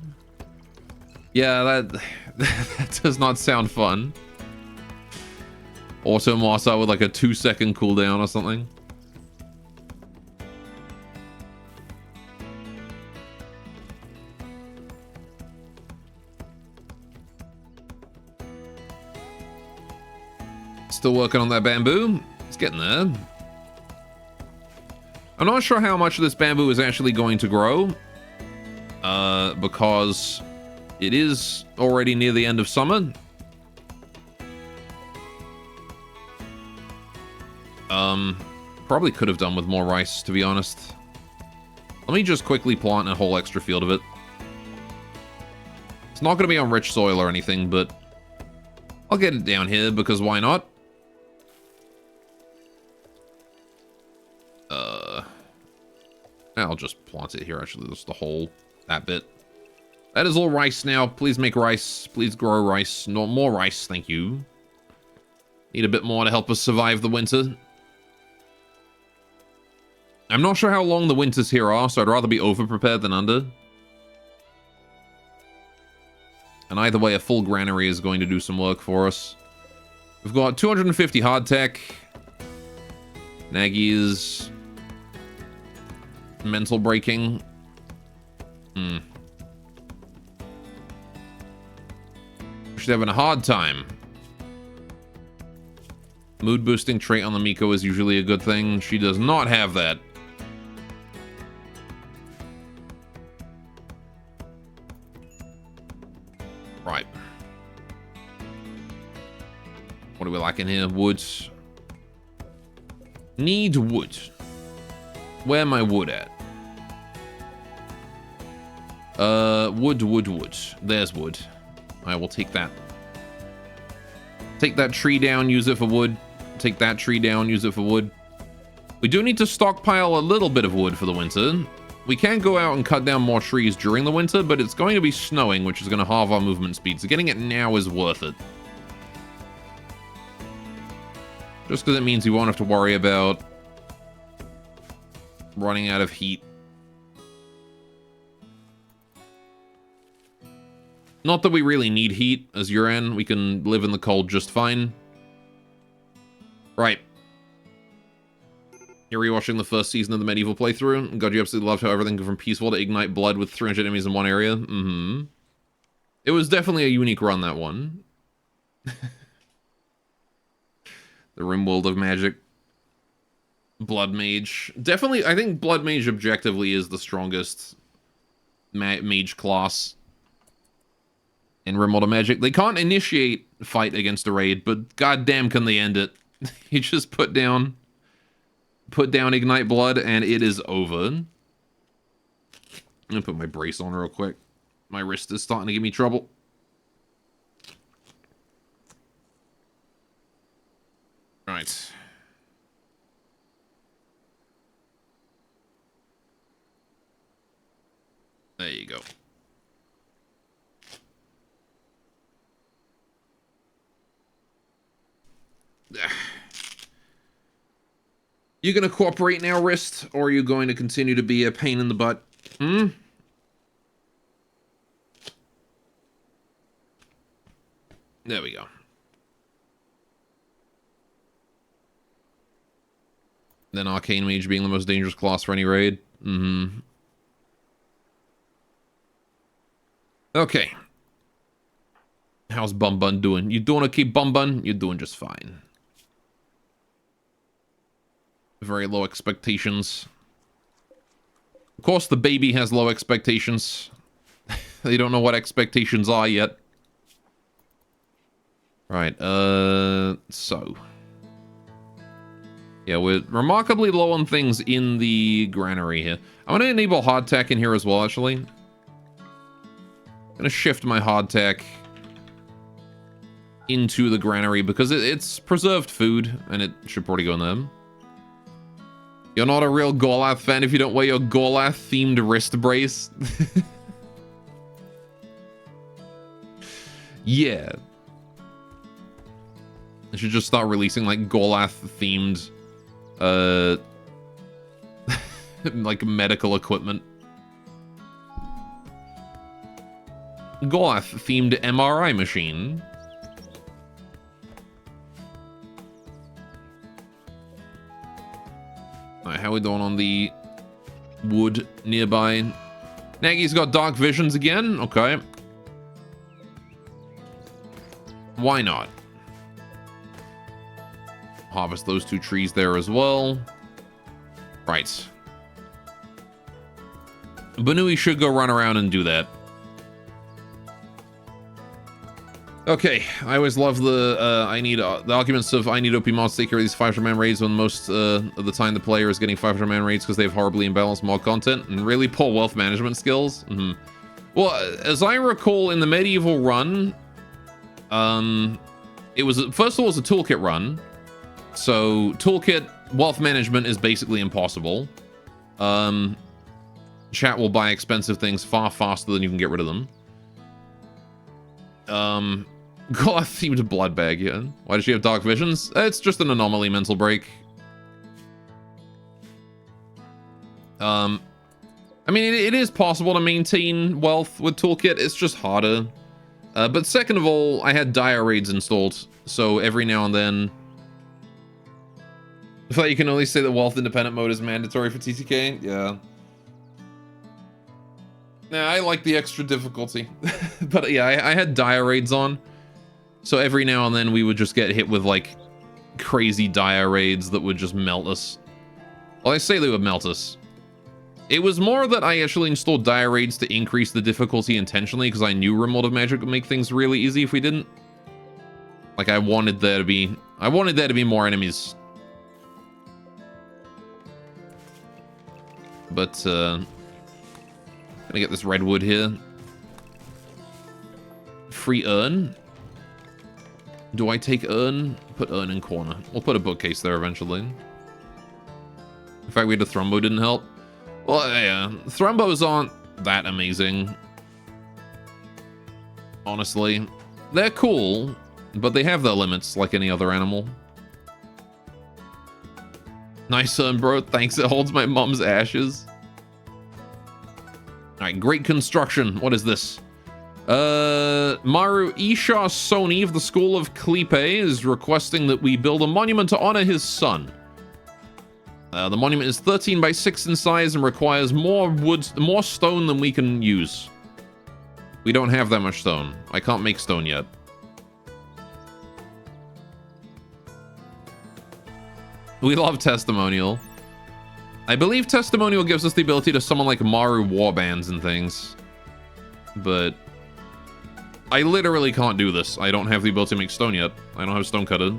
Yeah, that does not sound fun. Automata with like a 2-second cooldown or something. Still working on that bamboo. It's getting there. I'm not sure how much this bamboo is actually going to grow. Because it is already near the end of summer. Probably could have done with more rice, to be honest. Let me just quickly plant a whole extra field of it. It's not going to be on rich soil or anything, but I'll get it down here because why not? I'll just plant it here, actually. Just the whole, that bit. That is all rice now. Please make rice. Please grow rice. No more rice, thank you. Need a bit more to help us survive the winter. I'm not sure how long the winters here are, so I'd rather be over-prepared than under. And either way, a full granary is going to do some work for us. We've got 250 hardtack. Nagy's mental breaking. She's having a hard time. Mood boosting trait on the Miko is usually a good thing. She does not have that. Right. What are we lacking here? Wood. Need wood. Where am I wood at? Wood. There's wood. I will take that. Take that tree down, use it for wood. Take that tree down, use it for wood. We do need to stockpile a little bit of wood for the winter. We can go out and cut down more trees during the winter, but it's going to be snowing, which is going to halve our movement speed. So getting it now is worth it. Just because it means we won't have to worry about running out of heat. Not that we really need heat as Yuran. We can live in the cold just fine. Right. You're rewatching the first season of the medieval playthrough. God, you absolutely loved how everything from peaceful to ignite blood with 300 enemies in one area. Mm-hmm. It was definitely a unique run, that one. The Rimworld of Magic. Blood Mage. Definitely, I think Blood Mage objectively is the strongest mage class in Rimworld of Magic. They can't initiate fight against a raid, but goddamn can they end it. You just put down Ignite Blood and it is over. I'm gonna put my brace on real quick. My wrist is starting to give me trouble. Right. There you go. You gonna cooperate now, wrist, or are you going to continue to be a pain in the butt? Hmm? There we go. Then Arcane Mage being the most dangerous class for any raid. Mm-hmm. Okay. How's Bum Bun doing? You doing okay, Bum Bun? You're doing just fine. Very low expectations. Of course, the baby has low expectations. They don't know what expectations are yet. Right, so. Yeah, we're remarkably low on things in the granary here. I'm gonna enable hardtack in here as well, actually. I'm gonna shift my hardtack into the granary because it's preserved food, and it should probably go in there. You're not a real Gorlath fan if you don't wear your Gorlath-themed wrist brace. Yeah. I should just start releasing, like, Gorlath-themed, like, medical equipment. Gorlath-themed MRI machine. Alright, how are we doing on the wood nearby? Nagy's got dark visions again? Okay. Why not? Harvest those 2 trees there as well. Right. Banui should go run around and do that. Okay, I always love the the arguments of I need OP mods to take care of these 500-man raids when most of the time the player is getting 500-man raids because they have horribly imbalanced mod content and really poor wealth management skills. Mm-hmm. Well, as I recall in the medieval run, it was, first of all, it was a toolkit run. So toolkit wealth management is basically impossible. Chat will buy expensive things far faster than you can get rid of them. Goth themed blood bag, yeah. Why does she have dark visions? It's just an anomaly mental break. I mean, it is possible to maintain wealth with toolkit, it's just harder. But second of all, I had dire raids installed, so every now and then... I thought you can only say that wealth independent mode is mandatory for TTK, yeah. Nah, I like the extra difficulty. But yeah, I had dire raids on. So every now and then we would just get hit with like crazy dire raids that would just melt us. Well, I say they would melt us. It was more that I actually installed dire raids to increase the difficulty intentionally because I knew Rimworld of Magic would make things really easy if we didn't. Like I wanted there to be more enemies. But Gonna get this redwood here. Free urn. Do I take urn? Put urn in corner. We'll put a bookcase there eventually. In fact, we had a thrombo, didn't help. Well, yeah, thrombos aren't that amazing. Honestly. They're cool, but they have their limits like any other animal. Nice urn, bro. Thanks, it holds my mom's ashes. Alright, great construction. What is this? Maru Isha Soni of the School of Klipe is requesting that we build a monument to honor his son. The monument is 13 by 6 in size and requires more stone than we can use. We don't have that much stone. I can't make stone yet. We love testimonial. I believe testimonial gives us the ability to summon like Maru warbands and things. But I literally can't do this. I don't have the ability to make stone yet. I don't have stone cutter.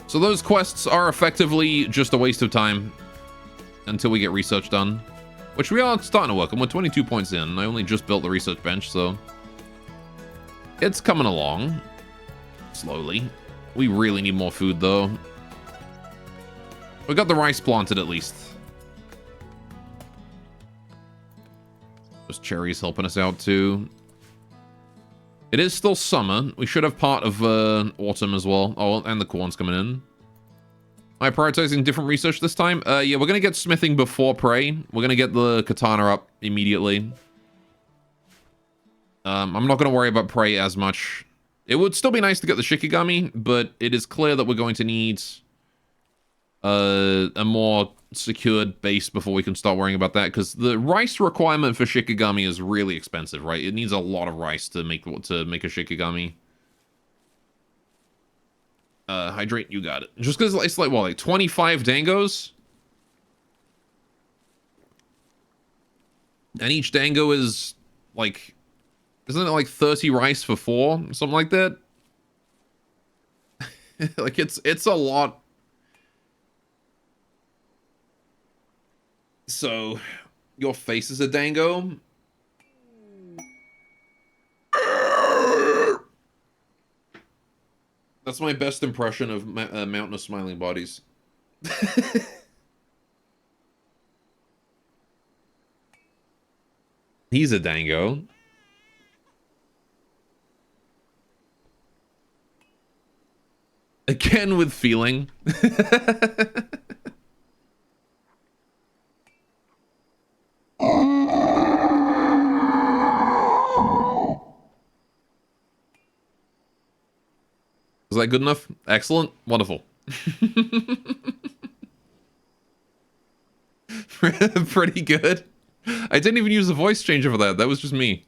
So those quests are effectively just a waste of time until we get research done, which we are starting to work on. We're 22 points in. I only just built the research bench, so it's coming along slowly. We really need more food, though. We got the rice planted, at least. Those cherries helping us out, too. It is still summer. We should have part of autumn as well. Oh, and the corn's coming in. Am I prioritizing different research this time? Yeah, we're going to get smithing before prey. We're going to get the katana up immediately. I'm not going to worry about prey as much. It would still be nice to get the Shikigami, but it is clear that we're going to need a more secured base before we can start worrying about that, because the rice requirement for Shikigami is really expensive, right? It needs a lot of rice to make a Shikigami. Hydrate, you got it. Just because it's like, what, like 25 dangos? And each dango is like, isn't it like 30 rice for 4? Something like that? Like, it's a lot. So, your face is a dango? That's my best impression of Mountain of Smiling Bodies. He's a dango. Again with feeling. Is that good enough? Excellent. Wonderful. Pretty good. I didn't even use the voice changer for that. That was just me.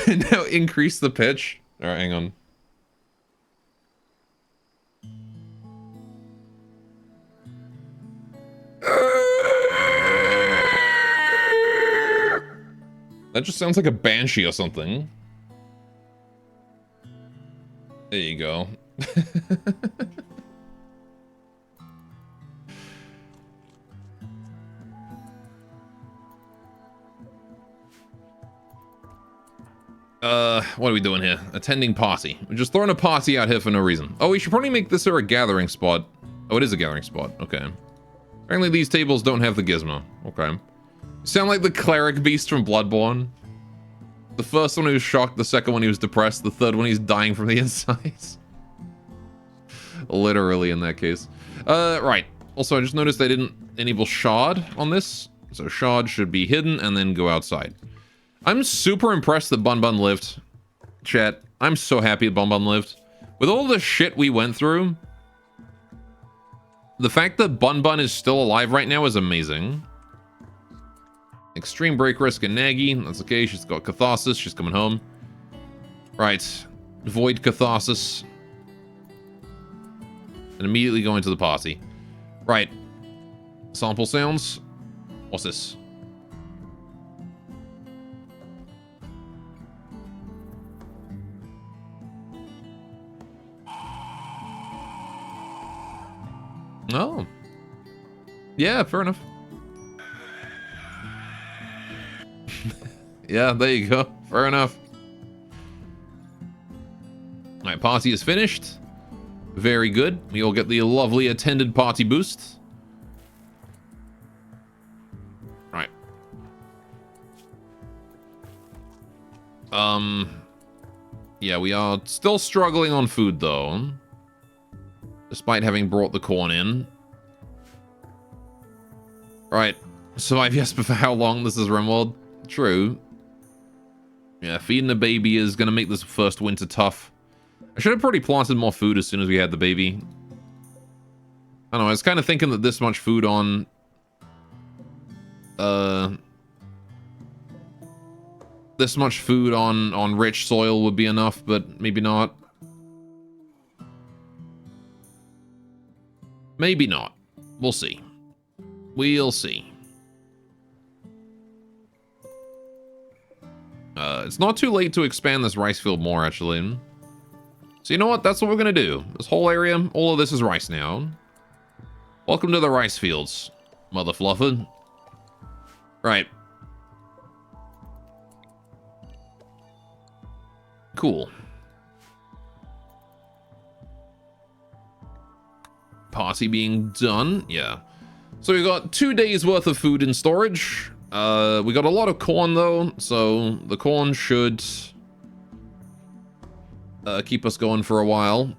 Now increase the pitch. All right, hang on. That just sounds like a banshee or something. There you go. What are we doing here? Attending party. We're just throwing a party out here for no reason. Oh, we should probably make this a gathering spot. Oh, it is a gathering spot. Okay. Apparently these tables don't have the gizmo. Okay. You sound like the cleric beast from Bloodborne. The first one he was shocked, the second one he was depressed, the third one he's dying from the inside. Literally in that case. Right. Also, I just noticed I didn't enable shard on this. So shard should be hidden and then go outside. I'm super impressed that Bun Bun lived. Chat, I'm so happy that Bun Bun lived. With all the shit we went through, the fact that Bun Bun is still alive right now is amazing. Extreme break risk and Nagi. That's okay. She's got Catharsis. She's coming home. Right. Void Catharsis. And immediately go into the party. Right. Sample sounds. What's this? Oh. Yeah, fair enough. Yeah, there you go. Fair enough. Alright, party is finished. Very good. We all get the lovely attended party boost. Right. Yeah, we are still struggling on food, though. Despite having brought the corn in. Right. Survive, yes, but for how long? This is Rimworld. True. Yeah, feeding a baby is going to make this first winter tough. I should have probably planted more food as soon as we had the baby. I don't know, I was kind of thinking that this much food on... This much food on rich soil would be enough, but maybe not. Maybe not. We'll see. We'll see. It's not too late to expand this rice field more, actually. So you know what? That's what we're gonna do. This whole area, all of this is rice now. Welcome to the rice fields, mother fluffer. Right. Cool. Party being done. Yeah. So we got 2 days worth of food in storage. We got a lot of corn though, so the corn should keep us going for a while.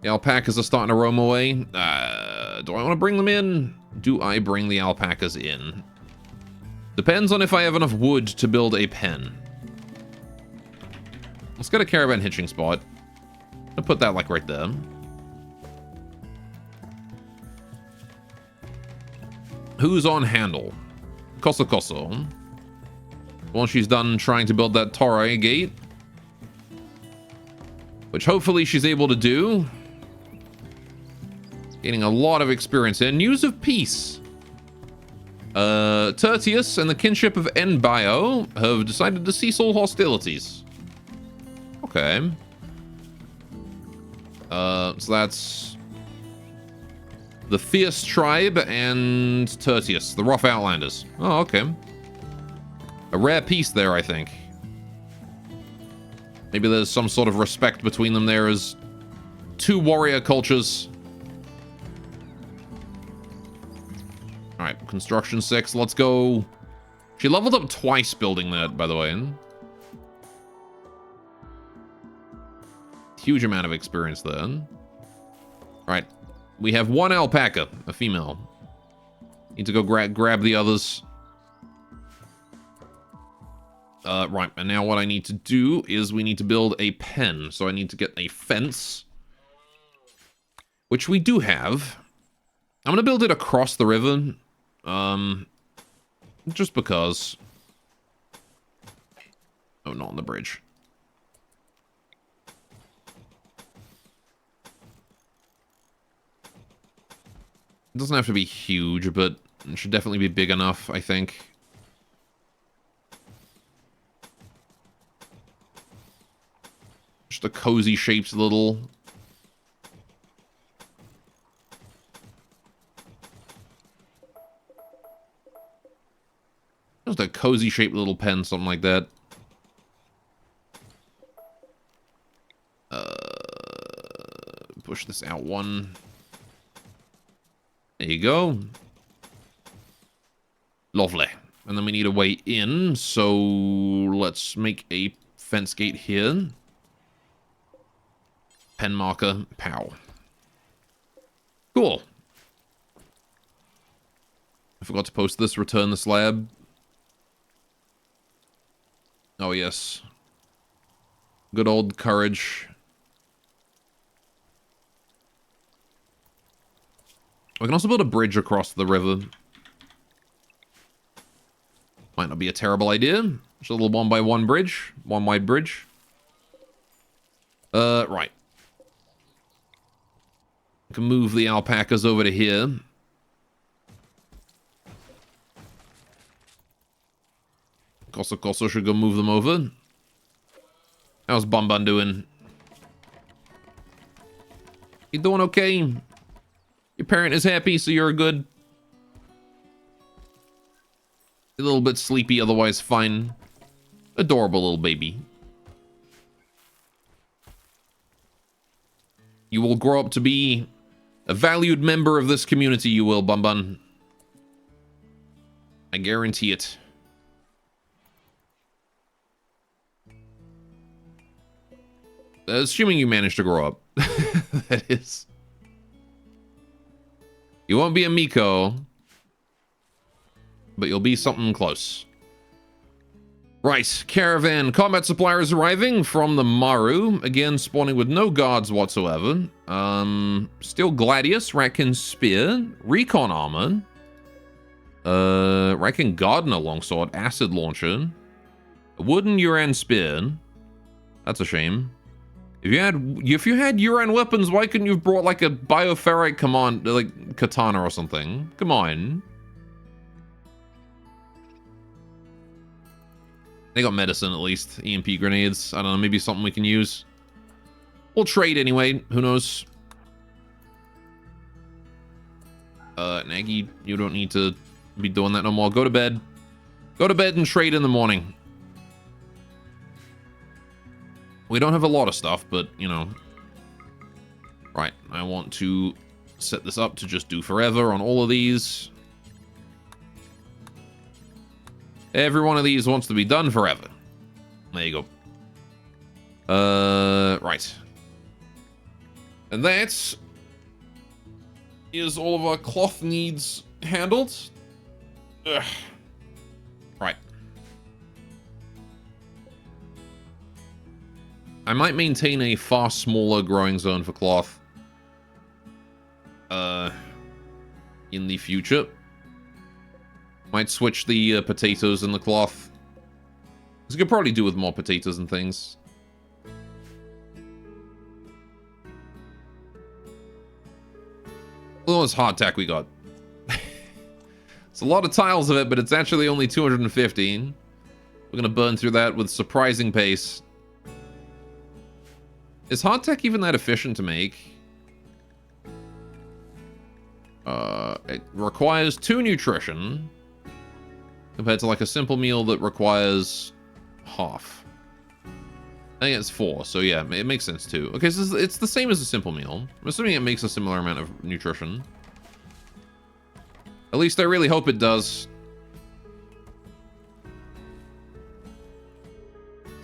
The alpacas are starting to roam away. Do I want to bring them in? Do I bring the alpacas in? Depends on if I have enough wood to build a pen. Let's get a caravan hitching spot. I'll put that like right there. Who's on handle? Koso Koso. Once she's done trying to build that Torai gate, which hopefully she's able to do. Gaining a lot of experience here. News of peace. Tertius and the kinship of Enbio have decided to cease all hostilities. Okay. So that's the Fierce Tribe and Tertius, the Rough Outlanders. Oh, okay. A rare peace there, I think. Maybe there's some sort of respect between them there as two warrior cultures. Alright, construction 6, let's go. She leveled up twice building that, by the way. Huge amount of experience there. Alright, we have one alpaca, a female. Need to go grab the others. Right, and now what I need to do is we need to build a pen. So I need to get a fence, which we do have. I'm gonna build it across the river, just because. Oh, not on the bridge. It doesn't have to be huge, but it should definitely be big enough, I think. Just a cozy shaped little... Just a cozy shaped little pen, something like that. Push this out one. There you go. Lovely. And then we need a way in, so let's make a fence gate here. Pen marker, pow. Cool. I forgot to post this, return the slab. Oh yes. Good old courage. We can also build a bridge across the river. Might not be a terrible idea. Just a little 1x1 bridge. One wide bridge. Right. We can move the alpacas over to here. Koso should go move them over. How's Bun doing? You doing okay? Your parent is happy, so you're good. A little bit sleepy, otherwise fine. Adorable little baby. You will grow up to be a valued member of this community, you will, Bun Bun. I guarantee it. Assuming you manage to grow up. That is. You won't be a Miko, but you'll be something close. Right, caravan. Combat suppliers arriving from the Maru. Again, spawning with no guards whatsoever. Steel Gladius, Ratkin Spear, Recon Armor. Ratkin Gardener Longsword, Acid Launcher. A Wooden Yuran Spear. That's a shame. If you had Yuran weapons, why couldn't you have brought like a Bioferrite katana or something? Come on. They got medicine at least. EMP grenades. I don't know, maybe something we can use. We'll trade anyway. Who knows? Nagy, you don't need to be doing that no more. Go to bed. Go to bed and trade in the morning. We don't have a lot of stuff, but, you know. Right, I want to set this up to just do forever on all of these. Every one of these wants to be done forever. There you go. Right. And that is all of our cloth needs handled. Ugh. Right. I might maintain a far smaller growing zone for cloth. In the future. Might switch the potatoes and the cloth. Because you could probably do with more potatoes and things. Look at this hardtack we got. It's a lot of tiles of it, but it's actually only 215. We're going to burn through that with surprising pace. Is hardtack even that efficient to make? It requires 2 nutrition. Compared to like a simple meal that requires half. I think it's 4, so yeah, it makes sense too. Okay, so it's the same as a simple meal. I'm assuming it makes a similar amount of nutrition. At least I really hope it does.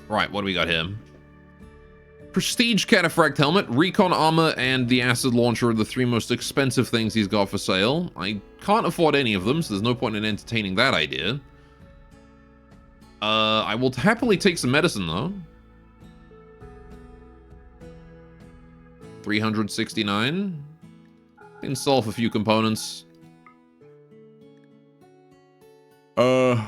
Right, what do we got here? Prestige Cataphract Helmet, Recon Armor, and the Acid Launcher are the 3 most expensive things he's got for sale. I can't afford any of them, so there's no point in entertaining that idea. I will happily take some medicine, though. 369. Can sell off a few components. Yeah,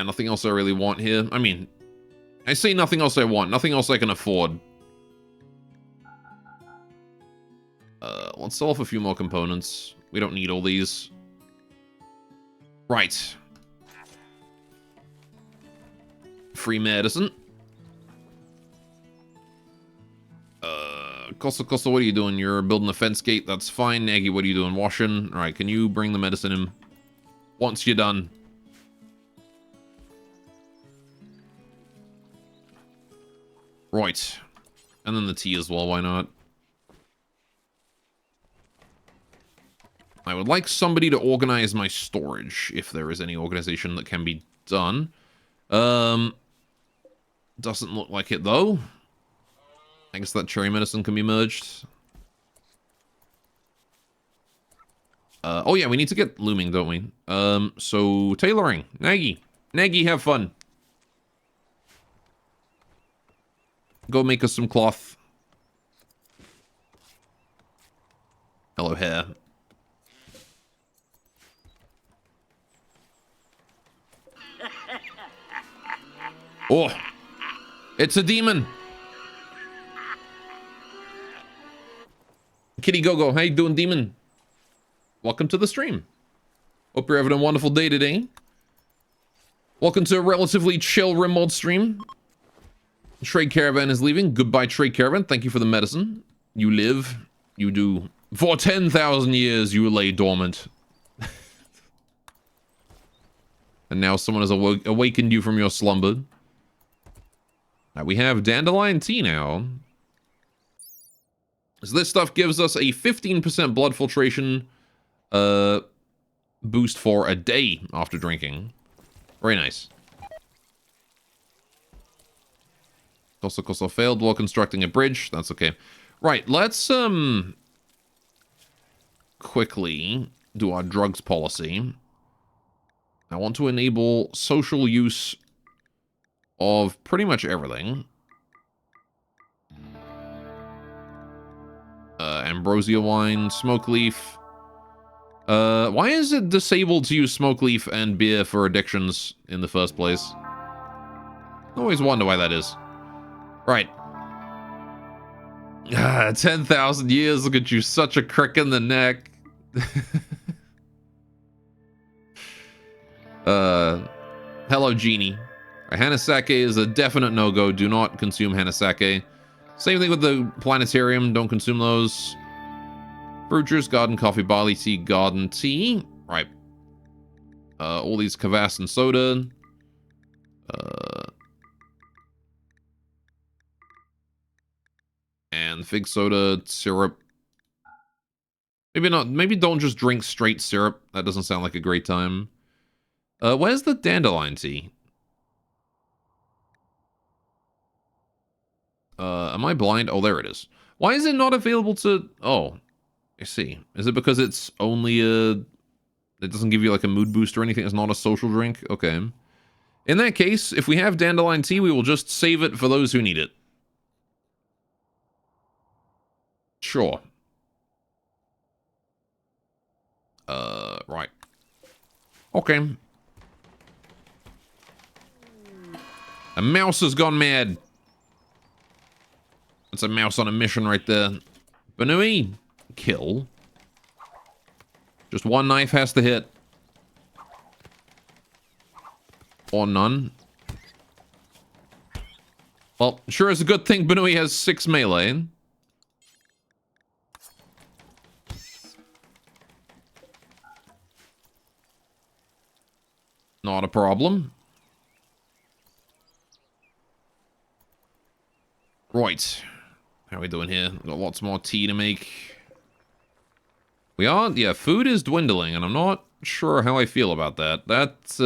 nothing else I really want here. I mean, I say nothing else I want. Nothing else I can afford. Let's sell off a few more components. We don't need all these. Right. Free medicine. Costa, what are you doing? You're building a fence gate. That's fine. Nagy, what are you doing? Washing. All right, can you bring the medicine in once you're done? Right. And then the tea as well, why not? I would like somebody to organize my storage, if there is any organization that can be done. Doesn't look like it, though. I guess that cherry medicine can be merged. Oh yeah, we need to get looming, don't we? So, tailoring. Nagy, have fun. Go make us some cloth. Hello, hair. Oh, it's a demon. Kitty Go-Go, how you doing, demon? Welcome to the stream. Hope you're having a wonderful day today. Welcome to a relatively chill Rimworld stream. Trade Caravan is leaving. Goodbye, Trade Caravan. Thank you for the medicine. You live, you do. For 10,000 years you lay dormant. And now someone has awakened you from your slumber. Now we have dandelion tea now. So this stuff gives us a 15% blood filtration boost for a day after drinking. Very nice. Also failed while constructing a bridge. That's okay. Right, let's quickly do our drugs policy. I want to enable social use of pretty much everything. Ambrosia wine, smoke leaf. Why is it disabled to use smoke leaf and beer for addictions in the first place? I always wonder why that is. Right. 10,000 years, look at you, such a crick in the neck. Hello, Genie. Hanasake is a definite no-go. Do not consume Hanasake. Same thing with the planetarium. Don't consume those. Fruit juice, garden coffee, barley tea, garden tea. Right. All these kvass and soda. And fig soda, syrup. Maybe not. Maybe don't just drink straight syrup. That doesn't sound like a great time. Where's the dandelion tea? Am I blind? Oh, there it is. Why is it not available to... Oh, I see. Is it because it's only a... It doesn't give you like a mood boost or anything? It's not a social drink? Okay. In that case, if we have dandelion tea, we will just save it for those who need it. Sure. Right. Okay. A mouse has gone mad. That's a mouse on a mission right there. Banui, kill. Just one knife has to hit. Or none. Well, sure is a good thing Banui has 6 melee. Not a problem. Right. How are we doing here? Got lots more tea to make. We are? Yeah, food is dwindling, and I'm not sure how I feel about that. That's,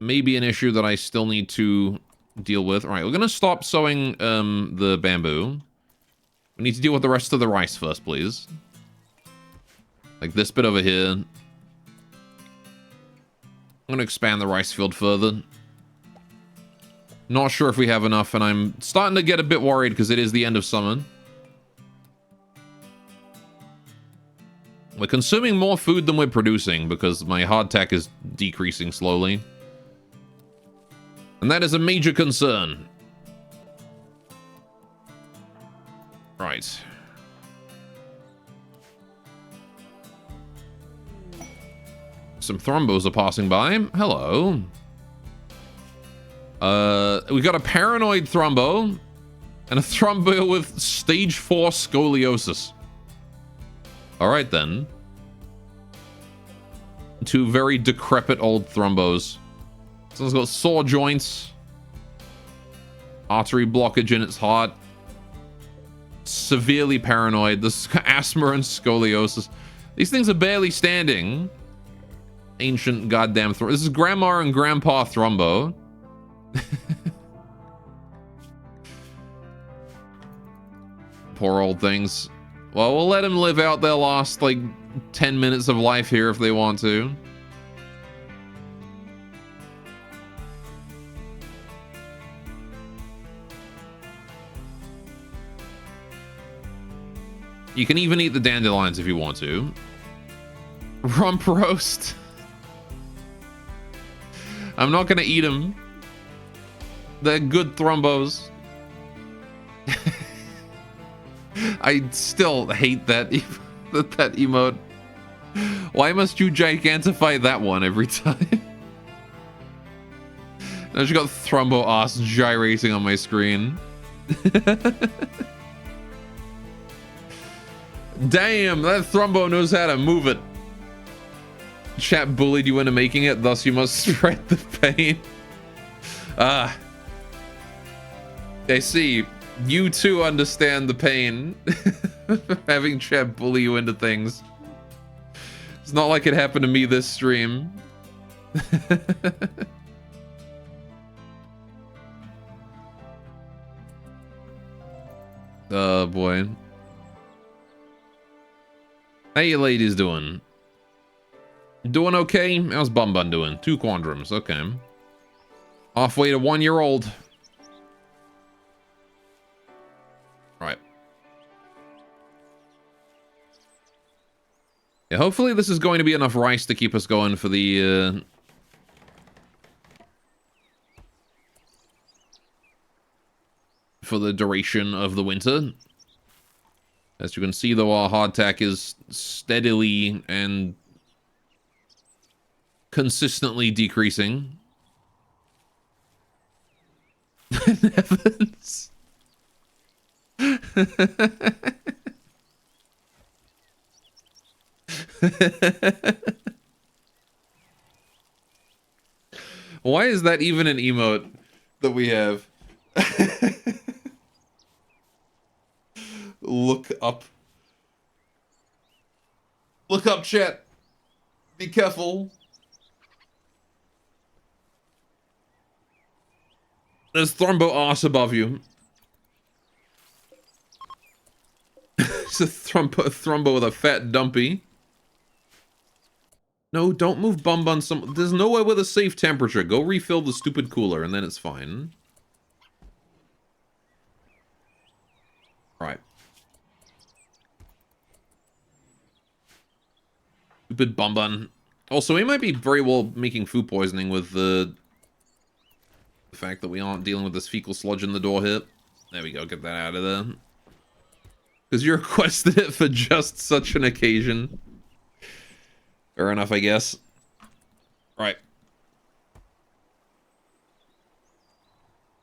maybe an issue that I still need to deal with. Alright, we're gonna stop sowing, the bamboo. We need to deal with the rest of the rice first, please. Like this bit over here. I'm gonna expand the rice field further. Not sure if we have enough, and I'm starting to get a bit worried because it is the end of summer. We're consuming more food than we're producing because my hardtack is decreasing slowly. And that is a major concern. Right. Some thrombos are passing by. Hello. We got a paranoid thrombo and a thrombo with stage 4 scoliosis. Alright then. 2 very decrepit old thrombos. Someone's got sore joints. Artery blockage in its heart. Severely paranoid. This asthma and scoliosis. These things are barely standing. Ancient goddamn This is Grandma and Grandpa Thrombo. Poor old things. Well, we'll let them live out their last, like, 10 minutes of life here if they want to. You can even eat the dandelions if you want to. Rump roast. I'm not gonna eat them. They're good thrombos. I still hate that that emote. Why must you gigantify that one every time? Now she got thrombo ass gyrating on my screen. Damn, that Thrumbo knows how to move it. Chat bullied you into making it, thus you must spread the pain. Ah. I see. You too understand the pain. Having chat bully you into things. It's not like it happened to me this stream. Oh boy. How you ladies doing? Doing okay? How's Bun Bun doing? 2 quandrums, okay. Halfway to 1-year-old. Right. Yeah, hopefully this is going to be enough rice to keep us going for the, for the duration of the winter. As you can see, though, our hardtack is steadily and consistently decreasing. Nevins. Why is that even an emote that we have? Look up. Look up, chat. Be careful. There's Thrumbo arse above you. It's a Thrumbo with a fat dumpy. No, don't move Bum Bun some. There's nowhere with a safe temperature. Go refill the stupid cooler and then it's fine. Right. Stupid Bum Bun. Also, he might be very well making food poisoning with the fact that we aren't dealing with this fecal sludge in the door here. There we go, get that out of there. Because you requested it for just such an occasion. Fair enough, I guess. Right.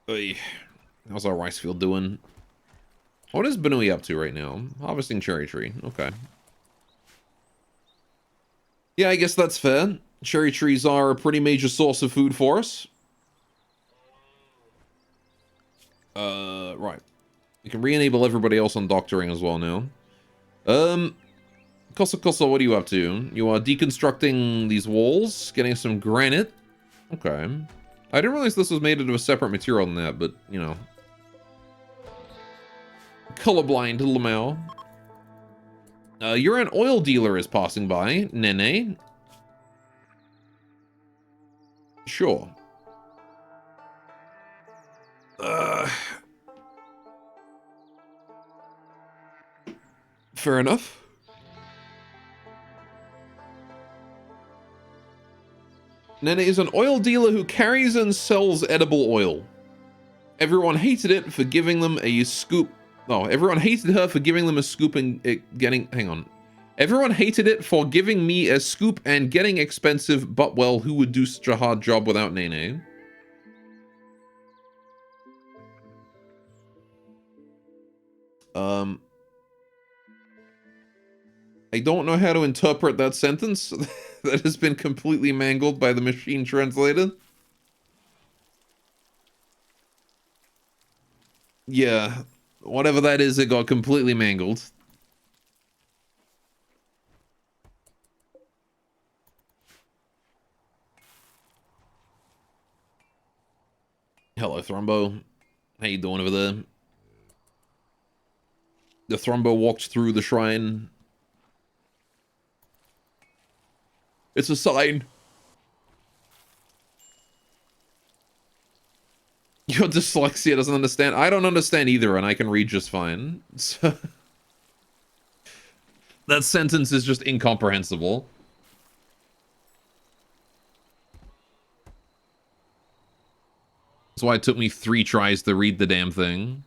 Oy. How's our rice field doing? What is Benui up to right now? Harvesting cherry tree. Okay. Yeah, I guess that's fair. Cherry trees are a pretty major source of food for us. Right. We can re-enable everybody else on doctoring as well now. Kosa, what are you up to? You are deconstructing these walls, getting some granite. Okay. I didn't realize this was made into a separate material than that, but, you know. Colorblind, Lamau. You're an oil dealer is passing by. Nene. Sure. Fair enough. Nene is an oil dealer who carries and sells edible oil. Everyone hated it for giving them a scoop. No, everyone hated her for giving them a scoop and getting... Hang on. Everyone hated it for giving me a scoop and getting expensive, but well, who would do such a hard job without Nene? I don't know how to interpret that sentence that has been completely mangled by the machine translator. Yeah, whatever that is, it got completely mangled. Hello, Thrumbo. How you doing over there? The Thrumbo walked through the shrine. It's a sign. Your dyslexia doesn't understand. I don't understand either, and I can read just fine. So that sentence is just incomprehensible. That's why it took me 3 tries to read the damn thing.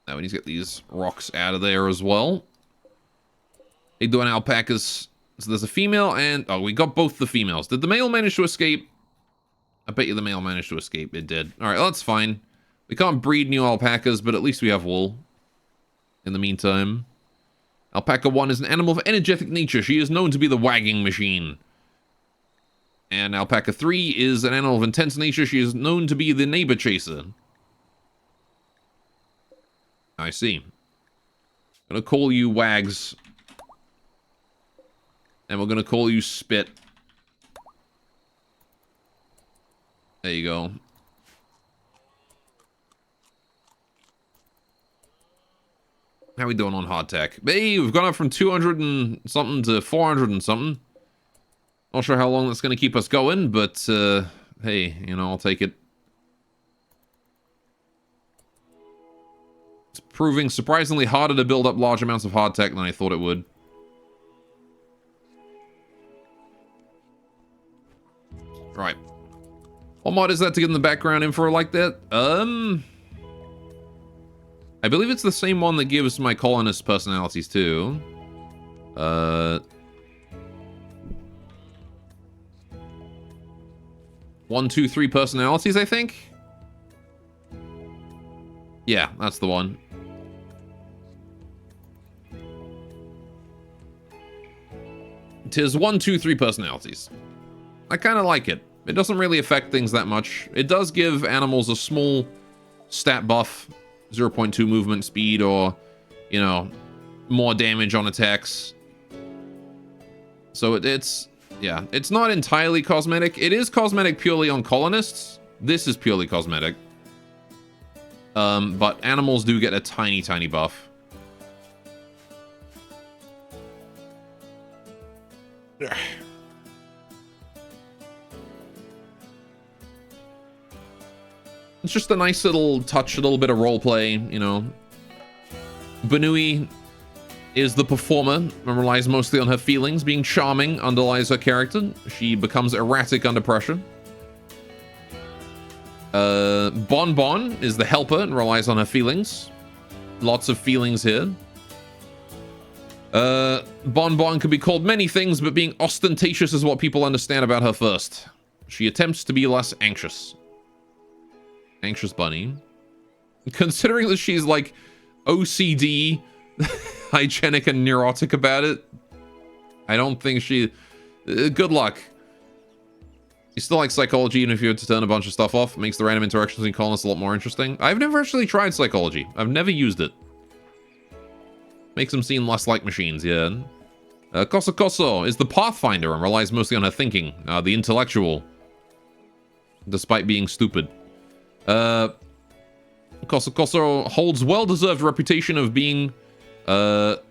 Now we need to get these rocks out of there as well. Hey, doing alpacas. So there's a female and... Oh, we got both the females. Did the male manage to escape? I bet you the male managed to escape. It did. Alright, that's fine. We can't breed new alpacas, but at least we have wool. In the meantime. Alpaca 1 is an animal of energetic nature. She is known to be the wagging machine. And Alpaca 3 is an animal of intense nature. She is known to be the neighbor chaser. I see. I'm gonna call you Wags. And we're gonna call you Spit. There you go. How we doing on hardtack? Hey, we've gone up from 200 and something to 400 and something. Not sure how long that's going to keep us going, but, hey, you know, I'll take it. It's proving surprisingly harder to build up large amounts of hardtack than I thought it would. Right. What mod is that to get in the background info like that? I believe it's the same one that gives my colonist personalities too. 1, 2, 3 personalities, I think? Yeah, that's the one. Tis 1, 2, 3 personalities. I kind of like it. It doesn't really affect things that much. It does give animals a small stat buff, 0.2 movement speed, or, you know, more damage on attacks. So it's, yeah, it's not entirely cosmetic. It is cosmetic purely on colonists. This is purely cosmetic. But animals do get a tiny, tiny buff. It's just a nice little touch, a little bit of roleplay, you know. Banui is the performer and relies mostly on her feelings. Being charming underlies her character. She becomes erratic under pressure. Bon Bon is the helper and relies on her feelings. Lots of feelings here. Bon Bon could be called many things, but being ostentatious is what people understand about her first. She attempts to be less anxious. Anxious bunny. Considering that she's like OCD, hygienic and neurotic about it, I don't think she... good luck. You still like psychology, even if you had to turn a bunch of stuff off. It makes the random interactions between colonists a lot more interesting. I've never actually tried psychology. I've never used it. Makes them seem less like machines, yeah. Koso Koso is the pathfinder and relies mostly on her thinking. The intellectual. Despite being stupid. Koso Koso holds well-deserved reputation of being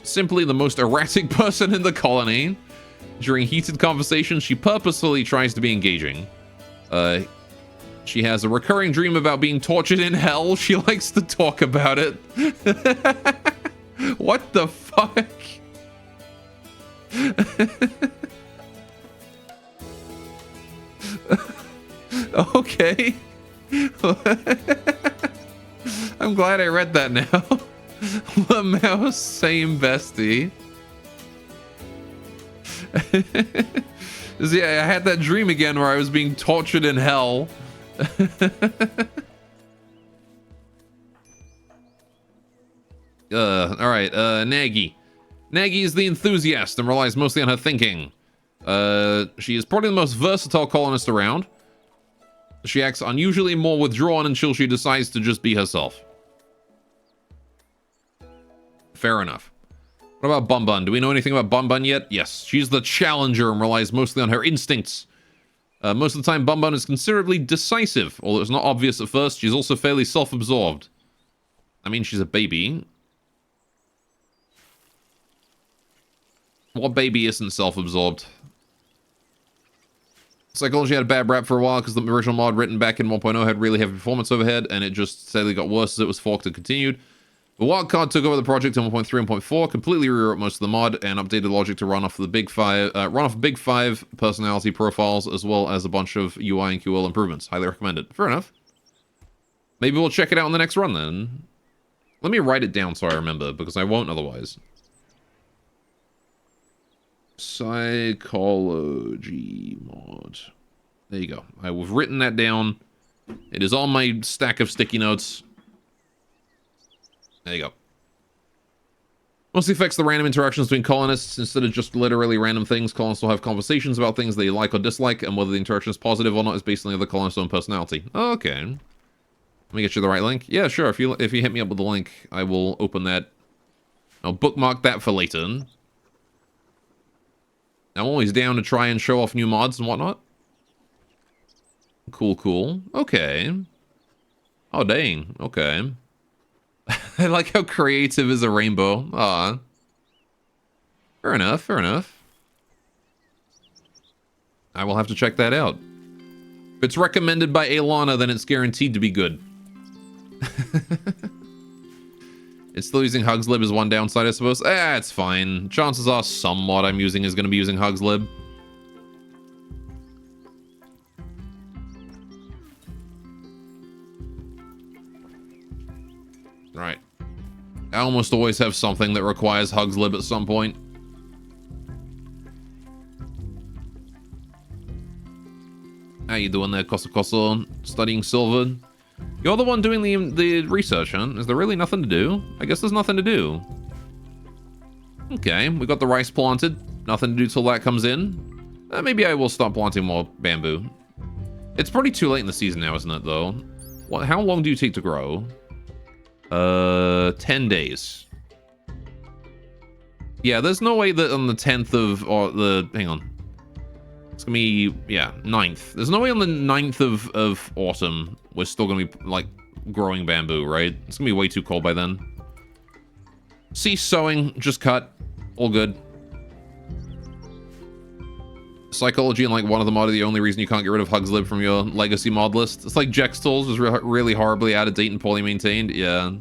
simply the most erratic person in the colony. During heated conversations, she purposefully tries to be engaging. She has a recurring dream about being tortured in hell. She likes to talk about it. What the fuck? Okay. I'm glad I read that now. The mouse, same bestie. Yeah, I had that dream again where I was being tortured in hell. Alright, Nagy. Nagy is the enthusiast and relies mostly on her thinking. She is probably the most versatile colonist around. She acts unusually more withdrawn until she decides to just be herself. Fair enough. What about Bun Bun? Do we know anything about Bun Bun yet? Yes, she's the challenger and relies mostly on her instincts. Most of the time, Bun Bun is considerably decisive, although it's not obvious at first. She's also fairly self-absorbed. I mean, she's a baby. What baby isn't self-absorbed? Psychology had a bad rap for a while because the original mod written back in 1.0 had really heavy performance overhead, and it just steadily got worse as it was forked and continued. The Wildcard took over the project in 1.3 and 1.4, completely rewrote most of the mod, and updated logic to run off the big five personality profiles, as well as a bunch of UI and QL improvements. Highly recommended. Fair enough. Maybe we'll check it out in the next run then. Let me write it down so I remember, because I won't otherwise. Psychology mod. There you go. We've written that down. It is on my stack of sticky notes. There you go. Mostly affects the random interactions between colonists. Instead of just literally random things, colonists will have conversations about things they like or dislike, and whether the interaction is positive or not is based on the other colonist's own personality. Okay. Let me get you the right link. Yeah, sure. If you hit me up with the link, I will open that. I'll bookmark that for later. I'm always down to try and show off new mods and whatnot. Cool, cool. Okay. Oh, dang. Okay. I like how creative is a rainbow. Ah. Fair enough, fair enough. I will have to check that out. If it's recommended by Alana, then it's guaranteed to be good. It's still using Hugslib as one downside, I suppose. It's fine. Chances are some mod I'm using is going to be using Hugslib. Right. I almost always have something that requires Hugslib at some point. How you doing there, Koso? Studying silver? You're the one doing the research, huh? Is there really nothing to do? I guess there's nothing to do. Okay, we got the rice planted. Nothing to do till that comes in. Maybe I will start planting more bamboo. It's pretty too late in the season now, isn't it, though? What? How long do you take to grow? 10 days. Yeah, there's no way that on the 10th of, or the, hang on. It's gonna be, yeah, 9th. There's no way on the 9th of autumn we're still gonna be, like, growing bamboo, right? It's gonna be way too cold by then. Cease sowing, just cut. All good. Psychology and, like, one of the mod are the only reason you can't get rid of Hugslib from your legacy mod list. It's like Jex Tools was really horribly out of date and poorly maintained. Yeah.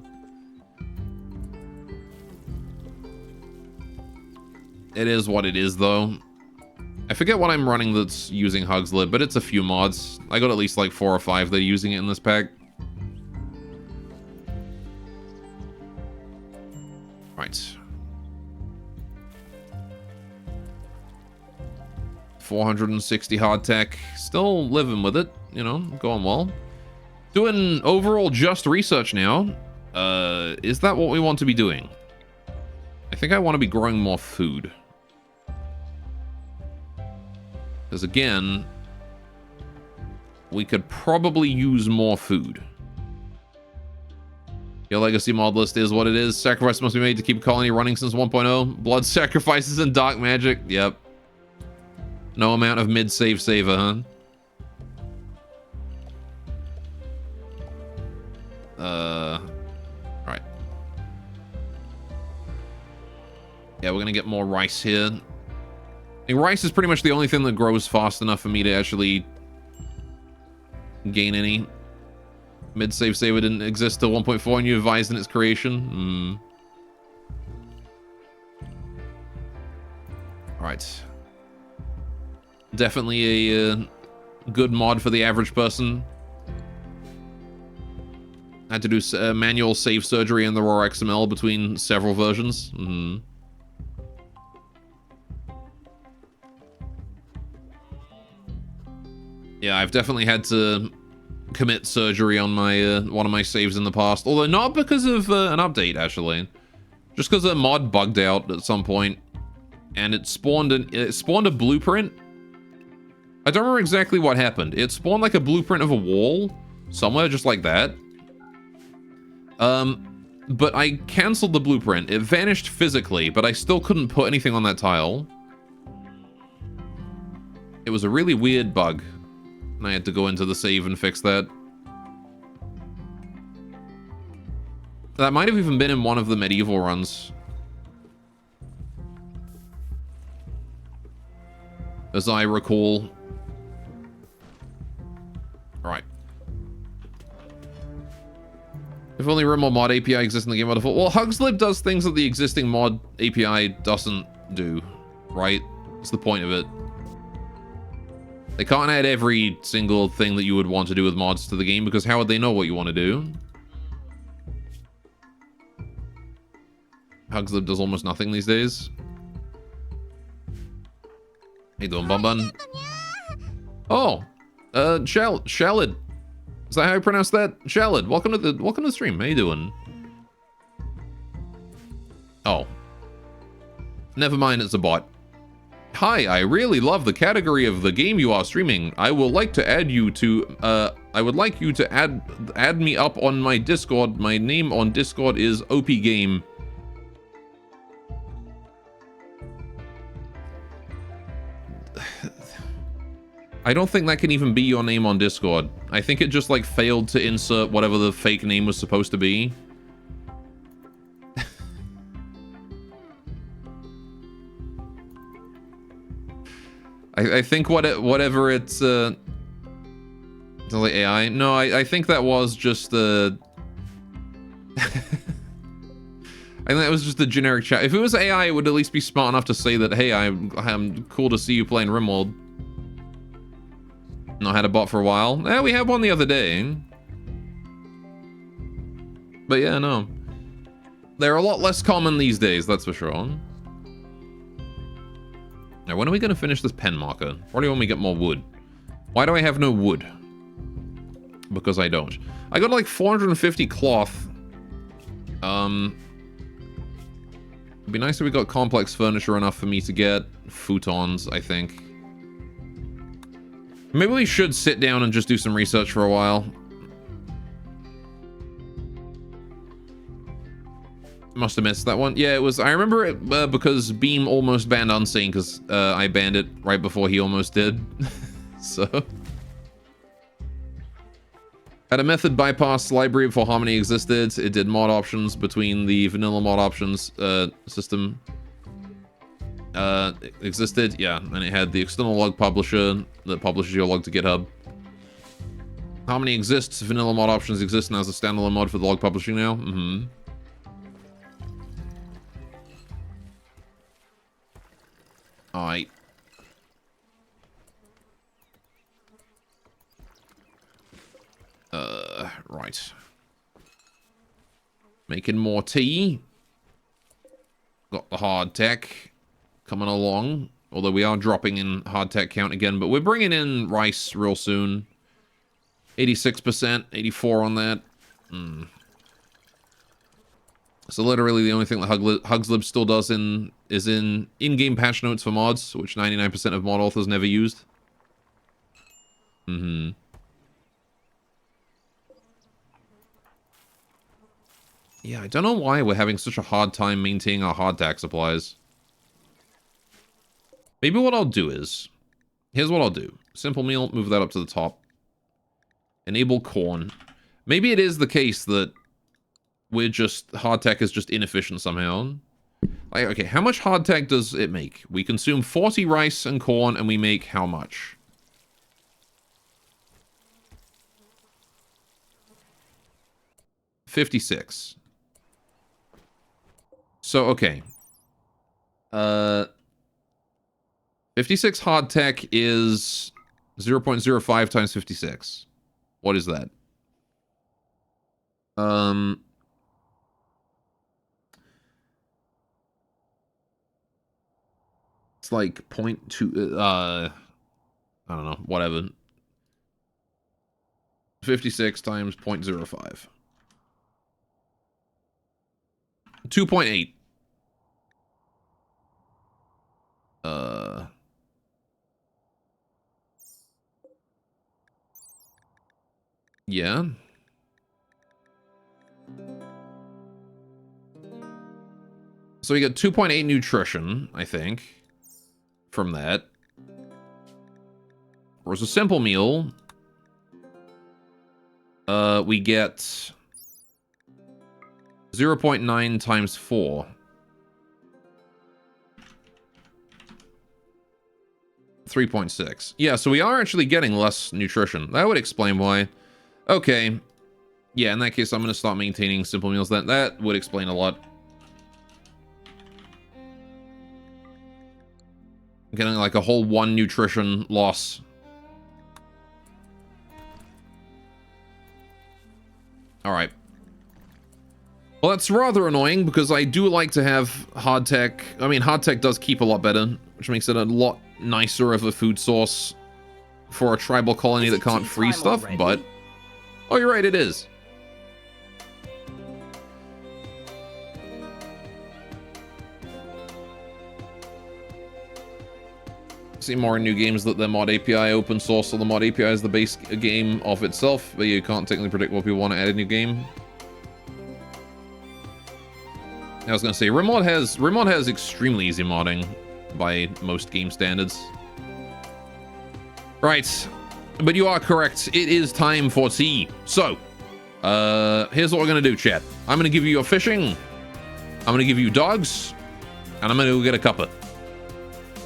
It is what it is, though. I forget what I'm running that's using Hugslib, but it's a few mods. I got at least like 4 or 5 that are using it in this pack. Right. 460 hardtack. Still living with it, you know, going well. Doing overall just research now. Is that what we want to be doing? I think I want to be growing more food. Because again, we could probably use more food. Your legacy mod list is what it is. Sacrifice must be made to keep a colony running since 1.0. Blood sacrifices and dark magic. Yep. No amount of mid-save saver, huh? Right. Yeah, we're gonna get more rice here. I think rice is pretty much the only thing that grows fast enough for me to actually gain any. Mid-save saver didn't exist till 1.4 and you advised in its creation. Alright. Definitely a good mod for the average person. I had to do manual save surgery in the raw XML between several versions. Yeah, I've definitely had to commit surgery on my one of my saves in the past. Although not because of an update, actually. Just because a mod bugged out at some point, and it spawned a blueprint. I don't remember exactly what happened. It spawned like a blueprint of a wall somewhere, just like that. But I canceled the blueprint. It vanished physically, but I still couldn't put anything on that tile. It was a really weird bug. And I had to go into the save and fix that. That might have even been in one of the medieval runs. As I recall. Alright. If only Rimworld mod API exists in the game by default. Well, Hugslib does things that the existing mod API doesn't do. Right? That's the point of it. They can't add every single thing that you would want to do with mods to the game, because how would they know what you want to do? Hugslib does almost nothing these days. How you doing, Bun Bun? Oh, Shallid. Is that how I pronounce that? Shalid, welcome to the stream. How you doing? Oh. Never mind, it's a bot. Hi, I really love the category of the game you are streaming. I would like to add you to add me up on my Discord. My name on Discord is OP Game. I don't think that can even be your name on Discord. I think it just like failed to insert whatever the fake name was supposed to be. I think whatever it's like AI. No, I think that was just the I think that was just the generic chat. If it was AI, it would at least be smart enough to say that, hey, I'm cool to see you playing Rimworld. Not had a bot for a while. We had one the other day. But yeah, no. They're a lot less common these days, that's for sure. Now, when are we going to finish this pen marker? Probably when we get more wood. Why do I have no wood? Because I don't. I got like 450 cloth. It'd be nice if we got complex furniture enough for me to get futons, I think. Maybe we should sit down and just do some research for a while. Must have missed that one. Yeah, it was. I remember it because Beam almost banned Unseen because I banned it right before he almost did. So. Had a method bypass library before Harmony existed. It did mod options between the vanilla mod options system. Existed, yeah, and it had the external log publisher that publishes your log to GitHub. Harmony exists, vanilla mod options exist, and has a standalone mod for the log publishing now. Mm-hmm. Alright. Right. Making more tea. Got the hard tech coming along, although we are dropping in hardtech count again, but we're bringing in rice real soon. 86%, 84 on that. So literally the only thing that Hugslib still does is in-game patch notes for mods, which 99% of mod authors never used. Yeah, I don't know why we're having such a hard time maintaining our hardtack supplies. Maybe what I'll do is, here's what I'll do. Simple meal, move that up to the top. Enable corn. Maybe it is the case that we're just, hardtack is just inefficient somehow. Like, okay, how much hardtack does it make? We consume 40 rice and corn, and we make how much? $56. So, okay. 56 hardtack is 0.05 times 56. What is that? It's like 0.2, I don't know, whatever. 56 times 0.05. 2.8. Yeah. So we get 2.8 nutrition, I think, from that. Whereas a simple meal, we get 0.9 times 4. 3.6. Yeah, so we are actually getting less nutrition. That would explain why. Okay. Yeah, in that case, I'm going to start maintaining simple meals. That would explain a lot. Getting like a whole 1 nutrition loss. Alright. Well, that's rather annoying because I do like to have hardtech. I mean, hardtech does keep a lot better, which makes it a lot nicer of a food source for a tribal colony that can't freeze stuff, but Oh, you're right, it is. See more in new games that the mod API open source, so the mod API is the base game of itself, but you can't technically predict what people want to add in your game. I was gonna say Rimworld has extremely easy modding by most game standards. Right, but you are correct. It is time for tea. So, here's what we're gonna do, chat. I'm gonna give you your fishing. I'm gonna give you dogs, and I'm gonna go get a cuppa.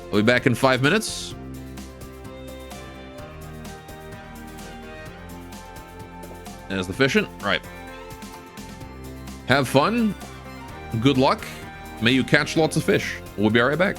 I'll be back in 5 minutes. There's the fishing. Right. Have fun. Good luck. May you catch lots of fish. We'll be right back.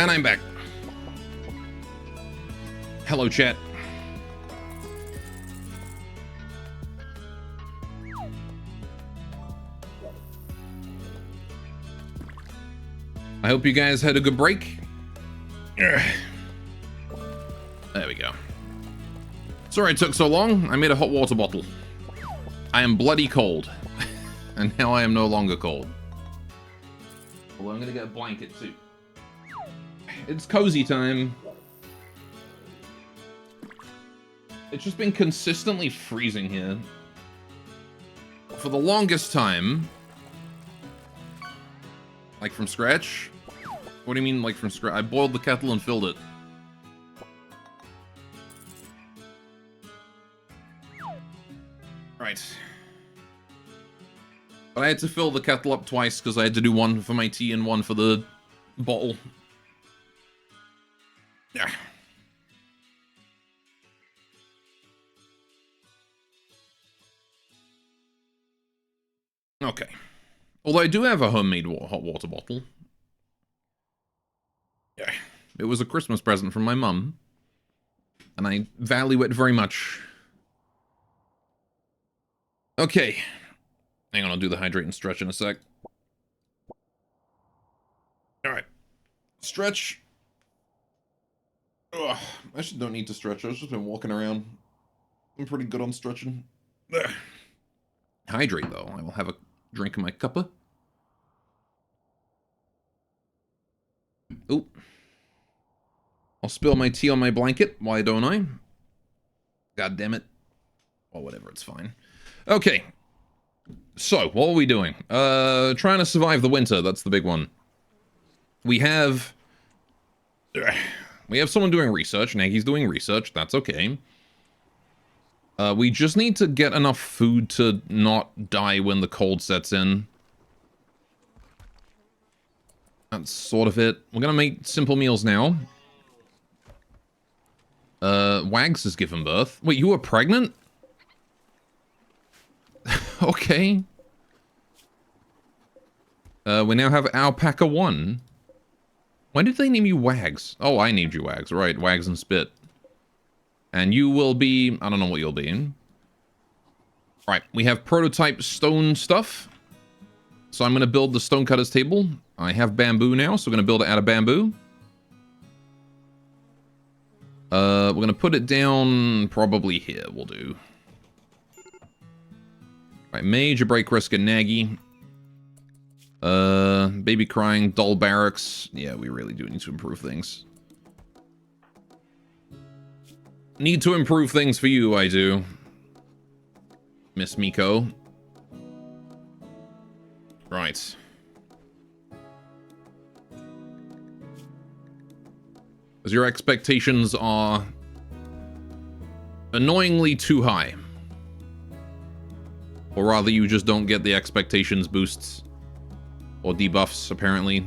And I'm back. Hello, chat. I hope you guys had a good break. There we go. Sorry it took so long. I made a hot water bottle. I am bloody cold. And now I am no longer cold. Although I'm gonna get a blanket too. It's cozy time. It's just been consistently freezing here. For the longest time. Like from scratch? What do you mean like from scratch? I boiled the kettle and filled it. Right. But I had to fill the kettle up twice because I had to do one for my tea and one for the bottle. Yeah. Okay. Although I do have a homemade hot water bottle. Yeah. It was a Christmas present from my mum. And I value it very much. Okay. Hang on, I'll do the hydrate and stretch in a sec. Alright. Stretch. Ugh, I actually don't need to stretch. I've just been walking around. I'm pretty good on stretching. Ugh. Hydrate, though. I will have a drink in my cuppa. Oop. I'll spill my tea on my blanket. Why don't I? God damn it. Or whatever, it's fine. Okay. So, what are we doing? Trying to survive the winter. That's the big one. We have someone doing research. Nagy's doing research. That's okay. We just need to get enough food to not die when the cold sets in. That's sort of it. We're gonna make simple meals now. Wags has given birth. Wait, you were pregnant? Okay. We now have Alpaca 1. Why did they name you Wags? Oh, I named you Wags. Right, Wags and Spit. And you will be... I don't know what you'll be in. Right, we have prototype stone stuff. So I'm going to build the stonecutter's table. I have bamboo now, so we're going to build it out of bamboo. We're going to put it down probably here. We'll do. Right, major break risk and Nagy. Baby crying, dull barracks. Yeah, we really do need to improve things. Need to improve things for you, I do. Miss Miko. Right. Because your expectations are annoyingly too high. Or rather, you just don't get the expectations boosts. Or debuffs, apparently.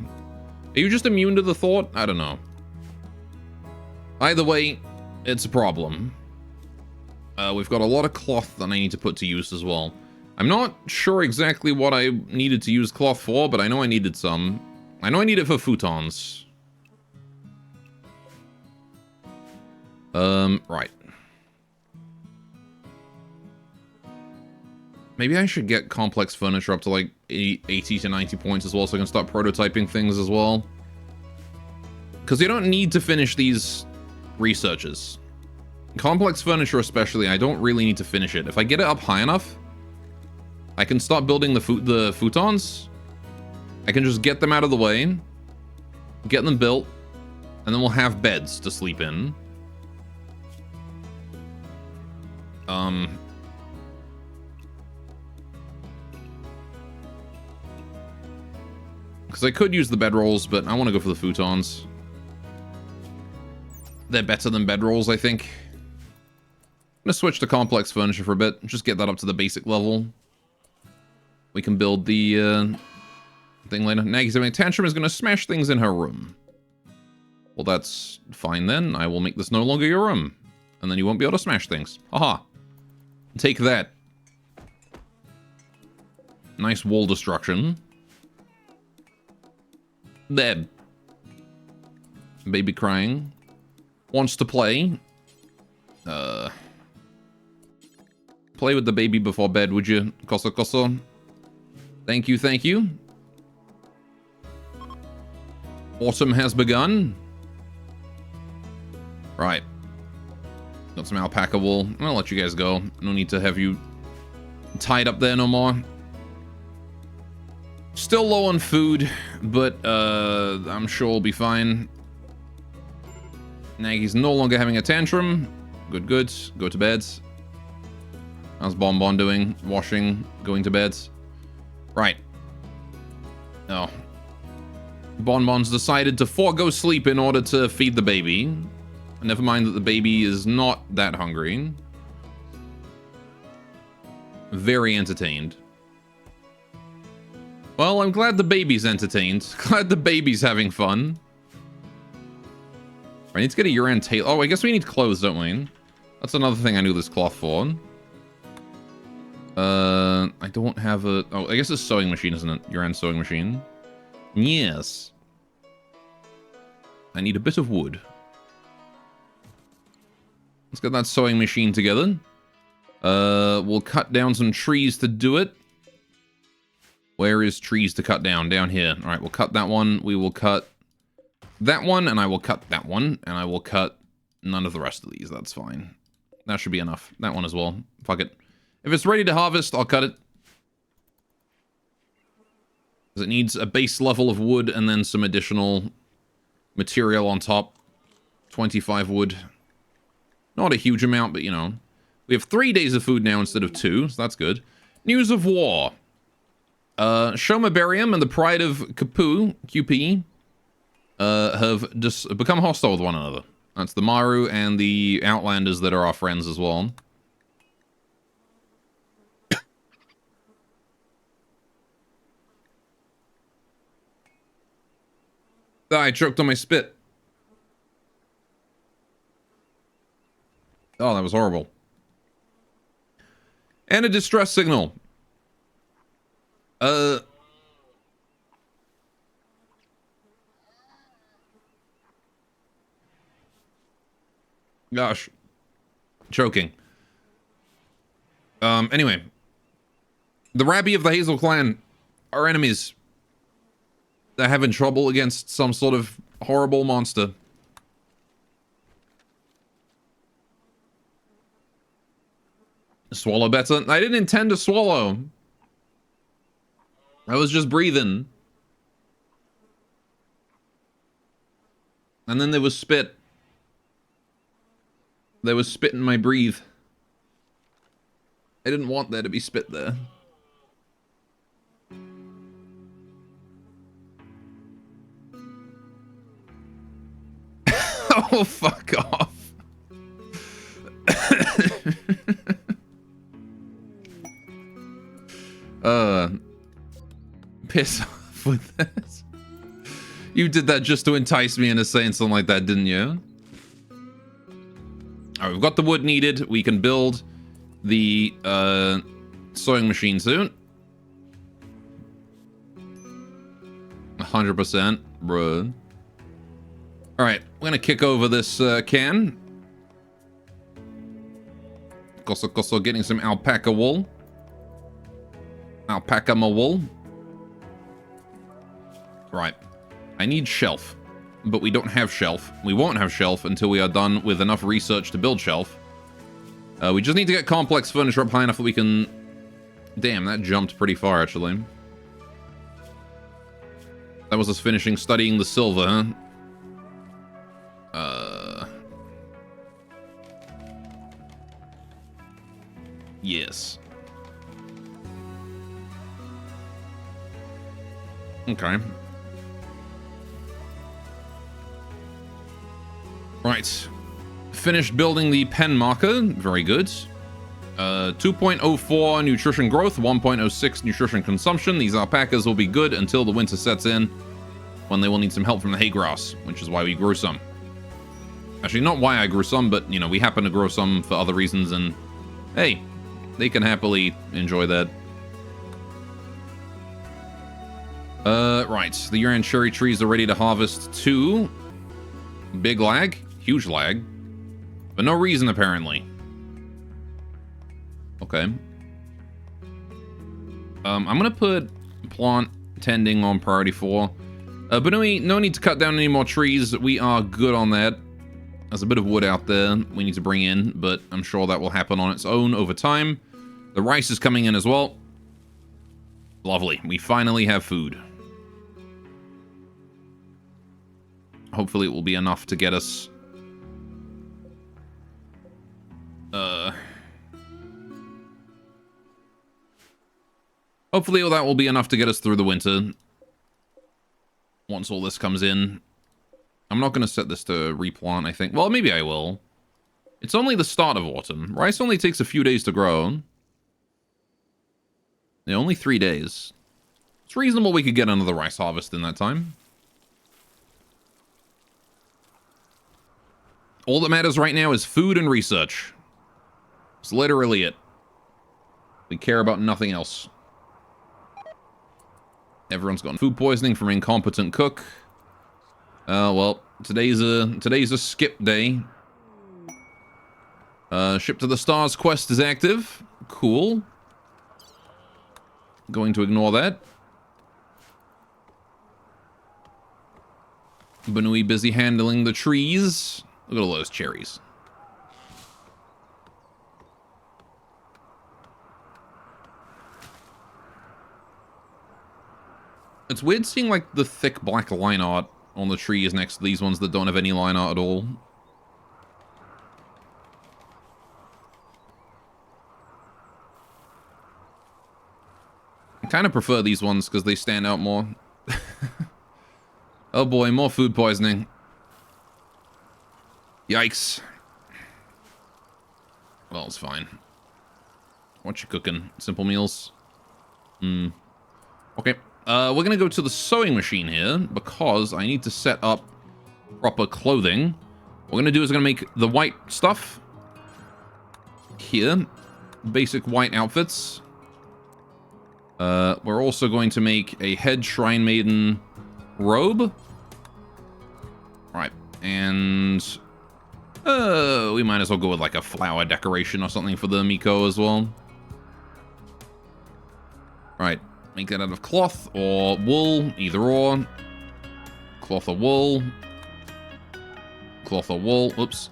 Are you just immune to the thought? I don't know. Either way, it's a problem. We've got a lot of cloth that I need to put to use as well. I'm not sure exactly what I needed to use cloth for, but I know I needed some. I know I need it for futons. Right. Maybe I should get complex furniture up to like 80 to 90 points as well, so I can start prototyping things as well. Because you don't need to finish these researches. Complex furniture especially, I don't really need to finish it. If I get it up high enough, I can start building the futons. I can just get them out of the way, get them built, and then we'll have beds to sleep in. Because I could use the bedrolls, but I want to go for the futons. They're better than bedrolls, I think. I'm going to switch to complex furniture for a bit. Just get that up to the basic level. We can build the thing later. Nagy's having a tantrum is going to smash things in her room. Well, that's fine then. I will make this no longer your room. And then you won't be able to smash things. Haha. Take that. Nice wall destruction. There. Baby crying. Wants to play. Play with the baby before bed, would you? Koso koso. Thank you, thank you. Autumn has begun. Right. Got some alpaca wool. I'll let you guys go. No need to have you tied up there no more. Still low on food, but I'm sure we'll be fine. Nagy's no longer having a tantrum. Good, good. Go to bed. How's Bonbon doing? Washing, going to bed. Right. Oh. Bonbon's decided to forego sleep in order to feed the baby. Never mind that the baby is not that hungry. Very entertained. Well, I'm glad the baby's entertained. Glad the baby's having fun. I need to get a Yuran tail. Oh, I guess we need clothes, don't we? That's another thing I knew this cloth for. I don't have a... Oh, I guess it's a sewing machine, isn't it? Yuran sewing machine. Yes. I need a bit of wood. Let's get that sewing machine together. We'll cut down some trees to do it. Where is trees to cut down? Down here. All right, we'll cut that one. We will cut that one, and I will cut that one, and I will cut none of the rest of these. That's fine. That should be enough. That one as well. Fuck it. If it's ready to harvest, I'll cut it. Because it needs a base level of wood and then some additional material on top. 25 wood. Not a huge amount, but you know. We have 3 days of food now instead of 2, so that's good. News of war. Shoma Barium and the Pride of QP, have just become hostile with one another. That's the Maru and the Outlanders that are our friends as well. I choked on my spit. Oh, that was horrible. And a distress signal. Gosh. Choking. Anyway. The Rabbi of the Hazel clan are enemies. They're having trouble against some sort of horrible monster. Swallow better. I didn't intend to swallow. I was just breathing. And then there was spit. There was spit in my breathe. I didn't want there to be spit there. Oh, fuck off. Piss off with this. You did that just to entice me into saying something like that, didn't you? Alright, we've got the wood needed. We can build the sewing machine soon. 100%, bruh. Alright, we're gonna kick over this can. Also getting some alpaca wool. Alpaca wool. Right. I need shelf. But we don't have shelf. We won't have shelf until we are done with enough research to build shelf. We just need to get complex furniture up high enough that we can... Damn, that jumped pretty far, actually. That was us finishing studying the silver, huh? Yes. Okay. Right. Finished building the pen marker. Very good. 2.04 nutrition growth, 1.06 nutrition consumption. These alpacas will be good until the winter sets in, when they will need some help from the hay grass, which is why we grew some. Actually, not why I grew some, but, you know, we happen to grow some for other reasons, and hey, they can happily enjoy that. Right. The Yuran cherry trees are ready to harvest too. Big lag. Huge lag. For no reason, apparently. Okay. I'm gonna put plant tending on priority 4. But no need to cut down any more trees. We are good on that. There's a bit of wood out there we need to bring in, but I'm sure that will happen on its own over time. The rice is coming in as well. Lovely. We finally have food. Hopefully it will be enough to get us... Hopefully that will be enough to get us through the winter. Once all this comes in. I'm not going to set this to replant, I think. Well, maybe I will. It's only the start of autumn. Rice only takes a few days to grow. Yeah, only 3 days. It's reasonable we could get another rice harvest in that time. All that matters right now is food and research. It's literally it. We care about nothing else. Everyone's gotten food poisoning from incompetent cook. Well, today's a skip day. Ship to the Stars quest is active. Cool. Going to ignore that. Banui busy handling the trees. Look at all those cherries. It's weird seeing like the thick black line art on the trees next to these ones that don't have any line art at all. I kind of prefer these ones because they stand out more. Oh boy, more food poisoning. Yikes. Well, it's fine. What you cooking? Simple meals? Okay. We're gonna go to the sewing machine here because I need to set up proper clothing. What we're gonna do is gonna make the white stuff here. Basic white outfits. We're also going to make a head shrine maiden robe. Right, and we might as well go with like a flower decoration or something for the Miko as well. Right, make that out of cloth or wool, either or. Cloth or wool. Cloth or wool, oops.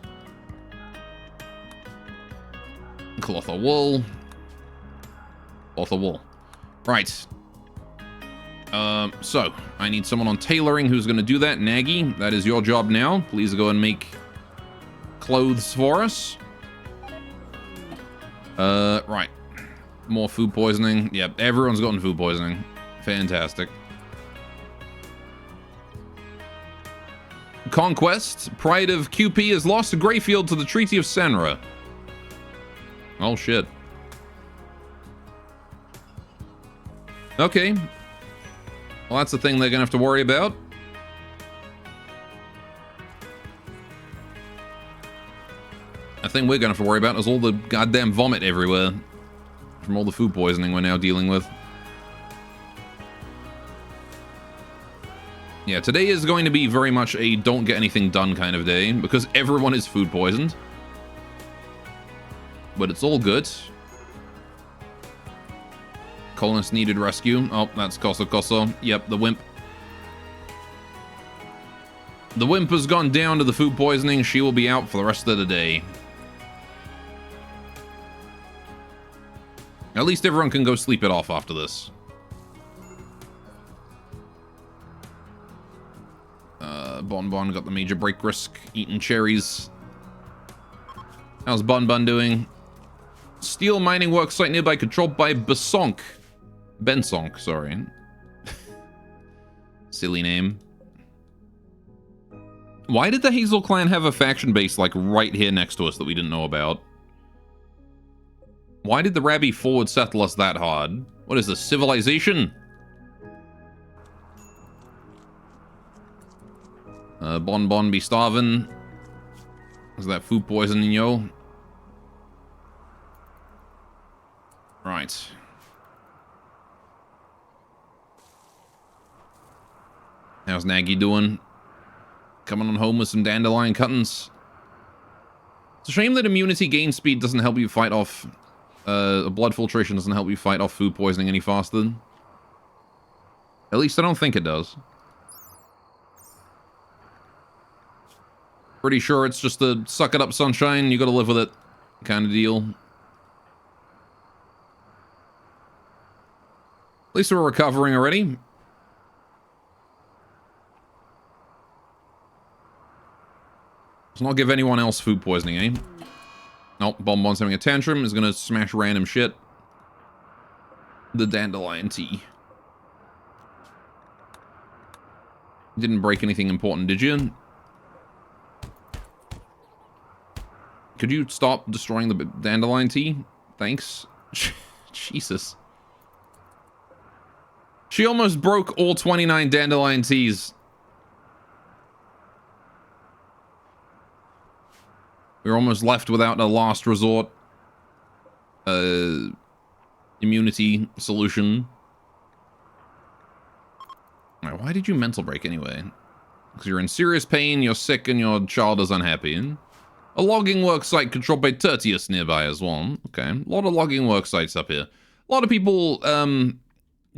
Cloth or wool. Cloth or wool. Right. So, I need someone on tailoring who's going to do that. Nagy, that is your job now. Please go and make clothes for us. Right. More food poisoning. Yep, everyone's gotten food poisoning. Fantastic. Conquest. Pride of QP has lost a Greyfield to the Treaty of Senra. Oh, shit. Okay. Well, that's the thing they're gonna have to worry about. The thing we're gonna have to worry about is all the goddamn vomit everywhere from all the food poisoning we're now dealing with. Yeah, today is going to be very much a don't get anything done kind of day because everyone is food poisoned. But it's all good. Colonist needed rescue. Oh, that's Koso Koso. Yep, the wimp. The wimp has gone down to the food poisoning. She will be out for the rest of the day. At least everyone can go sleep it off after this. Bon Bon got the major break risk. Eating cherries. How's Bon Bon doing? Steel mining work site nearby controlled by Besonk. Bensonk, sorry. Silly name. Why did the Hazel clan have a faction base like right here next to us that we didn't know about? Why did the Rabbi forward settle us that hard? What is this, civilization? Bon Bon be starving. Is that food poisoning, yo? Right. How's Nagy doing? Coming on home with some dandelion cuttings. It's a shame that immunity gain speed doesn't help you fight off... blood filtration doesn't help you fight off food poisoning any faster. At least I don't think it does. Pretty sure it's just a suck it up, sunshine, you gotta live with it kind of deal. At least we're recovering already. Let's not give anyone else food poisoning, eh? Nope, Bonbon's having a tantrum, is gonna smash random shit. The dandelion tea. Didn't break anything important, did you? Could you stop destroying the dandelion tea? Thanks. Jesus. She almost broke all 29 dandelion teas. We were almost left without a last resort immunity solution. Alright, why did you mental break anyway? Because you're in serious pain, you're sick, and your child is unhappy. A logging work site controlled by Tertius nearby as well. Okay, a lot of logging work sites up here. A lot of people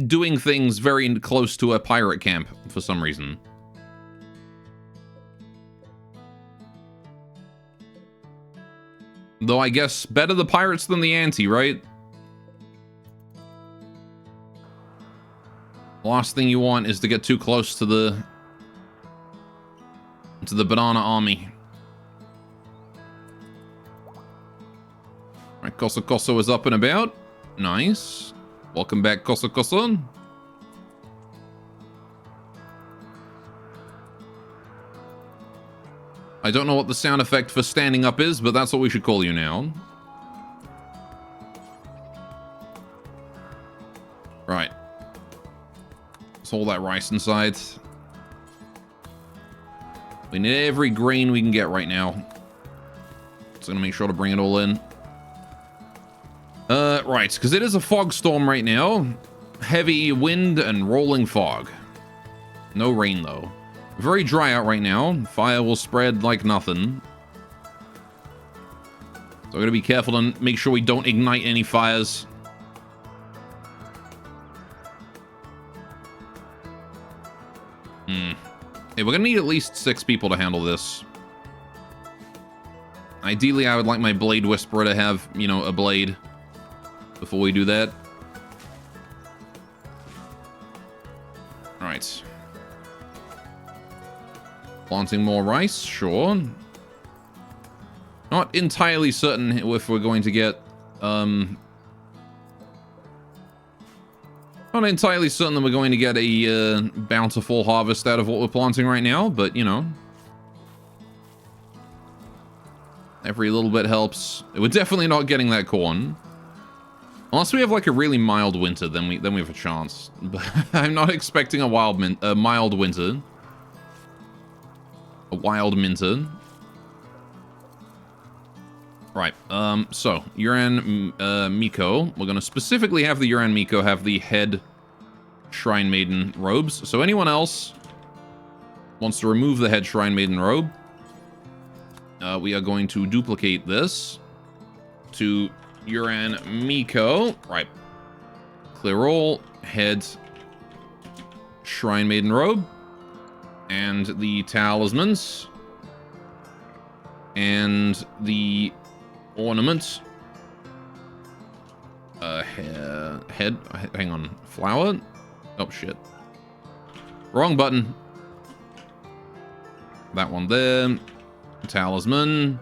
doing things very close to a pirate camp for some reason. Though I guess better the pirates than the anti, right? Last thing you want is to get too close to the banana army. Alright, Koso Koso is up and about. Nice. Welcome back, Koso Koso. I don't know what the sound effect for standing up is, but that's what we should call you now. Right. Let's hold that rice inside. We need every grain we can get right now. So I'm gonna make sure to bring it all in. Right, because it is a fog storm right now. Heavy wind and rolling fog. No rain, though. Very dry out right now. Fire will spread like nothing. So we're gonna be careful to make sure we don't ignite any fires. Hey, we're gonna need at least 6 people to handle this. Ideally, I would like my Blade Whisperer to have, you know, a blade before we do that. Alright. Planting more rice, sure. Not entirely certain if we're going to get, not entirely certain that we're going to get a bountiful harvest out of what we're planting right now, but, you know. Every little bit helps. We're definitely not getting that corn. Unless we have, like, a really mild winter, then we have a chance. But I'm not expecting a mild winter. A wild minter. Right, so, Yuran Miko. We're gonna specifically have the Yuran Miko have the head Shrine Maiden robes. So anyone else wants to remove the head Shrine Maiden robe, we are going to duplicate this to Yuran Miko. Right. Clear all, head Shrine Maiden robe, and the talismans, and the ornament. Head. Hang on. Flower? Oh, shit. Wrong button. That one there. Talisman.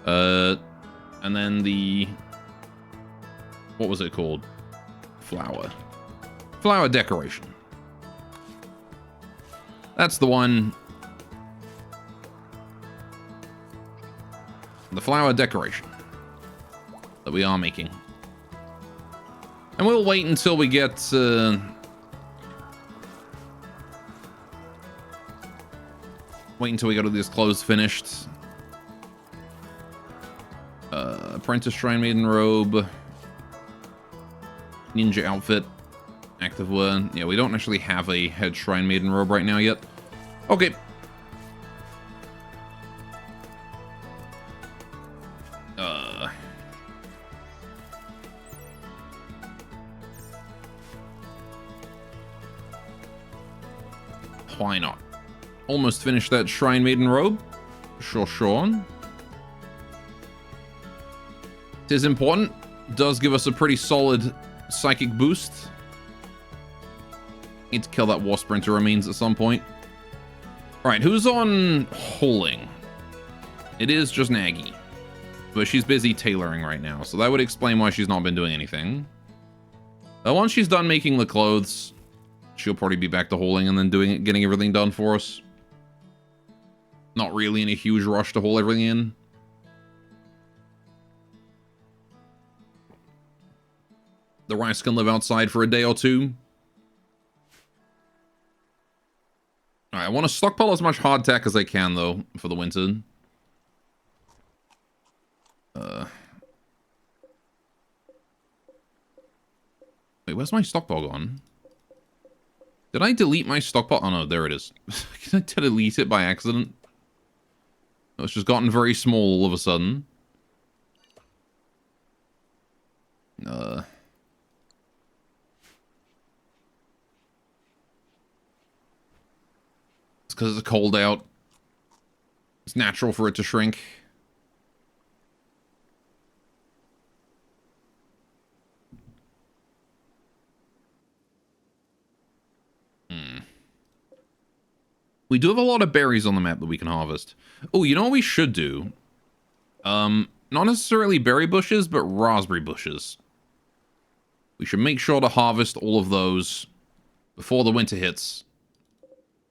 And then the... What was it called? Flower. Flower decoration. That's the one. The flower decoration that we are making. And we'll wait until we get... wait until we get this clothes finished. Apprentice Shrine Maiden robe. Ninja outfit. Active wear. Yeah, we don't actually have a head Shrine Maiden robe right now yet. Okay. Why not? Almost finished that Shrine Maiden robe. Sure, sure. It is important. Does give us a pretty solid psychic boost. Need to kill that War Sprinter remains at some point. Alright, who's on holing? It is just Nagy. But she's busy tailoring right now, so that would explain why she's not been doing anything. Once she's done making the clothes, she'll probably be back to holing and then getting everything done for us. Not really in a huge rush to haul everything in. The rice can live outside for a day or two. Alright, I want to stockpile as much hardtack as I can, though, for the winter. Wait, where's my stockpile gone? Did I delete my stockpile? Oh, no, there it is. Can I delete it by accident? Oh, it's just gotten very small all of a sudden. It's because it's cold out. It's natural for it to shrink. We do have a lot of berries on the map that we can harvest. Oh, you know what we should do? Not necessarily berry bushes, but raspberry bushes. We should make sure to harvest all of those before the winter hits.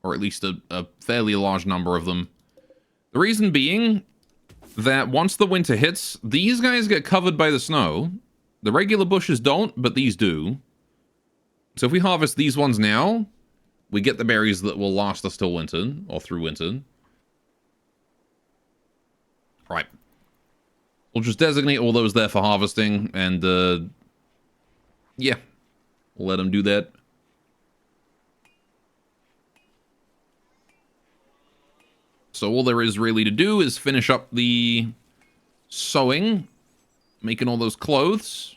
Or at least a fairly large number of them. The reason being that once the winter hits, these guys get covered by the snow. The regular bushes don't, but these do. So if we harvest these ones now, we get the berries that will last us till winter, or through winter. Right. We'll just designate all those there for harvesting, and, yeah. We'll let them do that. So all there is really to do is finish up the sewing, making all those clothes.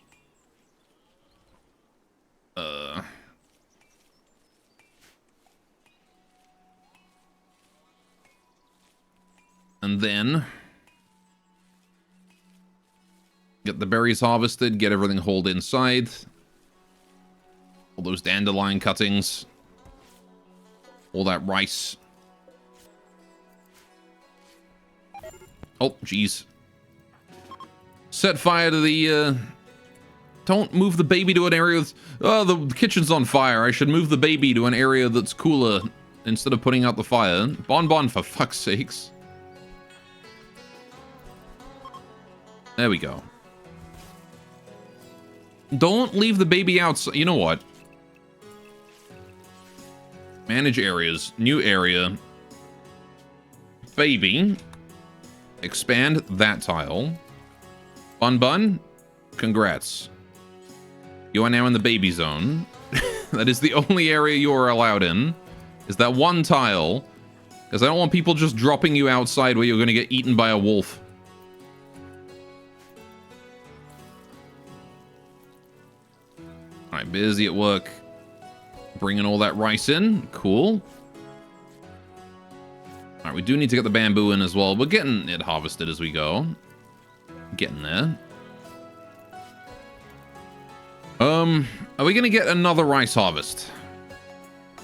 And then get the berries harvested, get everything hauled inside. All those dandelion cuttings. All that rice. Oh, jeez. Set fire to the, Don't move the baby to an area that's... Oh, the kitchen's on fire. I should move the baby to an area that's cooler instead of putting out the fire. Bon, for fuck's sakes. There we go. Don't leave the baby outside. You know what? Manage areas. New area. Baby. Expand that tile. Bun, congrats. You are now in the baby zone. That is the only area you are allowed in. Is that one tile. Because I don't want people just dropping you outside where you're going to get eaten by a wolf. Alright, busy at work. Bringing all that rice in. Cool. Alright, we do need to get the bamboo in as well. We're getting it harvested as we go. Getting there. Are we gonna get another rice harvest?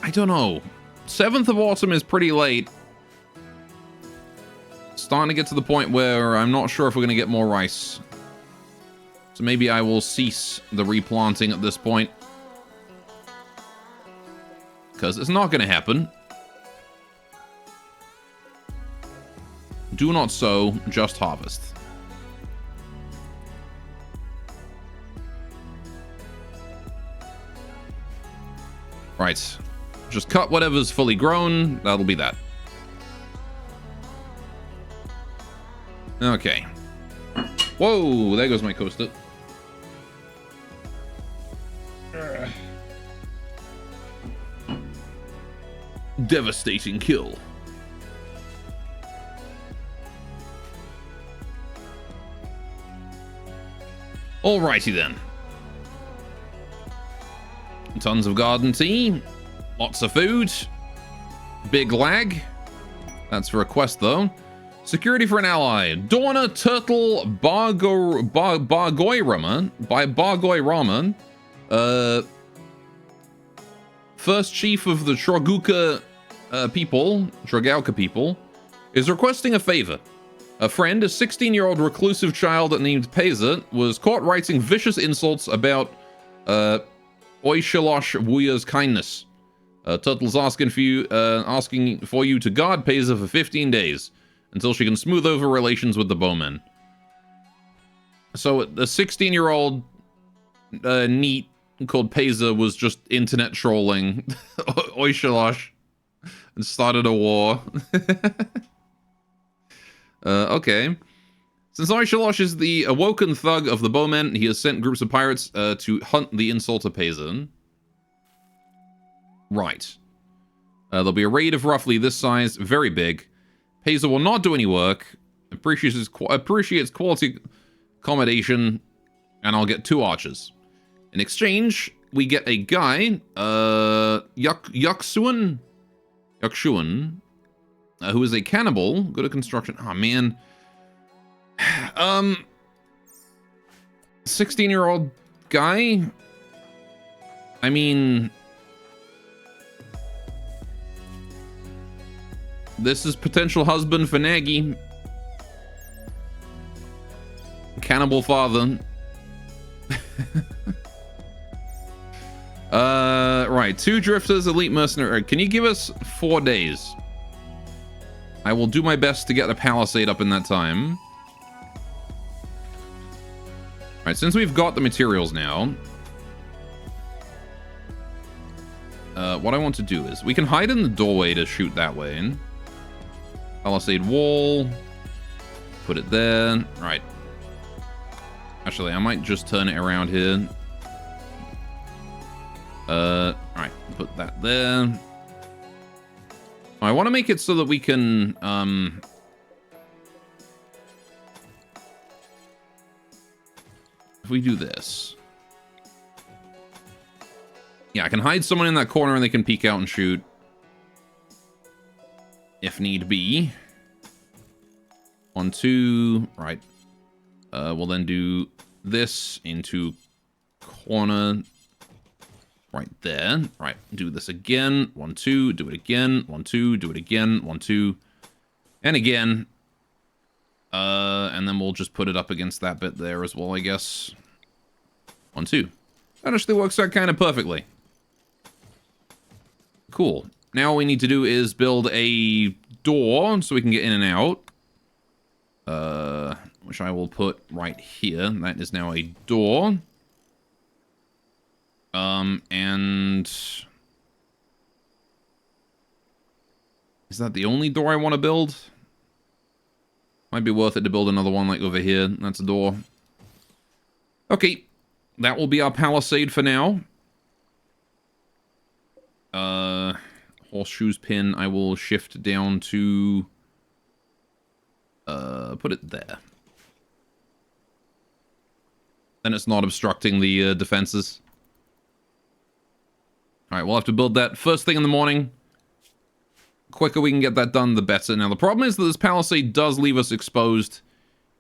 I don't know. 7th of autumn is pretty late. Starting to get to the point where I'm not sure if we're gonna get more rice. So maybe I will cease the replanting at this point. Because it's not gonna happen. Do not sow, just harvest. Right. Just cut whatever's fully grown. That'll be that. Okay. Whoa, there goes my coaster. Devastating kill. Alrighty then. Tons of garden tea. Lots of food. Big lag. That's for a quest, though. Security for an ally. Dorna Turtle Bargoy Raman. First chief of the Troguka Trogauka people, is requesting a favor. A friend, a 16-year-old reclusive child named Peza, was caught writing vicious insults about Oishalosh Wuya's kindness. Turtle's asking for you to guard Peza for 15 days until she can smooth over relations with the bowmen. So the 16-year-old neat called Peza was just internet trolling Oishalosh and started a war. Okay. Since Oishalosh is the awoken thug of the bowmen, he has sent groups of pirates to hunt the insulter Peza. Right. There'll be a raid of roughly this size, very big. Peza will not do any work, appreciates quality accommodation, and I'll get 2 archers. In exchange, we get a guy, Yukshuan, who is a cannibal, good at construction. Oh, man. 16-year-old guy? I mean, this is potential husband for Nagy. Cannibal father. Right. 2 drifters, elite mercenary. Can you give us 4 days? I will do my best to get the palisade up in that time. Alright, since we've got the materials now, what I want to do is, we can hide in the doorway to shoot that way. Palisade wall. Put it there. Right. Actually, I might just turn it around here. Alright, put that there. I want to make it so that we can, if we do this. Yeah, I can hide someone in that corner and they can peek out and shoot. If need be. 1, 2, right. We'll then do this into corner right there. Right, do this again. 1, 2, do it again. 1, 2, do it again. 1, 2, and again. And then we'll just put it up against that bit there as well, I guess. 1, 2. That actually works out kind of perfectly. Cool. Now all we need to do is build a door so we can get in and out. Which I will put right here. That is now a door. And is that the only door I want to build? Might be worth it to build another one like over here. That's a door. Okay. That will be our palisade for now. Horseshoes pin, I will shift down to put it there. Then it's not obstructing the defenses. Alright, we'll have to build that first thing in the morning. Quicker we can get that done, the better. Now, the problem is that this palisade does leave us exposed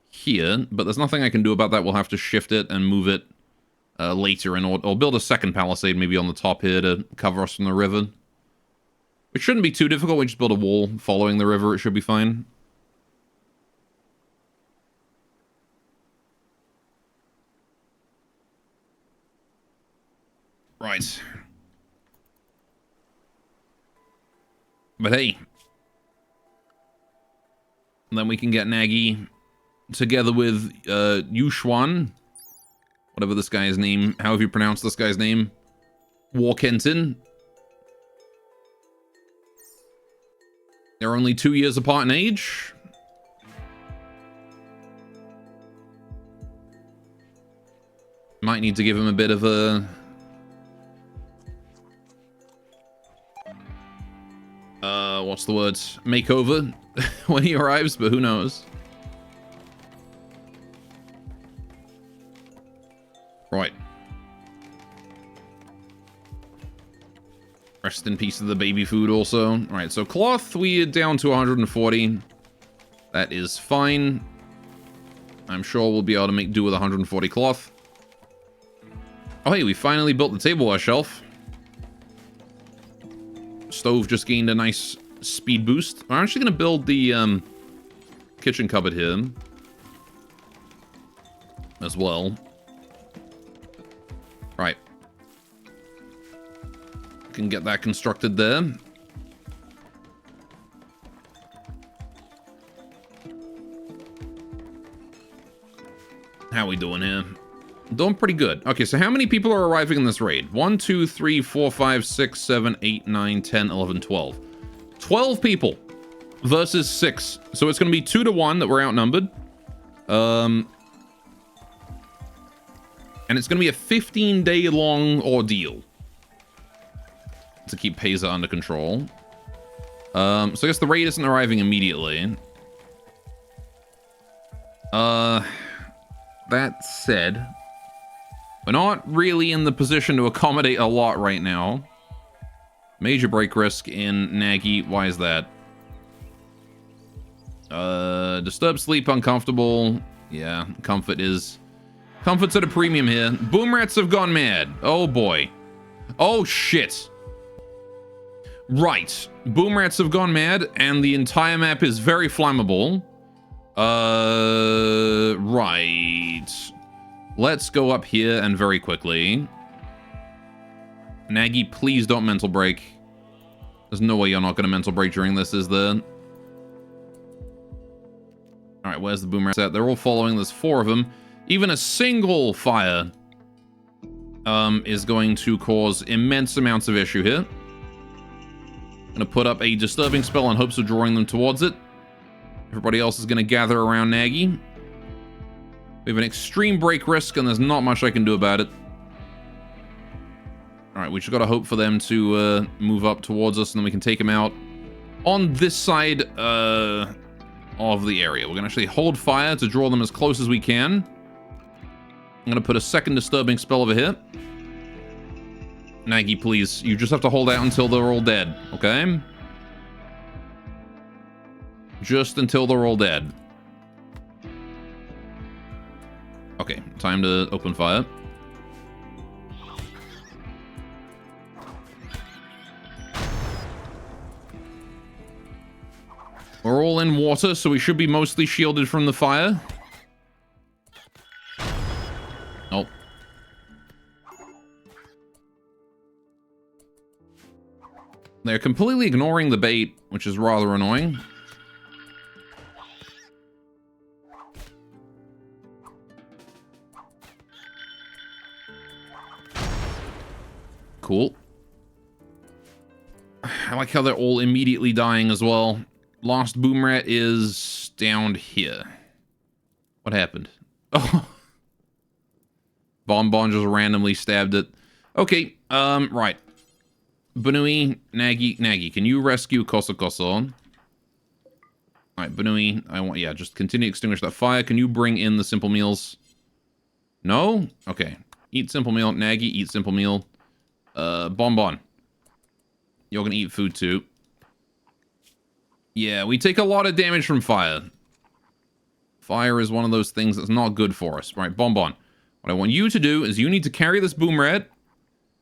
here, but there's nothing I can do about that. We'll have to shift it and move it later, or build a second palisade maybe on the top here to cover us from the river. It shouldn't be too difficult. We just build a wall following the river. It should be fine. Right. But hey. And then we can get Nagy together with Yushwan. Whatever this guy's name, however you pronounce this guy's name. Warkenton. They're only 2 years apart in age. Might need to give him a bit of a... what's the word? Makeover when he arrives, but who knows? Right. Rest in peace to the baby food also. All right, so cloth, we are down to 140. That is fine. I'm sure we'll be able to make do with 140 cloth. Oh, hey, we finally built the tableware shelf. Stove just gained a nice speed boost. I'm actually going to build the kitchen cupboard here as well. Right. Can get that constructed there. How we doing here? Doing pretty good. Okay, so how many people are arriving in this raid? 1, 2, 3, 4, 5, 6, 7, 8, 9, 10, 11, 12. 12 people versus 6. So it's going to be 2 to 1 that we're outnumbered. And it's going to be a 15-day long ordeal to keep Pesa under control. So I guess the raid isn't arriving immediately. That said, we're not really in the position to accommodate a lot right now. Major break risk in Nagy. Why is that? Disturbed sleep, uncomfortable. Yeah, comfort's at a premium here. Boom rats have gone mad. Oh boy. Oh shit. Right. Boom rats have gone mad, and the entire map is very flammable. Right. Let's go up here and very quickly. Nagy, please don't mental break. There's no way you're not going to mental break during this, is there? Alright, where's the boom rats at? They're all following. There's 4 of them. Even a single fire is going to cause immense amounts of issue here. I'm going to put up a disturbing spell in hopes of drawing them towards it. Everybody else is going to gather around Nagy. We have an extreme break risk, and there's not much I can do about it. Alright, we just got to hope for them to move up towards us, and then we can take them out on this side of the area. We're going to actually hold fire to draw them as close as we can. I'm going to put a second disturbing spell over here. Nagy, please. You just have to hold out until they're all dead, okay? Just until they're all dead. Okay, time to open fire. We're all in water, so we should be mostly shielded from the fire. Nope. They're completely ignoring the bait, which is rather annoying. Cool. I like how they're all immediately dying as well. Lost boom rat is down here. What happened? Oh. Bonbon just randomly stabbed it. Okay, right. Banui, Nagy, can you rescue Koso Koso? Alright, Banui, yeah, just continue to extinguish that fire. Can you bring in the simple meals? No? Okay. Eat simple meal. Nagy, eat simple meal. Bonbon. You're gonna eat food too. Yeah, we take a lot of damage from fire. Fire is one of those things that's not good for us. Right, Bonbon. What I want you to do is you need to carry this boom rat.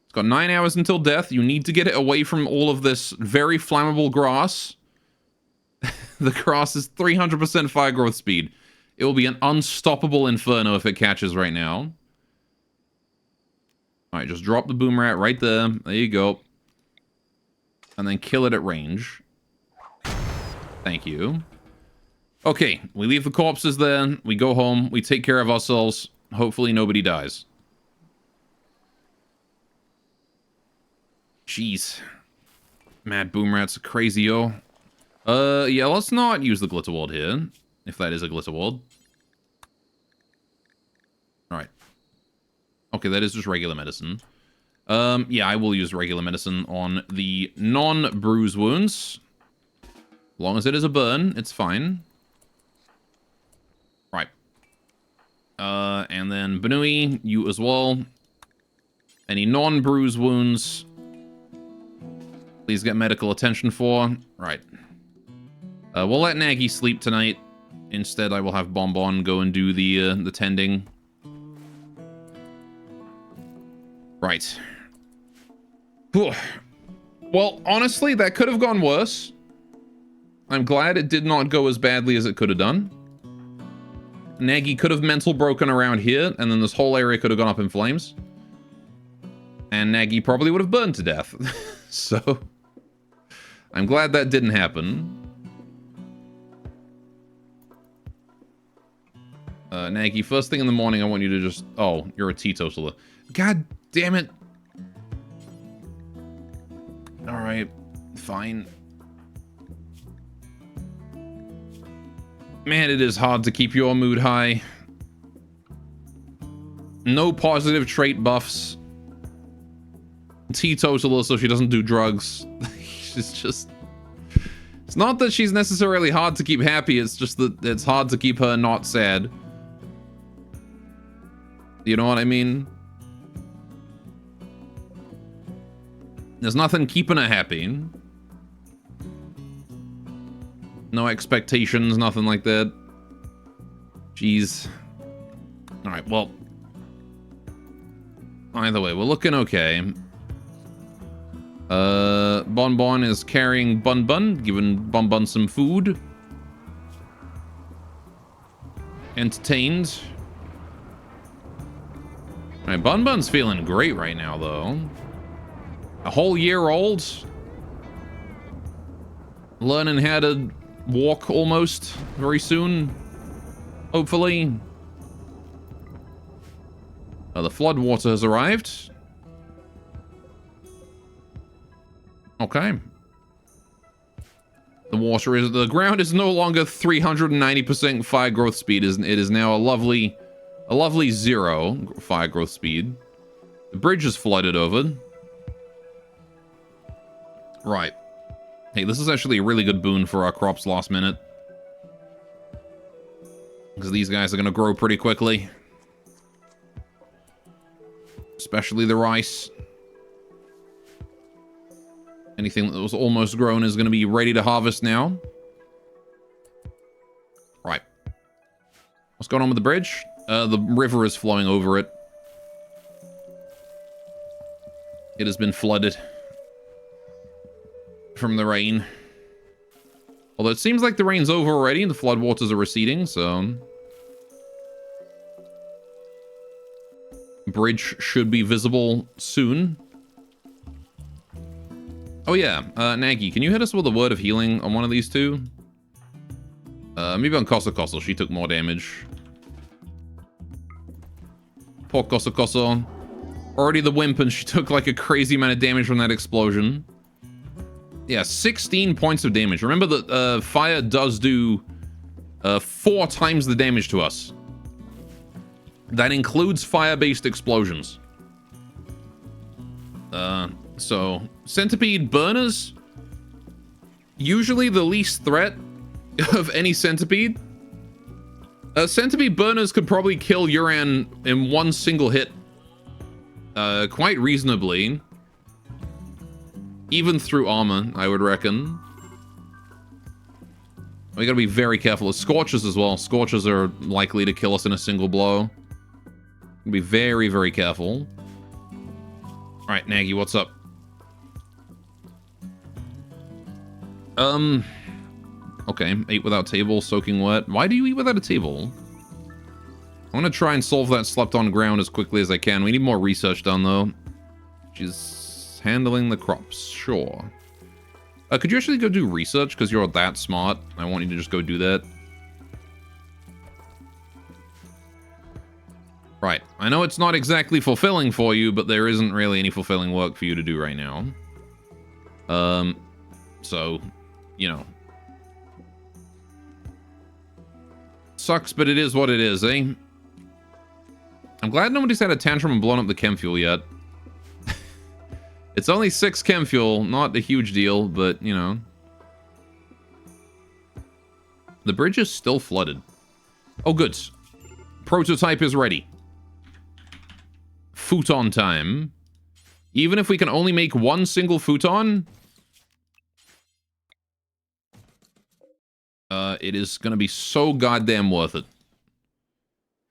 It's got 9 hours until death. You need to get it away from all of this very flammable grass. The grass is 300% fire growth speed. It will be an unstoppable inferno if it catches right now. Alright, just drop the boom rat right there. There you go. And then kill it at range. Thank you. Okay, we leave the corpses there. We go home. We take care of ourselves. Hopefully nobody dies. Jeez. Mad boom rats are crazy, yo. Yeah, let's not use the glitter ward here. If that is a glitter ward. Alright. Okay, that is just regular medicine. Yeah, I will use regular medicine on the non-bruise wounds. As long as it is a burn, it's fine. Right. And then Banui, you as well. Any non-bruise wounds. Please get medical attention for. Right. We'll let Nagy sleep tonight. Instead, I will have Bonbon go and do the tending. Right. Whew. Well, honestly, that could have gone worse. I'm glad it did not go as badly as it could have done. Nagy could have mental broken around here, and then this whole area could have gone up in flames. And Nagy probably would have burned to death. So, I'm glad that didn't happen. Nagy, first thing in the morning, I want you to just... Oh, you're a teetotaler. God damn it. Alright, fine. Man, it is hard to keep your mood high. No positive trait buffs. Teetotaler, so she doesn't do drugs. She's just... It's not that she's necessarily hard to keep happy, it's just that it's hard to keep her not sad. You know what I mean? There's nothing keeping her happy. No expectations, nothing like that. Jeez. Alright, well. Either way, we're looking okay. Bonbon is carrying Bun Bun, giving Bun Bun some food. Entertained. Alright, Bun Bun's feeling great right now, though. A whole year old. Learning how to walk almost very soon. Hopefully. The flood water has arrived. Okay. The ground is no longer 390% fire growth speed. It is now a lovely 0 fire growth speed. The bridge is flooded over. Right. Hey, this is actually a really good boon for our crops last minute. Because these guys are going to grow pretty quickly. Especially the rice. Anything that was almost grown is going to be ready to harvest now. Right. What's going on with the bridge? The river is flowing over it. It has been flooded from the rain. Although it seems like the rain's over already and the floodwaters are receding, so... Bridge should be visible soon. Oh yeah, Nagy, can you hit us with a word of healing on one of these two? Maybe on Koso Koso, she took more damage. Poor Koso Koso. Already the wimp and she took like a crazy amount of damage from that explosion. Yeah, 16 points of damage. Remember that fire does do 4 times the damage to us. That includes fire-based explosions. So, centipede burners, usually the least threat of any centipede. Centipede burners could probably kill Yuran in one single hit. Quite reasonably. Even through armor, I would reckon. We gotta be very careful. Scorches as well. Scorches are likely to kill us in a single blow. Be very, very careful. Alright, Nagy, what's up? Okay, ate without table, soaking wet. Why do you eat without a table? I'm gonna try and solve that slept on ground as quickly as I can. We need more research done, though. She's handling the crops, sure. Could you actually go do research? Because you're that smart. I want you to just go do that. Right. I know it's not exactly fulfilling for you, but there isn't really any fulfilling work for you to do right now. So, you know. Sucks, but it is what it is, eh? I'm glad nobody's had a tantrum and blown up the chem fuel yet. It's only 6 chem fuel, not a huge deal, but, you know. The bridge is still flooded. Oh, good. Prototype is ready. Futon time. Even if we can only make one single futon, It is going to be so goddamn worth it.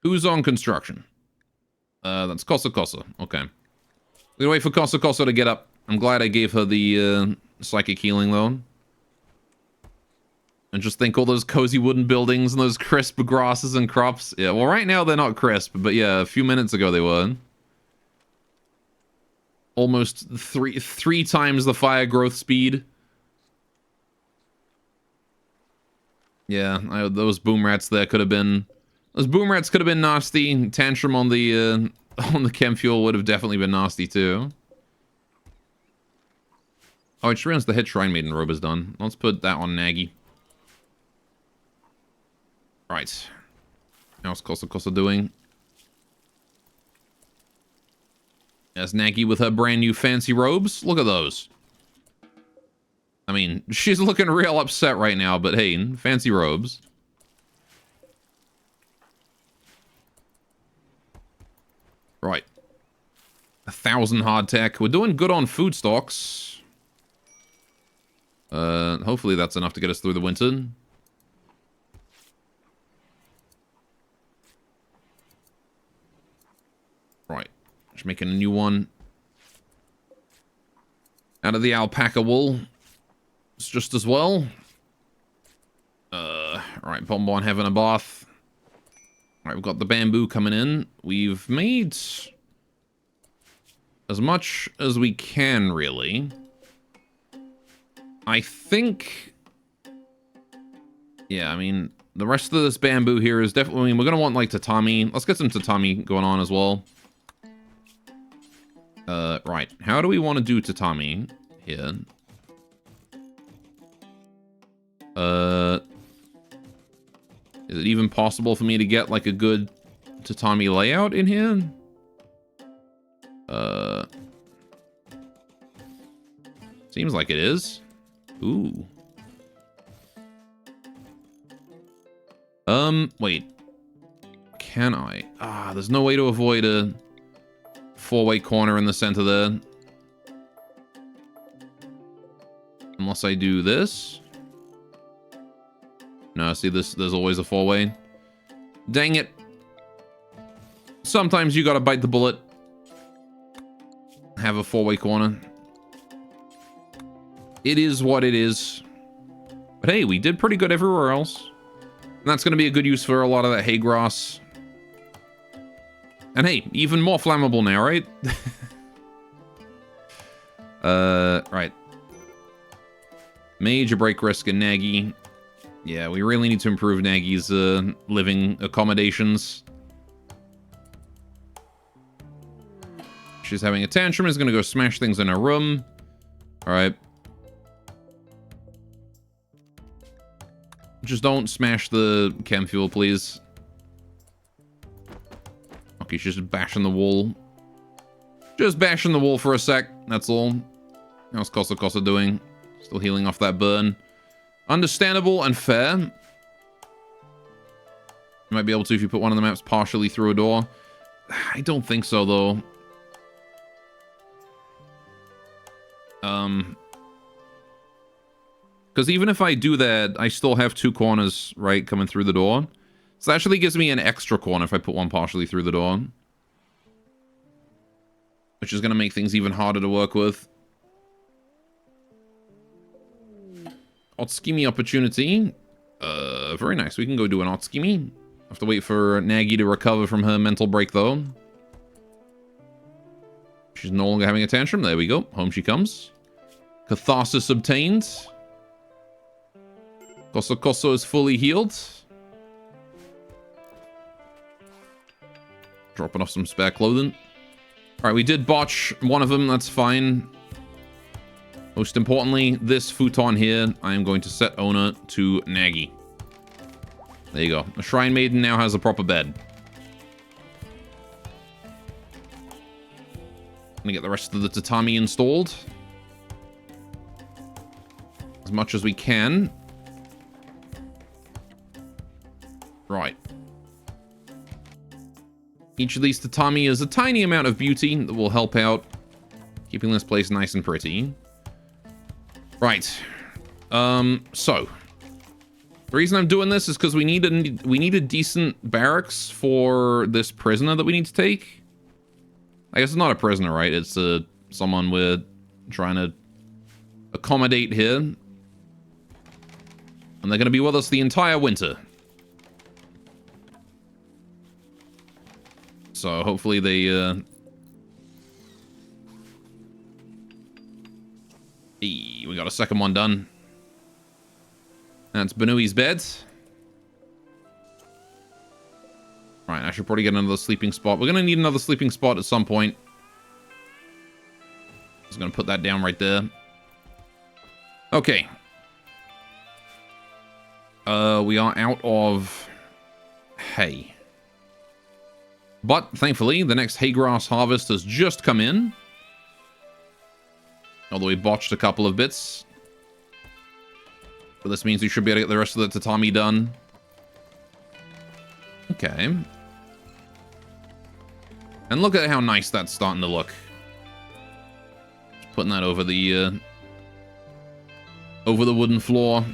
Who's on construction? That's Kosa Kosa. Okay. We're gonna wait for Kosa Kosa to get up. I'm glad I gave her the psychic healing though. And just think all those cozy wooden buildings and those crisp grasses and crops. Yeah, well right now they're not crisp, but yeah, a few minutes ago they were. Almost three times the fire growth speed. Yeah, those boom rats there could have been... Those boom rats could have been nasty. Tantrum on the chem fuel would have definitely been nasty too. Oh, I just realized the head Shrine Maiden robe is done. Let's put that on Nagi. Right. How's Kosa Kosa doing? There's Nagi with her brand new fancy robes. Look at those. I mean, she's looking real upset right now, but hey, fancy robes. Right. 1,000 hardtack. We're doing good on food stocks. Hopefully that's enough to get us through the winter. Right. Just making a new one. Out of the alpaca wool. It's just as well. Right, Bonbon having a bath. Right, we've got the bamboo coming in. We've made as much as we can, really. I think... Yeah, I mean, the rest of this bamboo here is definitely... I mean, we're going to want, like, tatami. Let's get some tatami going on as well. Right. How do we want to do tatami here? Is it even possible for me to get, like, a good tatami layout in here? Seems like it is. Ooh. Wait. Can I? Ah, there's no way to avoid a four-way corner in the center there. Unless I do this. No, see this, there's always a four-way. Dang it. Sometimes you gotta bite the bullet. Have a four-way corner. It is what it is. But hey, we did pretty good everywhere else. And that's gonna be a good use for a lot of that hay grass. And hey, even more flammable now, right? Right. Major break risk in Nagi. Yeah, we really need to improve Nagi's living accommodations. She's having a tantrum. Is going to go smash things in her room. All right. Just don't smash the chem fuel, please. Okay, she's just bashing the wall. Just bashing the wall for a sec. That's all. How's Kosa Kosa doing? Still healing off that burn. Understandable and fair. You might be able to if you put one of the maps partially through a door. I don't think so, though. Because even if I do that, I still have two corners, right, coming through the door. So that actually gives me an extra corner if I put one partially through the door. Which is going to make things even harder to work with. Otskimi opportunity. Very nice. We can go do an Otskimi. Have to wait for Nagi to recover from her mental break, though. She's no longer having a tantrum. There we go. Home she comes. Catharsis obtained. Koso Koso is fully healed. Dropping off some spare clothing. Alright, we did botch one of them. That's fine. Most importantly, this futon here, I am going to set owner to Nagi. There you go. The Shrine Maiden now has a proper bed. Gonna get the rest of the tatami installed. As much as we can. Right. Each of these tatami is a tiny amount of beauty that will help out keeping this place nice and pretty. Right. So. The reason I'm doing this is because we need a decent barracks for this prisoner that we need to take. I guess it's not a prisoner, right? It's someone we're trying to accommodate here. And they're going to be with us the entire winter. So hopefully they... we got a second one done. That's Benui's bed. Right, I should probably get another sleeping spot. We're going to need another sleeping spot at some point. Just going to put that down right there. Okay. We are out of hay. But, thankfully, the next hay grass harvest has just come in. Although we botched a couple of bits. But this means we should be able to get the rest of the tatami done. Okay. And look at how nice that's starting to look. Just putting that over the wooden floor.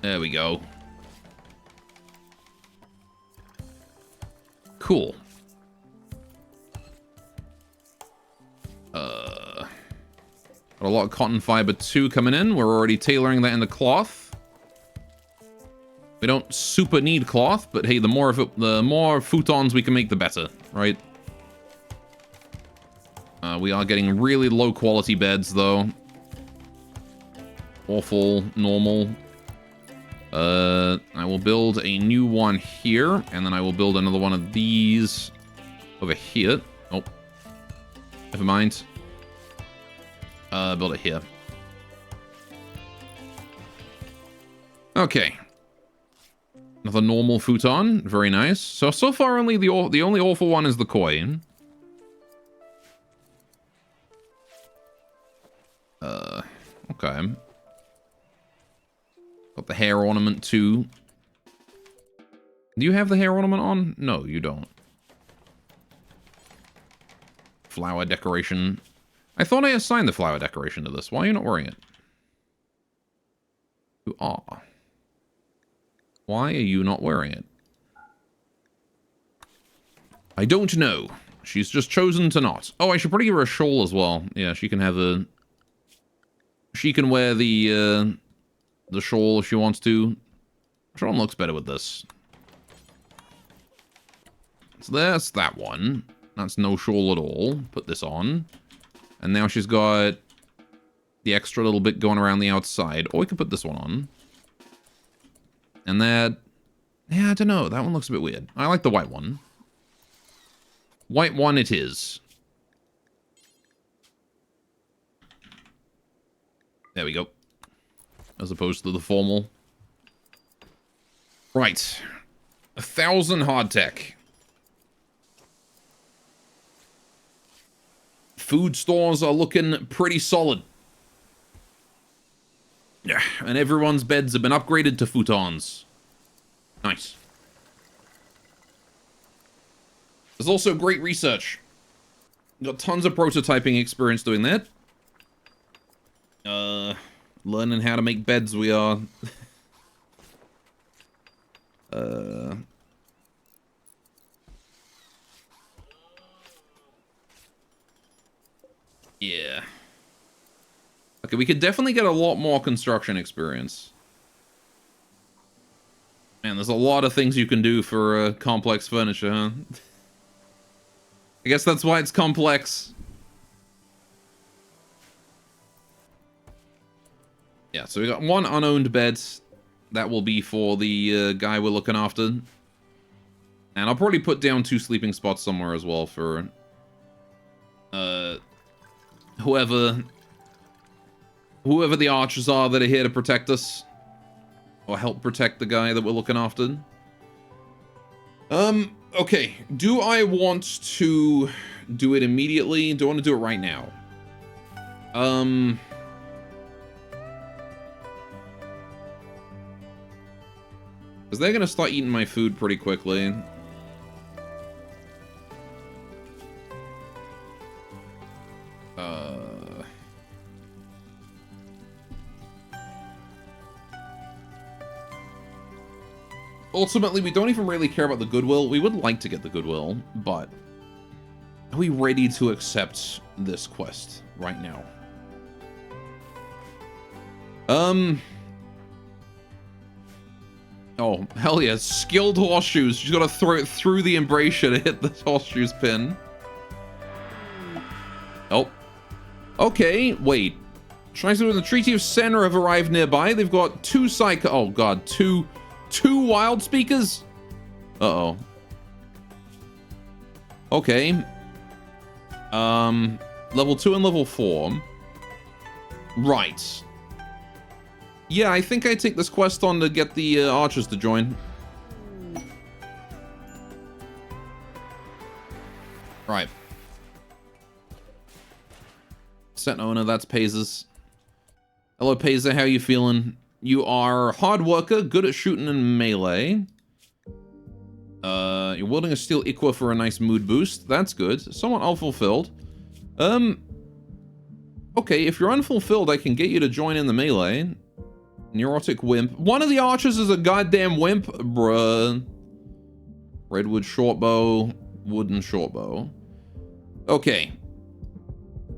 There we go. Cool. Got a lot of cotton fiber too coming in. We're already tailoring that into cloth. We don't super need cloth, but hey, the more futons we can make, the better, right? We are getting really low quality beds though. Awful, normal. I will build a new one here, and then I will build another one of these over here. Oh, never mind. Build it here. Okay. Another normal futon. Very nice. So far only the only awful one is the coin. Okay. Got the hair ornament too. Do you have the hair ornament on? No, you don't. Flower decoration. I thought I assigned the flower decoration to this. Why are you not wearing it? You are. Why are you not wearing it? I don't know. She's just chosen to not. Oh, I should probably give her a shawl as well. Yeah, she can have a... She can wear the shawl if she wants to. Shawl looks better with this. So that's that one. That's no shawl at all. Put this on. And now she's got the extra little bit going around the outside. Or we could put this one on. And that... Yeah, I don't know. That one looks a bit weird. I like the white one. White one it is. There we go. As opposed to the formal. Right. 1,000 hardtech. Food stores are looking pretty solid. Yeah, and everyone's beds have been upgraded to futons. Nice. There's also great research. Got tons of prototyping experience doing that. Learning how to make beds we are. Yeah. Okay, we could definitely get a lot more construction experience. Man, there's a lot of things you can do for complex furniture, huh? I guess that's why it's complex. Yeah, so we got one unowned bed. That will be for the guy we're looking after. And I'll probably put down 2 sleeping spots somewhere as well for... whoever the archers are that are here to protect us. Or help protect the guy that we're looking after. Okay. Do I want to do it immediately? Do I want to do it right now? Because they're going to start eating my food pretty quickly. ultimately, we don't even really care about the goodwill. We would like to get the goodwill, but are we ready to accept this quest right now? Oh, hell yeah. Skilled horseshoes. She's got to throw it through the embrasure to hit the horseshoes pin. Oh. Okay, wait. Shrines in the Treaty of Senna have arrived nearby. They've got two psycho... Oh, God. Two wild speakers? Uh-oh. Okay. Level 2 and level 4. Right. Yeah, I think I take this quest on to get the archers to join. Right. Set owner, that's Pazes. Hello, Pazer, how you feeling? You are a hard worker, good at shooting in melee. You're wielding a steel Iqua for a nice mood boost. That's good. Somewhat unfulfilled. Okay, if you're unfulfilled, I can get you to join in the melee. Neurotic wimp. One of the archers is a goddamn wimp, bruh. Redwood shortbow, wooden shortbow. Okay.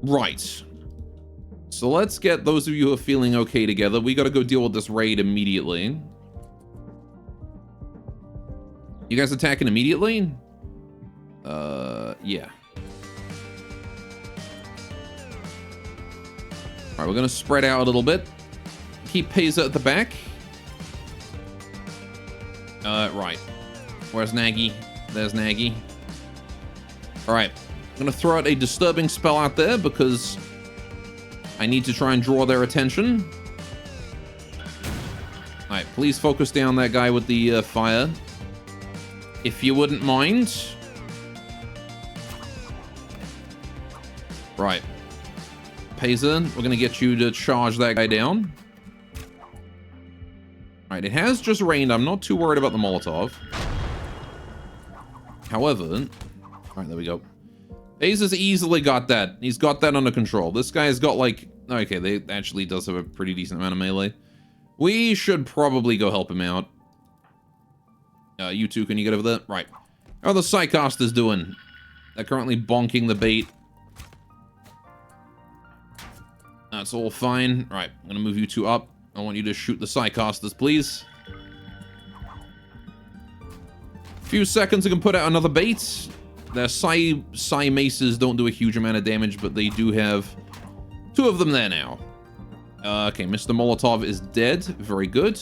Right. So let's get those of you who are feeling okay together. We gotta go deal with this raid immediately. You guys attacking immediately? Yeah. Alright, we're gonna spread out a little bit. Keep Peza at the back. Right. Where's Nagy? There's Nagy. Alright. I'm gonna throw out a disturbing spell out there because I need to try and draw their attention. Alright, please focus down that guy with the fire. If you wouldn't mind. Right. Peza, we're gonna get you to charge that guy down. Alright, it has just rained. I'm not too worried about the Molotov. However... Alright, there we go. Peza's easily got that. He's got that under control. This guy's got, like... Okay, they actually does have a pretty decent amount of melee. We should probably go help him out. You two, can you get over there? Right. How are the Psychosters doing? They're currently bonking the bait. That's all fine. Right, I'm gonna move you two up. I want you to shoot the Psychosters, please. Few seconds, I can put out another bait. Their Psy maces don't do a huge amount of damage, but they do have two of them there now. Okay, Mr. Molotov is dead. Very good.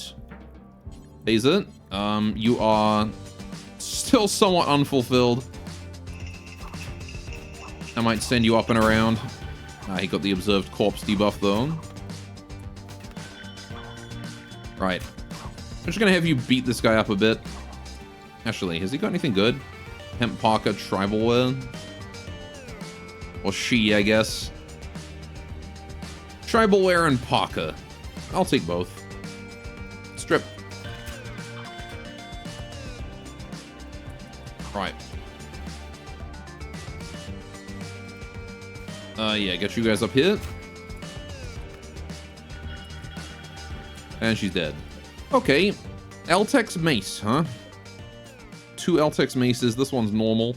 Phaser, you are still somewhat unfulfilled. I might send you up and around. He got the observed corpse debuff, though. Right. I'm just gonna have you beat this guy up a bit. Actually, has he got anything good? Hemp Parker, tribal wear? Or she, I guess. Tribal wear and Parker. I'll take both. Strip. Right. Yeah, get you guys up here. And she's dead. Okay. Eltex Mace, huh? Two Eltex Maces. This one's normal.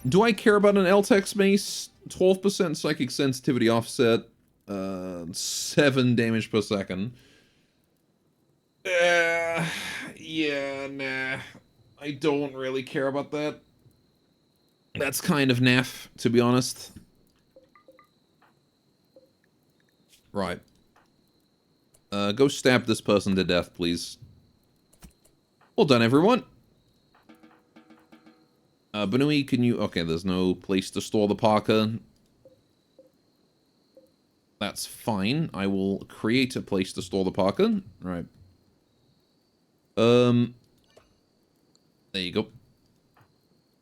Do I care about an Eltex Mace? 12% psychic sensitivity offset. 7 damage per second. Yeah, nah. I don't really care about that. That's kind of naff, to be honest. Right. Go stab this person to death, please. Well done, everyone. Banui, can you... Okay, there's no place to store the Parker. That's fine. I will create a place to store the Parker. Right. There you go.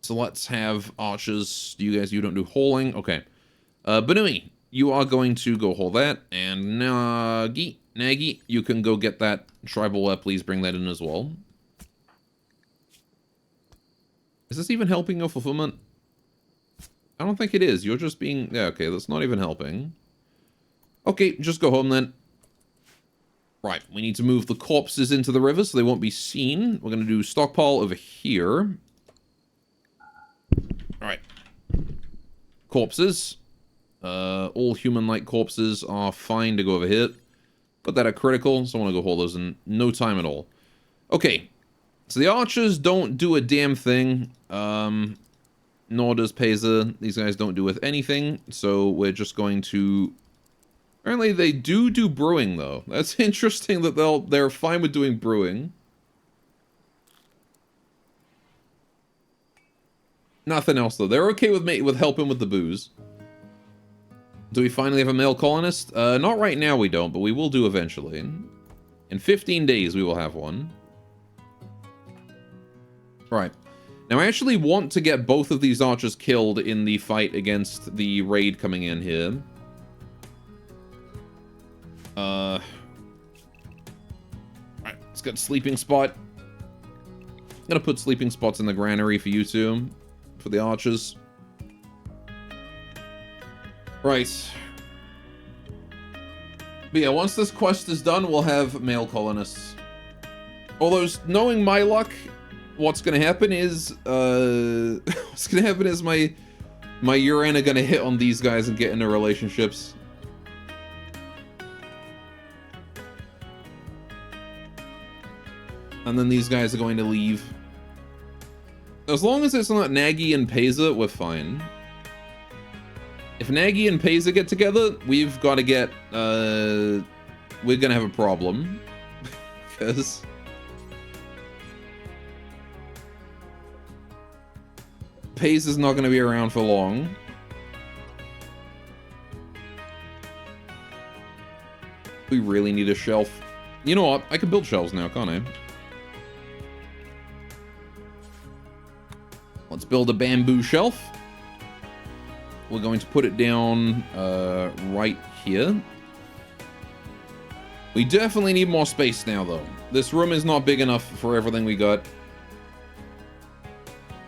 So let's have archers. You don't do hauling? Okay. Banui, you are going to go haul that. And Nagy, you can go get that tribal wear. Please bring that in as well. Is this even helping your fulfillment? I don't think it is. You're just being... Yeah, okay, that's not even helping. Okay, just go home then. Right, we need to move the corpses into the river so they won't be seen. We're going to do stockpile over here. Alright. Corpses. All human-like corpses are fine to go over here. Put that at critical, so I want to go hold those in no time at all. Okay. So the archers don't do a damn thing. Nor does Pesa. These guys don't do with anything. So we're just going to... Apparently they do brewing, though. That's interesting that they're fine with doing brewing. Nothing else, though. They're okay with helping with the booze. Do we finally have a male colonist? Not right now we don't, but we will do eventually. In 15 days we will have one. Right. Now I actually want to get both of these archers killed in the fight against the raid coming in here. Alright, let's get sleeping spot. I'm gonna put sleeping spots in the granary for you two. For the archers. Right. But yeah, once this quest is done, we'll have male colonists. Although, knowing my luck, what's gonna happen is, my Yuran are gonna hit on these guys and get into relationships. And then these guys are going to leave. As long as it's not Nagy and Pesa, we're fine. If Nagy and Pesa get together, we've got to get, we're gonna have a problem. Because... Pesa's not gonna be around for long. We really need a shelf. You know what? I can build shelves now, can't I? Let's build a bamboo shelf. We're going to put it down right here. We definitely need more space now, though. This room is not big enough for everything we got.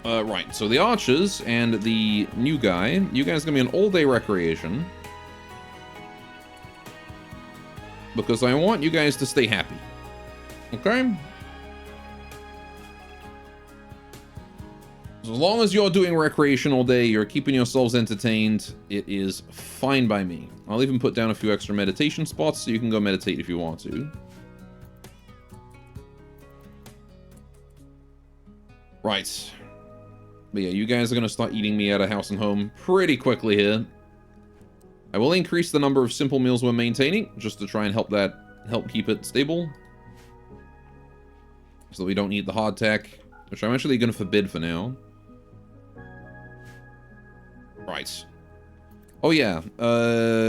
Right, so the archers and the new guy. You guys are going to be an all-day recreation. Because I want you guys to stay happy. Okay? As long as you're doing recreation all day, you're keeping yourselves entertained, it is fine by me. I'll even put down a few extra meditation spots so you can go meditate if you want to. Right. But yeah, you guys are going to start eating me out of house and home pretty quickly here. I will increase the number of simple meals we're maintaining, just to try and help keep it stable. So we don't need the hardtack, which I'm actually going to forbid for now. Right. Oh yeah,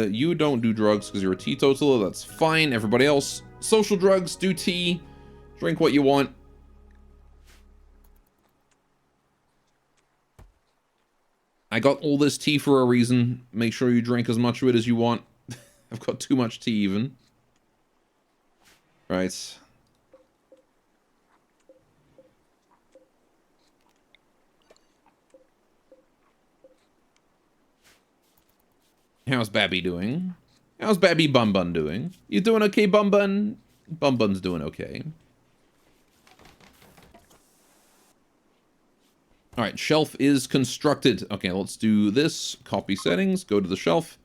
you don't do drugs because you're a teetotaler, that's fine. Everybody else, social drugs, do tea, drink what you want. I got all this tea for a reason. Make sure you drink as much of it as you want. I've got too much tea even. Right. How's Babby doing? How's Babby Bun Bun doing? You doing okay, Bun Bun? Bun Bun's doing okay. Alright, shelf is constructed. Okay, let's do this. Copy settings, go to the shelf.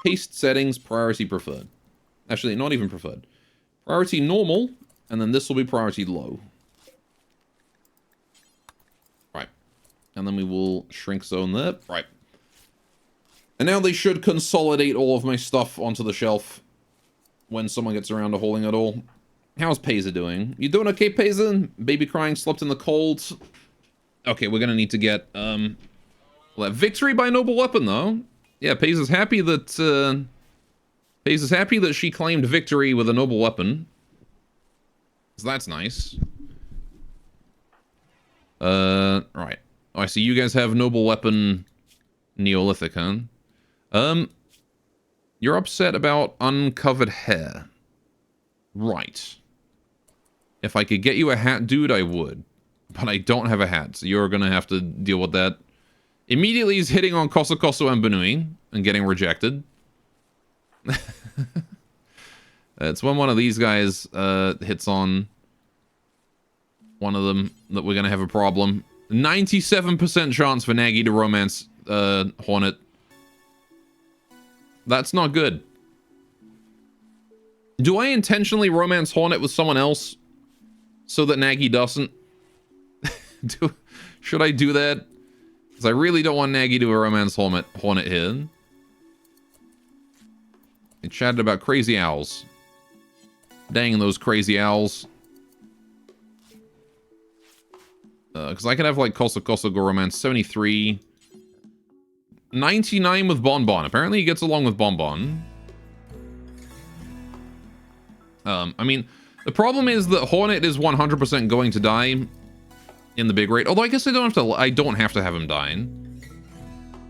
Paste settings, priority preferred. Actually, not even preferred. Priority normal, and then this will be priority low. Right. And then we will shrink zone there. Right. And now they should consolidate all of my stuff onto the shelf when someone gets around to hauling it all. How's Pesa doing? You doing okay, Pesa? Baby crying, slept in the cold. Okay, we're gonna need to get, well, that victory by noble weapon, though. Yeah, Pesa's happy that, she claimed victory with a noble weapon. So that's nice. Right. Oh, I see you guys have noble weapon Neolithic, huh? You're upset about uncovered hair. Right. If I could get you a hat, dude, I would. But I don't have a hat, so you're gonna have to deal with that. Immediately he's hitting on Koso and Benui and getting rejected. It's when one of these guys hits on one of them that we're going to have a problem. 97% chance for Nagy to romance Hornet. That's not good. Do I intentionally romance Hornet with someone else so that Nagy doesn't? Should I do that? Because I really don't want Nagy to romance Hornet here. They chatted about crazy owls. Dang those crazy owls. Because I could have like Koso go romance 73. 99 with Bonbon. Apparently he gets along with Bonbon. I mean, the problem is that Hornet is 100% going to die in the big raid. Although I guess I don't have to have him dying.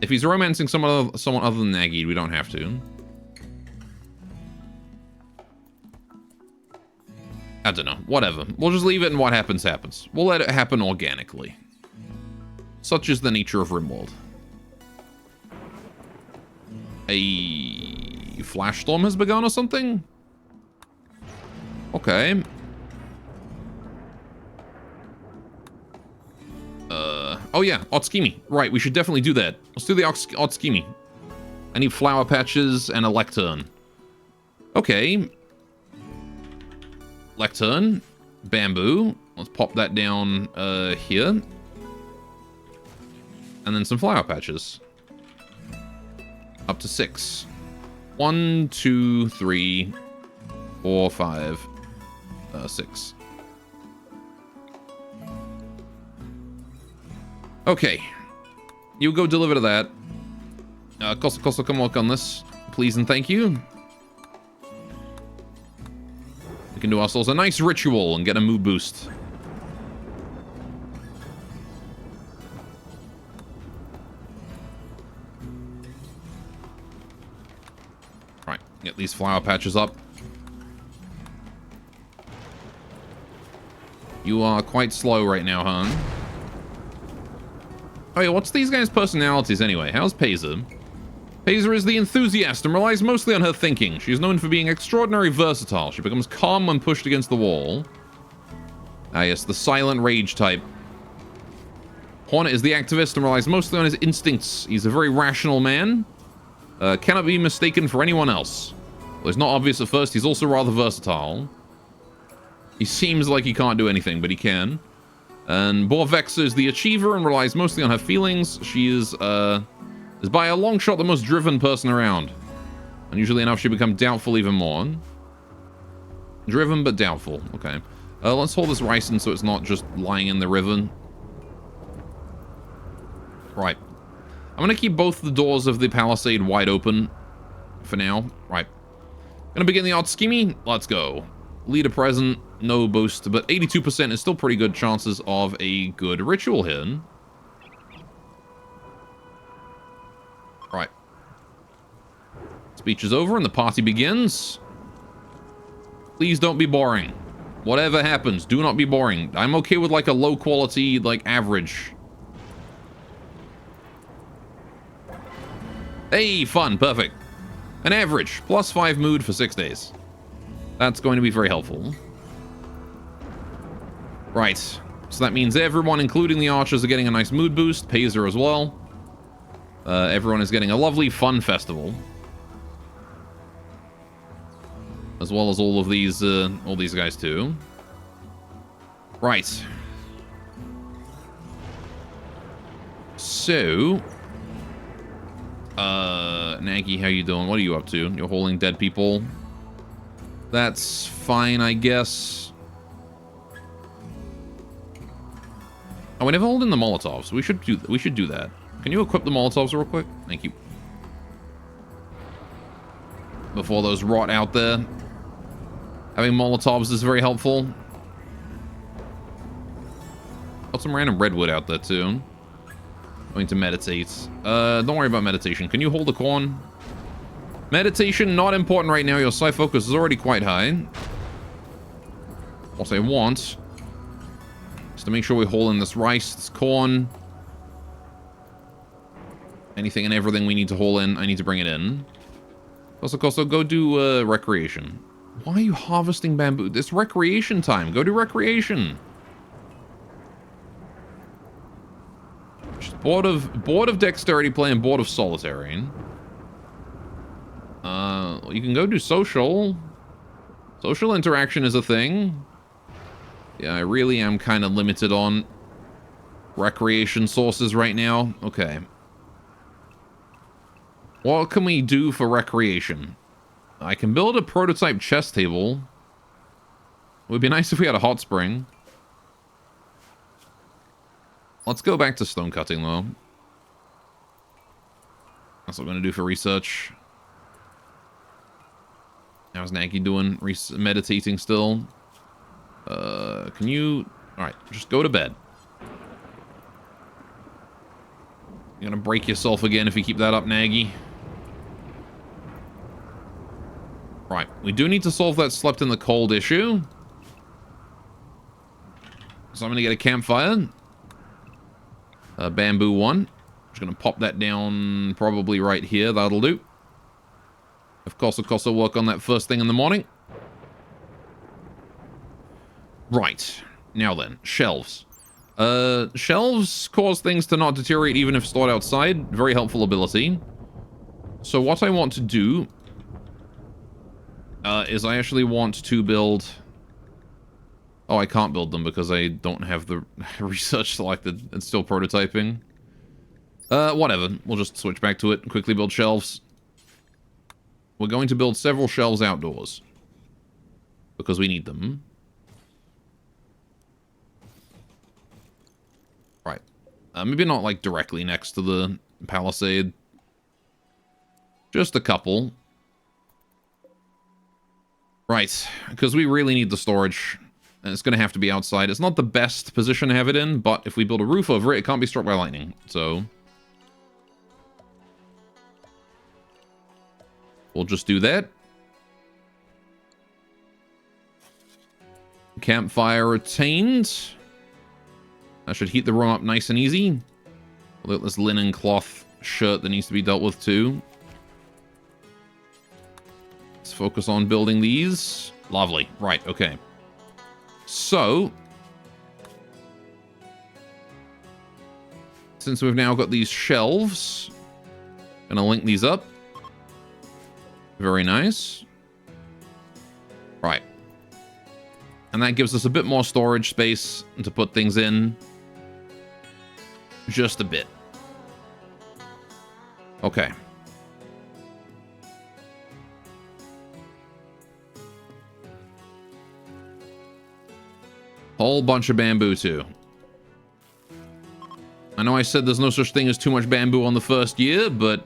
If he's romancing someone other than Nagy, we don't have to. I don't know. Whatever. We'll just leave it and what happens, happens. We'll let it happen organically. Such is the nature of Rimworld. A flash storm has begun or something? Okay. Oh yeah, Otskimi. Right, we should definitely do that. Let's do the Otskimi. I need flower patches and a lectern. Okay. Lectern. Bamboo. Let's pop that down here. And then some flower patches. Up to 6. 1, 2, 3, 4, 5, 6. Okay. You go deliver to that. Koso, come work on this. Please and thank you. We can do ourselves a nice ritual and get a mood boost. Right, get these flower patches up. You are quite slow right now, huh? Oh yeah, what's these guys' personalities anyway? How's Pazer? Pazer is the enthusiast and relies mostly on her thinking. She is known for being extraordinarily versatile. She becomes calm when pushed against the wall. Ah yes, the silent rage type. Hornet is the activist and relies mostly on his instincts. He's a very rational man. Cannot be mistaken for anyone else. Well, it's not obvious at first, he's also rather versatile. He seems like he can't do anything, but he can. And Borvexa is the achiever and relies mostly on her feelings. She is by a long shot the most driven person around. Unusually enough, she becomes doubtful even more. Driven but doubtful. Okay. Let's hold this ricin so it's not just lying in the river. Right. I'm going to keep both the doors of the palisade wide open for now. Right. Going to begin the Otskimi. Let's go. Leader present. No boost, but 82% is still pretty good chances of a good ritual here. Right. Speech is over and the party begins. Please don't be boring. Whatever happens, do not be boring. I'm okay with like a low quality, like average. Hey, fun, perfect. An average, +5 mood for 6 days. That's going to be very helpful. Right, so that means everyone, including the archers, are getting a nice mood boost. Pazer as well. Everyone is getting a lovely, fun festival. As well as all these guys too. Right. So... Nagy, how you doing? What are you up to? You're holding dead people. That's fine, I guess. Oh, we never hold in the Molotovs. We should do that. Can you equip the Molotovs real quick? Thank you. Before those rot out there. Having Molotovs is very helpful. Got some random redwood out there too. Going to meditate. Don't worry about meditation. Can you hold the corn? Meditation, not important right now. Your psi focus is already quite high. What I want is to make sure we hold in this rice, this corn. Anything and everything we need to haul in, I need to bring it in. Also, go do recreation. Why are you harvesting bamboo? It's recreation time. Go do recreation. Just bored of dexterity play and bored of solitary. You can go do social. Social interaction is a thing. Yeah, I really am kind of limited on recreation sources right now. Okay. What can we do for recreation? I can build a prototype chess table. It would be nice if we had a hot spring. Let's go back to stone cutting, though. That's what I'm going to do for research. How's Nagy doing? Meditating still? Can you... Alright, just go to bed. You're gonna break yourself again if you keep that up, Nagy. Right, we do need to solve that slept in the cold issue. So I'm gonna get a campfire. Bamboo 1. Just gonna pop that down probably right here. That'll do. Of course, I'll work on that first thing in the morning. Right. Now then, shelves. Shelves cause things to not deteriorate even if stored outside. Very helpful ability. So what I want to do is I actually want to build... Oh, I can't build them because I don't have the research selected. It's still prototyping. Whatever. We'll just switch back to it and quickly build shelves. We're going to build several shelves outdoors. Because we need them. Right. Maybe not, like, directly next to the palisade. Just a couple. Right. Because we really need the storage. And it's going to have to be outside. It's not the best position to have it in, but if we build a roof over it, it can't be struck by lightning. So... we'll just do that. Campfire attained. That should heat the room up nice and easy. Look at this linen cloth shirt that needs to be dealt with too. Let's focus on building these. Lovely. Right, okay. So, since we've now got these shelves, gonna link these up. Very nice. Right. And that gives us a bit more storage space to put things in. Just a bit. Okay. Whole bunch of bamboo, too. I know I said there's no such thing as too much bamboo on the first year, but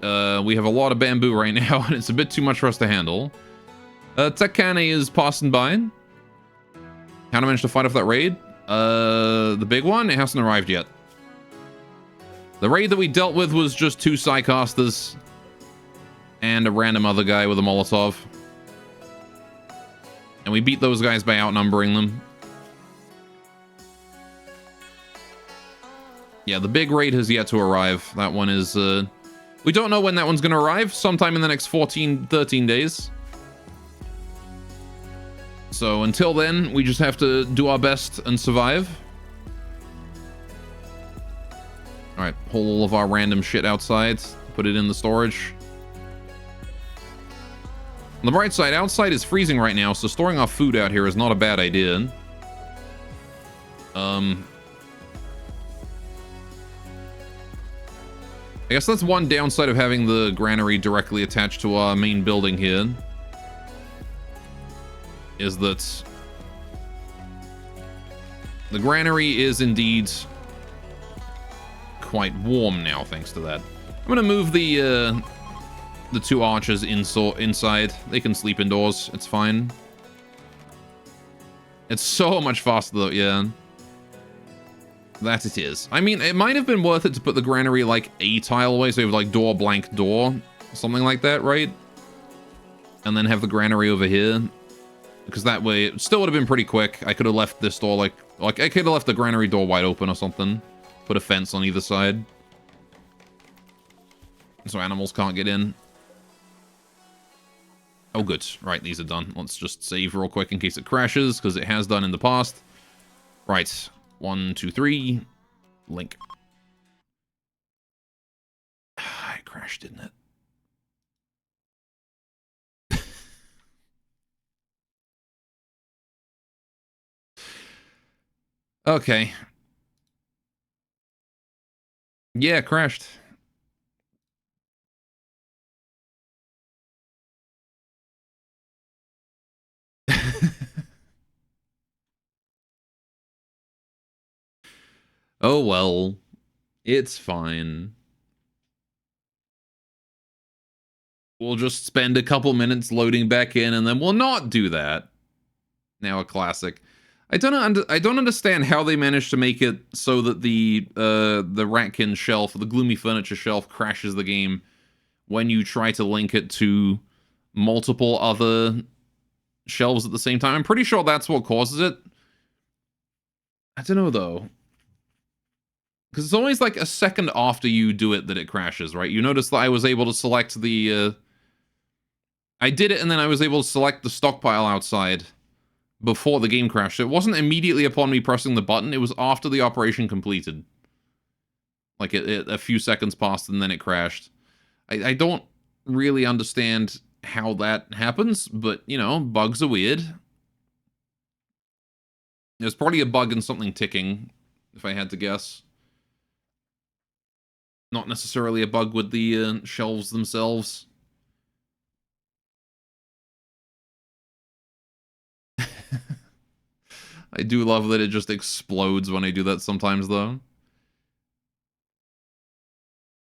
we have a lot of bamboo right now, and it's a bit too much for us to handle. Tekane is passing by. How to manage to fight off that raid? The big one? It hasn't arrived yet. The raid that we dealt with was just 2 Psycasters and a random other guy with a Molotov. And we beat those guys by outnumbering them. Yeah, the big raid has yet to arrive. That one is, we don't know when that one's going to arrive. Sometime in the next 13 days. So until then, we just have to do our best and survive. Alright, pull all of our random shit outside. Put it in the storage. On the bright side, outside is freezing right now, so storing our food out here is not a bad idea. I guess that's one downside of having the granary directly attached to our main building here. Is that the granary is indeed quite warm now, thanks to that. I'm gonna move the 2 archers inside. They can sleep indoors. It's fine. It's so much faster though, yeah. That it is. I mean, it might have been worth it to put the granary like a tile away, so you have like door blank door, something like that, right? And then have the granary over here, because that way it still would have been pretty quick. I could have left this door like I could have left the granary door wide open or something. Put a fence on either side, so animals can't get in. Oh, good. Right, these are done. Let's just save real quick in case it crashes, because it has done in the past. Right. 1, 2, 3. Link. It crashed, didn't it? Okay. Yeah, it crashed. Oh, well. It's fine. We'll just spend a couple minutes loading back in, and then we'll not do that. Now a classic. I don't understand how they managed to make it so that the Ratkin shelf, the Gloomy Furniture shelf, crashes the game when you try to link it to multiple other shelves at the same time. I'm pretty sure that's what causes it. I don't know, though. Because it's always like a second after you do it that it crashes, right? You notice that I was able to select the... I did it, and then I was able to select the stockpile outside before the game crashed. So it wasn't immediately upon me pressing the button. It was after the operation completed. Like, a few seconds passed, and then it crashed. I don't really understand how that happens, but, you know, bugs are weird. There's probably a bug in something ticking, if I had to guess. Not necessarily a bug with the shelves themselves. I do love that it just explodes when I do that sometimes, though.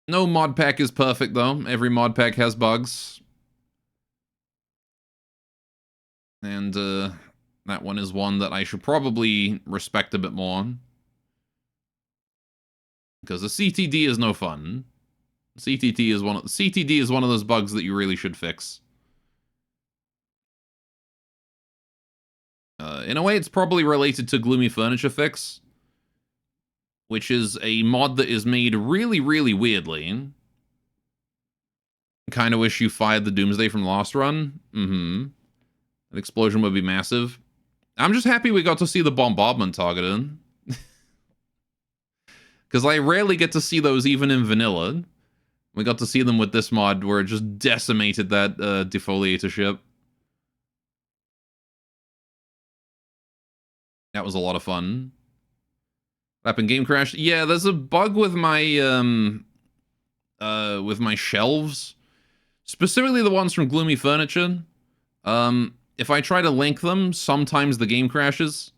No mod pack is perfect, though. Every mod pack has bugs. And that one is one that I should probably respect a bit more. Because the CTD is no fun. CTD is one of those bugs that you really should fix. In a way, it's probably related to Gloomy Furniture Fix, which is a mod that is made really, really weirdly. Kind of wish you fired the Doomsday from last run. An explosion would be massive. I'm just happy we got to see the bombardment targeted. Because I rarely get to see those even in vanilla. We got to see them with this mod where it just decimated that defoliator ship. That was a lot of fun. What happened? Game crashed? Yeah, there's a bug with my shelves. Specifically the ones from Gloomy Furniture. If I try to link them, sometimes the game crashes.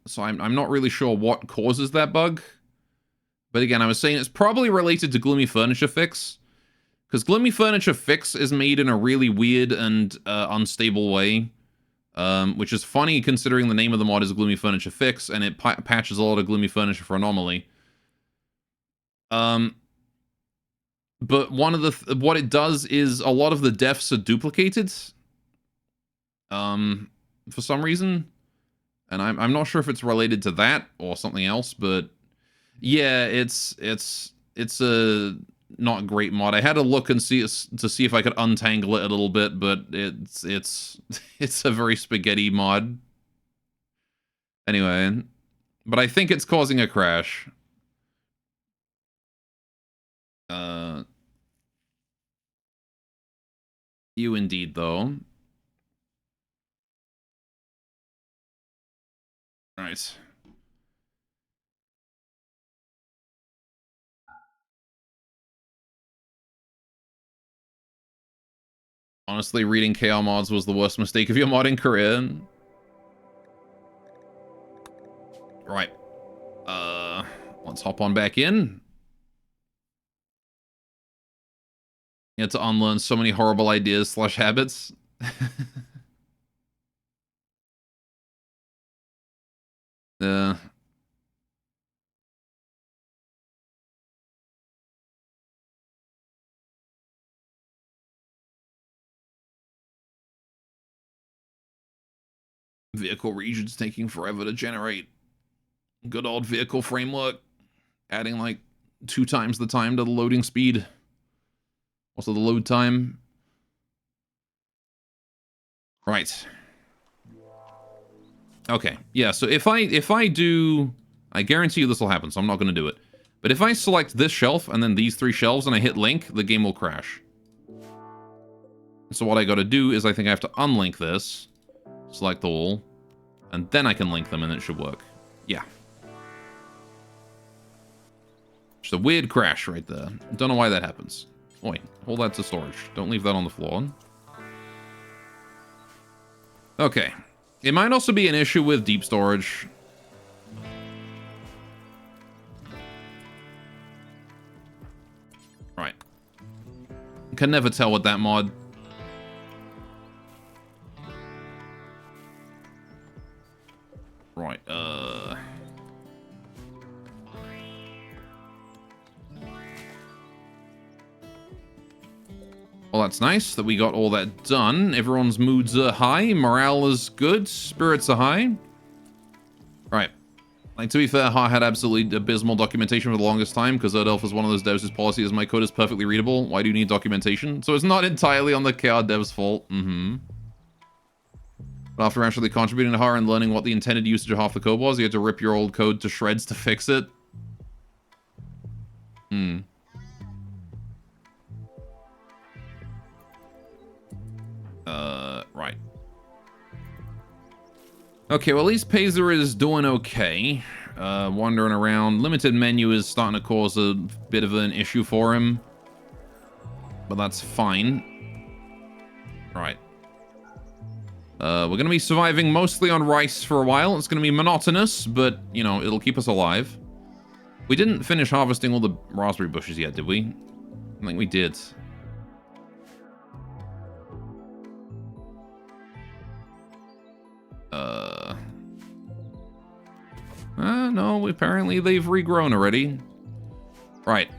So I'm not really sure what causes that bug. But again, I was saying it's probably related to Gloomy Furniture Fix. Because Gloomy Furniture Fix is made in a really weird and unstable way. Which is funny considering the name of the mod is Gloomy Furniture Fix, and it patches a lot of Gloomy Furniture for Anomaly. But one of the what it does is a lot of the defs are duplicated. For some reason. And I'm not sure if it's related to that or something else, but yeah, it's a not great mod. I had to look and see to see if I could untangle it a little bit, but it's a very spaghetti mod. Anyway, but I think it's causing a crash. You indeed, though. Right. Honestly, reading KR mods was the worst mistake of your modding career. Right. Let's hop on back in. You had to unlearn so many horrible ideas / habits. Vehicle regions taking forever to generate. Good old vehicle framework. Adding like 2 times the time to the loading speed. Also the load time. Right. Okay, yeah, so if I do... I guarantee you this will happen, so I'm not going to do it. But if I select this shelf and then these 3 shelves and I hit link, the game will crash. So what I got to do is I think I have to unlink this, select all, and then I can link them and it should work. Yeah. Just a weird crash right there. Don't know why that happens. Oh, wait, hold that to storage. Don't leave that on the floor. Okay. It might also be an issue with deep storage. Right. Can never tell with that mod. Right, well, that's nice that we got all that done. Everyone's moods are high, morale is good, spirits are high. Right. Like, to be fair, Ha had absolutely abysmal documentation for the longest time, because Elf is one of those devs' policy is my code is perfectly readable. Why do you need documentation? So it's not entirely on the KR dev's fault. But after actually contributing to Ha and learning what the intended usage of half the code was, you had to rip your old code to shreds to fix it. Right. Okay, well, at least Pazer is doing okay. Wandering around. Limited menu is starting to cause a bit of an issue for him. But that's fine. Right. We're going to be surviving mostly on rice for a while. It's going to be monotonous, but, you know, it'll keep us alive. We didn't finish harvesting all the raspberry bushes yet, did we? I think we did. No, apparently they've regrown already. Right.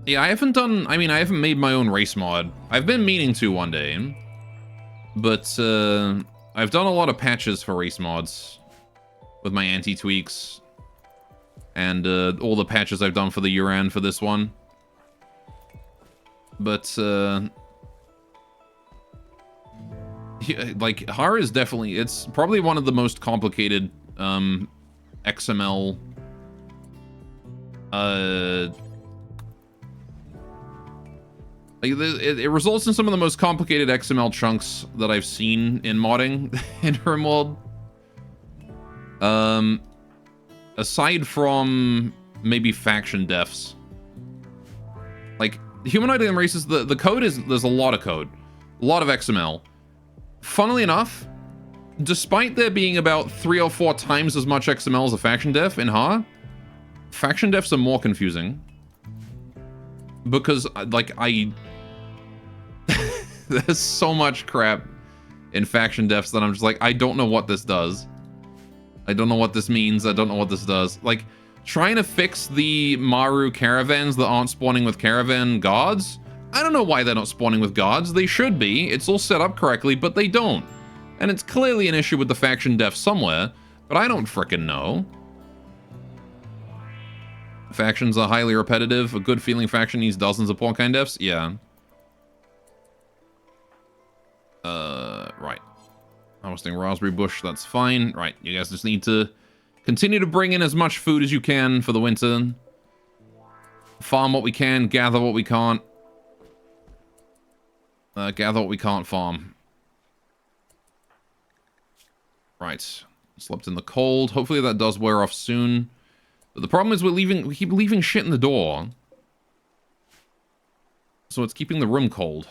Yeah, I haven't made my own race mod. I've been meaning to one day. But, I've done a lot of patches for race mods. With my anti-tweaks. And, all the patches I've done for the Yuran for this one. But, like, HAR is definitely... It's probably one of the most complicated, XML... Like, it results in some of the most complicated XML chunks that I've seen in modding in Rimworld. Aside from maybe faction defs. Like, humanoid alien races, the code is... There's a lot of code. A lot of XML. Funnily enough, despite there being about 3 or 4 times as much XML as a faction def in HAR, faction defs are more confusing. Because, like, there's so much crap in faction defs that I'm just like, I don't know what this does. I don't know what this means. I don't know what this does. Like, trying to fix the Maru caravans that aren't spawning with caravan guards. I don't know why they're not spawning with guards. They should be. It's all set up correctly, but they don't. And it's clearly an issue with the faction def somewhere, but I don't frickin' know. Factions are highly repetitive. A good feeling faction needs dozens of pork kind defs? Yeah. Right. Harvesting raspberry bush, that's fine. Right, you guys just need to continue to bring in as much food as you can for the winter. Farm what we can, gather what we can't. Gather what we can't farm. Right. Slept in the cold. Hopefully that does wear off soon. But the problem is we keep leaving shit in the door. So it's keeping the room cold.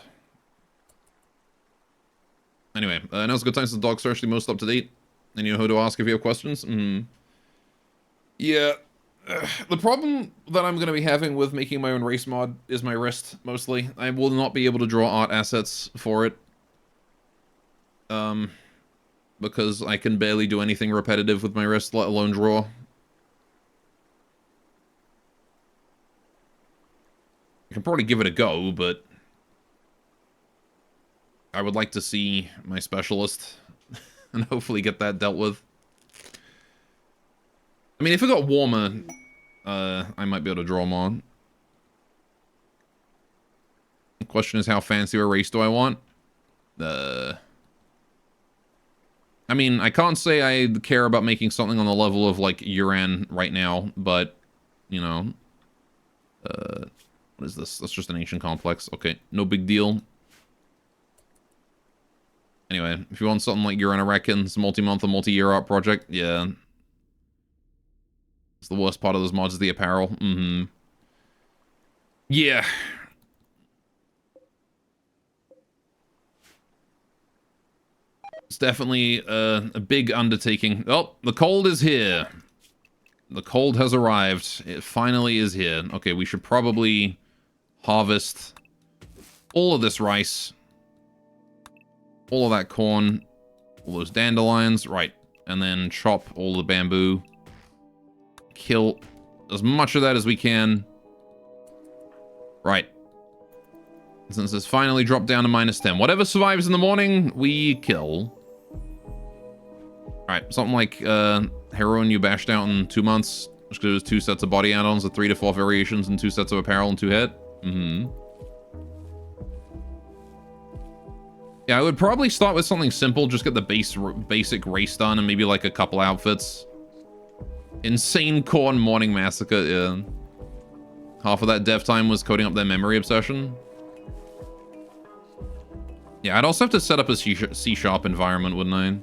Anyway, now's a good time since the dog's actually most up to date. And you know who to ask if you have questions? Yeah. The problem that I'm going to be having with making my own race mod is my wrist, mostly. I will not be able to draw art assets for it. Because I can barely do anything repetitive with my wrist, let alone draw. I can probably give it a go, but I would like to see my specialist and hopefully get that dealt with. I mean, if it got warmer, I might be able to draw more. The question is, how fancy a race do I want? I mean, I can't say I care about making something on the level of, like, Yuran right now, but, you know. What is this? That's just an ancient complex. Okay, no big deal. Anyway, if you want something like Yuran, I reckon, it's a multi-month or multi-year art project, yeah. It's the worst part of those mods is the apparel. Mm-hmm. Yeah. It's definitely a big undertaking. Oh, the cold is here. The cold has arrived. It finally is here. Okay, we should probably harvest all of this rice. All of that corn. All those dandelions. Right. And then chop all the bamboo. Kill as much of that as we can. Right. Since it's finally dropped down to -10. Whatever survives in the morning, we kill. Alright, something like heroin you bashed out in 2 months. Just because it was 2 sets of body add-ons with 3 to 4 variations and 2 sets of apparel and 2 hit. Mm-hmm. Yeah, I would probably start with something simple. Just get the basic race done and maybe like a couple outfits. Insane Corn Morning Massacre, yeah. Half of that dev time was coding up their memory obsession. Yeah, I'd also have to set up a C-sharp environment, wouldn't I?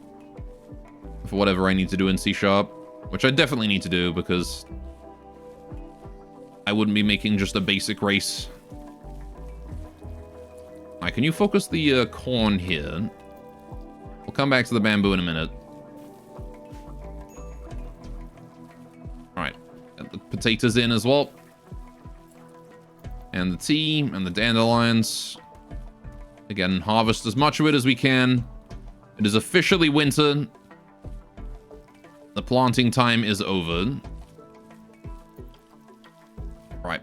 For whatever I need to do in C-sharp. Which I definitely need to do, because I wouldn't be making just a basic race. Alright, can you focus the corn here? We'll come back to the bamboo in a minute. Alright, get the potatoes in as well. And the tea, and the dandelions. Again, harvest as much of it as we can. It is officially winter. The planting time is over. Right.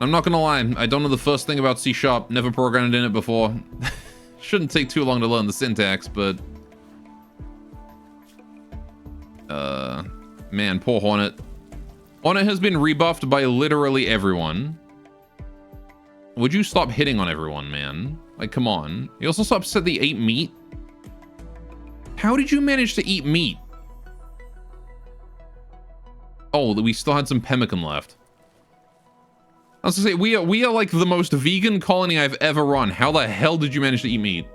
I'm not gonna lie, I don't know the first thing about C#, never programmed in it before. Shouldn't take too long to learn the syntax, but... man, poor Hornet. Hornet has been rebuffed by literally everyone. Would you stop hitting on everyone, man? Like, come on. You also so upset they ate meat? How did you manage to eat meat? Oh, we still had some pemmican left. I was gonna say, we are like the most vegan colony I've ever run. How the hell did you manage to eat meat?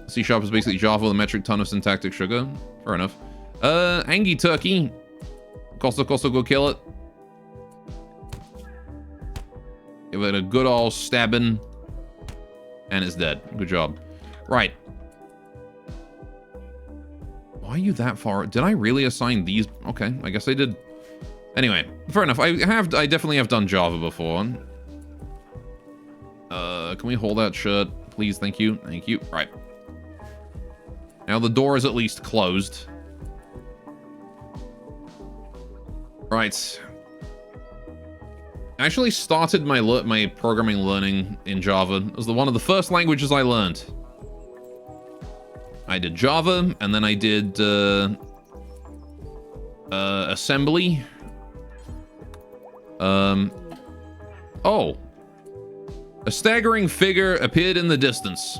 C# is basically Java with a metric ton of syntactic sugar. Fair enough. Angie turkey. Costa go kill it. Give it a good old stabbing. And it's dead. Good job. Right. Why are you that far? Did I really assign these? Okay, I guess I did. Anyway, fair enough. I definitely have done Java before. Can we hold that shirt? Please, thank you. Thank you. Right. Now the door is at least closed. Right. I actually started my programming learning in Java. It was one of the first languages I learned. I did Java, and then I did assembly. Oh. A staggering figure appeared in the distance.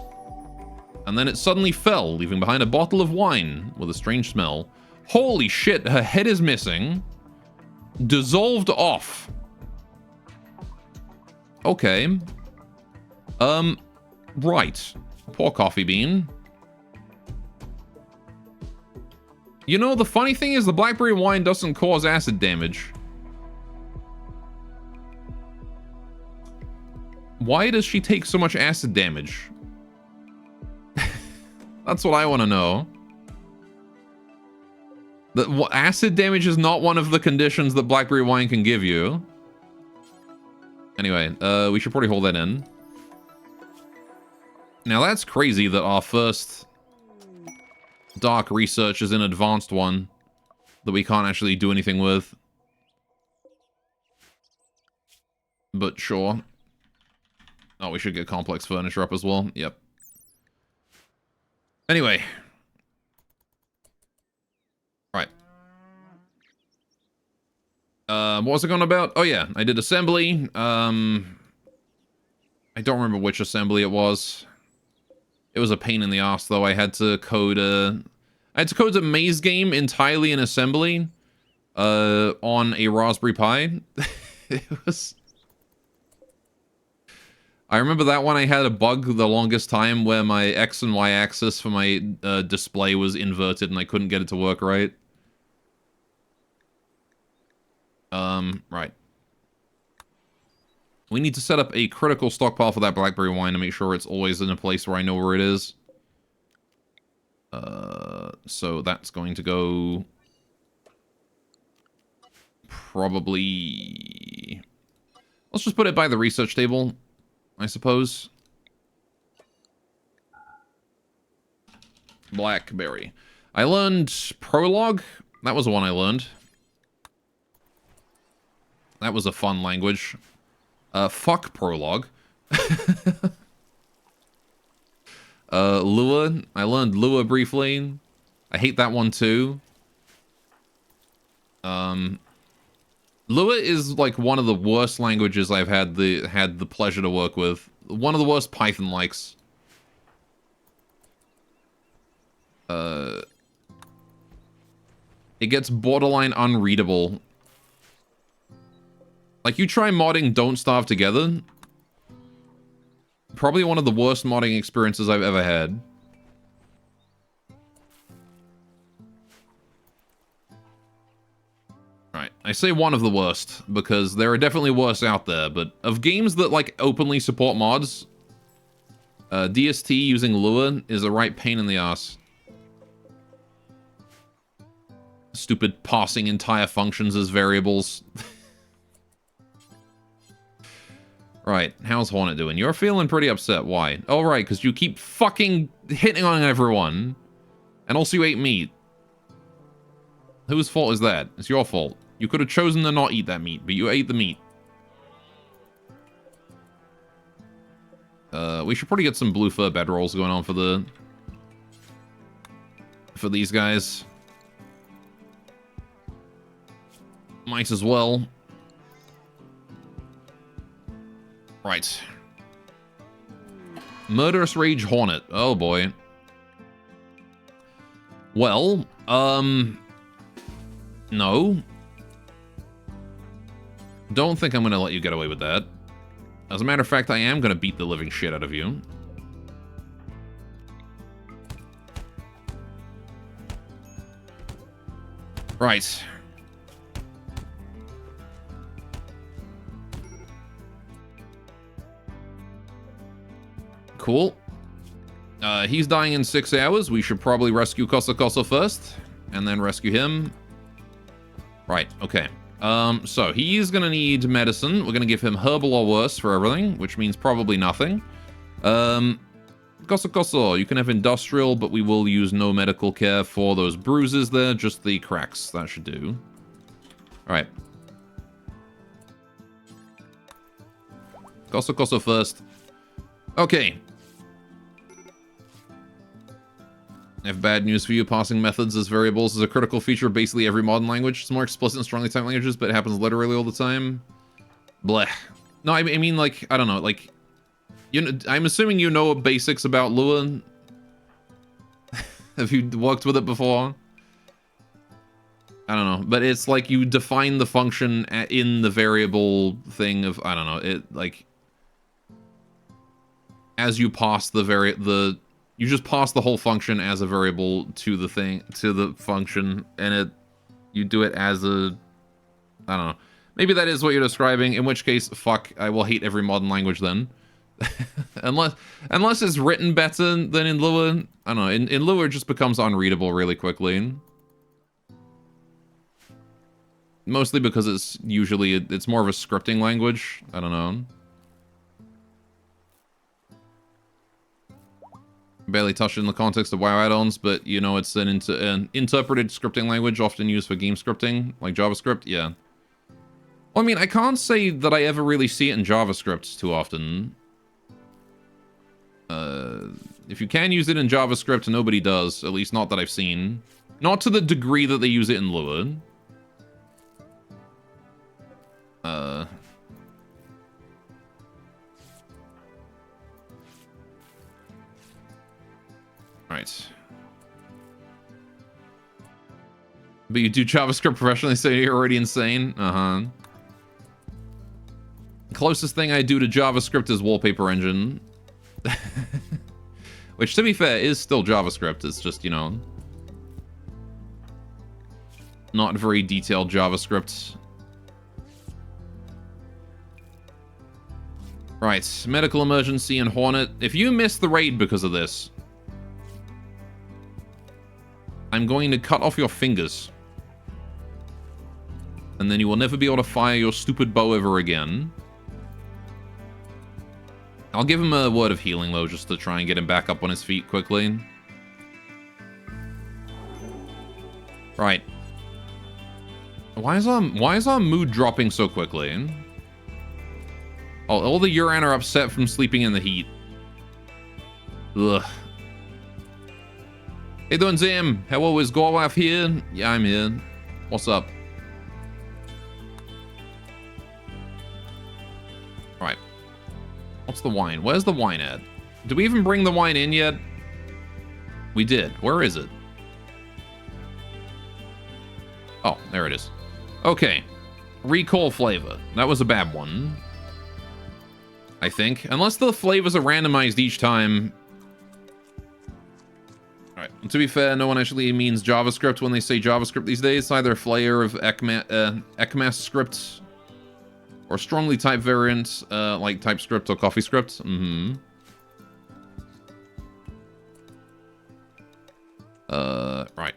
And then it suddenly fell, leaving behind a bottle of wine with a strange smell. Holy shit, her head is missing. Dissolved off. Okay. Right. Poor coffee bean. You know, the funny thing is the blackberry wine doesn't cause acid damage. Why does she take so much acid damage? That's what I want to know. Acid damage is not one of the conditions that blackberry wine can give you. Anyway, we should probably hold that in. Now that's crazy that our first dark research is an advanced one that we can't actually do anything with. But sure. Oh, we should get complex furniture up as well. Yep. Anyway. Right. What was it on about? Oh yeah, I did assembly. I don't remember which assembly it was. It was a pain in the ass though. I had to code a maze game entirely in assembly on a Raspberry Pi. It was... I remember that one I had a bug the longest time where my X and Y axis for my display was inverted and I couldn't get it to work right. Right. We need to set up a critical stockpile for that blackberry wine to make sure it's always in a place where I know where it is. So that's going to go... probably... Let's just put it by the research table, I suppose. Blackberry. I learned Prologue. That was the one I learned. That was a fun language. Fuck Prologue. Lua. I learned Lua briefly. I hate that one too. Lua is like one of the worst languages I've had the pleasure to work with. One of the worst Python likes. It gets borderline unreadable. Like, you try modding Don't Starve Together. Probably one of the worst modding experiences I've ever had. Right, I say one of the worst, because there are definitely worse out there, but of games that, like, openly support mods, DST using Lua is a right pain in the ass. Stupid parsing entire functions as variables. Right, how's Hornet doing? You're feeling pretty upset. Why? Oh, right, because you keep fucking hitting on everyone. And also you ate meat. Whose fault is that? It's your fault. You could have chosen to not eat that meat, but you ate the meat. We should probably get some blue fur bedrolls going on for these guys. Might as well. Right. Murderous Rage Hornet. Oh boy. Well, no. Don't think I'm gonna let you get away with that. As a matter of fact, I am gonna beat the living shit out of you. Right. Cool. He's dying in 6 hours. We should probably rescue Kosa Kosa first, and then rescue him. Right, okay. So he's gonna need medicine. We're gonna give him herbal or worse for everything, which means probably nothing. Kosa Kosa, you can have industrial, but we will use no medical care for those bruises there, just the cracks. That should do. Alright. Kosa Kosa first. Okay. I have bad news for you. Passing methods as variables is a critical feature of basically every modern language. It's more explicit in strongly typed languages, but it happens literally all the time. Blech. No, I mean, like, I don't know, like... I'm assuming you know basics about Lua. Have you worked with it before? I don't know, but it's like you define the function in the variable thing of, I don't know, it, like... As you pass you just pass the whole function as a variable to the thing, to the function, and you do it as a, I don't know. Maybe that is what you're describing, in which case, fuck, I will hate every modern language then. unless it's written better than in Lua. I don't know, in Lua it just becomes unreadable really quickly. Mostly because it's more of a scripting language. I don't know. Barely touched in the context of WoW add-ons, but, you know, it's an interpreted scripting language often used for game scripting, like JavaScript, yeah. Well, I mean, I can't say that I ever really see it in JavaScript too often. If you can use it in JavaScript, nobody does, at least not that I've seen. Not to the degree that they use it in Lua. Right. But you do JavaScript professionally, so you're already insane? Uh-huh. Closest thing I do to JavaScript is wallpaper engine. Which, to be fair, is still JavaScript. It's just, you know, not very detailed JavaScript. Right, medical emergency and Hornet. If you miss the raid because of this, I'm going to cut off your fingers. And then you will never be able to fire your stupid bow ever again. I'll give him a word of healing, though, just to try and get him back up on his feet quickly. Right. Why is our mood dropping so quickly? Oh, all the Yuran are upset from sleeping in the heat. Ugh. Hey doing, Zim? Hello, is Gorwaf here? Yeah, I'm here. What's up? Right. What's the wine? Where's the wine at? Did we even bring the wine in yet? We did. Where is it? Oh, there it is. Okay. Recall flavor. That was a bad one, I think. Unless the flavors are randomized each time. Alright, to be fair, no one actually means JavaScript when they say JavaScript these days. It's either a flair of ECMAScript script or strongly typed variants like TypeScript or CoffeeScript. Right.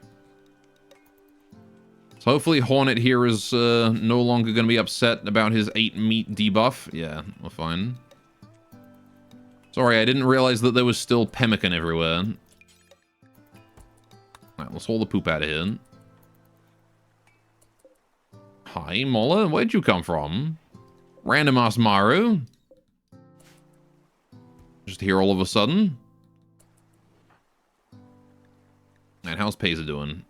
So hopefully Hornet here is no longer going to be upset about his 8 meat debuff. Yeah, we're fine. Sorry, I didn't realize that there was still pemmican everywhere. Alright, let's haul the poop out of here. Hi, Mola. Where'd you come from? Random ass Maru. Just here all of a sudden. And how's Peza doing?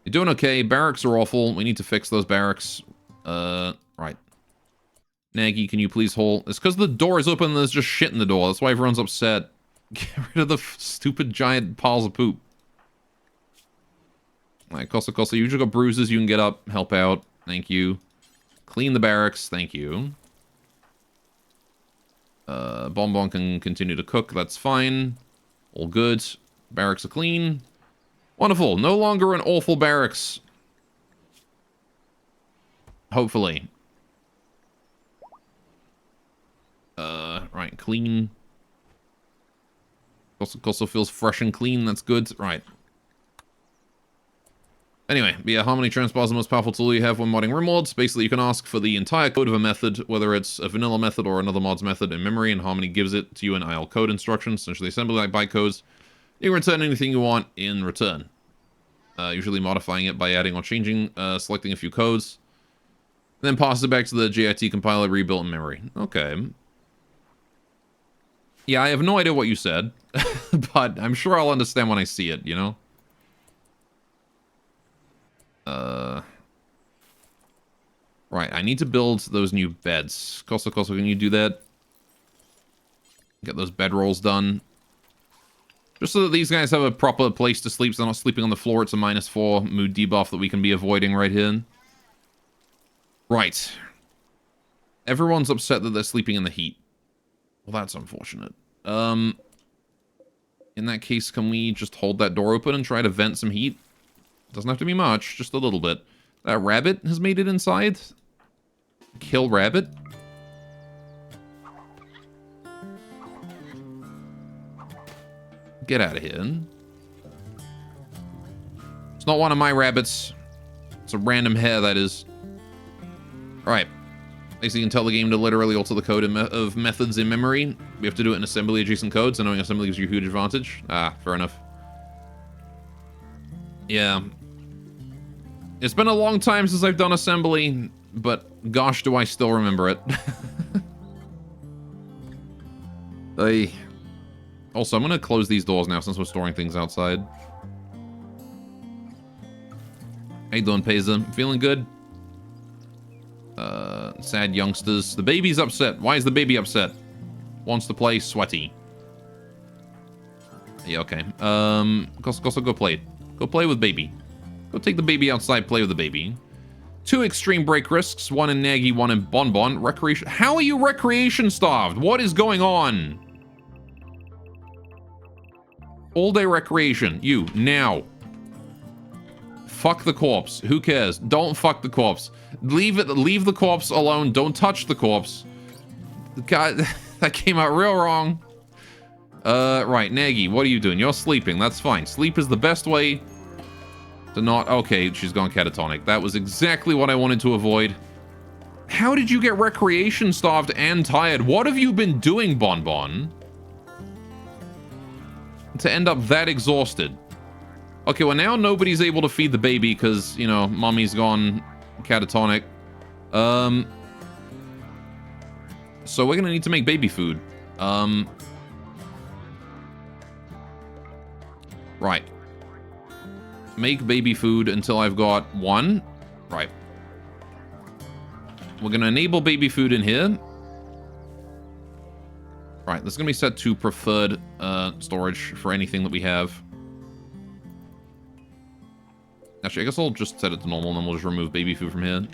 You're doing okay. Barracks are awful. We need to fix those barracks. Right. Nagy, can you please hold? It's because the door is open and there's just shit in the door. That's why everyone's upset. Get rid of the stupid giant piles of poop. Alright, Kosa, you just got bruises. You can get up, help out. Thank you. Clean the barracks. Thank you. Bonbon can continue to cook. That's fine. All good. Barracks are clean. Wonderful. No longer an awful barracks. Hopefully. Right, clean. Also feels fresh and clean. That's good. Right. Anyway, yeah, Harmony Transpose is the most powerful tool you have when modding Rimworld. Basically, you can ask for the entire code of a method, whether it's a vanilla method or another mod's method in memory, and Harmony gives it to you in IL code instructions, essentially assembly like bytecodes. You can return anything you want in return. Usually modifying it by adding or changing, selecting a few codes. Then pass it back to the JIT compiler rebuilt in memory. Okay. Yeah, I have no idea what you said, but I'm sure I'll understand when I see it, you know? Right, I need to build those new beds. Kosa, can you do that? Get those bedrolls done. Just so that these guys have a proper place to sleep, so they're not sleeping on the floor. It's a -4 mood debuff that we can be avoiding right here. Right. Everyone's upset that they're sleeping in the heat. Well, that's unfortunate. In that case, can we just hold that door open and try to vent some heat? Doesn't have to be much, just a little bit. That rabbit has made it inside. Kill rabbit. Get out of here. It's not one of my rabbits. It's a random hare, that is. Alright. Basically, you can tell the game to literally alter the code of methods in memory. We have to do it in assembly-adjacent code, so knowing assembly gives you a huge advantage. Ah, fair enough. Yeah. It's been a long time since I've done assembly, but gosh, do I still remember it. Also, I'm going to close these doors now since we're storing things outside. How you doing, Peza? Feeling good? Sad youngsters. The baby's upset. Why is the baby upset? Wants to play sweaty. Yeah, okay. Go play it. Go play with baby. Go take the baby outside, play with the baby. 2 extreme break risks, 1 in Naggy, 1 in Bonbon. Recreation. How are you recreation starved? What is going on? All day recreation. You, now. Fuck the corpse. Who cares? Don't fuck the corpse. Leave the corpse alone. Don't touch the corpse. God, that came out real wrong. Right, Naggy, what are you doing? You're sleeping. That's fine. Sleep is the best way to not... Okay, she's gone catatonic. That was exactly what I wanted to avoid. How did you get recreation starved and tired? What have you been doing, Bonbon? To end up that exhausted. Okay, well now nobody's able to feed the baby because, you know, mommy's gone catatonic. So we're gonna need to make baby food. Right. Make baby food until I've got 1. Right. We're gonna enable baby food in here. Right, this is gonna be set to preferred storage for anything that we have. Actually, I guess I'll just set it to normal and then we'll just remove baby food from here.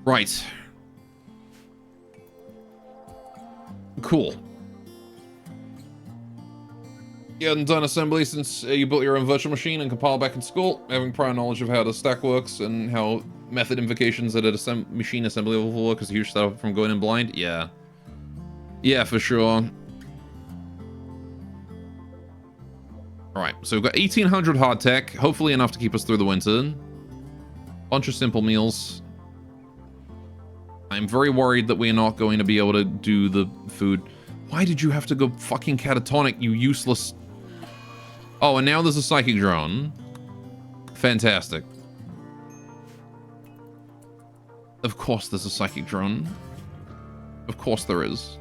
Right. Cool. You hadn't done assembly since you built your own virtual machine and compiled back in school, having prior knowledge of how the stack works and how method invocations at a machine assembly level work is a huge step from going in blind. Yeah. Yeah, for sure. Alright, so we've got 1800 hard tech, hopefully enough to keep us through the winter. Bunch of simple meals. I'm very worried that we're not going to be able to do the food. Why did you have to go fucking catatonic, you useless... Oh, and now there's a psychic drone. Fantastic. Of course there's a psychic drone. Of course there is.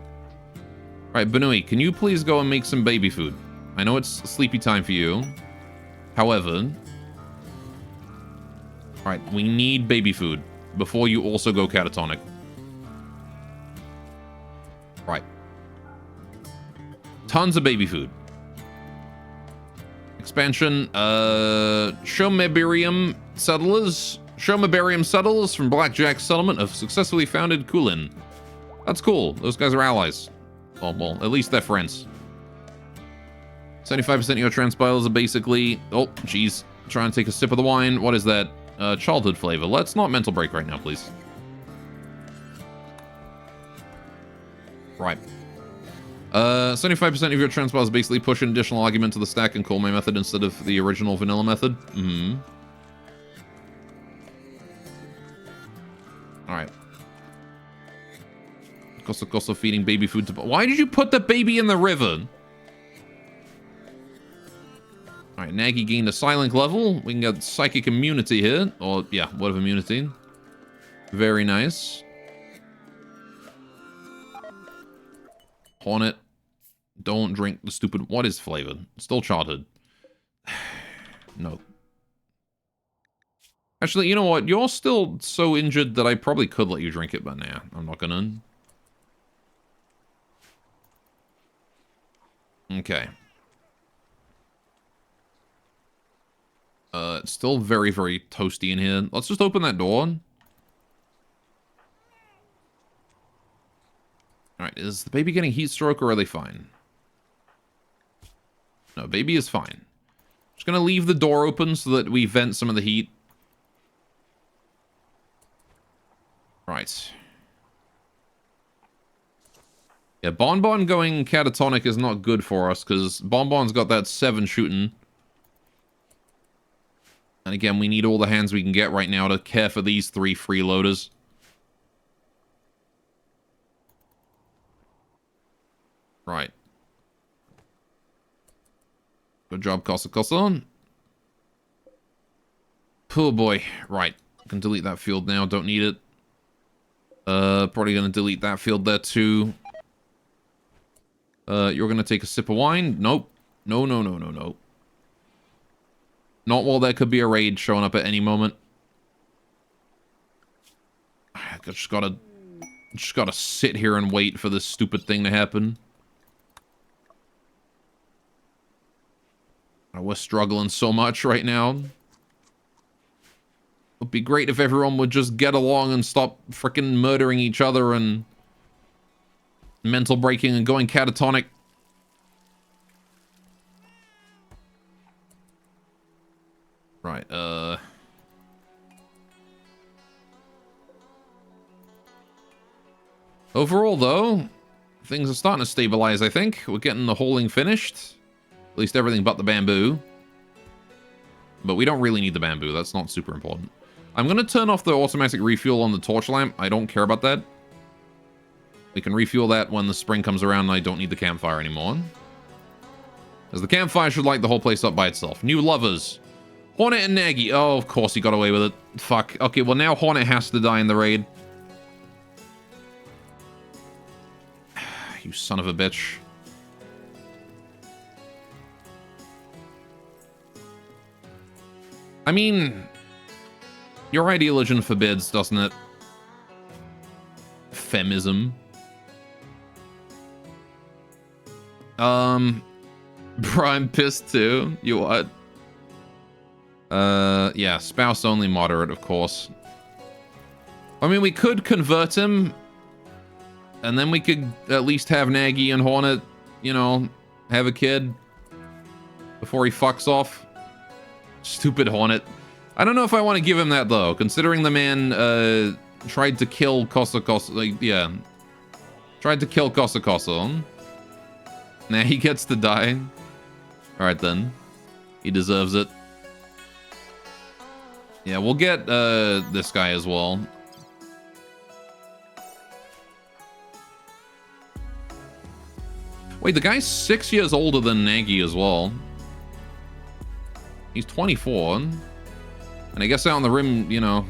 Alright, Benui, can you please go and make some baby food? I know it's sleepy time for you. However... Alright, we need baby food before you also go catatonic. Right. Tons of baby food. Expansion, Shomeberium settlers. Shomeberium settlers from Blackjack settlement have successfully founded Kulin. That's cool. Those guys are allies. Oh, well, at least they're friends. 75% of your transpilers are basically... Oh, jeez. Trying to take a sip of the wine. What is that? Childhood flavor. Let's not mental break right now, please. Right. 75% of your transpilers basically push an additional argument to the stack and call my method instead of the original vanilla method. Mm-hmm. Alright. Also feeding baby food to... Why did you put the baby in the river? Alright, Naggy gained a silent level. We can get psychic immunity here. Or, yeah, word of immunity. Very nice. Hornet. Don't drink the stupid... What is flavor? Still childhood. No. Actually, you know what? You're still so injured that I probably could let you drink it, but nah, I'm not gonna. Okay. It's still very, very toasty in here. Let's just open that door. Alright, is the baby getting heat stroke or are they fine? No, baby is fine. Just gonna leave the door open so that we vent some of the heat. Right. Yeah, Bonbon going catatonic is not good for us because Bonbon's got that 7 shooting. And again, we need all the hands we can get right now to care for these 3 freeloaders. Right. Good job, Kosa. Poor boy. Right. I can delete that field now. Don't need it. Probably gonna delete that field there too. You're gonna take a sip of wine? Nope. No. Not while there could be a raid showing up at any moment. Just gotta sit here and wait for this stupid thing to happen. We're struggling so much right now. It'd be great if everyone would just get along and stop freaking murdering each other and mental breaking and going catatonic. Right, overall, though, things are starting to stabilize, I think. We're getting the hauling finished. At least everything but the bamboo. But we don't really need the bamboo. That's not super important. I'm going to turn off the automatic refuel on the torch lamp. I don't care about that. We can refuel that when the spring comes around and I don't need the campfire anymore. As the campfire should light the whole place up by itself. New lovers. Hornet and Nagy. Oh, of course he got away with it. Fuck. Okay, well now Hornet has to die in the raid. You son of a bitch. I mean, your ideology forbids, doesn't it? Femism. Bro, I'm pissed too. You what? Yeah, spouse only moderate, of course. I mean, we could convert him, and then we could at least have Nagy and Hornet, you know, have a kid before he fucks off. Stupid Hornet. I don't know if I want to give him that, though, considering the man, tried to kill Kosa. Like, yeah. Tried to kill Kosa. Nah, he gets to die. Alright, then. He deserves it. Yeah, we'll get, this guy as well. Wait, the guy's 6 years older than Nagy as well. He's 24. And I guess out on the rim, you know,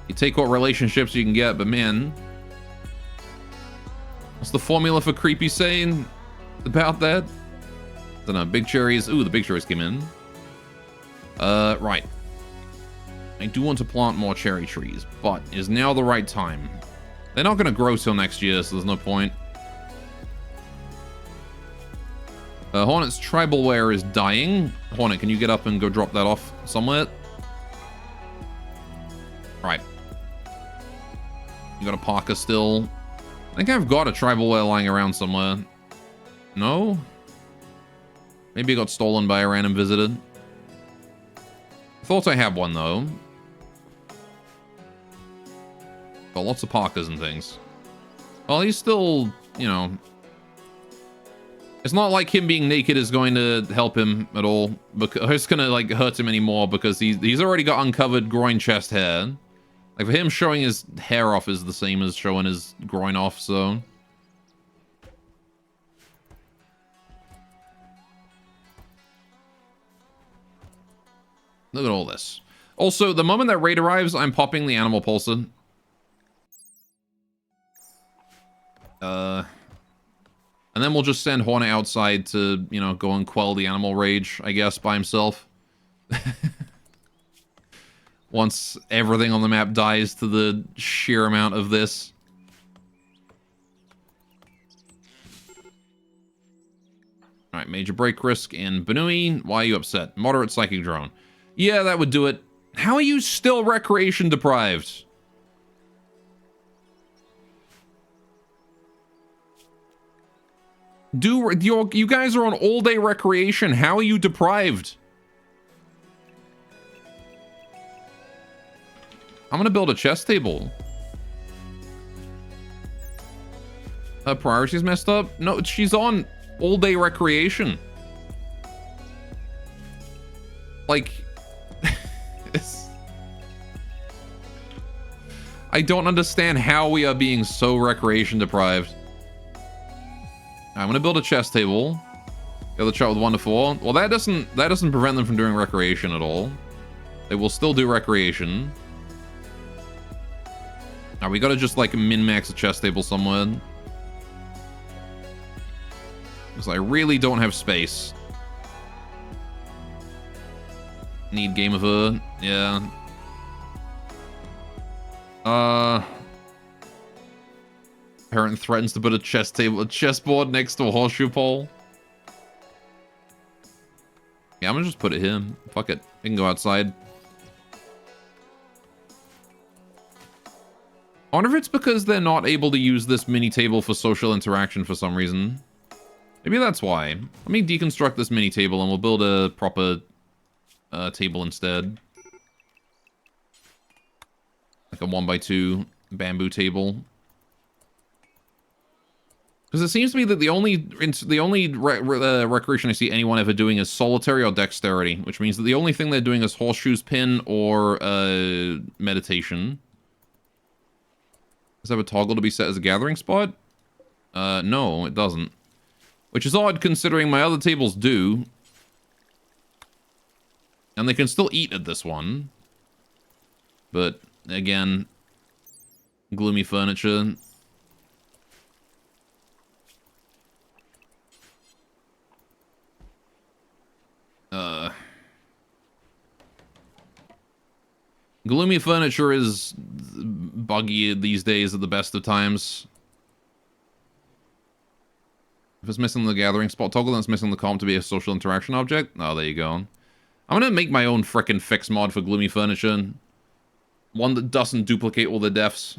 you take what relationships you can get, but man, what's the formula for creepy saying about that? I don't know, big cherries. Ooh, the big cherries came in. Right. I do want to plant more cherry trees, but is now the right time? They're not going to grow till next year, so there's no point. Hornet's tribal wear is dying. Hornet, can you get up and go drop that off somewhere? Right. You got a parka still. I think I've got a tribal wear lying around somewhere. No? Maybe it got stolen by a random visitor. Thought I had one, though. Got lots of parkas and things. Well, he's still, you know... It's not like him being naked is going to help him at all. Because it's going to, like, hurt him anymore because he's already got uncovered groin chest hair. Like, for him, showing his hair off is the same as showing his groin off, so... Look at all this. Also, the moment that raid arrives, I'm popping the animal pulsar. And then we'll just send Hornet outside to, you know, go and quell the animal rage, I guess, by himself. Once everything on the map dies to the sheer amount of this. Alright, major break risk in Benui. Why are you upset? Moderate psychic drone. Yeah, that would do it. How are you still recreation deprived? You guys are on all-day recreation. How are you deprived? I'm gonna build a chess table. Her priorities messed up? No, she's on all-day recreation. Like... I don't understand how we are being so recreation deprived. I'm gonna build a chess table. Go the chart with 1 to 4. Well, that doesn't prevent them from doing recreation at all. They will still do recreation. Now we gotta just like min-max a chess table somewhere. Because I really don't have space. Need Game of Her. Yeah. Parent threatens to put a chessboard next to a horseshoe pole. Yeah, I'm gonna just put it here. Fuck it. It can go outside. I wonder if it's because they're not able to use this mini table for social interaction for some reason. Maybe that's why. Let me deconstruct this mini table and we'll build a proper table instead. Like a 1x2 bamboo table. Because it seems to me that the only recreation I see anyone ever doing is solitary or dexterity, which means that the only thing they're doing is horseshoes, pin, or meditation. Does it have a toggle to be set as a gathering spot? No, it doesn't. Which is odd considering my other tables do. And they can still eat at this one. But, again, gloomy furniture. Gloomy furniture is buggy these days at the best of times. If it's missing the gathering spot toggle, then it's missing the comp to be a social interaction object. Oh, there you go. I'm gonna make my own frickin' fix mod for gloomy furniture. One that doesn't duplicate all the defs.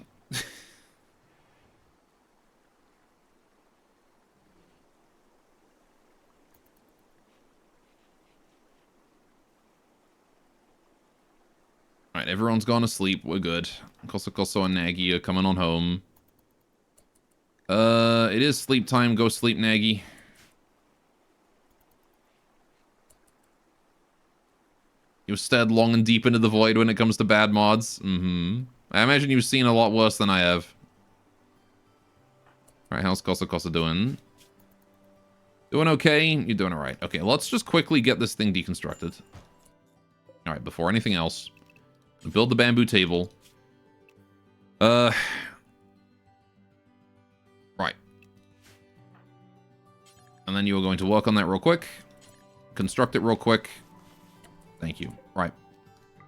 Alright, everyone's gone to sleep. We're good. Koso and Nagy are coming on home. It is sleep time. Go sleep, Nagy. You've stared long and deep into the void when it comes to bad mods. I imagine you've seen a lot worse than I have. Alright, how's Koso doing? Doing okay? You're doing alright. Okay, let's just quickly get this thing deconstructed. Alright, before anything else. Build the bamboo table. Right. And then you are going to work on that real quick. Construct it real quick. Thank you. Right.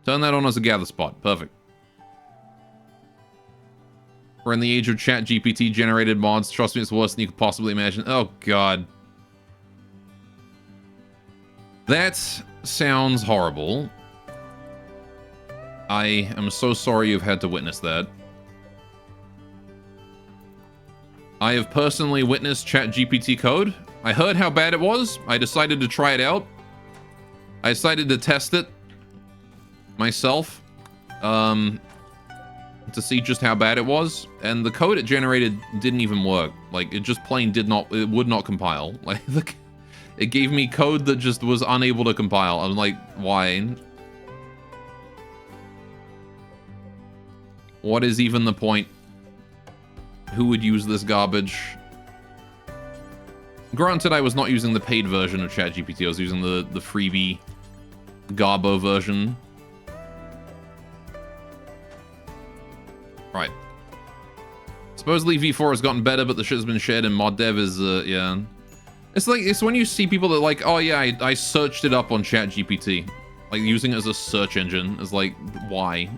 Turn that on as a gather spot. Perfect. We're in the age of chat GPT generated mods. Trust me, it's worse than you could possibly imagine. Oh, God. That sounds horrible. I am so sorry you've had to witness that. I have personally witnessed ChatGPT code. I heard how bad it was. I decided to try it out. I decided to test it myself to see just how bad it was. And the code it generated didn't even work. Like, it just plain it would not compile. Like, it gave me code that just was unable to compile. I'm like, why? What is even the point? Who would use this garbage? Granted, I was not using the paid version of ChatGPT. I was using the freebie Garbo version. Right. Supposedly V4 has gotten better, but the shit has been shared in mod dev is, yeah. It's when you see people that like, oh yeah, I searched it up on ChatGPT. Like, using it as a search engine. It's like, why?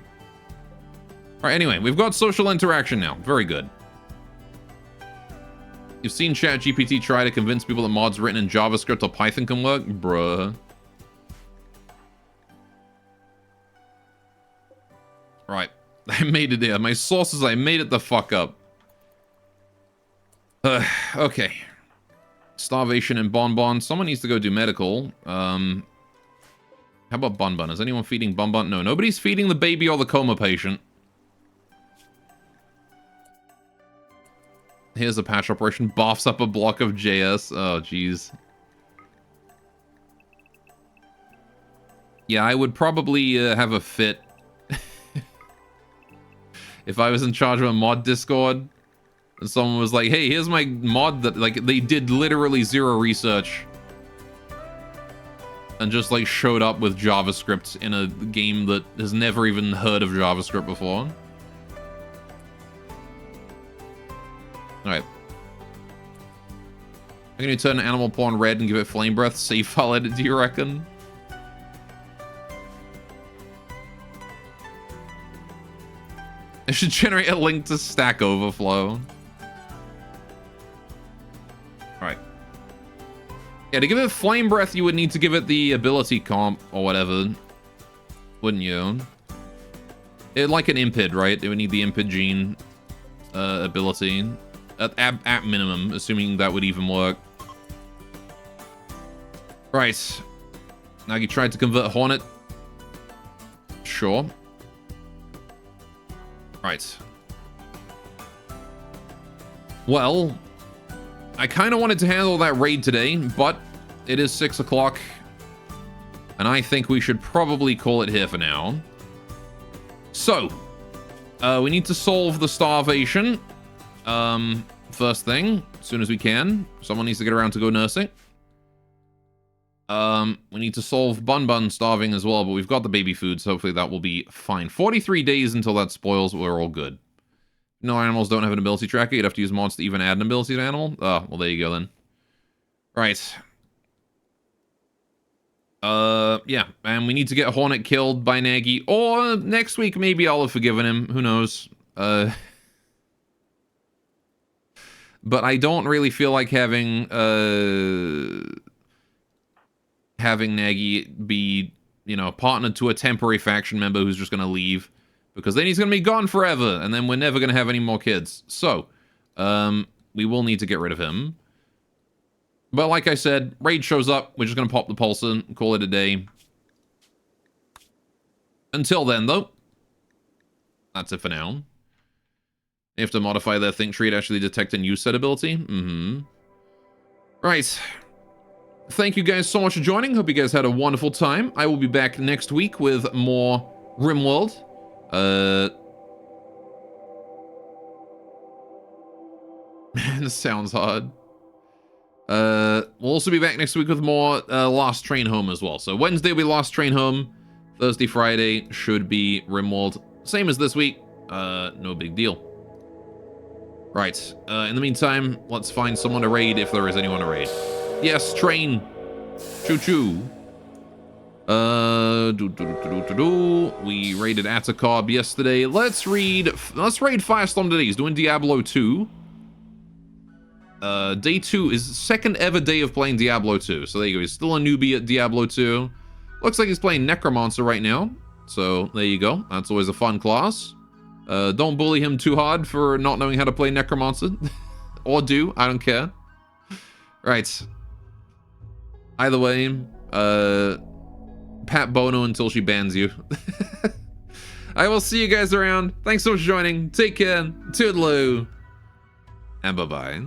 Alright, anyway, we've got social interaction now. Very good. You've seen ChatGPT try to convince people that mods written in JavaScript or Python can work? Bruh. Right. I made it there. My sources, I made it the fuck up. Okay. Starvation and Bonbon. Someone needs to go do medical. How about Bun Bun? Is anyone feeding Bun Bun? No, nobody's feeding the baby or the coma patient. Here's a patch operation. Boffs up a block of JS. Oh, jeez. Yeah, I would probably have a fit if I was in charge of a mod Discord and someone was like, hey, here's my mod that, like, they did literally zero research and just, like, showed up with JavaScript in a game that has never even heard of JavaScript before. Alright. I'm gonna turn animal porn red and give it flame breath. Save file edit, do you reckon? It should generate a link to Stack Overflow. Alright. Yeah, to give it Flame Breath, you would need to give it the ability comp or whatever. Wouldn't you? Like an Impid, right? It would need the Impid gene ability. At minimum, assuming that would even work. Right. Nagi tried to convert Hornet. Sure. Right. Well, I kind of wanted to handle that raid today, but it is 6 o'clock. And I think we should probably call it here for now. So, we need to solve the starvation. First thing, as soon as we can. Someone needs to get around to go nursing. We need to solve Bun Bun starving as well, but we've got the baby food, so hopefully that will be fine. 43 days until that spoils, we're all good. No animals don't have an ability tracker. You'd have to use mods to even add an ability to an animal. Oh, well, there you go then. Right. Yeah, and we need to get Hornet killed by Nagy, or next week maybe I'll have forgiven him. Who knows? But I don't really feel like having Nagy be, you know, partnered to a temporary faction member who's just going to leave, because then he's going to be gone forever, and then we're never going to have any more kids. So, we will need to get rid of him. But like I said, raid shows up, we're just going to pop the pulsar and call it a day. Until then, though, that's it for now. They have to modify their think tree to actually detect and use said ability. Right. Thank you guys so much for joining. Hope you guys had a wonderful time. I will be back next week with more Rimworld. Man, this sounds hard. We'll also be back next week with more Last Train Home as well. So Wednesday will be Last Train Home. Thursday, Friday should be Rimworld. Same as this week. No big deal. Right. In the meantime, let's find someone to raid if there is anyone to raid. Yes, train. Choo-choo. We raided Atacob yesterday. Let's raid Firestorm today. He's doing Diablo 2. Day 2 is second ever day of playing Diablo 2. So there you go. He's still a newbie at Diablo 2. Looks like he's playing Necromancer right now. So there you go. That's always a fun class. Don't bully him too hard for not knowing how to play Necromancer. Or do. I don't care. Right. Either way, Pat Bono until she bans you. I will see you guys around. Thanks so much for joining. Take care. Toodaloo. And bye-bye.